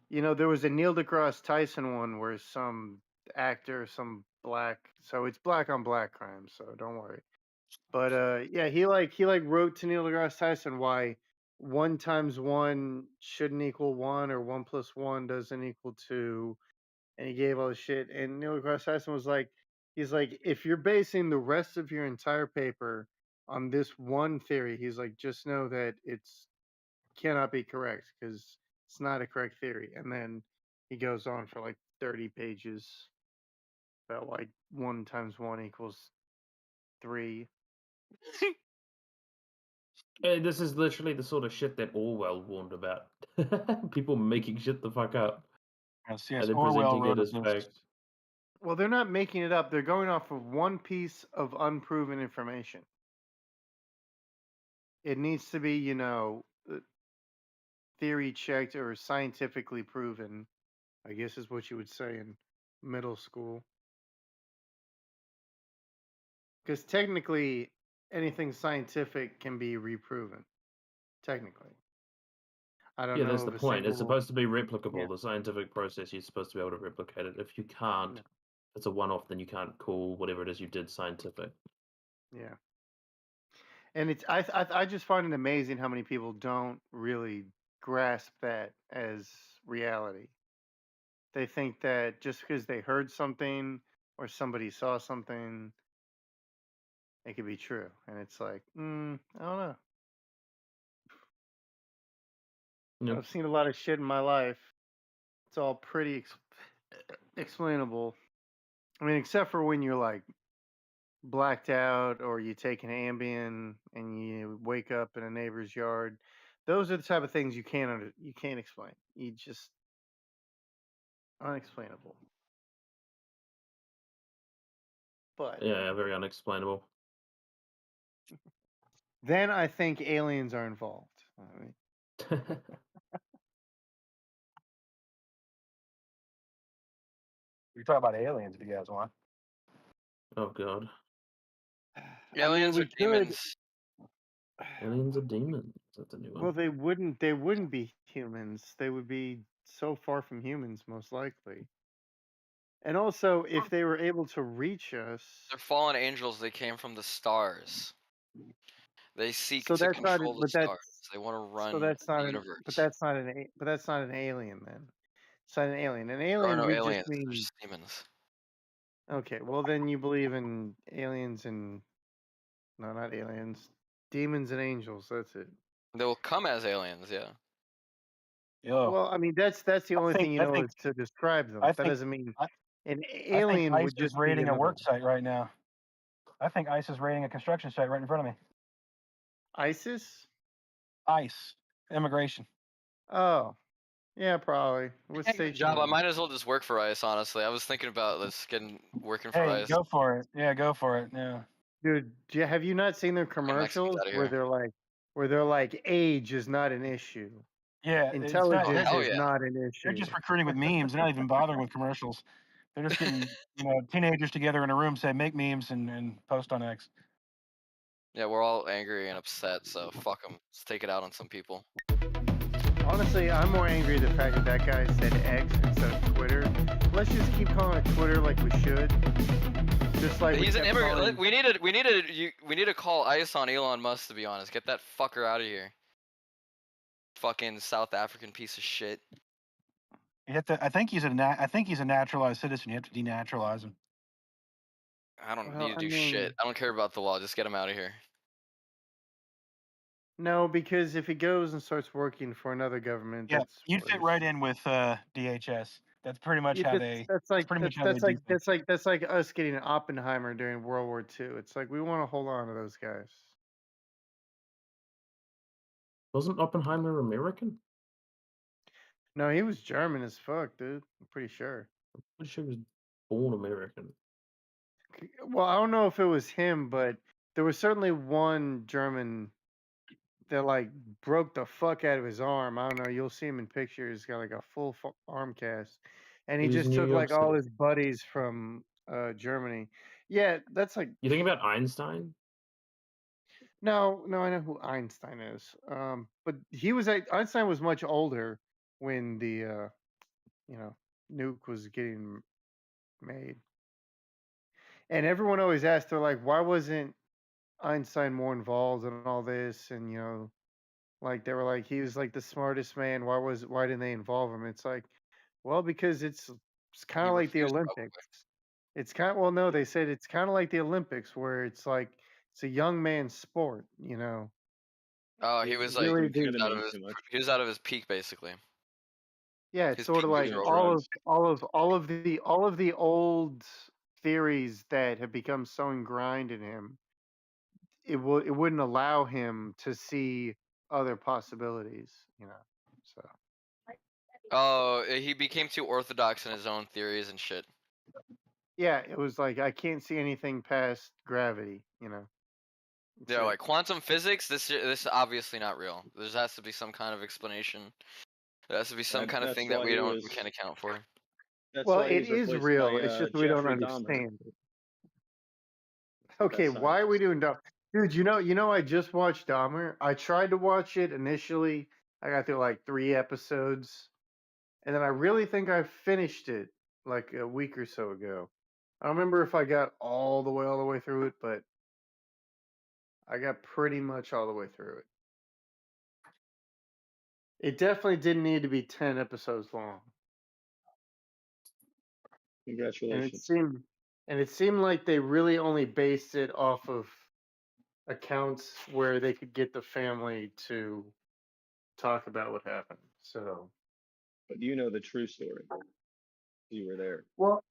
you know, there was a Neil deGrasse Tyson one where some actor, some black, so it's black on black crime, so don't worry. But yeah, he wrote to Neil deGrasse Tyson why 1 times 1 shouldn't equal 1 or 1 plus 1 doesn't equal 2, and he gave all the shit. And Neil deGrasse Tyson was like, he's like, if you're basing the rest of your entire paper on this one theory, he's like, just know that it's cannot be correct because it's not a correct theory. And then he goes on for like 30 pages about like 1 times 1 equals 3. This is literally the sort of shit that Orwell warned about. People making shit the fuck up. Yes, And then Orwell presenting wrote it as this. fact. Well, they're not making it up. They're going off of one piece of unproven information. it needs to be, theory checked or scientifically proven, I guess is what you would say in middle school. Because technically, anything scientific can be reproven. Technically. I don't Yeah, know that's of the a point. It's single. supposed to be replicable. Yeah. The scientific process, you're supposed to be able to replicate it. If you can't, it's a one-off, then you can't call whatever it is you did scientific. Yeah. And it's I just find it amazing how many people don't really grasp that as reality. They think that just because they heard something or somebody saw something, it could be true. And it's like, I don't know. Yep. I've seen a lot of shit in my life. It's all pretty explainable. I mean, except for when you're like blacked out or you take an Ambien and you wake up in a neighbor's yard. Those are the type of things you can't explain. You just unexplainable. But Yeah, very unexplainable. then I think aliens are involved. I mean, We talk about aliens if you guys want. Oh god. Aliens we or could. demons? Aliens are demons. That's a new one. Well, they wouldn't be humans. They would be so far from humans, most likely. And also, if they were able to reach us, They're fallen angels. They came from the stars. They seek so to that's not. control the But stars. that's They want to so run that's not the an. universe. But that's not an. But that's not an alien then. It's not an alien. An There are alien no would aliens. just mean. There's demons. Okay, well then you believe in aliens and no, not aliens, demons and angels. That's it. They will come as aliens. Yeah. Well, I mean that's the only thing you know is to describe them. That doesn't mean an alien ICE would is just be raiding a another work site right now. I think ICE is raiding a construction site right in front of me. ISIS? ICE, immigration. Oh, yeah, probably. What station? Job. I might as well just work for ICE. Honestly, I was thinking about this working for Hey, ICE. go for it. Yeah, go for it. Yeah. Dude, have you not seen their Mexicans commercials outta where here. they're like age is not an issue. Yeah, Intelligence Oh, is yeah. not an issue. They're just recruiting with memes. They're not even bothering with commercials. They're just getting teenagers together in a room, say make memes and post on X. Yeah, we're all angry and upset, so fuck them. Let's take it out on some people. Honestly, I'm more angry at the fact that guy said X instead of Twitter. Let's just keep calling it Twitter like we should. Just like He's an immigrant. We need to call ICE on Elon Musk, to be honest. Get that fucker out of here. Fucking South African piece of shit. You have to. I think he's a naturalized citizen. You have to denaturalize him. I don't need to do shit. I don't care about the law. Just get him out of here. No, because if he goes and starts working for another government, Yeah, that's you'd fit right in with DHS. That's pretty much how they. that's like pretty much how that's they like do things. that's like us getting Oppenheimer during World War II. It's like we want to hold on to those guys. Wasn't Oppenheimer American? No, he was German as fuck, dude. I'm pretty sure. I'm pretty sure he was born American. Well, I don't know if it was him, but there was certainly one German that like broke the fuck out of his arm. I don't know. You'll see him in pictures. He's got like a full arm cast, and he He was just New took York like all City. his buddies from Germany. Yeah, that's like. You think about Einstein? No, I know who Einstein is. But Einstein was much older when the nuke was getting made, and everyone always asked, they're like, why wasn't Einstein more involved in all this? And like they were like, he was like the smartest man. Why didn't they involve him? It's like, well, because it's kind He of like the refused, Olympics. It's kind of, well, no, they said it's kind of like the Olympics where it's like it's a young man's sport, Oh, he was like really he was out of his peak, basically. Yeah, it's His sort of peak like years are over. all of the old theories that have become so ingrained in him. It wouldn't allow him to see other possibilities, So Oh, he became too orthodox in his own theories and shit. yeah, it was like I can't see anything past gravity, Yeah, like quantum physics. This is obviously not real. There has to be some kind of explanation. There has to be some kind of thing that we can't account for. Well, it is real. It's just we don't Jeffrey Dahmer. understand it. Okay, why are we doing Dahmer? Dude, you know, I just watched Dahmer. I tried to watch it initially. I got through like 3 episodes, and then I really think I finished it like a week or so ago. I don't remember if I got all the way through it, but I got pretty much all the way through it. It definitely didn't need to be 10 episodes long. Congratulations. And it seemed like they really only based it off of accounts where they could get the family to talk about what happened. So, but you know the true story. You were there. Well,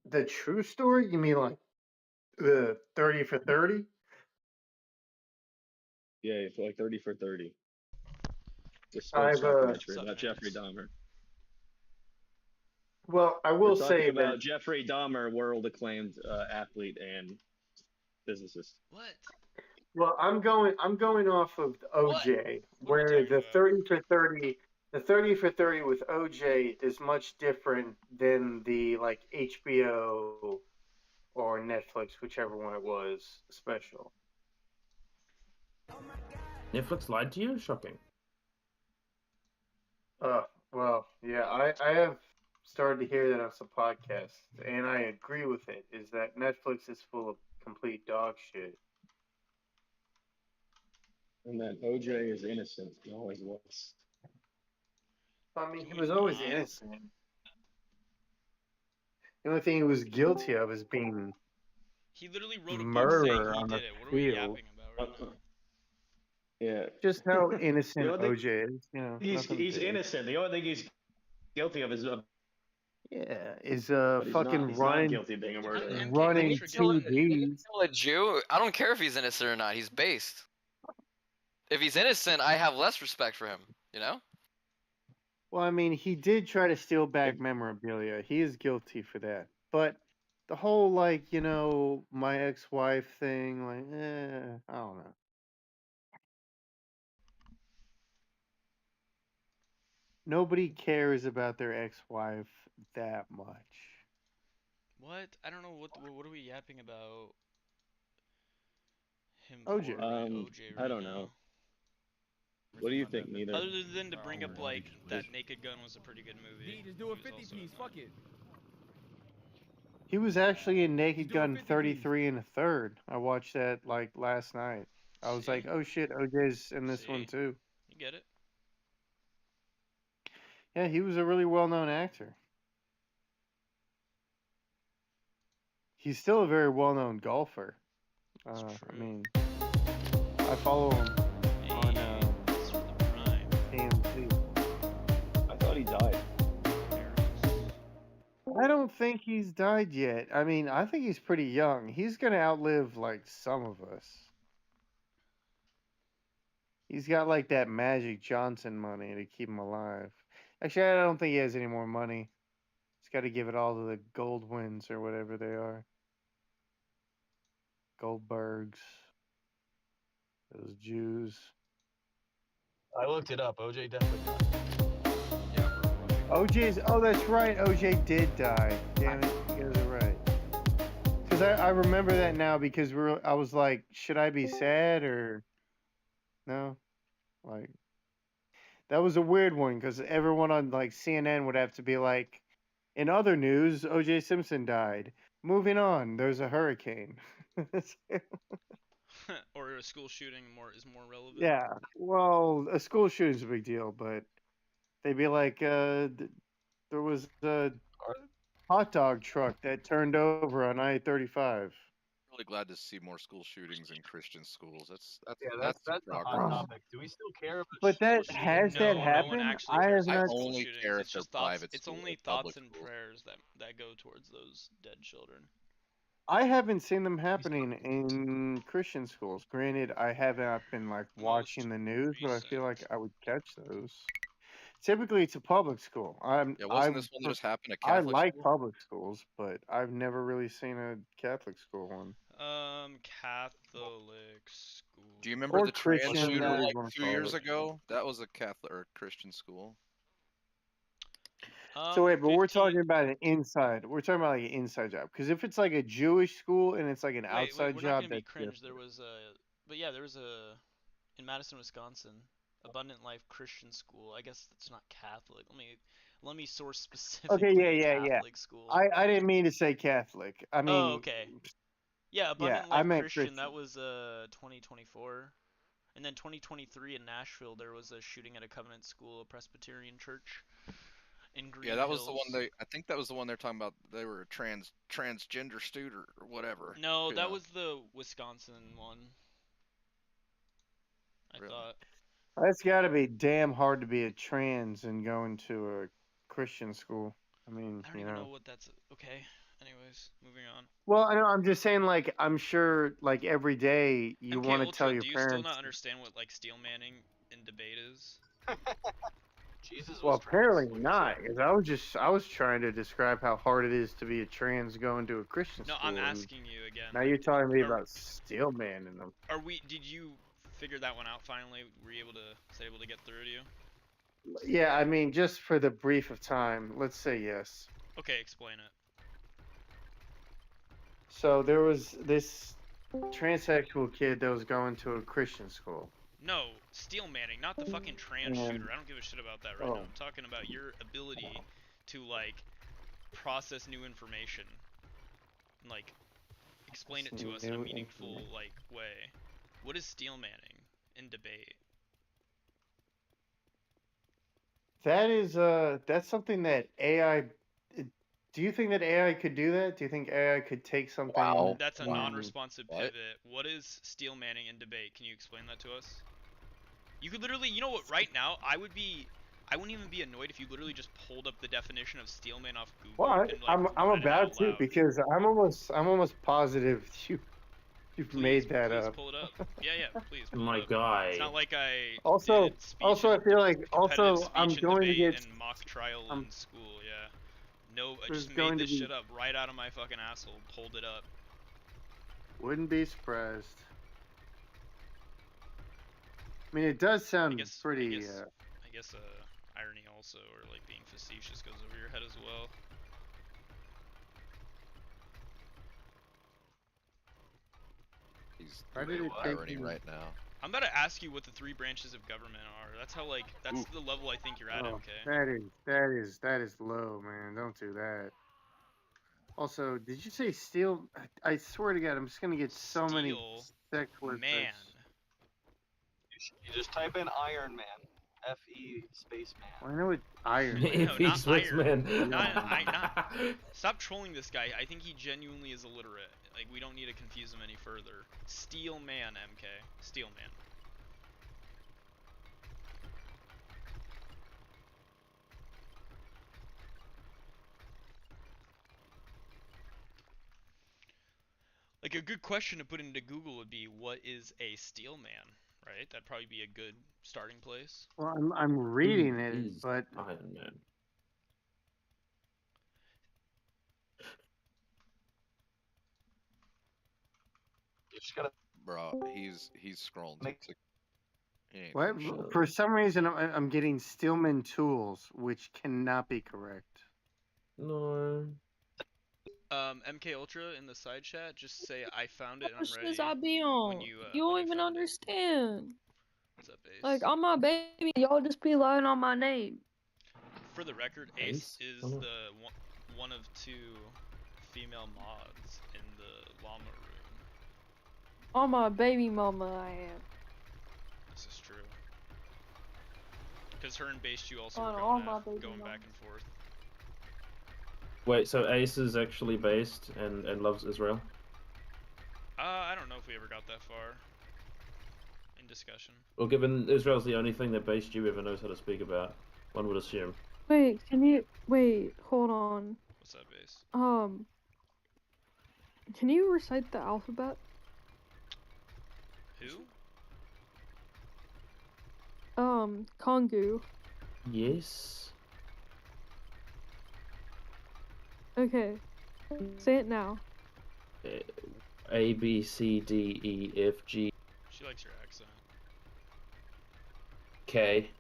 the true story? You mean like the 30 for 30? Yeah, it's like 30 for 30. The I've, sports documentary about Jeffrey Dahmer. Well, I will We're talking say about that Jeffrey Dahmer, world-acclaimed athlete and physicist. What? Well, I'm going off of OJ, where the 30 for 30, the 30 for 30 with OJ is much different than the like HBO or Netflix, whichever one it was, special. Netflix lied to you? Shocking. Well, yeah, I have started to hear that on some podcasts, and I agree with it, is that Netflix is full of complete dog shit. And that OJ is innocent. He always was. I mean, he was always innocent. The only thing he was guilty of is being He literally wrote a book saying murder he on the did it. What are we field. yapping about right now? Yeah. Just how innocent The only OJ is, you know. He's big. innocent. The only thing he's guilty of is fucking he's running, not guilty of being a murderer. running Kill TVs. a Jew? I don't care if he's innocent or not. He's based. If he's innocent, I have less respect for him. You know. Well, I mean, he did try to steal back memorabilia. He is guilty for that. But the whole, like, you know, my ex-wife thing, like, I don't know. Nobody cares about their ex-wife that much. What? I don't know. What are we yapping about? Him OJ. for, OJ right I don't know. What do you think, Neither? Other than to bring up like that Naked Gun was a pretty good movie. Just do a 50 piece. Fuck it. He was actually in Naked Gun 33 and a third. I watched that like last night. I was like, oh shit, OJ's in this one too. You get it? Yeah, he was a really well-known actor. He's still a very well-known golfer. I mean, I follow him on AMC. I thought he died. I don't think he's died yet. I mean, I think he's pretty young. He's gonna outlive like some of us. He's got like that Magic Johnson money to keep him alive. Actually, I don't think he has any more money. He's got to give it all to the Goldwins or whatever they are. Goldbergs. Those Jews. I looked it up. OJ definitely died. Oh, that's right. OJ did die. Damn it, you guys are right. Because I remember that now because I was like, should I be sad or no? Like, that was a weird one because everyone on like CNN would have to be like, in other news, O.J. Simpson died. Moving on, there's a hurricane. Or a school shooting is more relevant. Yeah, well, a school shooting's a big deal, but they'd be like, there was a hot dog truck that turned over on I-35. Really glad to see more school shootings in Christian schools. That's the hot topic. Do we still care about? But that school has shootings? that No happened? one actually I cares have about not. school only shootings. care if It's just they're thoughts. private It's school only or thoughts public and schools. prayers that go towards those dead children. I haven't seen them happening in Christian schools. Granted, I haven't been like watching the news, but I feel like I would catch those. typically it's a public school. Yeah, wasn't this one that just happened at I Catholic like school? public schools, but I've never really seen a Catholic school one. Catholic school. Do you remember Or the trans Christian, shooter whatever you like wanna 2 years call it. ago? That was a Catholic or Christian school. So wait, but we're talking about an inside. We're talking about like an inside job. Because if it's like a Jewish school and it's like an Wait, outside we're not job, gonna be that's cringe. different. There was in Madison, Wisconsin, Abundant Life Christian School. I guess that's not Catholic. Let me source specifically Okay, yeah. Catholic school. I didn't mean to say Catholic. I mean. Oh, okay. Yeah, Abundant I Life meant Christian. That Christian. was 2024, and then 2023 in Nashville there was a shooting at a Covenant School, a Presbyterian church in Green Yeah, that Hills. was the one I think that was the one they're talking about. They were a transgender student or whatever. No, you that know. was the Wisconsin one. I thought. That's got to be damn hard to be a trans and going to a Christian school. I mean, I don't even know what that's. Okay. Anyways, moving on. Well, I know. I'm just saying, like, I'm sure, like, every day you MK want to Ultra, tell your do you parents. still not understand what like steel manning in debate is? Jesus Well, was apparently not, because I was trying to describe how hard it is to be a trans going to a Christian No, school. I'm and asking you again. Now you're telling me about steel man in them. Did you figure that one out finally? Were you able to get through to you? Yeah, I mean, just for the brief of time, let's say yes. Okay, explain it. So there was this transsexual kid that was going to a Christian school. No, steel manning, not the fucking trans shooter. I don't give a shit about that right now. I'm talking about your ability to like process new information and like explain it to us in a meaningful like way. What is steel manning in debate? That is that's something that AI. Do you think that AI could do that? Do you think AI could take something? That's a non-responsive pivot. What is steel manning in debate? Can you explain that to us? You could literally, you know what? Right now, I wouldn't even be annoyed if you literally just pulled up the definition of steel man off Google. Well, and, like, I'm read it about out to loud. because I'm almost positive you've made that Please up. pull it up. Yeah, please. Pull My it up. guy. It's not like I Also, did speech also I feel like competitive I'm speech and going to debate get and mock trial in school. Yeah. No, I There's just going made to this be- shit up right out of my fucking asshole. Pulled it up. Wouldn't be surprised. I mean, it does sound pretty. I guess irony also, or like being facetious, goes over your head as well. He's Why did doing it take irony me- right now. I'm about to ask you what the 3 branches of government are. That's how that's the level I think you're at, Oh, MK. that is low, man. Don't do that. Also, did you say steel? I swear to God, I'm just gonna get so many sex workers. Man. You just type in Iron Man. F-E spaceman. Well, I know it's Iron No, Man. not iron. Stop trolling this guy. I think he genuinely is illiterate. Like, we don't need to confuse him any further. Steel man, MK. Steel man. Like, a good question to put into Google would be, what is a steel man? Right? That'd probably be a good starting place. Well, I'm reading it, but Iron Man. You just gotta. Bro, he's scrolling. He ain't what? doing shit. For some reason, I'm getting Steelman tools, which cannot be correct. No. MK Ultra in the side chat, just say I found it and I'm ready. I be on? When You when don't even understand. What's up, Ace? Like, I'm my baby, y'all just be lying on my name. For the record, Ace is the one of 2 female mods in the llama room. On my baby mama, I am. This is true. Because her and Base Jew also On were all going, my baby going mamas. back and forth. Wait, so Ace is actually based and loves Israel? I don't know if we ever got that far in discussion. Well, given Israel's the only thing that Base Jew ever knows how to speak about, one would assume. Wait, hold on. What's up, Base? Can you recite the alphabet? Who? Kongu. Yes. Okay. Say it now. A B C D E F G She likes your accent. K.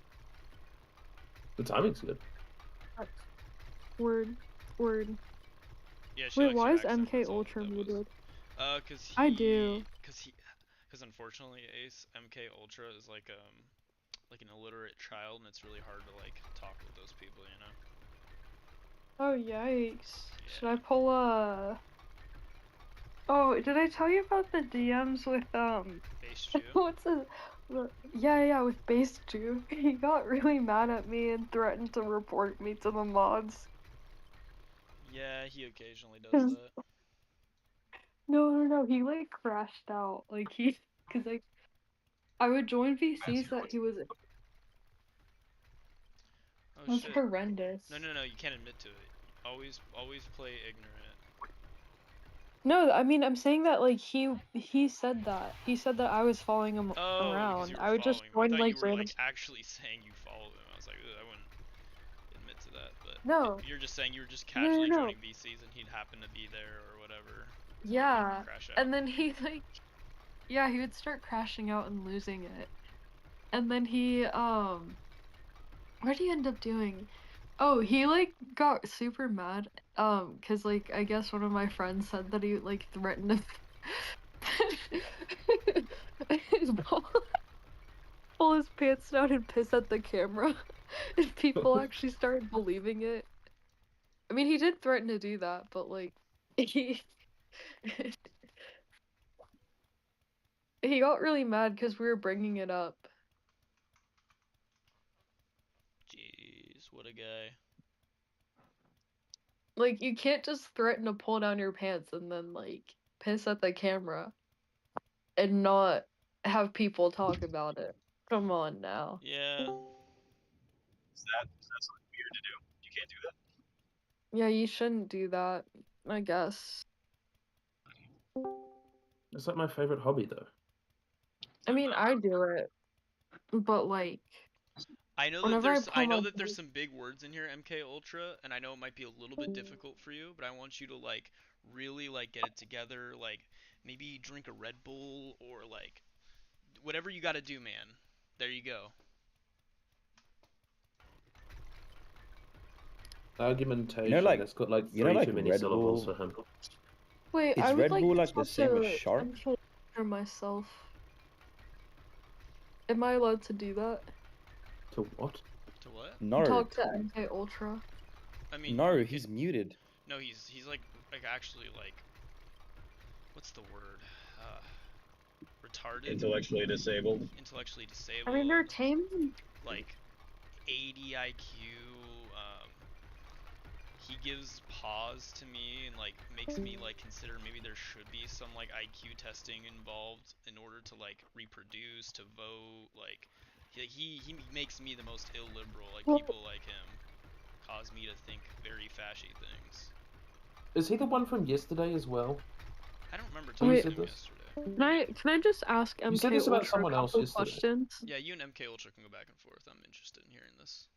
The timing's good. Word. Yeah, she Wait, likes why your is accent. MK That's all Ultra that was. muted? Cause I do. Cause unfortunately, Ace, MK Ultra is like an illiterate child, and it's really hard to like talk with those people, you know. Oh, yikes. Should I pull Oh, did I tell you about the DMs with, Base Jew? what's his... Yeah, with Base Jew. He got really mad at me and threatened to report me to the mods. Yeah, he occasionally does 'Cause- that. No, he, like, crashed out. Like, cause, like, I would join VCs that he was... Oh It was shit. horrendous. No, you can't admit to it. Always play ignorant. No, I mean, I'm saying that, like, he said that. He said that I was following him Oh, because you around. were I would just following him. I join, thought you like, were random... like actually saying you followed him. I was like, ugh, I wouldn't admit to that. But No. you're just saying you were just casually No. joining VCs and he'd happen to be there or whatever. Yeah. Crash out. And then he, like... Yeah, he would start crashing out and losing it. And then he, what did he end up doing? Oh, he, like, got super mad, cause, like, I guess one of my friends said that he, like, threatened to pull his pants down and piss at the camera. And people actually started believing it. I mean, he did threaten to do that, but, like, he got really mad because we were bringing it up. Jeez, what a guy. Like, you can't just threaten to pull down your pants and then, like, piss at the camera and not have people talk about it. Come on now. Yeah. Is that something weird to do? You can't do that? Yeah, you shouldn't do that, I guess. It's like my favorite hobby, though. I mean, I do it, but, like, I know that there's some big words in here, MK Ultra, and I know it might be a little bit difficult for you, but I want you to like really like get it together, like maybe drink a Red Bull or like whatever you got to do, man. There you go. Argumentation. like- It's got like you know, three like too many Red syllables Bull- for him. Wait, Is I would Red like Bull to like the talk same as to Shark? MK Ultra myself. Am I allowed to do that? To what? To what? No. Talk to MK Ultra. I mean, No, he's muted. No, he's like actually like what's the word? Retarded. Intellectually disabled. Intellectually disabled. I mean, they're tame. Like 80 IQ. He gives pause to me and like makes me like consider maybe there should be some like IQ testing involved in order to like reproduce, to vote. Like he makes me the most illiberal. Like people like him cause me to think very fashy things. Is he the one from yesterday as well? I don't remember Who talking to said him this? yesterday. Can I just ask MK You said this about Ultra someone a else couple yesterday. questions? Yeah, you and MK Ultra can go back and forth. I'm interested in hearing this.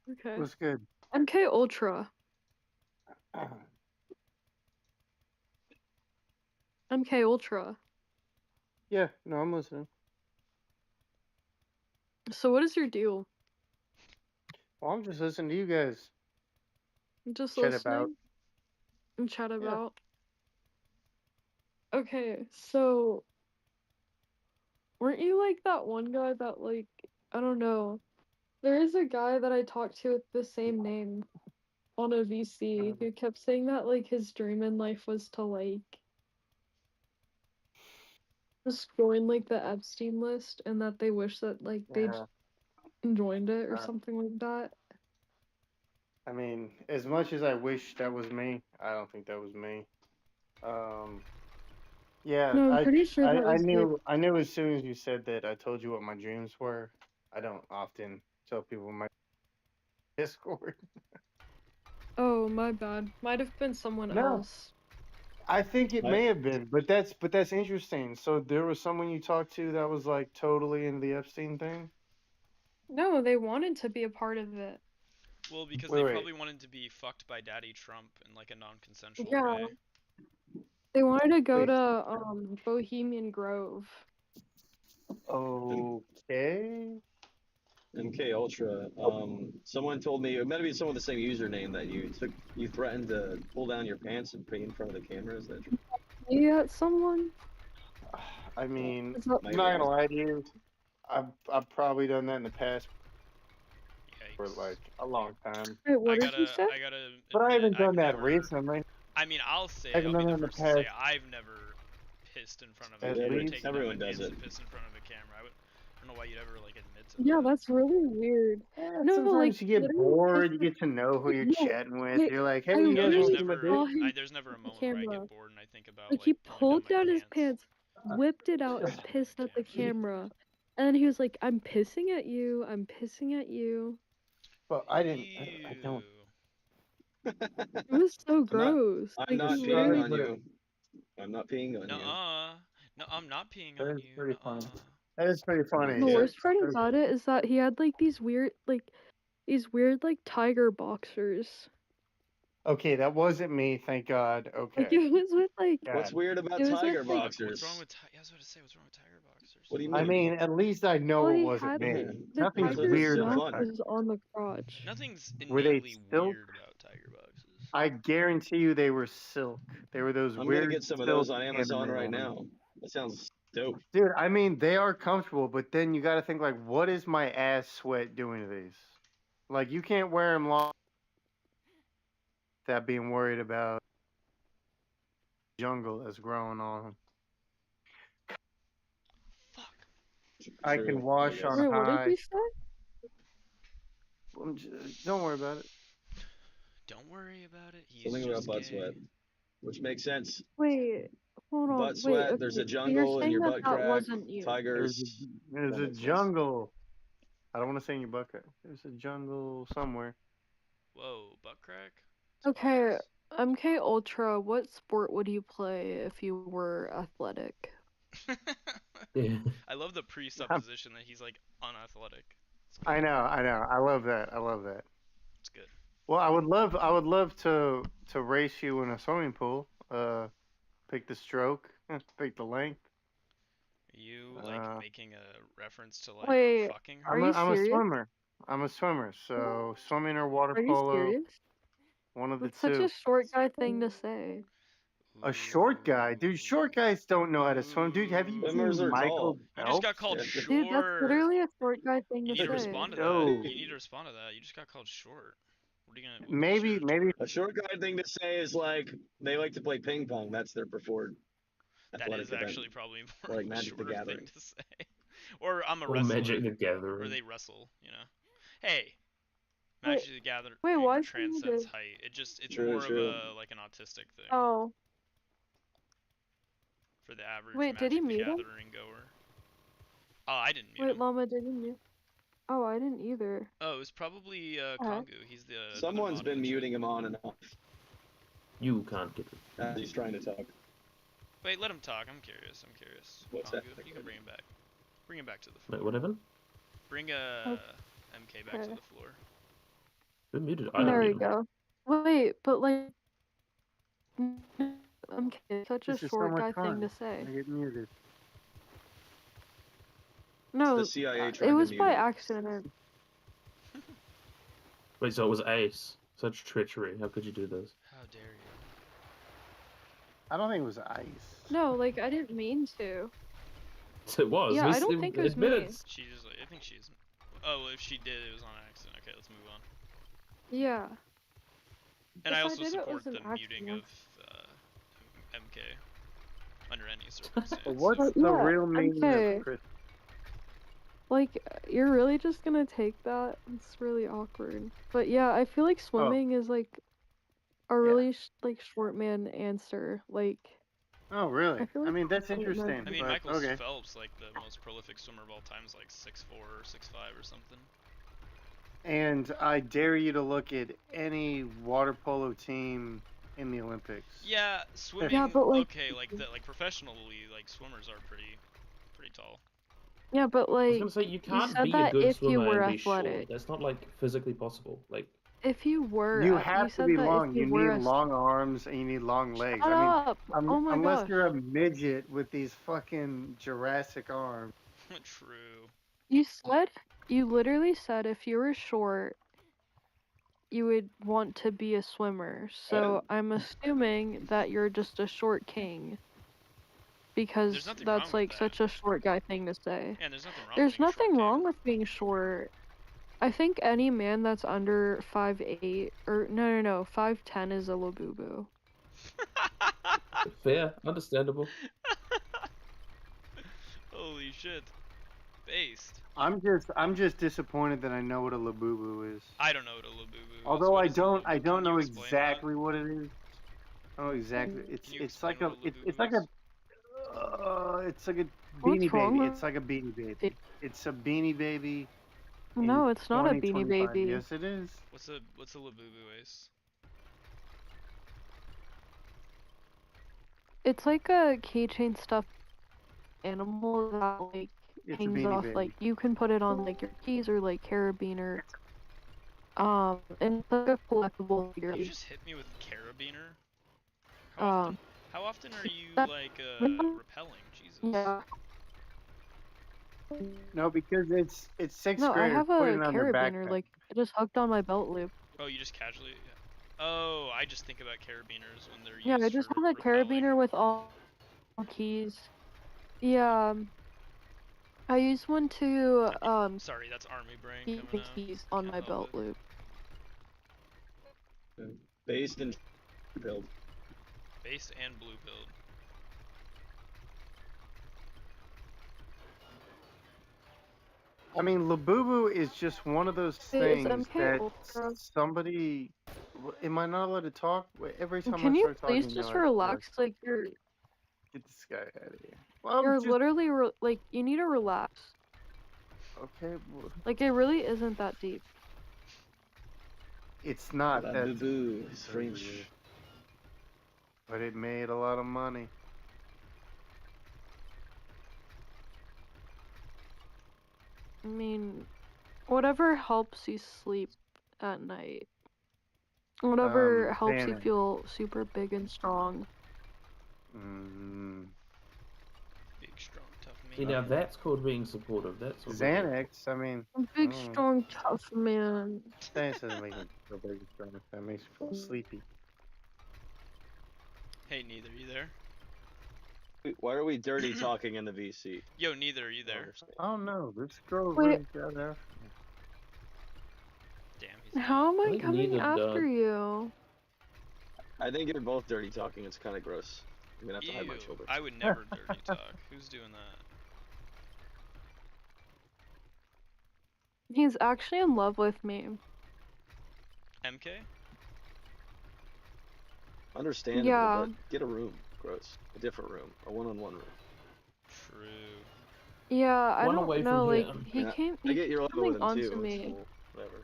Okay. What's good? MK Ultra. MK Ultra. Yeah, no, I'm listening. So what is your deal? Well, I'm just listening to you guys. Just Chat listening about. and chat Yeah. about. Okay, so weren't you like that one guy that like I don't know. There is a guy that I talked to with the same name on a VC who kept saying that like his dream in life was to like just join like the Epstein list and that they wish that like they'd joined it or something like that. I mean, as much as I wish that was me, I don't think that was me. Yeah, No, I'm pretty sure that I was you. knew I knew as soon as you said that. I told you what my dreams were. I don't often tell people my Discord. Oh, my bad. Might have been someone No. else. I think it may have been, but that's interesting. So there was someone you talked to that was like totally into the Epstein thing. No, they wanted to be a part of it. Well, because Wait, they wait. probably wanted to be fucked by Daddy Trump in like a non-consensual Yeah. way. They wanted to go Wait. to Bohemian Grove. Okay. MK Ultra. Someone told me it might be someone with the same username that you threatened to pull down your pants and pee in front of the camera. Is that true? You got someone? I mean, Is that- I'm not gonna lie to you. I've probably done that in the past for like a long time. Wait, what I did you say? gotta But I admit, haven't done I've that never. recently. I mean, I'll say, I haven't I'll be done the that in the first to say, past. I've never pissed in front of a At camera, least taken down my everyone does pants it. and pissed in front of a camera. I don't know why you'd ever like admit to Yeah, that. that's really weird. No, Sometimes like you get literally, bored. You get to know who you're yeah, chatting with. like, You're like, hey, I you guys There's want to literally see my never, saw dick? him there's never a on the moment where I camera. get bored and I think about Like he pulling pulled down down my his pants, whipped it out, and pissed at the camera. And then he was like, "I'm pissing at you. I'm pissing at you." But I didn't. I don't. It was so gross. I'm Like not he peeing literally. on you. I'm not peeing on you. Nuh-uh. No, I'm not peeing That on is you. pretty Nuh-uh. funny. That is pretty funny. The Yeah. worst part about it is that he had like these weird like tiger boxers. Okay, that wasn't me. Thank God. Okay. Like it was with like. What's God. weird about It was tiger with, like- boxers? What's wrong with yeah, I was about to say, what's wrong with tiger boxers? What do you I mean? mean, at least I know Well, it he wasn't had me. the Nothing's tiger's weird so about mouth fun. that. was on the crotch. Nothing's Were they innately silk? weird about tiger boxes. I guarantee you they were silk. They were those I'm weird gonna get some of silk those on Amazon anime right ones. now. That sounds dope. Dude, I mean, they are comfortable, but then you got to think like, what is my ass sweat doing to these? Like, you can't wear them long. That being worried about jungle that's growing on them. I True, can wash guess. on Wait, what did high. you say? Don't worry about it. Don't worry about it. He's Something about just butt gay. sweat, which makes sense. Wait, hold on. Butt Wait, sweat. okay. There's a So you're jungle in saying your that butt that crack. wasn't you? Tigers. There's That a makes sense. jungle. I don't want to say in your bucket. There's a jungle somewhere. Whoa, butt crack? Okay, MK Ultra, what sport would you play if you were athletic? Yeah. I love the presupposition that he's like unathletic. I know. I love that. I love that. It's good. Well, I would love to race you in a swimming pool. Pick the stroke, pick the length. Are you like making a reference to like Wait, fucking are her? you I'm a serious? swimmer. I'm a swimmer. So swimming or water Are you polo, serious? one of the That's such two. a short guy thing to say. A short guy, dude. Short guys don't know how to swim, dude. Have you Swimmers seen are Michael tall. You just got Phelps? called Yeah. short. Dude, that's literally a short guy thing You to need to say. respond to that. No. You need to respond to that. You just got called short. What are you gonna? what's Maybe your maybe retort? A short guy thing to say is like they like to play ping pong. That's their preferred That athletic is event. actually probably more Or like of a Magic the shorter Gathering. thing to say. Or I'm a Or wrestler. Magic the Or Gathering. they wrestle. You know. Hey, Wait, Magic the Gathering wait, why is transcends it? height. It's True, more true. of a like an autistic thing Oh, for the average wait, did he Magic the mute him? Gathering goer. Oh, I didn't mute Wait, him. Llama, did he mute? Oh, I didn't either. Oh, it was probably Okay. Kongu. He's the other Someone's mod in been the chat. muting him on and off You can't get it. as he's trying to talk. Wait, let him talk. I'm curious. What's Kongu, that? you can bring him back. Bring him back to the floor. Wait, what happened? Bring MK back to Okay. the floor. Who muted? I didn't There we mute him. go. Wait, but like, I'm kidding. Such a this is so short much guy fun. thing to say. I get muted. No, the CIA it trying to was mute by him. accident. Wait, so it was Ace. Such treachery. How could you do this? How dare you? I don't think it was ice. No, like I didn't mean to. It was. Yeah, I don't think it was me. admit it. She just, I think she's. Oh, if she did, it was on accident. Okay, let's move on. Yeah. And If I I also did, it support was the an muting accident. of MK under any circumstance. What's But the yeah, real meaning okay. of Chris? Like, you're really just gonna take that? It's really awkward. But yeah, I feel like swimming is like a really like short man answer. Like, Oh, really? I feel I like mean, that's short men- interesting. I mean, but, Michael okay. Phelps, like the most prolific swimmer of all time, is like 6'4" or 6'5" or something. And I dare you to look at any water polo team in the Olympics. Yeah, swimming. Yeah, but, like- okay, like professionally, like swimmers are pretty tall. Yeah, but I was like, gonna say you you can't said be a that good if you swimmer were and be short. athletic. That's not like physically possible. Like If you were, You you have to said be that if long. you You were need long arms and you need long legs. Shut I mean, up! Oh my unless gosh. you're a midget with these fucking Jurassic arms. True. You literally said if you were short, you would want to be a swimmer. So I'm assuming that you're just a short king. Because nothing that's wrong with like that. such a short guy thing to say. Yeah, there's nothing wrong with There's being a short nothing king. wrong with being short. I think any man that's under 5'8", or no, 5'10" is a labubu. fair, understandable. Holy shit. Based. I'm just disappointed that I know what a labubu is. I don't know what a labubu is. Although What I is a don't labubu? Can know you explain that? exactly what it is. I don't know exactly. Can you It's explain like a what a it's labubu like is? it's like a What's beanie wrong baby. with It's like a beanie baby. It's a beanie baby. No, it's not a beanie 2025. baby. Yes, it is. What's a labubu, Ace? It's like a keychain stuffed animal that like It's a hangs beanie off. baby. Like you can put it on like your keys or like carabiner. And it's like a collectible You figure. just hit me with carabiner? Um, How often are you that- like repelling? Jesus. Yeah. No, because it's sixth No, I grade have putting a it on their carabiner, backpack. like, just hooked on my belt loop. Oh, you just casually. Oh, I just think about carabiners when they're Yeah, used I just for have a carabiner with all keys. Yeah, I use one to, Sorry, that's army brain keep coming the out. keys on my help belt it. loop. Based and build. Based and blue pilled. I mean, Labubu is just one of those Hey, is things MK that Ultra? somebody. Am I not allowed to talk? Every time Can I you start please talking, just I relax? Like, get this guy out of here. Well, you're just literally, like, you need to relax. okay. Well, Like, it really isn't that deep. it's not that. Labubu is French. But it made a lot of money. I mean, whatever helps you sleep at night. Whatever helps you Xanax. feel super big and strong. Big, strong, tough man. See, now that's called being supportive. That's what Xanax. I mean, Big, strong, tough man. Xanax doesn't make me feel big and strong. That makes me feel sleepy. Hey, neither, you there? Why are we dirty talking in the VC? Yo, neither, you there? Oh no, this girl Wait. really got after me. Damn, How am I think coming neither after does. you? I think you're both dirty talking. It's kind of gross. I'm gonna have to hide my children. I would never dirty talk. Who's doing that? He's actually in love with me. MK? Understandable, Yeah. but get a room. Gross. A different room. A one-on-one room. True. Yeah, I One don't away know, from like, him. he Yeah, came, I he get you're kept level coming with him onto too. It's me. cool. Whatever.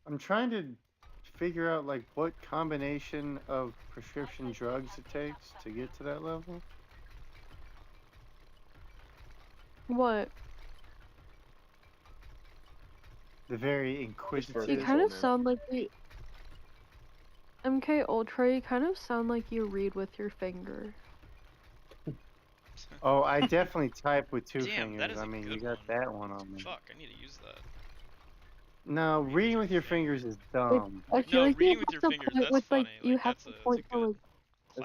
I'm trying to figure out like what combination of prescription drugs it takes to get to that level. What? The very inquisitive. You kind of sound like you... MK Ultra, you kind of sound like you read with your finger. Oh, I definitely type with two Damn, that fingers. is I a mean, good you got one. that one on me. Fuck, I need to use that. No, reading with your fingers is dumb. I feel No, like you reading with have your to fingers, point that's with, funny. like, you Like, have that's to a point for, like,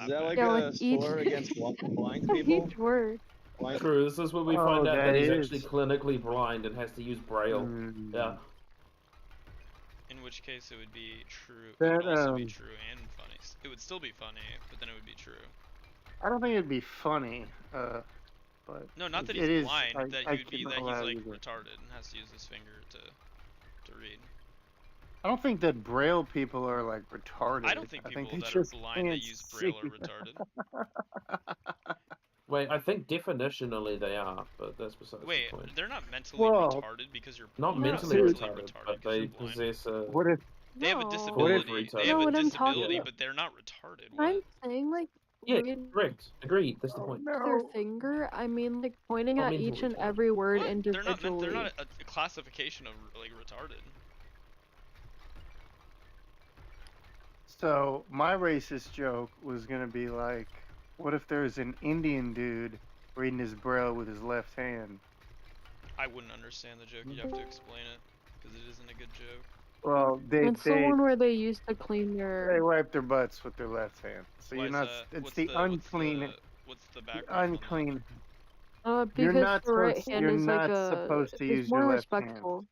Is that like yeah, a like each... score against blind people? each word. True, this is where we Oh, find out that that he's is. actually clinically blind and has to use Braille. Yeah. In which case it would be true. It That, would also be true and funny. It would still be funny, but then it would be true. I don't think it'd be funny, but No, not that it he's is. blind. I That he would be cannot that allow he's like you to- retarded and has to use his finger to read. I don't think that Braille people are like retarded. I don't think people they that are just blind that can't use Braille are see. retarded. Wait, I think definitionally they are, but that's besides Wait, the point. they're not mentally Well, retarded because you're Not they're mentally mentally retarded, retarded but 'cause they you're blind. possess a... What if They have a No. disability. They have No, a what I'm talking disability, about- but they're not retarded. I'm What? saying, Yeah, mean correct. Agreed. That's the Oh point. with their no. finger, I mean like pointing I at mean each and retarded. every word What? They're individually. not a classification of like retarded. So my racist joke was gonna be like, what if there's an Indian dude reading his braille with his left hand? I wouldn't understand the joke. You'd have to explain it because it isn't a good joke. Well, It's the one where they used to clean they their. wipe their butts with their left hand. So Why you're is not. that? It's What's the the unclean. what's the background on that? Unclean. You're Because not the right supposed. hand You're is like not supposed to it's use your more left hand. respectful.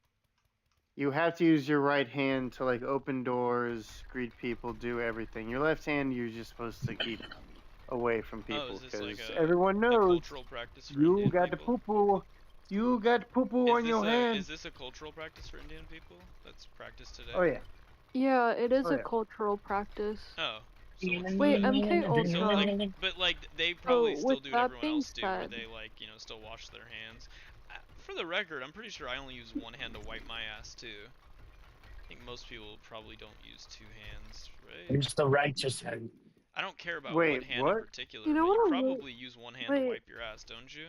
You have to use your right hand to like open doors, greet people, do everything. Your left hand, you're just supposed to keep away from Oh, people is this because like everyone a knows cultural practice for you Indian got the people? poo poo. You got poo poo on your hand. Is this a cultural practice for Indian people that's practiced today? Oh yeah. Yeah, it is Oh, a yeah. cultural practice. Oh. So Wait, MK so Ultra. like, but like they probably So still with do what that everyone being else do, where said, they like still wash their hands. For the record, I'm pretty sure I only use one hand to wipe my ass too. I think most people probably don't use two hands, right? Use the righteous hand. I don't care about Wait, what hand what? in particular, You know but you what I'm probably use one hand to wipe your ass, don't you?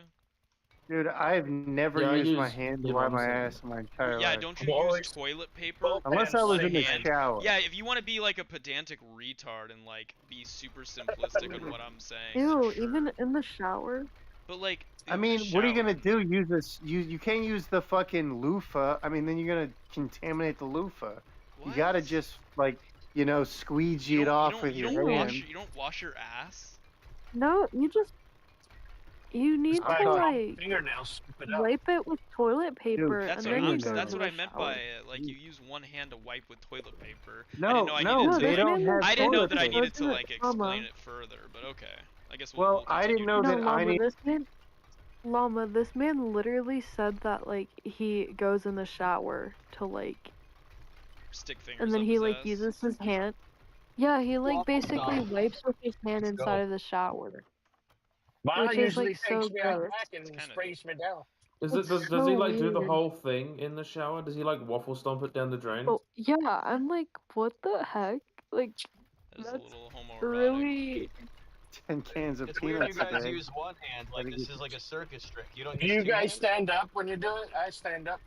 Dude, I've never Yeah, I used my use hand to you know wipe what I'm my saying. ass in my entire Yeah, life. don't you use toilet paper? Unless I was in the hand? shower. Yeah, if you want to be like a pedantic retard and like be super simplistic on what I'm saying, ew, then sure. even in the shower. But like, I mean, what are you gonna do? Use this? You can't use the fucking loofah. I mean, then you're gonna contaminate the loofah. You gotta just like squeegee it off with your hand. You don't wash your ass. No, you need Buy to a like fingernails. Scoop it up. wipe it with toilet paper That's and what then you go that's to what the I meant shower. by it. Like you use one hand to wipe with toilet paper. No, I didn't know I no, needed to they like. don't have I didn't know toilet that I paper. needed to Doesn't like it, explain Llama? it further. But okay, I guess Well, I didn't know No, that I Llama, need. Llama, this man literally said that like he goes in the shower to like stick fingers and then up he his like ass. uses his hand. Yeah, he like Waffle basically stop. wipes with his hand Let's inside go. of the shower. Mama Which is usually like so takes me out gross. back and sprays me down. Does It's he so like do the weird. whole thing in the shower? Does he like waffle stomp it down the drain? Oh yeah, I'm like, what the heck? Like That's a little homoerotic. really 10 cans of It's weird you peanuts guys a day. use one hand like this is like a circus trick. You don't Do use you two guys hands? stand up when you do it? I stand up.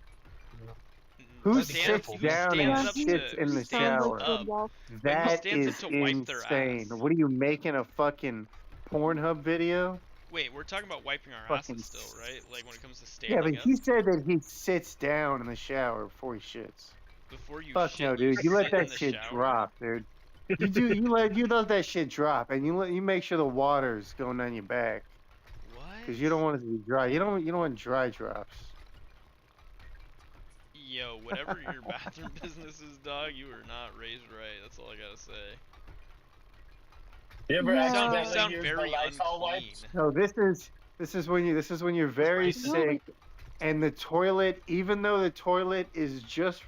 Who Stand- sits who down and stands up shits to- in who the stands shower? up? But who That stands up is to wipe their insane. ass? What are you making a fucking Pornhub video? Wait, we're talking about wiping our Fucking asses still, right? Like when it comes to Yeah, standing but up. he said that he sits down in the shower before he shits. Before you Fuck shit, no, you dude. You let sit in that the shit shower? drop, dude. You let that shit drop, and you make sure the water's going down your back. What? Because you don't want it to be dry. You don't want dry drops. Yo, whatever your bathroom business is, dog, you are not raised right. That's all I gotta say. You ever You accidentally sound use very the Lysol unclean. wipes? No, this is when you're very sick, and the toilet, even though the toilet is just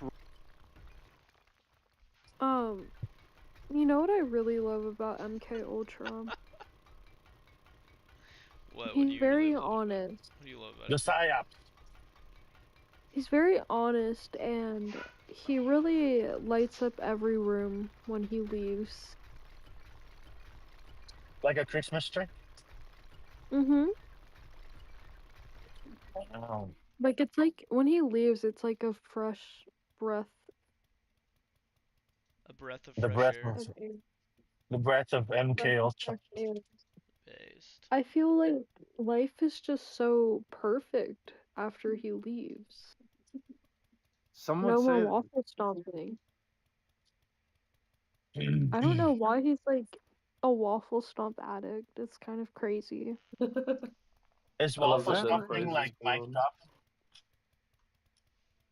you know what I really love about MK Ultra? What do He's you very honest. What do you love about The it? psyop. He's very honest and he really lights up every room when he leaves. Like a Christmas tree? Mm-hmm. Wow. Like it's like when he leaves, it's like a fresh breath A breath of The fresh breath air. of of air. the breath of Breath MK of Ultra. fresh air. Based. I feel like life is just so perfect after he leaves. someone No more said waffle stomping. I don't know why he's like a waffle stomp addict. It's kind of crazy. Is I love waffle the something phrases like going mic on. drop?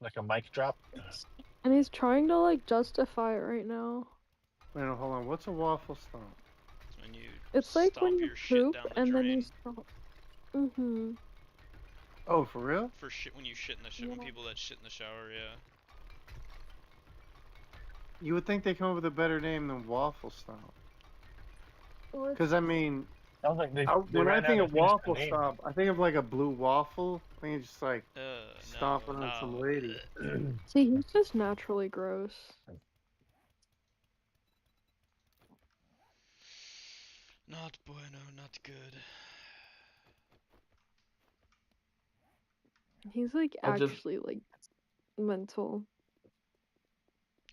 Like a mic drop? And he's trying to like justify it right now. wait, no, hold on. What's a waffle stomp? It's when you It's like stomp when you your shit poop down the and then you drain. stomp. Mm-hmm. Oh, for real? For shit when you shit in the shower. When Yeah. people that shit in the shower, yeah. You would think they come up with a better name than waffle stomp. Or Because I mean, Sounds like they when I ran think out of of things to waffle name. stomp, I think of like a blue waffle. I think it's just like stomping no, on some lady. see, he's just naturally gross. Not bueno, not good. He's like I just- actually like mental.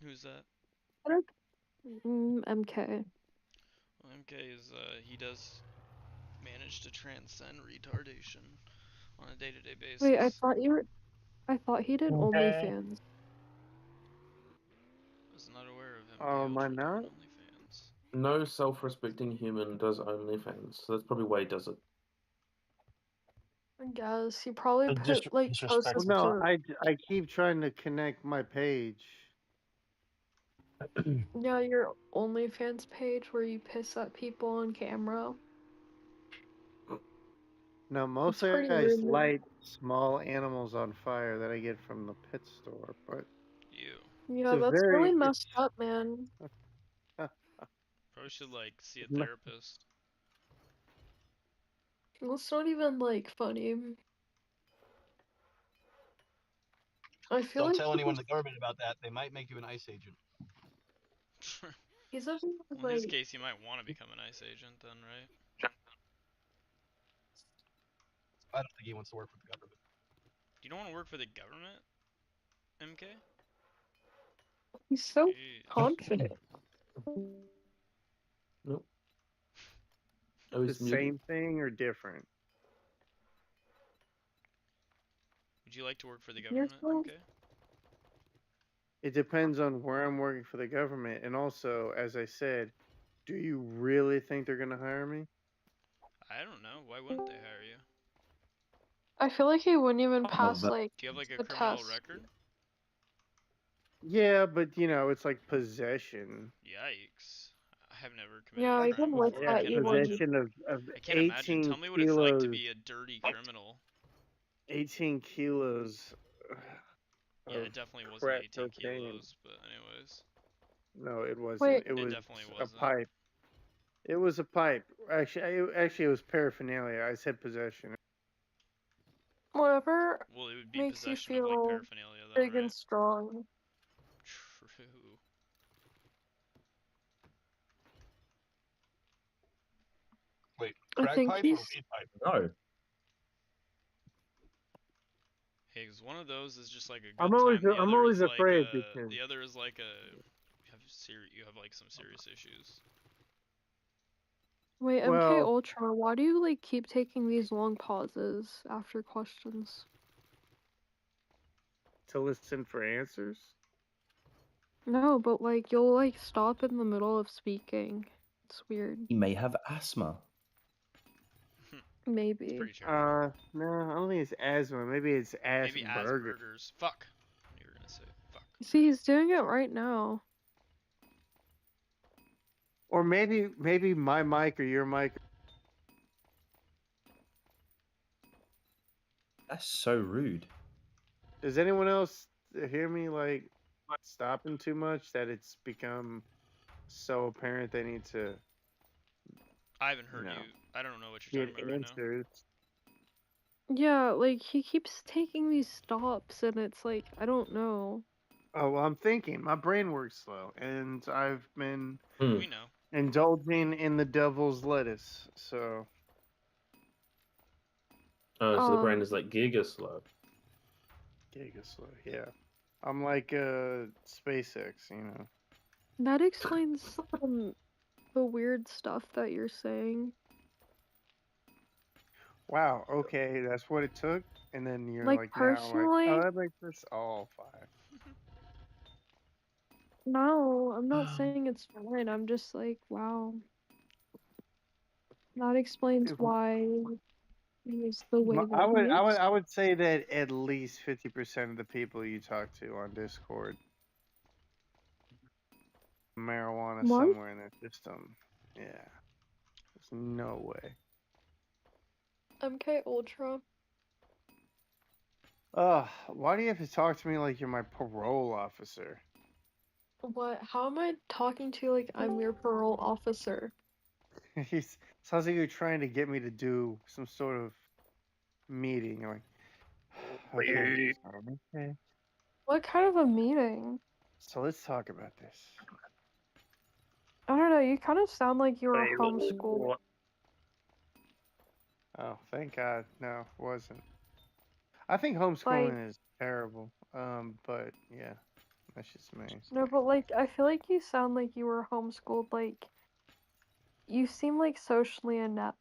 Who's that? MK. Well, MK is he does manage to transcend retardation on a day-to-day basis. Wait, I thought he did Okay. OnlyFans. I was not aware of Oh, am I MK not? doing OnlyFans. No self-respecting human does OnlyFans, so that's probably why he does it. I guess he probably put like posts Well, a no, picture. I keep trying to connect my page. Yeah, your OnlyFans page where you piss at people on camera. No, mostly pretty I just rude, man. light small animals on fire that I get from the pet store, but Yeah, a that's very really messed up, man. Probably should like see a It's not- therapist. That's not even like funny. I feel Don't like tell he anyone in was, the government about that. They might make you an ICE agent. he's a Well, in his like case, you might want to become an ICE agent then, right? I don't think he wants to work for the government. You don't want to work for the government, MK? he's so Jeez. confident. Nope. the same thing or different? Would you like to work for the You're government, so MK? It depends on where I'm working for the government, and also, as I said, do you really think they're gonna hire me? I don't know. Why wouldn't they hire you? I feel like he wouldn't even pass but- like Do you have like a the criminal test. record? Yeah, but you know, it's like possession. Yikes. I have never committed Yeah, a crime even with before. I that, can't you wouldn't. imagine. Possession of I can't imagine. 18 Tell me what it's like to kilos. be a dirty criminal. 18 kilos. Yeah, of it definitely wasn't crack 18 cocaine. kilos, but anyways. No, it wasn't. Wait. It was definitely a wasn't. pipe. It was a pipe. Actually, it was paraphernalia. I said possession. Whatever Well, it would be makes you possession of like feel paraphernalia then, big and right? strong. True. Wait, I crack think pipe or he's weed pipe? No. Hey, 'cause one of those is just like a good I'm always time. The I'm other always is like afraid because the other is like you have like some serious issues. Wait, MK well, Ultra, why do you like keep taking these long pauses after questions? to listen for answers. No, but like you'll like stop in the middle of speaking. It's weird. He may have asthma. Maybe. Pretty terrible. No, I don't think it's asthma. Maybe it's Maybe Asperger. Asperger's. Fuck. You were gonna say fuck. See, he's doing it right now. Or maybe my mic or your mic. That's so rude. Does anyone else hear me like stopping too much that it's become so apparent they need to? I haven't heard No. you. I don't know what you're Get talking about right now. answers. Yeah, like he keeps taking these stops and it's like I don't know. Oh, well, I'm thinking. My brain works slow, and I've been We know. indulging in the devil's lettuce. So So the brain is like giga slow. giga slow, yeah. I'm like SpaceX, you know. That explains the weird stuff that you're saying. Wow. Okay, that's what it took, and then you're Like, like, now, like, personally- oh, that makes this all fine. No, I'm not saying it's fine. I'm just like, wow. That explains why he's the way that he is. I would say that at least 50% of the people you talk to on Discord, marijuana What? somewhere in their system. Yeah. There's no way. MK Ultra. Why do you have to talk to me like you're my parole officer? What? How am I talking to you like I'm your parole officer? Sounds like you're trying to get me to do some sort of meeting. You're like, okay. What kind of a meeting? So let's talk about this. I don't know, you kind of sound like you were homeschooled. Oh, thank God. No, it wasn't. I think Like, homeschooling is terrible. But yeah, that's just me. no, but like, I feel like you sound like you were homeschooled. Like, you seem like socially inept.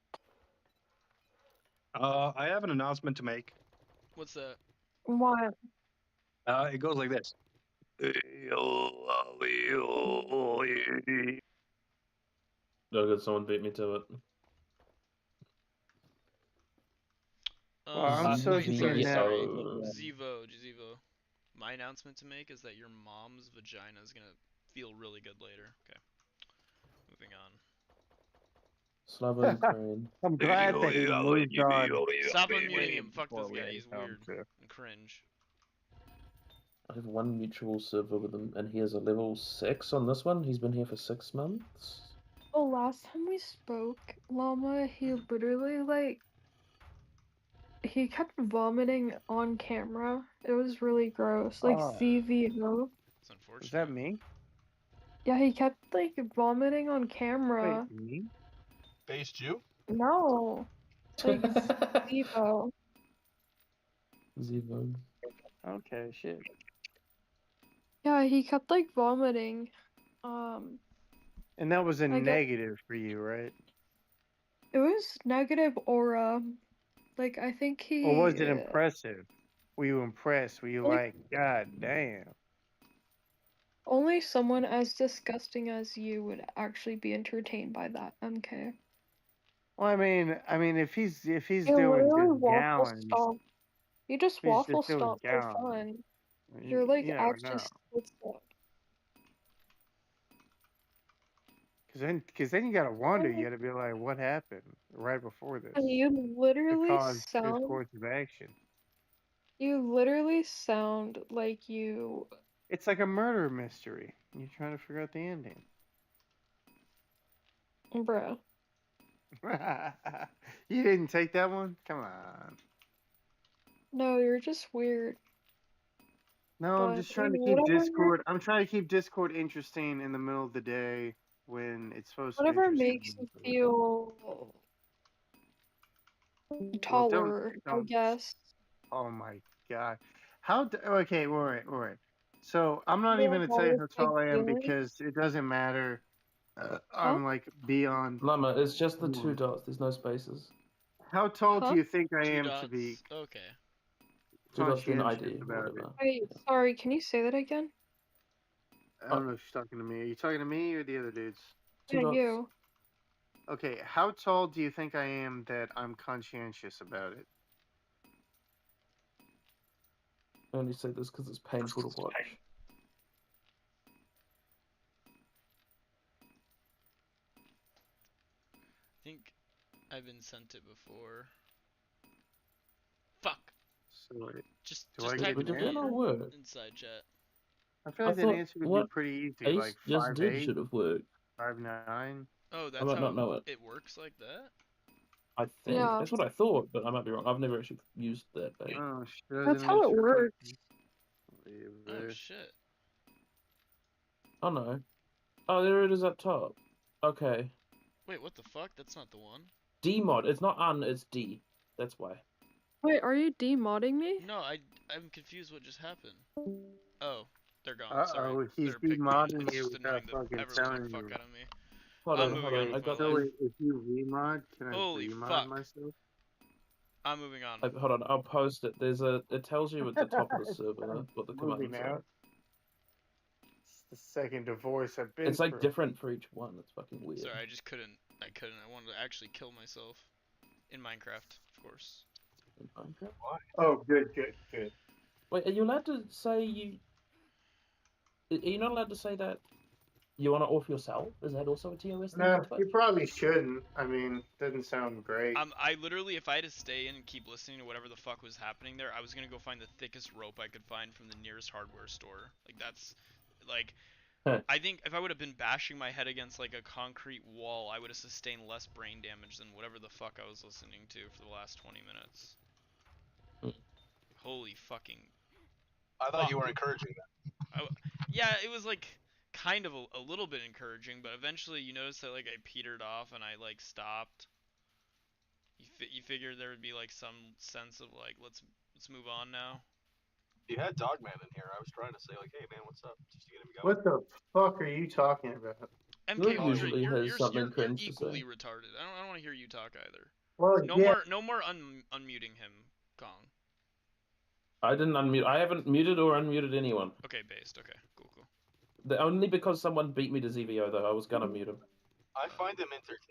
I have an announcement to make. What's that? What? It goes like this. No good, someone beat me to it. Well, I'm so Wait, sure sorry, now. sorry. Zivo. My announcement to make is that your mom's vagina is gonna feel really good later. Okay. Moving on. Slava Ukraine. I'm glad that he moved on. Stop unmuting way him. Fuck before this we guy. had He's time weird to. and cringe. I have one mutual server with him, and he is a level 6 on this one. He's been here for 6 months. Oh, last time we spoke, Llama, he literally like he kept vomiting on camera. It was really gross. Like Oh, CVO. It's unfortunate. is that me? Yeah, he kept like vomiting on Wait, camera. me? Base Jew? No. Like Zivo. Zivo. Okay, shit. Yeah, he kept like vomiting. And that was a I get negative for you, right? it was negative aura. Like I think Or was he it impressive? Were you impressed? Were you like like, God damn? only someone as disgusting as you would actually be entertained by that, MK. Well, I mean, if he's You doing literally just waffle gallons, stomp. You just if he's waffle just doing stomp for gallons, fun. You're like you never actually know. split up. Cause then you gotta wonder. You gotta be like, what happened right before this And you to literally cause this sound course of action? like you It's like a murder mystery. You're trying to figure out the ending. bruh. You didn't take that one? Come on. No, you're just weird. No, I'm But just trying to keep whatever Discord. I'm trying to keep Discord interesting in the middle of the day when it's supposed to be whatever interesting. makes you feel Well, taller, I don't. guess. Oh my god. Okay, all right. So I'm not You even have gonna tell all you this how big tall I am feeling. because it doesn't matter. Huh? I'm like beyond. Llama, it's just the 2 dots. There's no spaces. How tall do Huh? you think I 2 am to be dots. Okay. 2 dots then conscientious ID or about it? whatever. Wait, sorry, can you say that again? I don't know if she's talking to me. Are you talking to me or the other dudes? 2 Yeah, dots. you. Okay, how tall do you think I am that I'm conscientious about it? I only say this because it's painful to watch. I think I've been sent it before. Fuck. So wait, Just do I type get it an in Did that not answer? work? inside chat. I feel I like that thought answer would be what pretty easy, Ace like just did 5'8", should have worked. 5'9". Oh, I that's might how not know it. it works like that? I think Yeah. that's what I thought, but I might be wrong. I've never actually used that bait. Oh, she That's doesn't how it answer works. questions. Oh shit. Oh no. Oh, there it is up top. Okay. Wait, what the fuck? That's not the one. D mod. It's not un. It's D. That's why. Wait, are you demodding me? No, I'm confused what just happened. Oh, they're gone. Uh Sorry. oh, he's They're picking. demodding It's you just without annoying the fucking ever living telling fuck you. out of me. Hold I'm on, moving hold on on. I with my got So life. wait, if you remod, can I Holy remod fuck. myself? I'm moving on. Hold on. I'll post it. There's a. It tells you at the top of the server what the Moving commands out. are. It's the second divorce I've been It's like through. different for each one. It's fucking weird. Sorry, I just couldn't. I wanted to actually kill myself. In Minecraft, of course. In Minecraft? Oh, good. Wait, are you allowed to say you? Are you not allowed to say that you want to off yourself? Is that also a TOS thing No, on Twitch? you probably shouldn't. I mean, doesn't sound great. I literally, if I had to stay in and keep listening to whatever the fuck was happening there, I was gonna go find the thickest rope I could find from the nearest hardware store. Like that's, like, I think if I would have been bashing my head against like a concrete wall, I would have sustained less brain damage than whatever the fuck I was listening to for the last 20 minutes. Holy fucking. I thought you were encouraging that. Yeah, it was like kind of a little bit encouraging, but eventually you notice that like I petered off and I like stopped. You figured there would be like some sense of like let's move on now. You had Dogman in here. I was trying to say like, hey man, what's up? Just to get him going. What the fuck are you talking about? MK Greg Ultra, usually has something you're cringe to equally say. retarded. I don't want to hear you talk either. Well, yeah. No more unmuting him, Kong. I didn't unmute. I haven't muted or unmuted anyone. Okay, based. Okay, cool. Only because someone beat me to ZVO though. I was gonna mute him. I find him entertaining.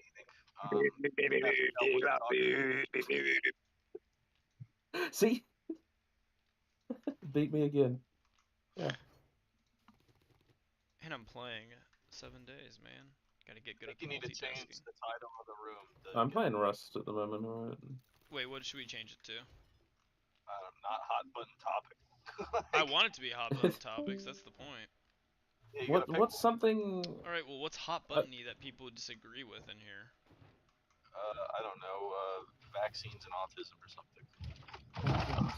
See? Beat me again. Yeah. And I'm playing 7 days, man. Gotta get good at the You need to change multitasking. the title of the room. I'm playing Rust at the moment, alright. Wait, what should we change it to? Not hot button topic. I want it to be hot button topics. That's the point. Yeah, What's something? All right. Well, what's hot buttony that people disagree with in here? I don't know. Vaccines and autism or something.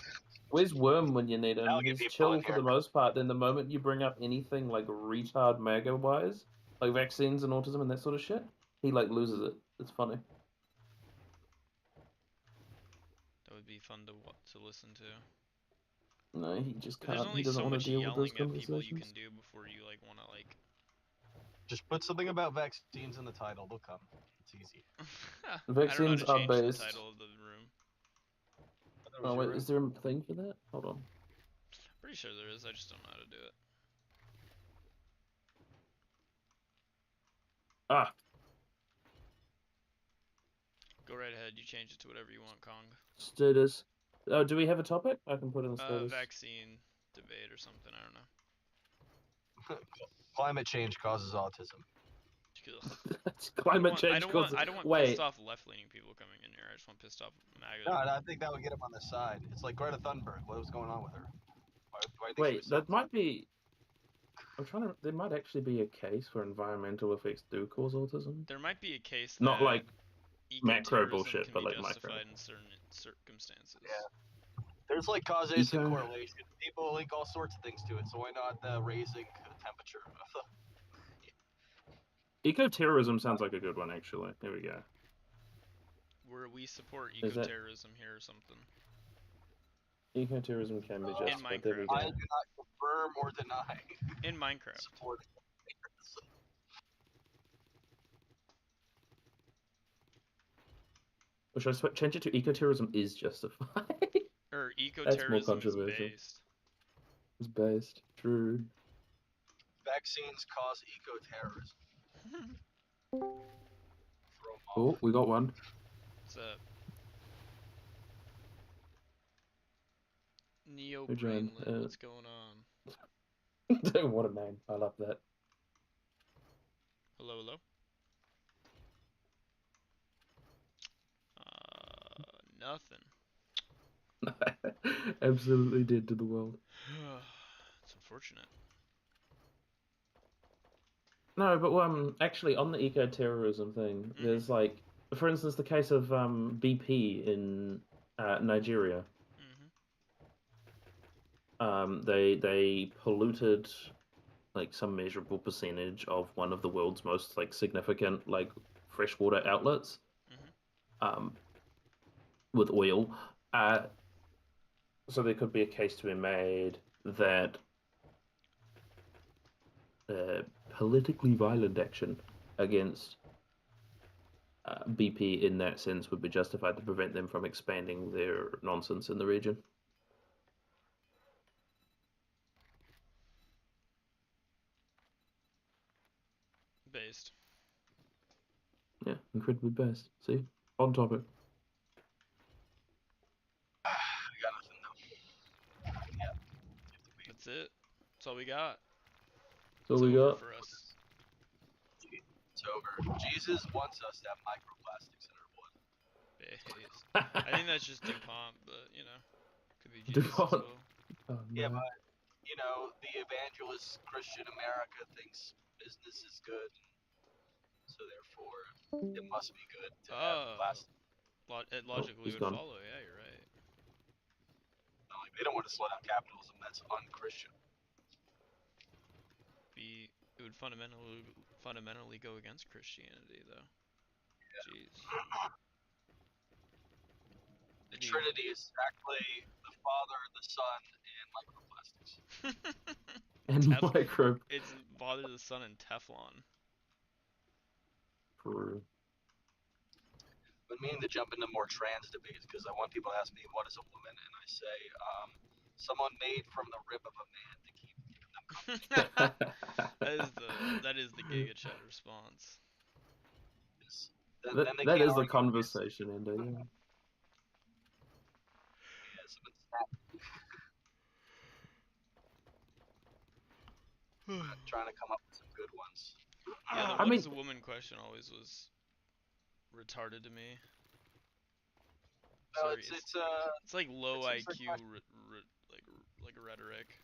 Where's Worm when you need him? I'll get He's people in chill for here. the most part. Then the moment you bring up anything like retard MAGA wise, like vaccines and autism and that sort of shit, he like loses it. It's funny. That would be fun to listen to. No, he just But can't. there's only He doesn't so want much to deal with those yelling at people you conversations. can do before you like want to like. Just put something about vaccines in the title. They'll come. It's easy. Vaccines I don't are know how to change based. the title of the room. Oh wait, is there a thing for that? Hold on. Pretty sure there is. I just don't know how to do it. Ah. Go right ahead. You change it to whatever you want, Kong. Status. Oh, do we have a topic? I can put in the status. Vaccine debate or something. I don't know. Climate change causes autism. Climate change causes. I don't want Wait. pissed off left-leaning people coming in here. I just want pissed off MAGA. No, I think that would get him on the side. It's like Greta Thunberg. What was going on with her? Why do you think she Wait, was so that might be. I'm trying to. There might actually be a case where environmental effects do cause autism. There might be a case Not that like macro ecoterrorism bullshit, can but be like justified micro. in certain circumstances. Yeah. There's like causation Eco- correlation. People link all sorts of things to it, so why not raising the temperature of the... Eco-terrorism sounds like a good one, actually. There we go. Where we support Is that- eco-terrorism here or something. Eco-terrorism can be In justified. There we Minecraft. go. I do not confirm or deny. In Minecraft. Supporting. Or should I change it to eco-terrorism is justified? Or That's more eco-terrorism is controversial. based. It's based. True. Vaccines cause eco-terrorism. Oh, we got one. What's up? Neo Who joined? Brainlet, what's going on? What a name. I love that. Hello, hello? Nothing. Absolutely dead to the world. It's unfortunate. No, but actually on the eco-terrorism thing, there's like, for instance, the case of BP in Nigeria. They polluted like some measurable percentage of one of the world's most like significant like freshwater outlets with oil. So there could be a case to be made that politically violent action against BP in that sense would be justified to prevent them from expanding their nonsense in the region. Based. Yeah, incredibly based. See? On topic. I got nothing though. Yeah. That's it. That's all we got. So we got. For us. It's over. Jesus wants us to have microplastics in our blood. Based. I think that's just DuPont, but you know, could be Jesus DuPont. as well. Oh, Yeah, no. but you know, the evangelist Christian America thinks business is good, so therefore it must be good to have plastic. It logically he's would gone. follow. Yeah, you're right. Not like they don't want to slow down capitalism. That's unchristian. It would fundamentally go against Christianity, though. Jeez. Trinity. Trinity is actually the Father, the Son, and microplastics. And micro. It's Father, the Son, and Teflon. But meaning to jump into more trans debates because I want people to ask me what is a woman, and I say someone made from the rib of a man to keep them company. that is the Giga Chat response. That is the conversation ending. Trying to come up with some good ones. Yeah, the what is a woman question always was retarded to me. No, Sorry, it's like low IQ like rhetoric.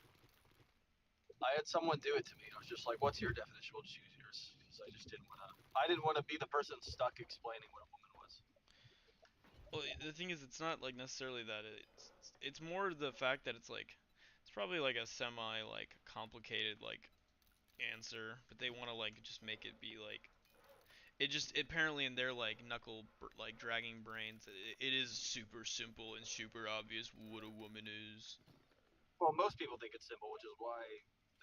I had someone do it to me. I was just like, "What's your definition? We'll choose yours." Because I just didn't want to. I didn't want to be the person stuck explaining what a woman was. Well, the thing is, it's not like necessarily that it's more the fact that it's like it's probably like a semi like complicated like answer, but they want to like just make it be like it just apparently in their like like dragging brains it is super simple and super obvious what a woman is. Well, most people think it's simple, which is why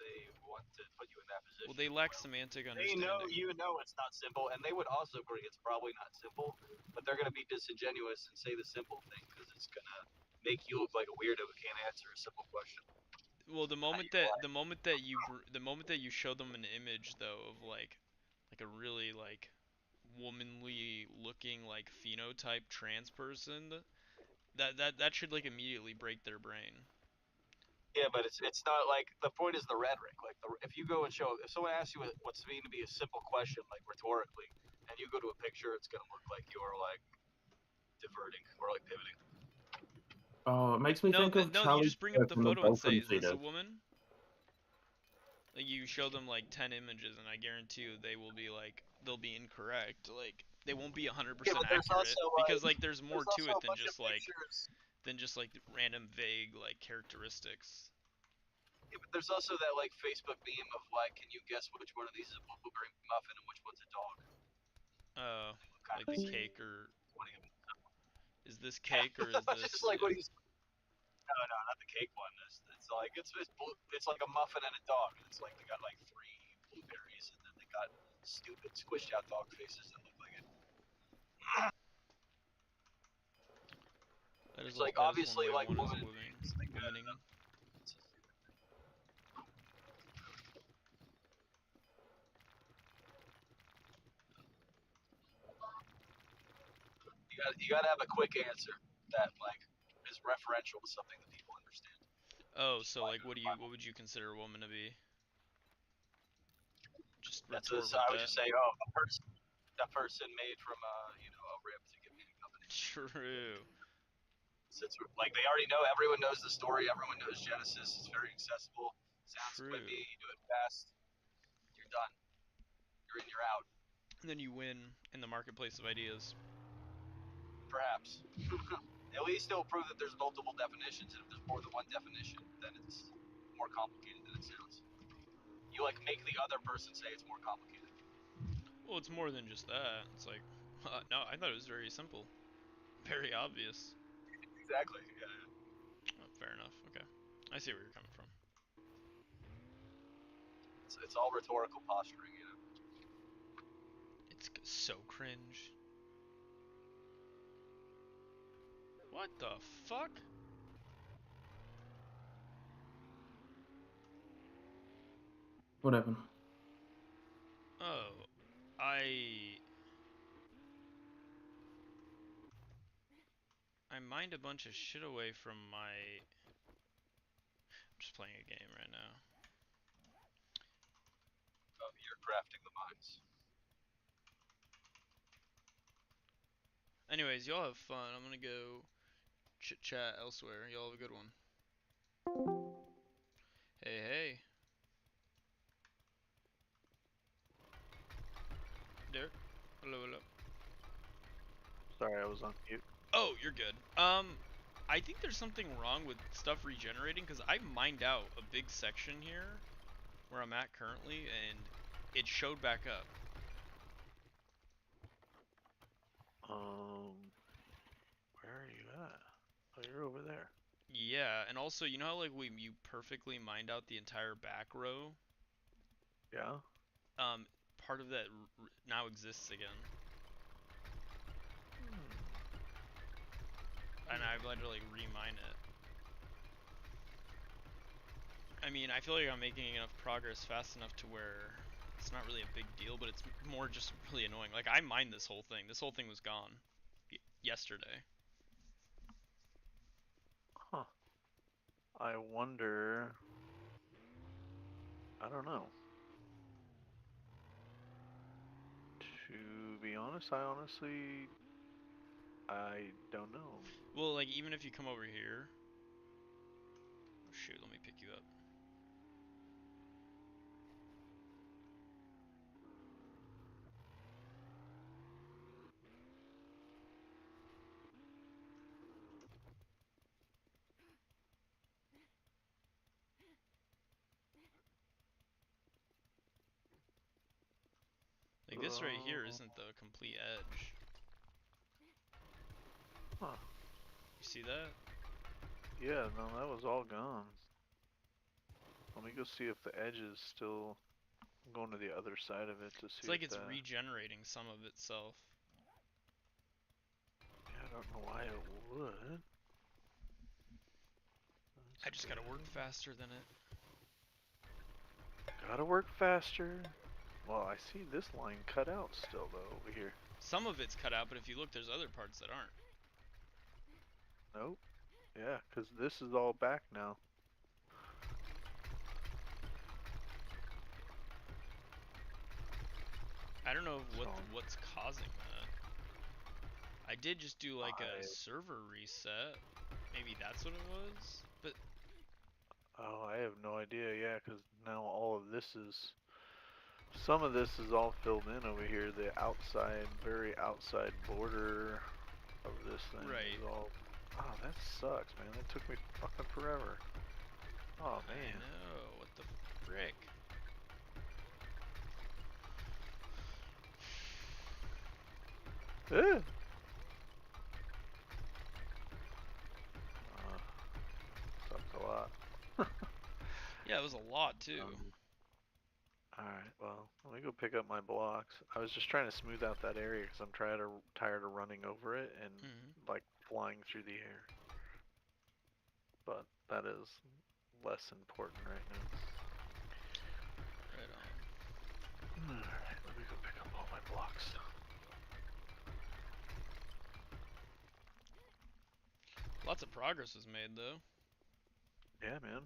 they want to put you in that position. Well, they lack semantic understanding. They know it's not simple, and they would also agree it's probably not simple, but they're going to be disingenuous and say the simple thing because it's going to make you look like a weirdo who can't answer a simple question. Well, the moment that you show them an image though of like a really like womanly looking like phenotype trans person, that should like immediately break their brain. Yeah, but it's not like the point is the rhetoric. Like if you go and show if someone asks you what's mean to be a simple question like rhetorically, and you go to a picture, it's gonna look like you're like diverting or like pivoting. Oh, it makes me think of No, Charlie you just bring up the from photo and say, Dolphin "Is this a Feeder. woman?" Like you show them like 10 images, and I guarantee you they will be like they'll be incorrect. Like they won't be 100% accurate because like there's more to it than just like random vague like characteristics. Yeah, but there's also that like Facebook meme of like, can you guess which one of these is a blueberry muffin and which one's a dog? Oh, like the cake or is this cake or is this? Just like what he's. No, not the cake one. It's like it's like a muffin and a dog. It's like they got like 3 blueberries and then they got stupid squished out dog faces that look like it. It's like obviously like womaning. You gotta have a quick answer that like is referential to something that people understand. Oh, so like what would you consider a woman to be? Just retort with I would that. just say, oh, a person made from a rib to give me a company. True. It's like they already know. Everyone knows the story. Everyone knows Genesis. It's very accessible. Sounds quippy. You do it fast. You're done. You're in. You're out. And then you win in the marketplace of ideas. Perhaps. At least it'll prove that there's multiple definitions, and if there's more than one definition, then it's more complicated than it sounds. You like make the other person say it's more complicated. Well, it's more than just that. It's like, no, I thought it was very simple, very obvious. Exactly. Yeah. Oh, fair enough. Okay, I see where you're coming from. It's all rhetorical posturing, you know. It's so cringe. What the fuck? What happened? Oh, I mined a bunch of shit away from my. I'm just playing a game right now. Oh, you're crafting the mines. Anyways, y'all have fun. I'm gonna go chit chat elsewhere. Y'all have a good one. Hey, hey. Derek? Hello, hello. Sorry, I was on mute. Oh, you're good. I think there's something wrong with stuff regenerating because I mined out a big section here where I'm at currently and it showed back up. Where are you at? also, you know how like you perfectly mined out the entire back row? Yeah. Part of that now exists again. And I've had to like remine it. I mean, I feel like I'm making enough progress fast enough to where it's not really a big deal, but it's more just really annoying. Like, I mined this whole thing. This whole thing was gone yesterday. Huh. I wonder. I don't know. To be honest, I don't know. Well, like, even if you come over here. Oh, shoot, let me pick you up. Like, this right here isn't the complete edge. Huh. You see that? Yeah, no, that was all gone. Let me go see if the edge is still. I'm going to the other side of it to see It's like if it's that. regenerating some of itself. Yeah, I don't know why it would. I just gotta work faster than it. Gotta work faster. Well, I see this line cut out still though over here. Some of it's cut out, but if you look, there's other parts that aren't. Nope. Yeah, because this is all back now. I don't know what's causing that. I did just do like a server reset. Maybe that's what it was. But oh, I have no idea. Yeah, because now all of this is. Some of this is all filled in over here. The outside, very outside border of this thing is all. Oh, that sucks, man. That took me fucking forever. Oh man. I know. What the frick? Sucks a lot. Yeah, it was a lot too. Alright, well, let me go pick up my blocks. I was just trying to smooth out that area because I'm tired of running over it and like flying through the air. But that is less important right now. Right on. Alright, let me go pick up all my blocks. Lots of progress was made though. Yeah, man.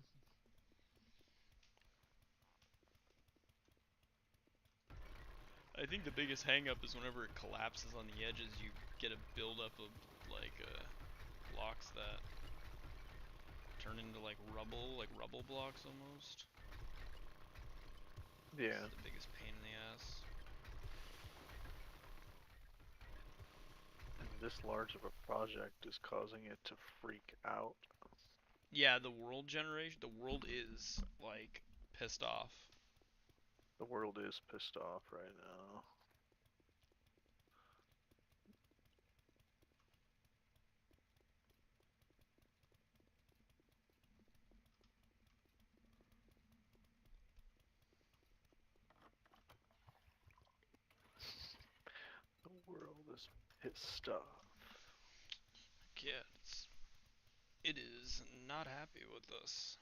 I think the biggest hangup is whenever it collapses on the edges, you get a buildup of like blocks that turn into like rubble blocks almost. Yeah. It's the biggest pain in the ass. And this large of a project is causing it to freak out. Yeah, the world is like pissed off. The world is pissed off right now. The world is pissed off. Yeah, it is not happy with us.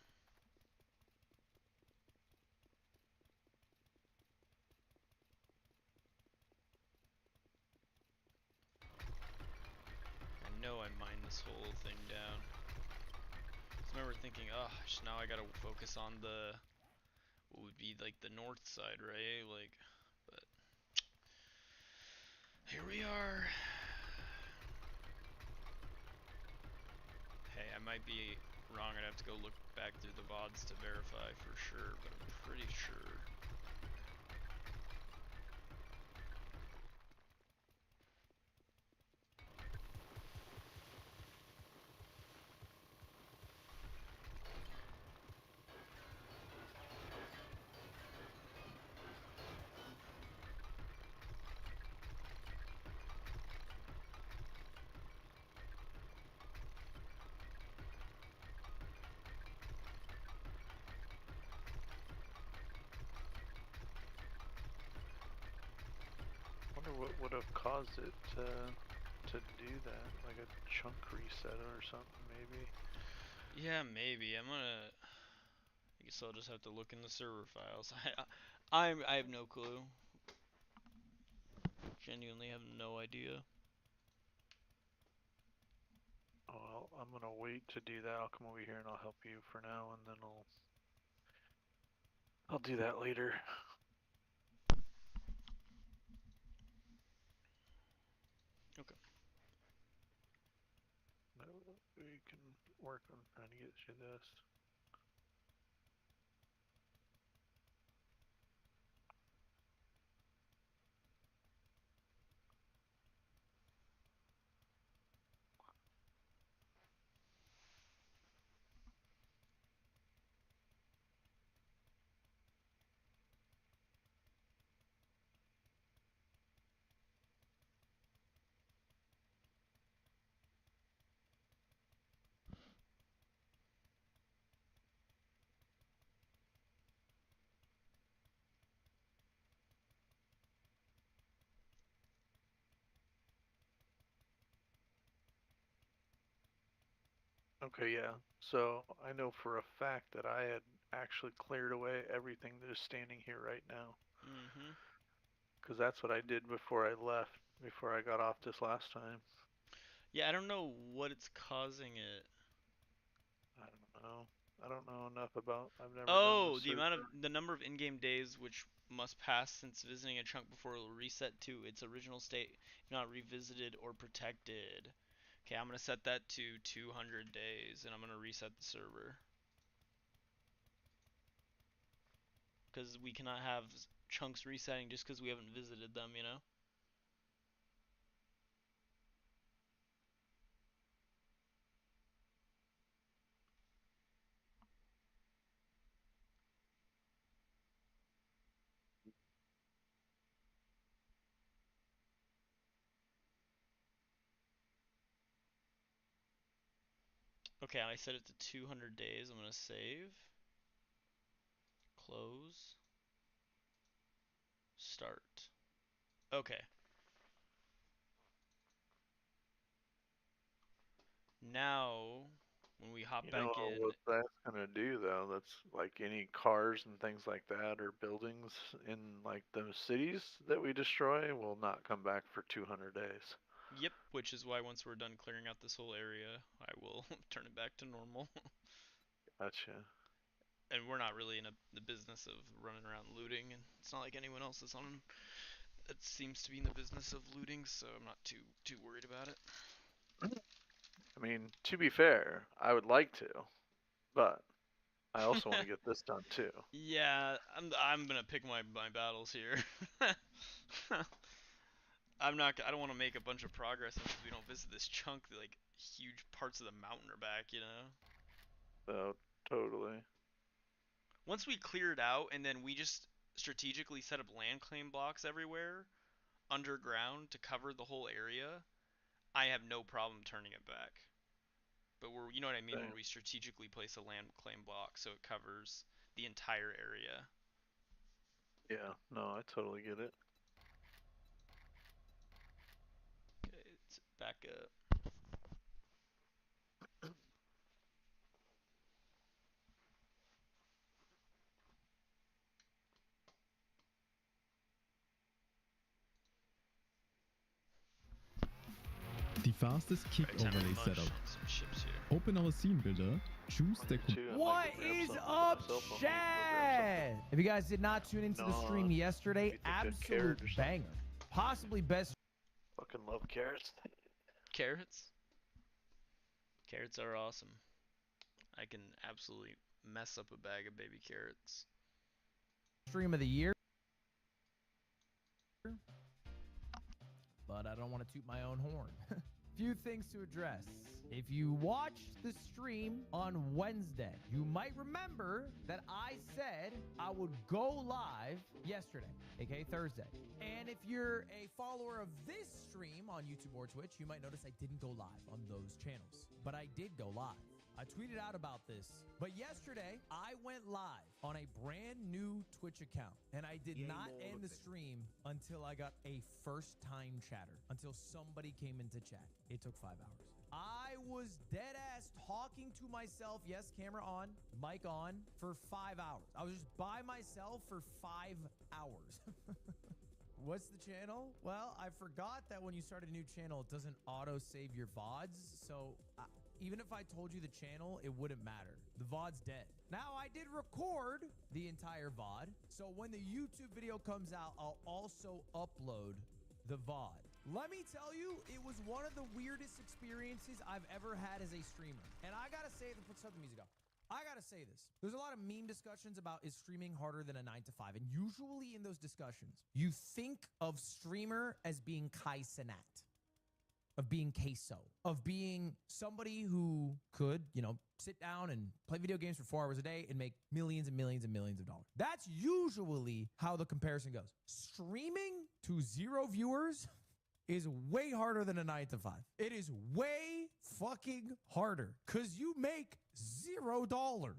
I know I mined this whole thing down. I remember thinking, oh, now I gotta focus on what would be like the north side, right? Like, but here we are. Hey, I might be wrong. I'd have to go look back through the VODs to verify for sure, but I'm pretty sure. wonder what would have caused it to do that, like a chunk reset or something, maybe. Yeah, maybe. I guess I'll just have to look in the server files. I have no clue. Genuinely have no idea. Oh, well, I'm gonna wait to do that. I'll come over here and I'll help you for now, and then I'll do that later. Okay. We can work on trying to get you this. Okay, yeah. So I know for a fact that I had actually cleared away everything that is standing here right now. Mm-hmm. Because that's what I did before I left, before I got off this last time. Yeah, I don't know what it's causing it. I don't know. I don't know enough about. I've never done Oh, the server. the number of in-game days which must pass since visiting a chunk before it will reset to its original state, if not revisited or protected. Okay, I'm gonna set that to 200 days, and I'm gonna reset the server. Because we cannot have chunks resetting just because we haven't visited them, you know? Okay, I set it to 200 days. I'm gonna save. Close. Start. Okay. Now, when we hop You know back in, what that's gonna do though? That's like any cars and things like that or buildings in like those cities that we destroy will not come back for 200 days. yep, which is why once we're done clearing out this whole area, I will turn it back to normal. Gotcha. And we're not really in the business of running around looting, and it's not like anyone else is on that seems to be in the business of looting, so I'm not too worried about it. I mean, to be fair, I would like to, but I also want to get this done too. Yeah, I'm gonna pick my battles here. I don't want to make a bunch of progress until we don't visit this chunk. Like huge parts of the mountain are back, you know. So totally. Once we clear it out, and then we just strategically set up land claim blocks everywhere underground to cover the whole area, I have no problem turning it back. But you know what I mean, Same. where we strategically place a land claim block so it covers the entire area. Yeah, no, I totally get it. Okay, it's back up. The fastest kick Right, time to overlay munch setup. on some chips here. Open our scene builder, choose the What is up, chat? If you guys did not tune into the stream yesterday, absolute banger. Possibly best. Fucking love carrots. Carrots? Carrots are awesome. I can absolutely mess up a bag of baby carrots. Stream of the year. But I don't want to toot my own horn. Few things to address. If you watched the stream on Wednesday, you might remember that I said I would go live yesterday, aka Thursday. And if you're a follower of this stream on YouTube or Twitch, you might notice I didn't go live on those channels, but I did go live. I tweeted out about this. But yesterday, I went live on a brand new Twitch account. And I did not end the stream until I got a first-time chatter. Until somebody came into chat. It took 5 hours. I was dead ass talking to myself. Yes, camera on, mic on, for 5 hours. I was just by myself for 5 hours. What's the channel? Well, I forgot that when you start a new channel, it doesn't auto-save your VODs. So even if I told you the channel, it wouldn't matter. The VOD's dead. Now, I did record the entire VOD. So when the YouTube video comes out, I'll also upload the VOD. Let me tell you, it was one of the weirdest experiences I've ever had as a streamer. And I gotta say, let's cut the music off. I gotta say this. There's a lot of meme discussions about is streaming harder than a 9 to 5. And usually in those discussions, you think of streamer as being Kai Cenat, of being queso, of being somebody who could, you know, sit down and play video games for 4 hours a day and make millions and millions and millions of dollars. That's usually how the comparison goes. Streaming to 0 viewers is way harder than a 9 to 5. It is way fucking harder because you make $0,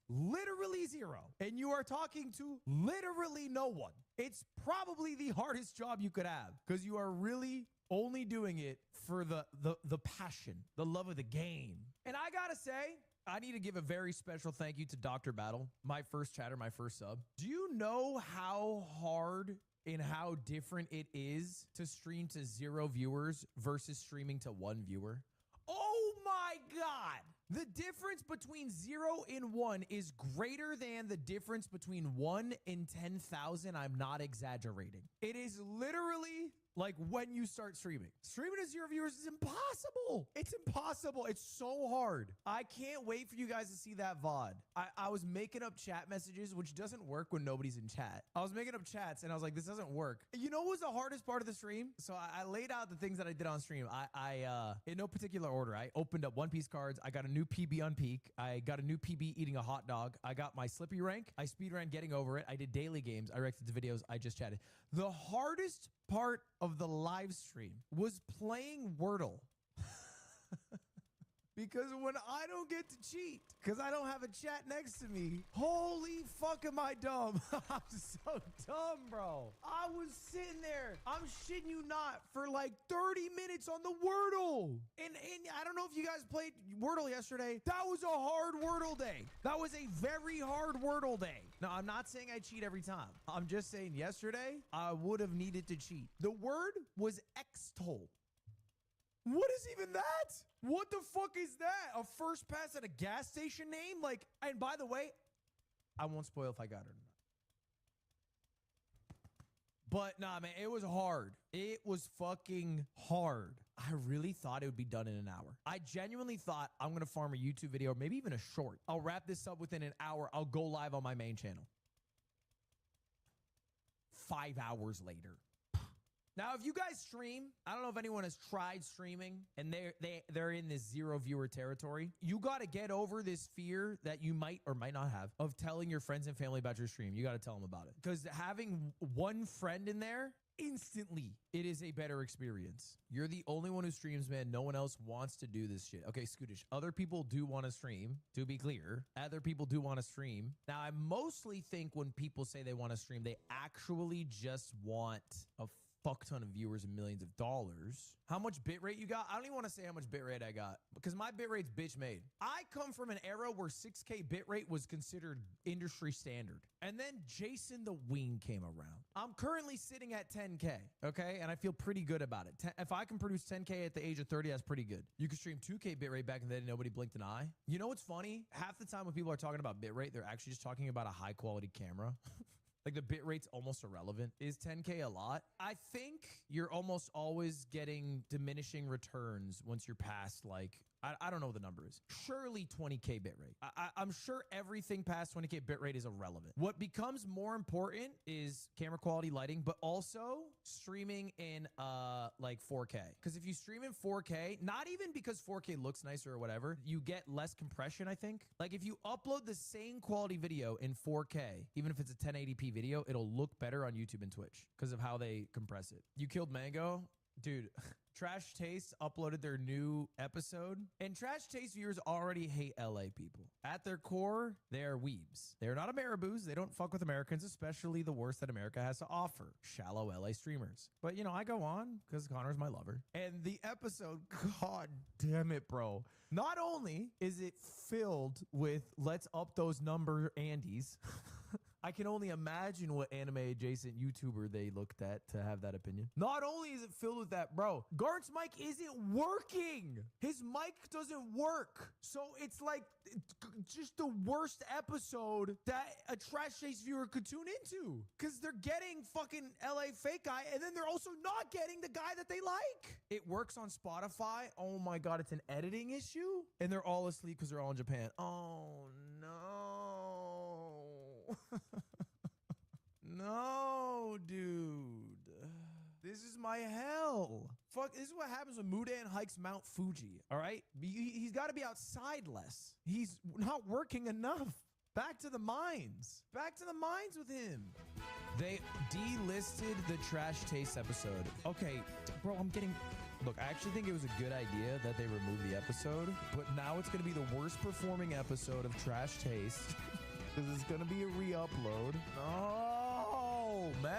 literally 0, and you are talking to literally no one. It's probably the hardest job you could have because you are really only doing it for the passion, the love of the game. And I gotta say, I need to give a very special thank you to Dr. Battle, my first chatter, my first sub. Do you know how hard and how different it is to stream to 0 viewers versus streaming to 1 viewer? Oh my God. The difference between 0 and 1 is greater than the difference between 1 and 10,000. I'm not exaggerating. It is literally like when you start streaming. Streaming to 0 viewers is impossible. It's impossible. It's so hard. I can't wait for you guys to see that VOD. I was making up chat messages, which doesn't work when nobody's in chat. I was making up chats and I was like, this doesn't work. You know what was the hardest part of the stream? So I laid out the things that I did on stream. I in no particular order, I opened up One Piece cards. I got a new PB on Peak. I got a new PB eating a hot dog. I got my Slippy rank. I speedran getting over it. I did daily games. I reacted to videos. I just chatted. The hardest part of the live stream was playing Wordle. Because when I don't get to cheat, because I don't have a chat next to me, holy fuck am I dumb. I'm so dumb, bro. I was sitting there, I'm shitting you not, for like 30 minutes on the Wordle. And I don't know if you guys played Wordle yesterday. That was a hard Wordle day. That was a very hard Wordle day. Now, I'm not saying I cheat every time. I'm just saying yesterday, I would have needed to cheat. The word was extol. What is even that? What the fuck is that? A first pass at a gas station name? Like, and by the way, I won't spoil if I got it or not. But nah, man, it was hard. It was fucking hard. I really thought it would be done in an hour. I genuinely thought I'm going to farm a YouTube video or maybe even a short. I'll wrap this up within an hour. I'll go live on my main channel. 5 hours later. Now, if you guys stream, I don't know if anyone has tried streaming and they're in this 0 viewer territory. You got to get over this fear that you might or might not have of telling your friends and family about your stream. You got to tell them about it because having one friend in there, instantly, it is a better experience. You're the only one who streams, man. No one else wants to do this shit. Okay, Scootish, other people do want to stream, to be clear. Other people do want to stream. Now, I mostly think when people say they want to stream, they actually just want a fuck ton of viewers and millions of dollars. How much bitrate you got? I don't even want to say how much bitrate I got because my bitrate's bitch made. I come from an era where 6K bitrate was considered industry standard. And then Jason the Wing came around. I'm currently sitting at 10K, okay? And I feel pretty good about it. If I can produce 10K at the age of 30, that's pretty good. You could stream 2K bitrate back in the day, nobody blinked an eye. You know what's funny? Half the time when people are talking about bitrate, they're actually just talking about a high quality camera. Like the bit rate's almost irrelevant. Is 10K a lot? I think you're almost always getting diminishing returns once you're past like, I don't know what the number is. Surely 20K bit rate. I'm sure everything past 20K bit rate is irrelevant. What becomes more important is camera quality, lighting, but also streaming in like 4K. Because if you stream in 4K, not even because 4K looks nicer or whatever, you get less compression, I think. Like if you upload the same quality video in 4K, even if it's a 1080p video, it'll look better on YouTube and Twitch because of how they compress it. You killed Mango. Dude, Trash Taste uploaded their new episode, and Trash Taste viewers already hate LA people. At their core, they are weebs. They are not Ameriboos. They don't fuck with Americans, especially the worst that America has to offer, shallow LA streamers. But, you know, I go on because Connor's my lover. And the episode, god damn it, bro. Not only is it filled with let's up those number Andes, I can only imagine what anime adjacent YouTuber they looked at to have that opinion. Not only is it filled with that, bro, Garnt's mic isn't working. His mic doesn't work. So it's like just the worst episode that a Trash Taste viewer could tune into. Because they're getting fucking LA fake guy, and then they're also not getting the guy that they like. It works on Spotify. Oh my God, it's an editing issue. And they're all asleep because they're all in Japan. Oh no. No, dude. This is my hell. Fuck, this is what happens when Mudan hikes Mount Fuji, all right? He's got to be outside less. He's not working enough. Back to the mines. Back to the mines with him. They delisted the Trash Taste episode. Okay, bro, Look, I actually think it was a good idea that they removed the episode, but now it's going to be the worst performing episode of Trash Taste. Because it's going to be a re-upload. No, man.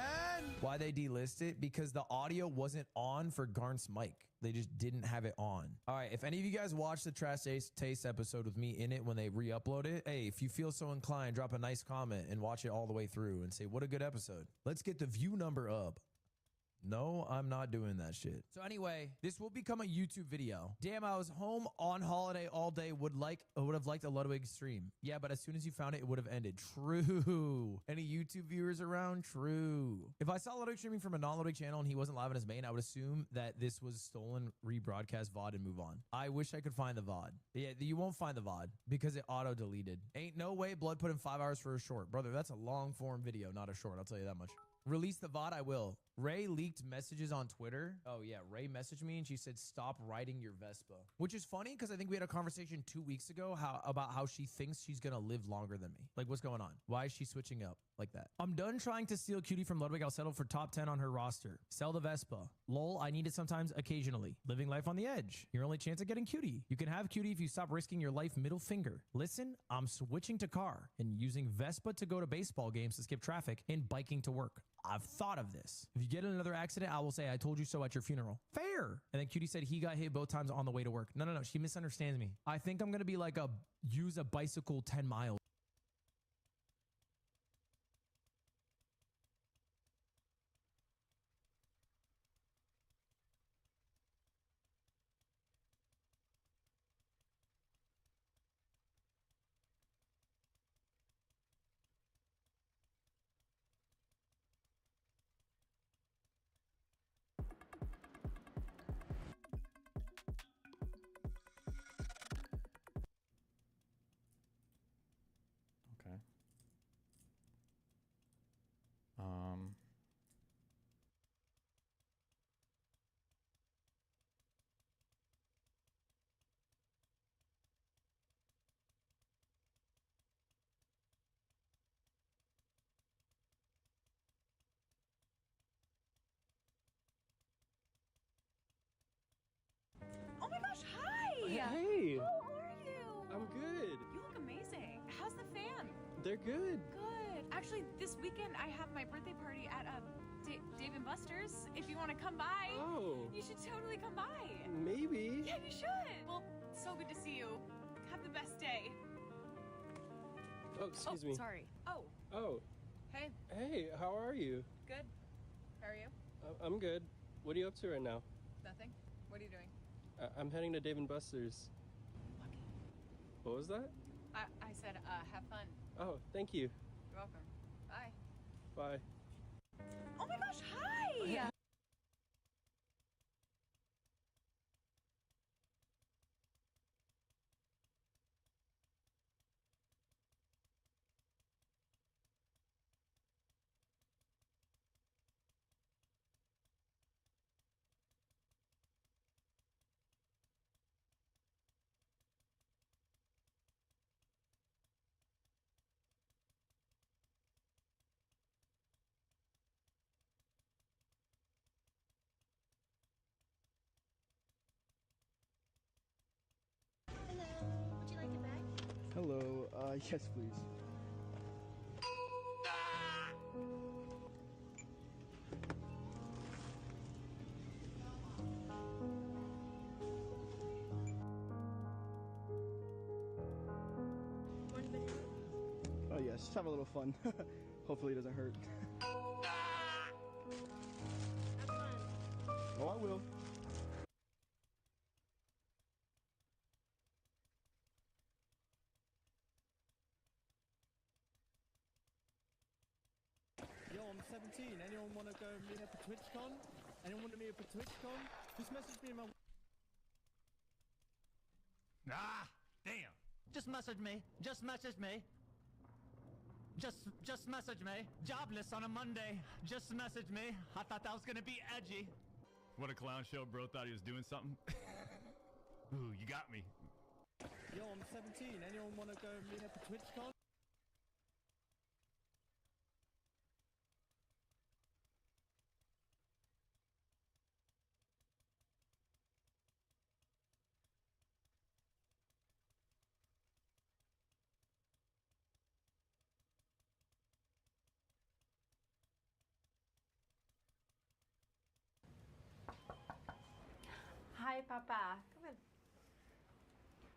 Why they delist it? Because the audio wasn't on for Garnt's mic. They just didn't have it on. All right, if any of you guys watched the Trash Taste episode with me in it when they re-upload it, hey, if you feel so inclined, drop a nice comment and watch it all the way through and say, what a good episode. Let's get the view number up. No, I'm not doing that shit. So anyway, this will become a YouTube video. Damn, I was home on holiday all day. Would have liked a Ludwig stream. Yeah, but as soon as you found it, it would have ended. True. Any YouTube viewers around? True. If I saw Ludwig streaming from a non-Ludwig channel and he wasn't live on his main, I would assume that this was stolen, rebroadcast VOD and move on. I wish I could find the VOD. Yeah, you won't find the VOD because it auto-deleted. Ain't no way Blood put in 5 hours for a short. Brother, that's a long-form video, not a short. I'll tell you that much. Release the VOD, I will. Ray leaked messages on Twitter. Oh yeah, Ray messaged me and she said, stop riding your Vespa. Which is funny because I think we had a conversation 2 weeks ago about how she thinks she's gonna live longer than me. Like, what's going on? Why is she switching up like that? I'm done trying to steal Cutie from Ludwig. I'll settle for top 10 on her roster. Sell the Vespa. Lol, I need it sometimes, occasionally. Living life on the edge. Your only chance of getting Cutie. You can have Cutie if you stop risking your life, middle finger. Listen, I'm switching to car and using Vespa to go to baseball games to skip traffic and biking to work. I've thought of this. If you get in another accident, I will say, I told you so at your funeral. Fair. And then Cutie said he got hit both times on the way to work. No. She misunderstands me. I think I'm going to be like use a bicycle 10 miles. Okay. Oh my gosh, hi! Hey! How are you? I'm good. You look amazing. How's the fam? They're good. Good. Actually, this weekend I have my birthday party at Dave and Buster's. If you want to come by, you should totally come by. Maybe. Yeah, you should. Well, so good to see you. Have the best day. Oh, excuse me. Sorry. Oh. Oh. Hey. Hey, how are you? Good. How are you? I'm good. What are you up to right now? Nothing. What are you doing? I'm heading to Dave and Buster's. Lucky. What was that? I said, have fun. Oh, thank you. You're welcome. Bye. Bye. Oh my gosh, hi! Yes, please. Oh yes, just have a little fun. Hopefully it doesn't hurt. Oh, I will. Yo, I'm 17. Anyone want to go meet up at TwitchCon? Anyone want to meet up at TwitchCon? Just message me in my... Ah, damn. Just message me. Just message me. Just message me. Jobless on a Monday. Just message me. I thought that was gonna be edgy. What a clown show, bro. Thought he was doing something. Ooh, you got me. Yo, I'm 17. Anyone want to go meet up at TwitchCon? Hi, Papa. Come in.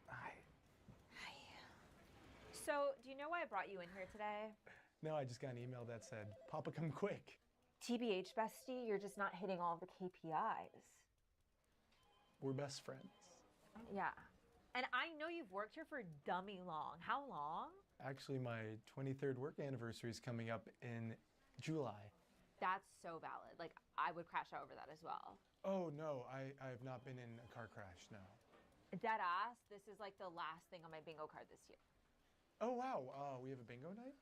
Hi. Hi. So, do you know why I brought you in here today? No, I just got an email that said, Papa, come quick. TBH, bestie, you're just not hitting all of the KPIs. We're best friends. Yeah. And I know you've worked here for dummy long. How long? Actually, my 23rd work anniversary is coming up in July. That's so valid. Like, I would crash out over that as well. Oh, no, I have not been in a car crash, no. Dead ass, this is like the last thing on my bingo card this year. Oh, wow, we have a bingo night?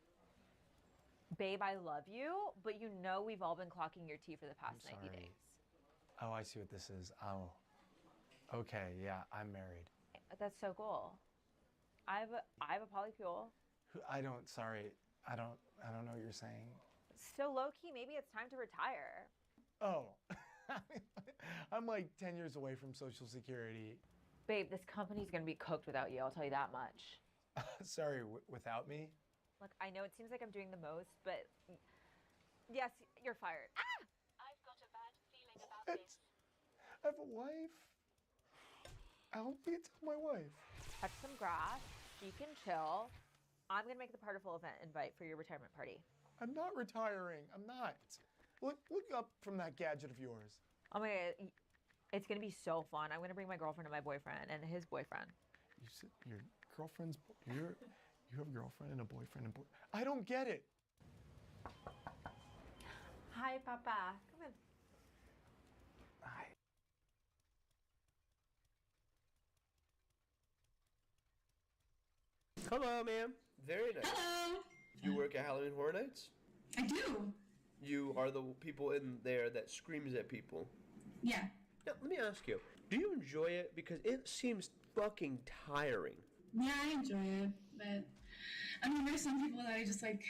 Babe, I love you, but you know we've all been clocking your tea for the past 90 sorry. days. Oh, I see what this is. Oh, okay, yeah, I'm married. That's so cool. I have a polyfuel. I don't know what you're saying. So low key, maybe it's time to retire. Oh, I'm like 10 years away from Social Security. Babe, this company's gonna be cooked without you, I'll tell you that much. Sorry, without me? Look, I know it seems like I'm doing the most, but yes, you're fired. Ah! I've got a bad feeling about this. I have a wife. I'll be tell my wife. Touch some grass, she can chill. I'm gonna make the Particle event invite for your retirement party. I'm not retiring. I'm not. Look up from that gadget of yours. Oh my god, it's gonna be so fun. I'm gonna bring my girlfriend and my boyfriend and his boyfriend. You said your girlfriend's. You have a girlfriend and a boyfriend and I don't get it. Hi, Papa. Come in. Hi. Hello, ma'am. Very nice. Hello. You work at Halloween Horror Nights? I do. You are the people in there that screams at people. Yeah. Now, let me ask you, do you enjoy it? Because it seems fucking tiring. Yeah, I enjoy it, but I mean, there's some people that I just like.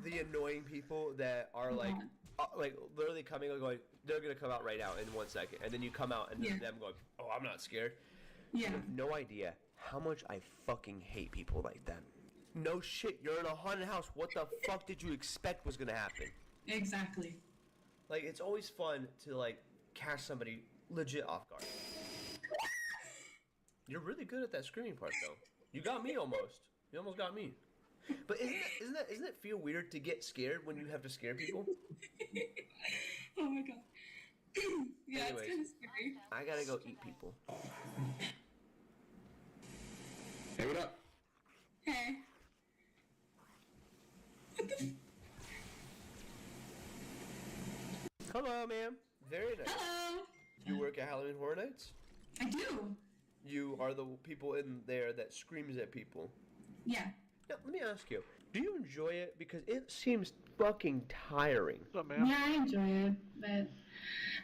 The annoying people that are like literally coming and going, they're gonna come out right now in 1 second, and then you come out and them going, oh, I'm not scared. Yeah. You have no idea how much I fucking hate people like that. No shit, you're in a haunted house. What the fuck did you expect was gonna happen? Exactly. Like, it's always fun to like catch somebody legit off guard. You're really good at that screaming part, though. You got me almost. You almost got me. But doesn't it feel weird to get scared when you have to scare people? Oh my god. Yeah, Anyways, it's kind of scary. I gotta go eat people. Hey, what up? Hey. Hello, ma'am. Very nice. Hello. You work at Halloween Horror Nights? I do. You are the people in there that screams at people. Yeah. Now, let me ask you, do you enjoy it? Because it seems fucking tiring. What's up, man? Yeah, I enjoy it, but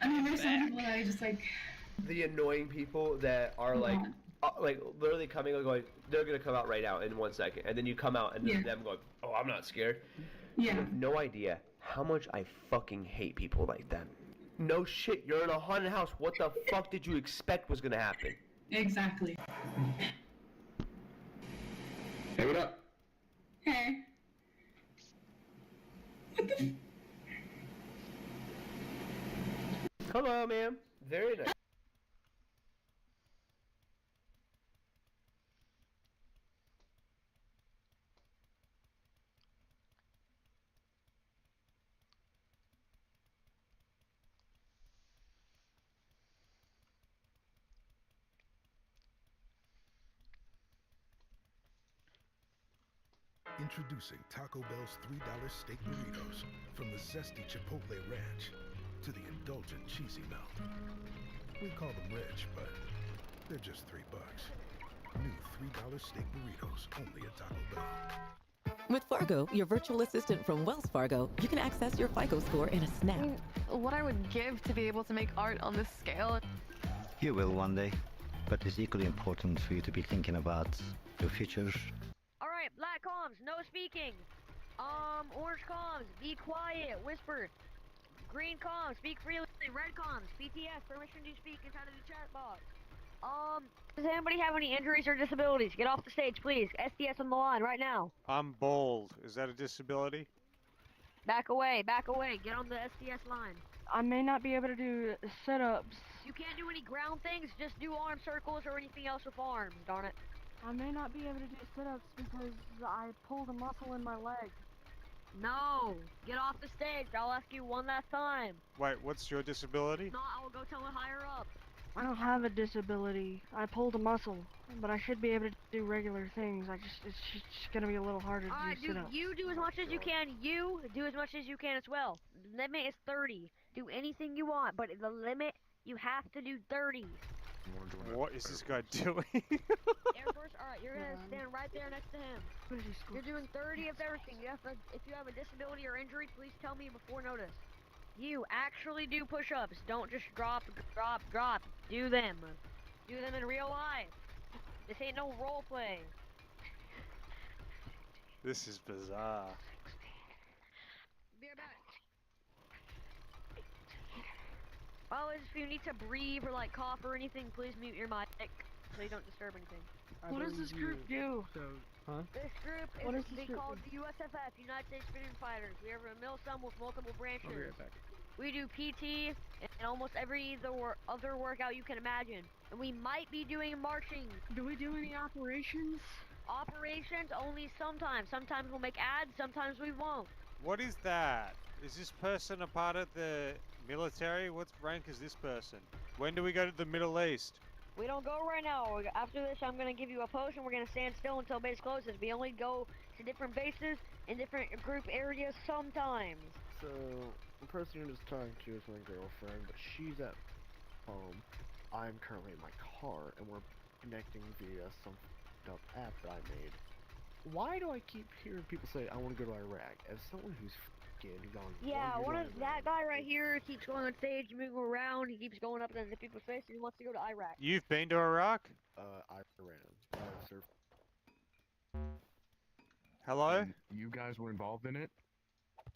I mean, there's some people that I just like. The annoying people that are like literally coming and going, they're gonna come out right now in 1 second, and then you come out and them going, oh, I'm not scared. Yeah. You have no idea how much I fucking hate people like that. No shit, you're in a haunted house. What the fuck did you expect was gonna happen? Exactly. Hey, what up? Hey. Hello, ma'am. Very nice. Introducing Taco Bell's $3 steak burritos. From the zesty Chipotle ranch to the indulgent cheesy melt. We call them rich, but they're just $3. New $3 steak burritos, only at Taco Bell. With Fargo, your virtual assistant from Wells Fargo, you can access your FICO score in a snap. What I would give to be able to make art on this scale. You will one day, but it's equally important for you to be thinking about your future. Alright, black comms, no speaking. Orange comms, be quiet, whisper. Green comms, speak freely. Red comms, PTS, permission to speak inside of the chat box. Does anybody have any injuries or disabilities? Get off the stage, please. SDS on the line right now. I'm bald. Is that a disability? Back away, get on the SDS line. I may not be able to do sit-ups. You can't do any ground things, just do arm circles or anything else with arms, darn it. I may not be able to do sit-ups because I pulled a muscle in my leg. No, get off the stage. I'll ask you one last time. Wait, what's your disability? No, I will go tell it higher up. I don't have a disability. I pulled a muscle, but I should be able to do regular things. It's just gonna be a little harder to Alright, do sit-ups. you do as much as you can. You do as much as you can as well. The limit is 30. Do anything you want, but the limit, you have to do 30. What is this guy doing? Air Force, alright, you're gonna stand right there next to him. You're doing 30 of everything. If you have a disability or injury, please tell me before notice. You actually do push-ups. Don't just drop. Do them. Do them in real life. This ain't no role play. This is bizarre. Be right back. Always, if you need to breathe or like cough or anything, please mute your mic so you don't disturb anything. What does this group do? This group What is is this group called the USFF, United States Freedom Fighters. We have a milsim with multiple branches. I'll be right back. We do PT and almost every other workout you can imagine. And we might be doing marching. Do we do any operations? Operations only sometimes. Sometimes we'll make ads, sometimes we won't. What is that? Is this person a part of the military? What rank is this person? When do we go to the Middle East? We don't go right now. After this, I'm going to give you a post and we're going to stand still until base closes. We only go to different bases in different group areas sometimes. So, the person you're just talking to is my girlfriend, but she's at home. I'm currently in my car, and we're connecting via some f***ed up app that I made. Why do I keep hearing people say, I want to go to Iraq? As someone who's f***ing gone Yeah, one one year of to that guy right here keeps going on stage, moving around. He keeps going up into people's faces. He wants to go to Iraq. You've been to Iraq? Iran. I've served. Hello? You guys were involved in it?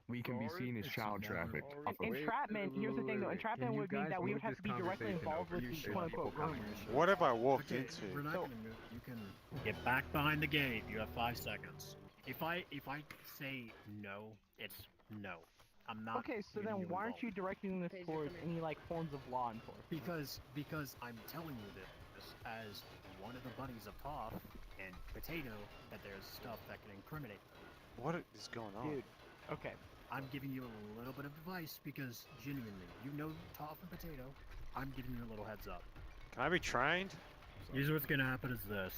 We can be seen as child trafficked. Entrapment, here's the thing though, entrapment would mean that we would have to be directly involved with the quote-unquote rumors. What have I walked into? We're not gonna move. You can get back behind the gate. You have 5 seconds. If I say no, it's no. I'm not. Okay, so then why aren't you directing this towards any like forms of law enforcement? Because I'm telling you this as one of the buddies of Toph and Potato that there's stuff that can incriminate them. What is going on? Dude, okay. I'm giving you a little bit of advice because genuinely, you know Toph and Potato. I'm giving you a little heads up. Can I be trained? Usually what's gonna happen is this.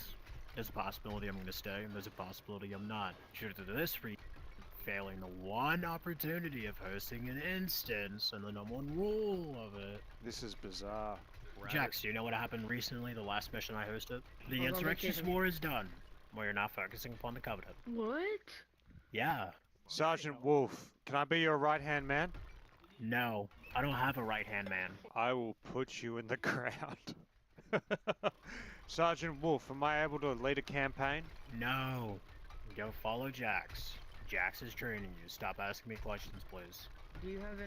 There's a possibility I'm gonna stay, and there's a possibility I'm not. Should do this for you. Failing the one opportunity of hosting an instance and the number one rule of it. This is bizarre. Jax, do you know what happened recently, the last mission I hosted? The Hold on, Insurrectionist vacation. War is done. We are now focusing upon the Covenant. What? Yeah. Sergeant Wolf, can I be your right-hand man? No, I don't have a right-hand man. I will put you in the ground. Sergeant Wolf, am I able to lead a campaign? No. Go follow Jax. Jax is training you. Stop asking me questions, please. Do you guys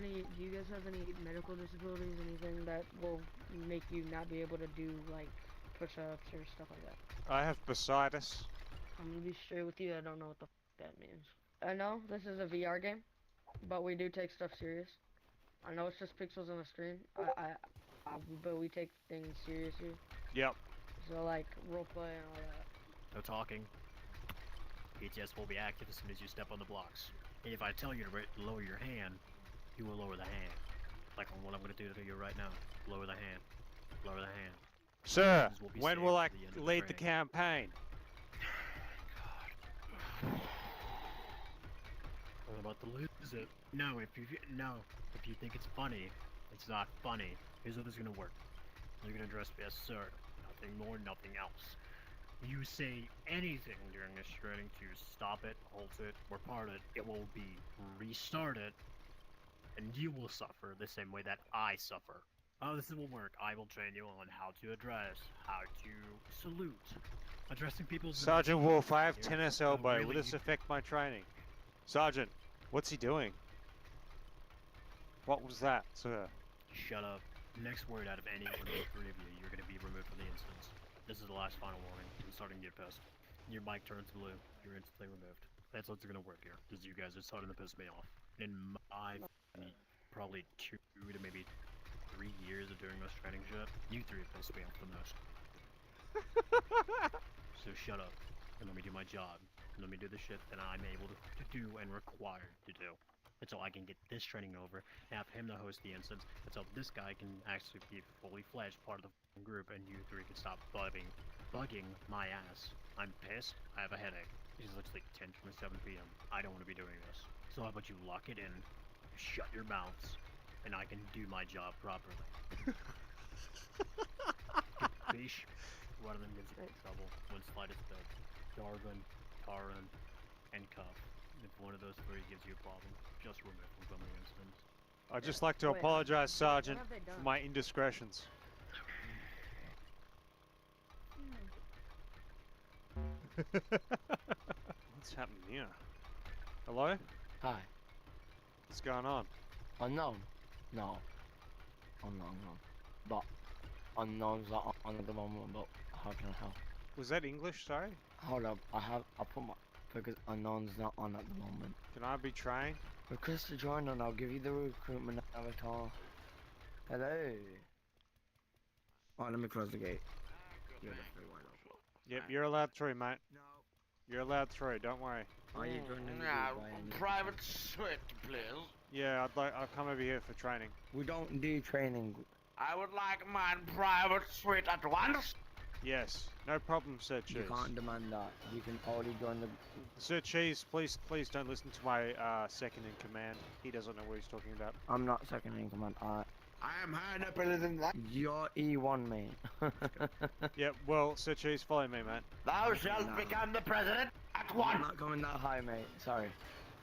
have any medical disabilities, anything that will make you not be able to do like push-ups or stuff like that? I have bursitis. I'm gonna be straight with you, I don't know what the f that means. I know this is a VR game, but we do take stuff serious. I know it's just pixels on the screen. But we take things serious here. Yep. So like roleplay and all that. No talking. PTS will be active as soon as you step on the blocks. And if I tell you to lower your hand, you will lower the hand. Like on what I'm going to do to you right now. Lower the hand. Lower the hand. Sir, This will be when saved will I for the end of lead the training. campaign? I'm about to lose it. No, if you think it's funny, it's not funny. Here's how this is gonna work. You're gonna address me as sir. Nothing more, nothing else. You say anything during this training to stop it, halt it, or part it, it will be restarted, and you will suffer the same way that I suffer. Oh, this will work. I will train you on how to address, how to salute, addressing people's... Sergeant Wolf, I have Here, tennis so elbow. really Will this you- affect my training? Sergeant, what's he doing? What was that, sir? Shut up. Next word out of any one of the three of you, you're gonna be removed from the instance. This is the last final warning. I'm starting to get pissed. Your mic turns blue. You're instantly removed. That's what's gonna work here. Because you guys are starting to piss me off. In my probably 2 to maybe 3 years of doing this training shit, you three have pissed me off the most. So shut up and let me do my job. Let me do the shit that I'm able to do and required to do. And so I can get this training over, have him to host the instance, and so this guy can actually be fully fledged part of the group, and you three can stop bugging my ass. I'm pissed. I have a headache. It looks like 10:07 p.m. I don't want to be doing this. So how about you lock it in, shut your mouths, and I can do my job properly. Fish. One of them gives you trouble. One slightest bit. Darwin, Taran, and Cuff. If one of those three gives you a problem, just remove them from the instance. I'd just like to Wait, apologize, Sergeant, what have they for done? my indiscretions. What's happening here? Hello? Hi. What's going on? Unknown? No. Unknown, no. But unknown's not on at the moment, but how can I help? Was that English, sorry? Hold up, I put my, because unknown's not on at the moment. Can I be trained? Request to join and I'll give you the recruitment avatar. Hello. Oh, let me close the gate. You're definitely one of Yep, you're allowed through, mate. No. You're allowed through, don't worry. Are you joining the Nah, group by any private chance? suite, please. Yeah, I'll come over here for training. We don't do training. I would like mine private suite at once. Yes, no problem, Sir Cheese. You can't demand that. You can only join the... Sir Cheese, please don't listen to my second in command. He doesn't know what he's talking about. I'm not second in command. I am higher up than that. You're E1, mate. Yeah, well, Sir Cheese, follow me, mate. Thou shalt become the president at once. I'm not going that high, mate. Sorry.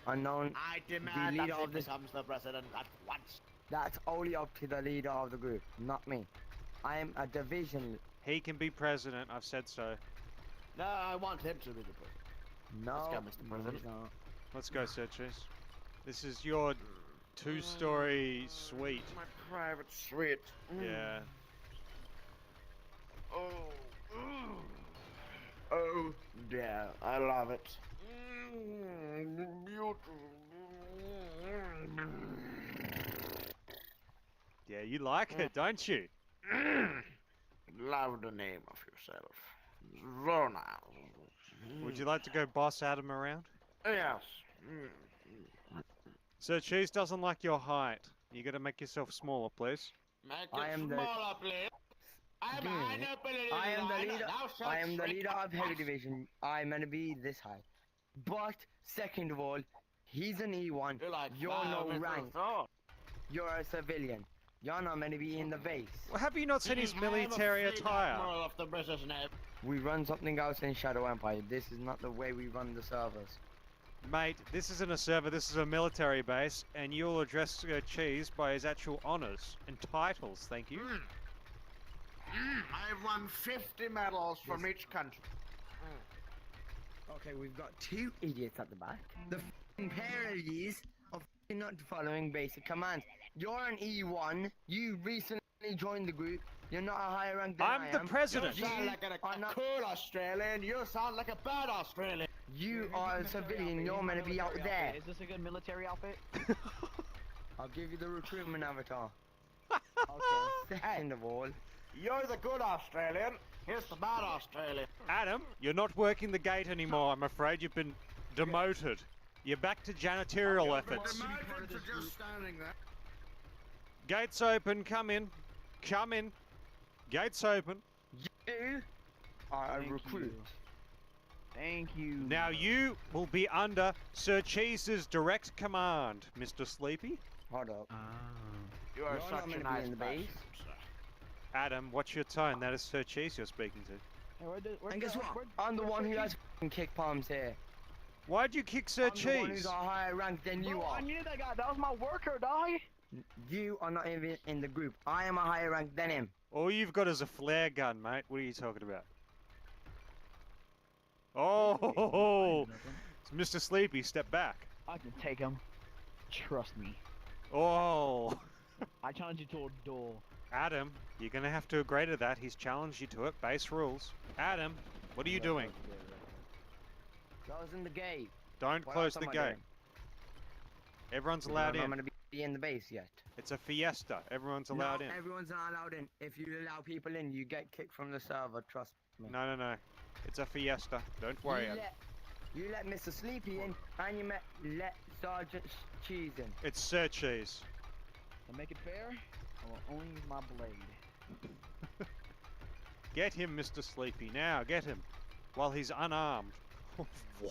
Unknown. I the demand leader that of he this. becomes the president at once. That's only up to the leader of the group, not me. I am a division. He can be president, I've said so. No, I want him to be the president. No, Let's go, Mr. President. he's not. Let's go, Sir Cheese. This is your two-story suite. My private suite. Yeah. Oh. Oh, yeah, I love it. Beautiful. Yeah, you like it, don't you? Love the name of yourself. Very nice. Would you like to go boss Adam around? Yes. Sir Cheese doesn't like your height. You gotta make yourself smaller, please. Make I it am the- smaller, please. I am I am the leader. I am the leader of heavy division. I'm gonna be this high. But second of all, he's an E1. You're no rank. You're a civilian. You're not meant to be in the base. Well, have you not seen his military attire? Of the British name. We run something else in Shadow Empire. This is not the way we run the servers. Mate, this isn't a server, this is a military base, and you'll address Cheese by his actual honors and titles, thank you. I've won 50 medals from each country. Okay, we've got two idiots at the back. The f***ing pair of yous are f***ing not following basic commands. You're an E1. You recently joined the group. You're not a higher rank than I'm I the am. president. You sound like a cool Australian. You sound like a bad Australian. You are a civilian. You're meant to be out there. Is this a good military outfit? I'll give you the recruitment avatar. Okay. Second of all, You're the good Australian. Here's the bad Australian. Adam, you're not working the gate anymore. I'm afraid you've been demoted. You're back to janitorial efforts. Demoted for just standing there. Gates open. Come in. Come in. Gates open. you are a recruit. Thank you. Now you will be under Sir Cheese's direct command, Mr. Sleepy. Hold up. You are You're such not a meant to be nice in the person, base. sir. Adam, what's your tone? That is Sir Cheese you're speaking to. And guess what? I'm the one who has f***ing kick palms here. Why'd you kick Sir I'm the one Cheese? who's got a higher rank than you Bro, are. I knew that guy. That was my worker, dog. You are not even in the group. I am a higher rank than him. All you've got is a flare gun, mate. What are you talking about? Oh, it's Mr. Sleepy. Step back. I can take him. Trust me. Oh. I challenge you to a duel. Adam, you're going to have to agree to that. He's challenged you to it. Base rules. Adam, what are you doing? Closing the gate. Don't What close else the am I gate. doing? Everyone's I'm allowed not in. going to be in the base yet. It's a fiesta. Everyone's allowed no, in. everyone's not allowed in. If you allow people in, you get kicked from the server. Trust me. No. It's a fiesta. Don't worry. You let Mr. Sleepy in, and you let Sergeant Cheese in. It's Sir Cheese. To make it fair, I will only use my blade. Get him, Mr. Sleepy. Now, get him. While he's unarmed.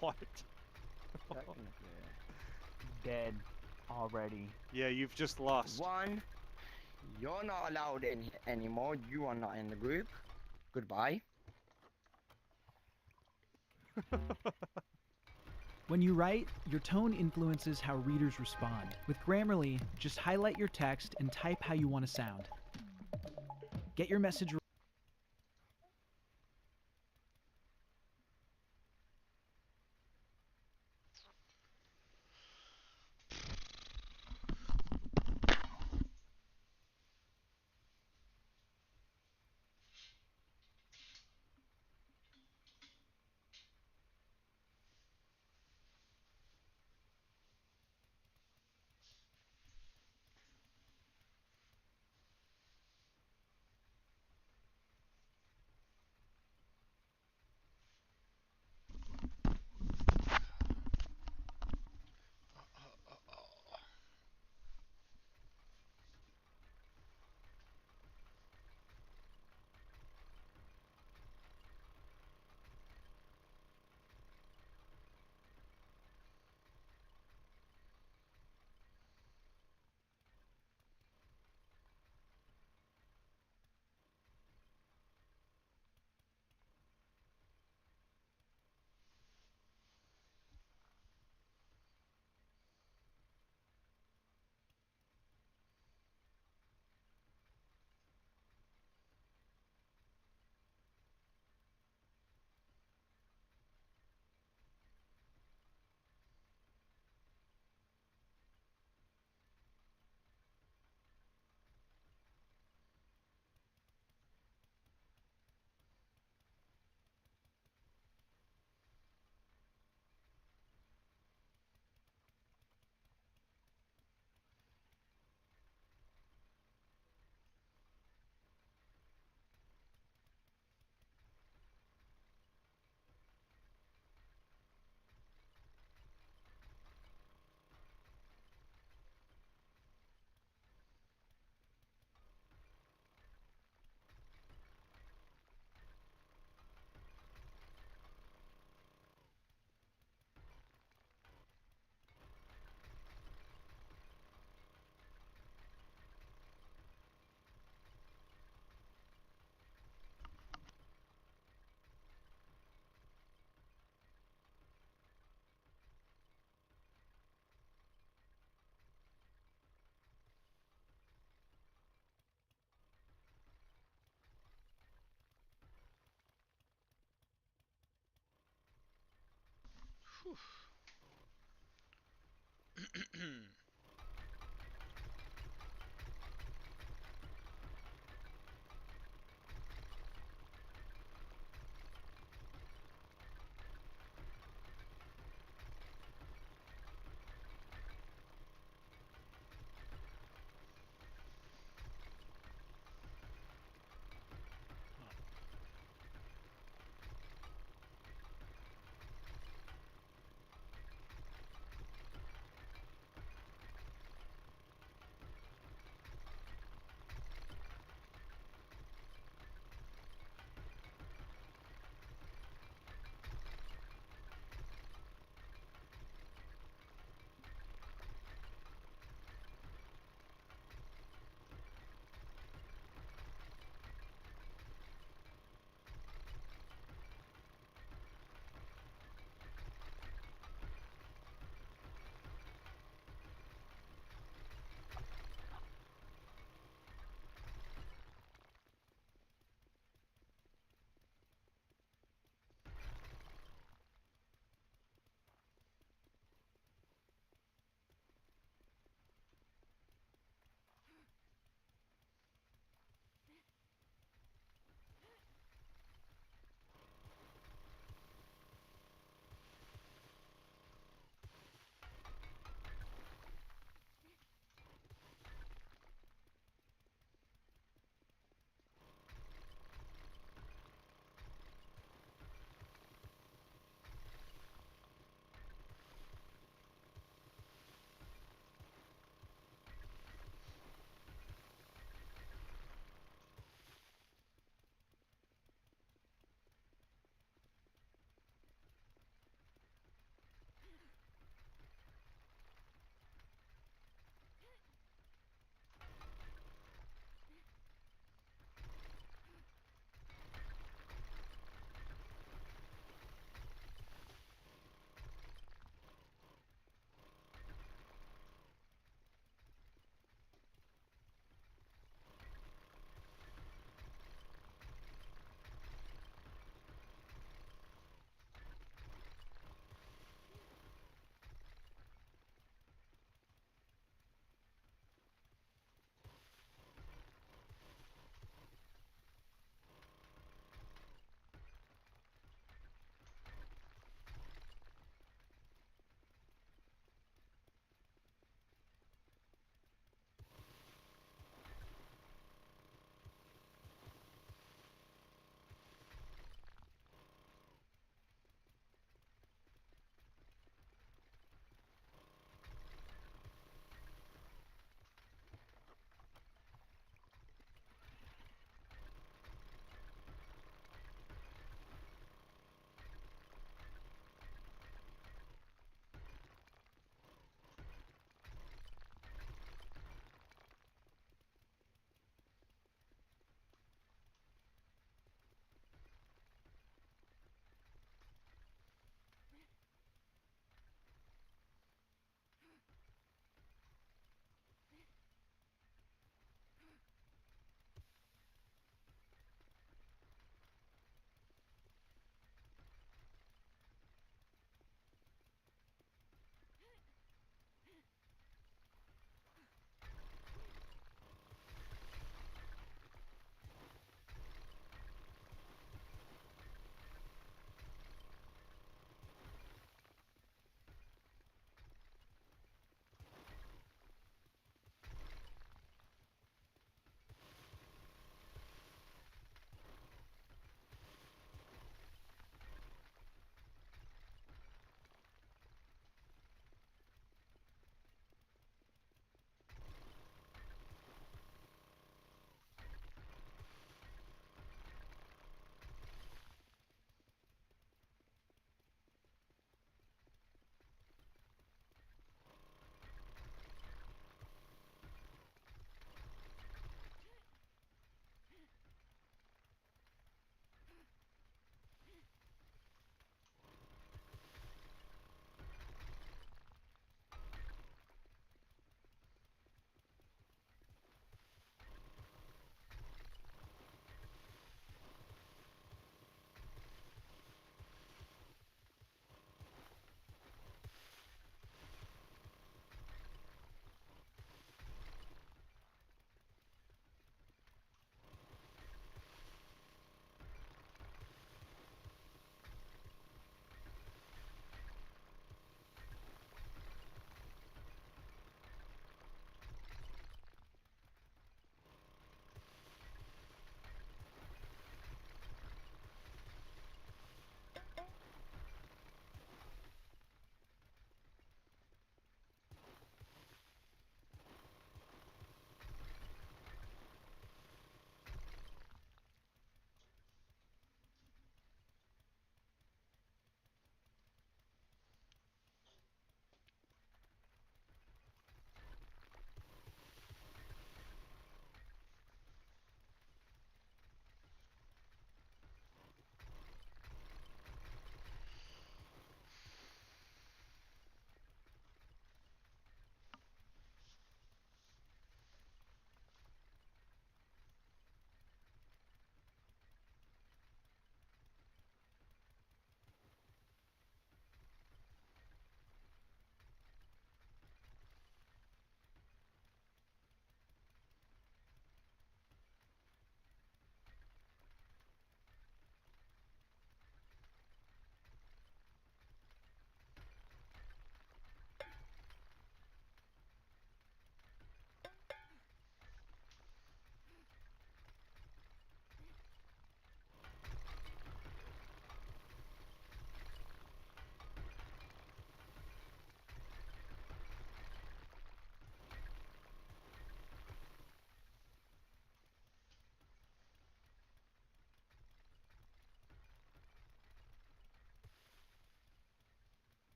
What? Dead already. Yeah, you've just lost. One, you're not allowed in anymore. You are not in the group. Goodbye. When you write, your tone influences how readers respond. With Grammarly, just highlight your text and type how you want to sound. Get your message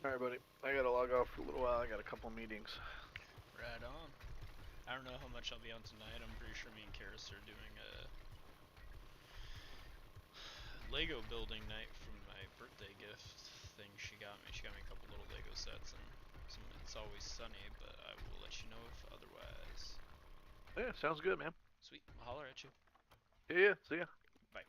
Alright, buddy. I gotta log off for a little while. I got a couple meetings. Right on. I don't know how much I'll be on tonight. I'm pretty sure me and Karis are doing a Lego building night from my birthday gift thing she got me. She got me a couple little Lego sets and some It's Always Sunny, but I will let you know if otherwise. Yeah, sounds good, man. Sweet. I'll holler at you. Yeah, see ya. Bye.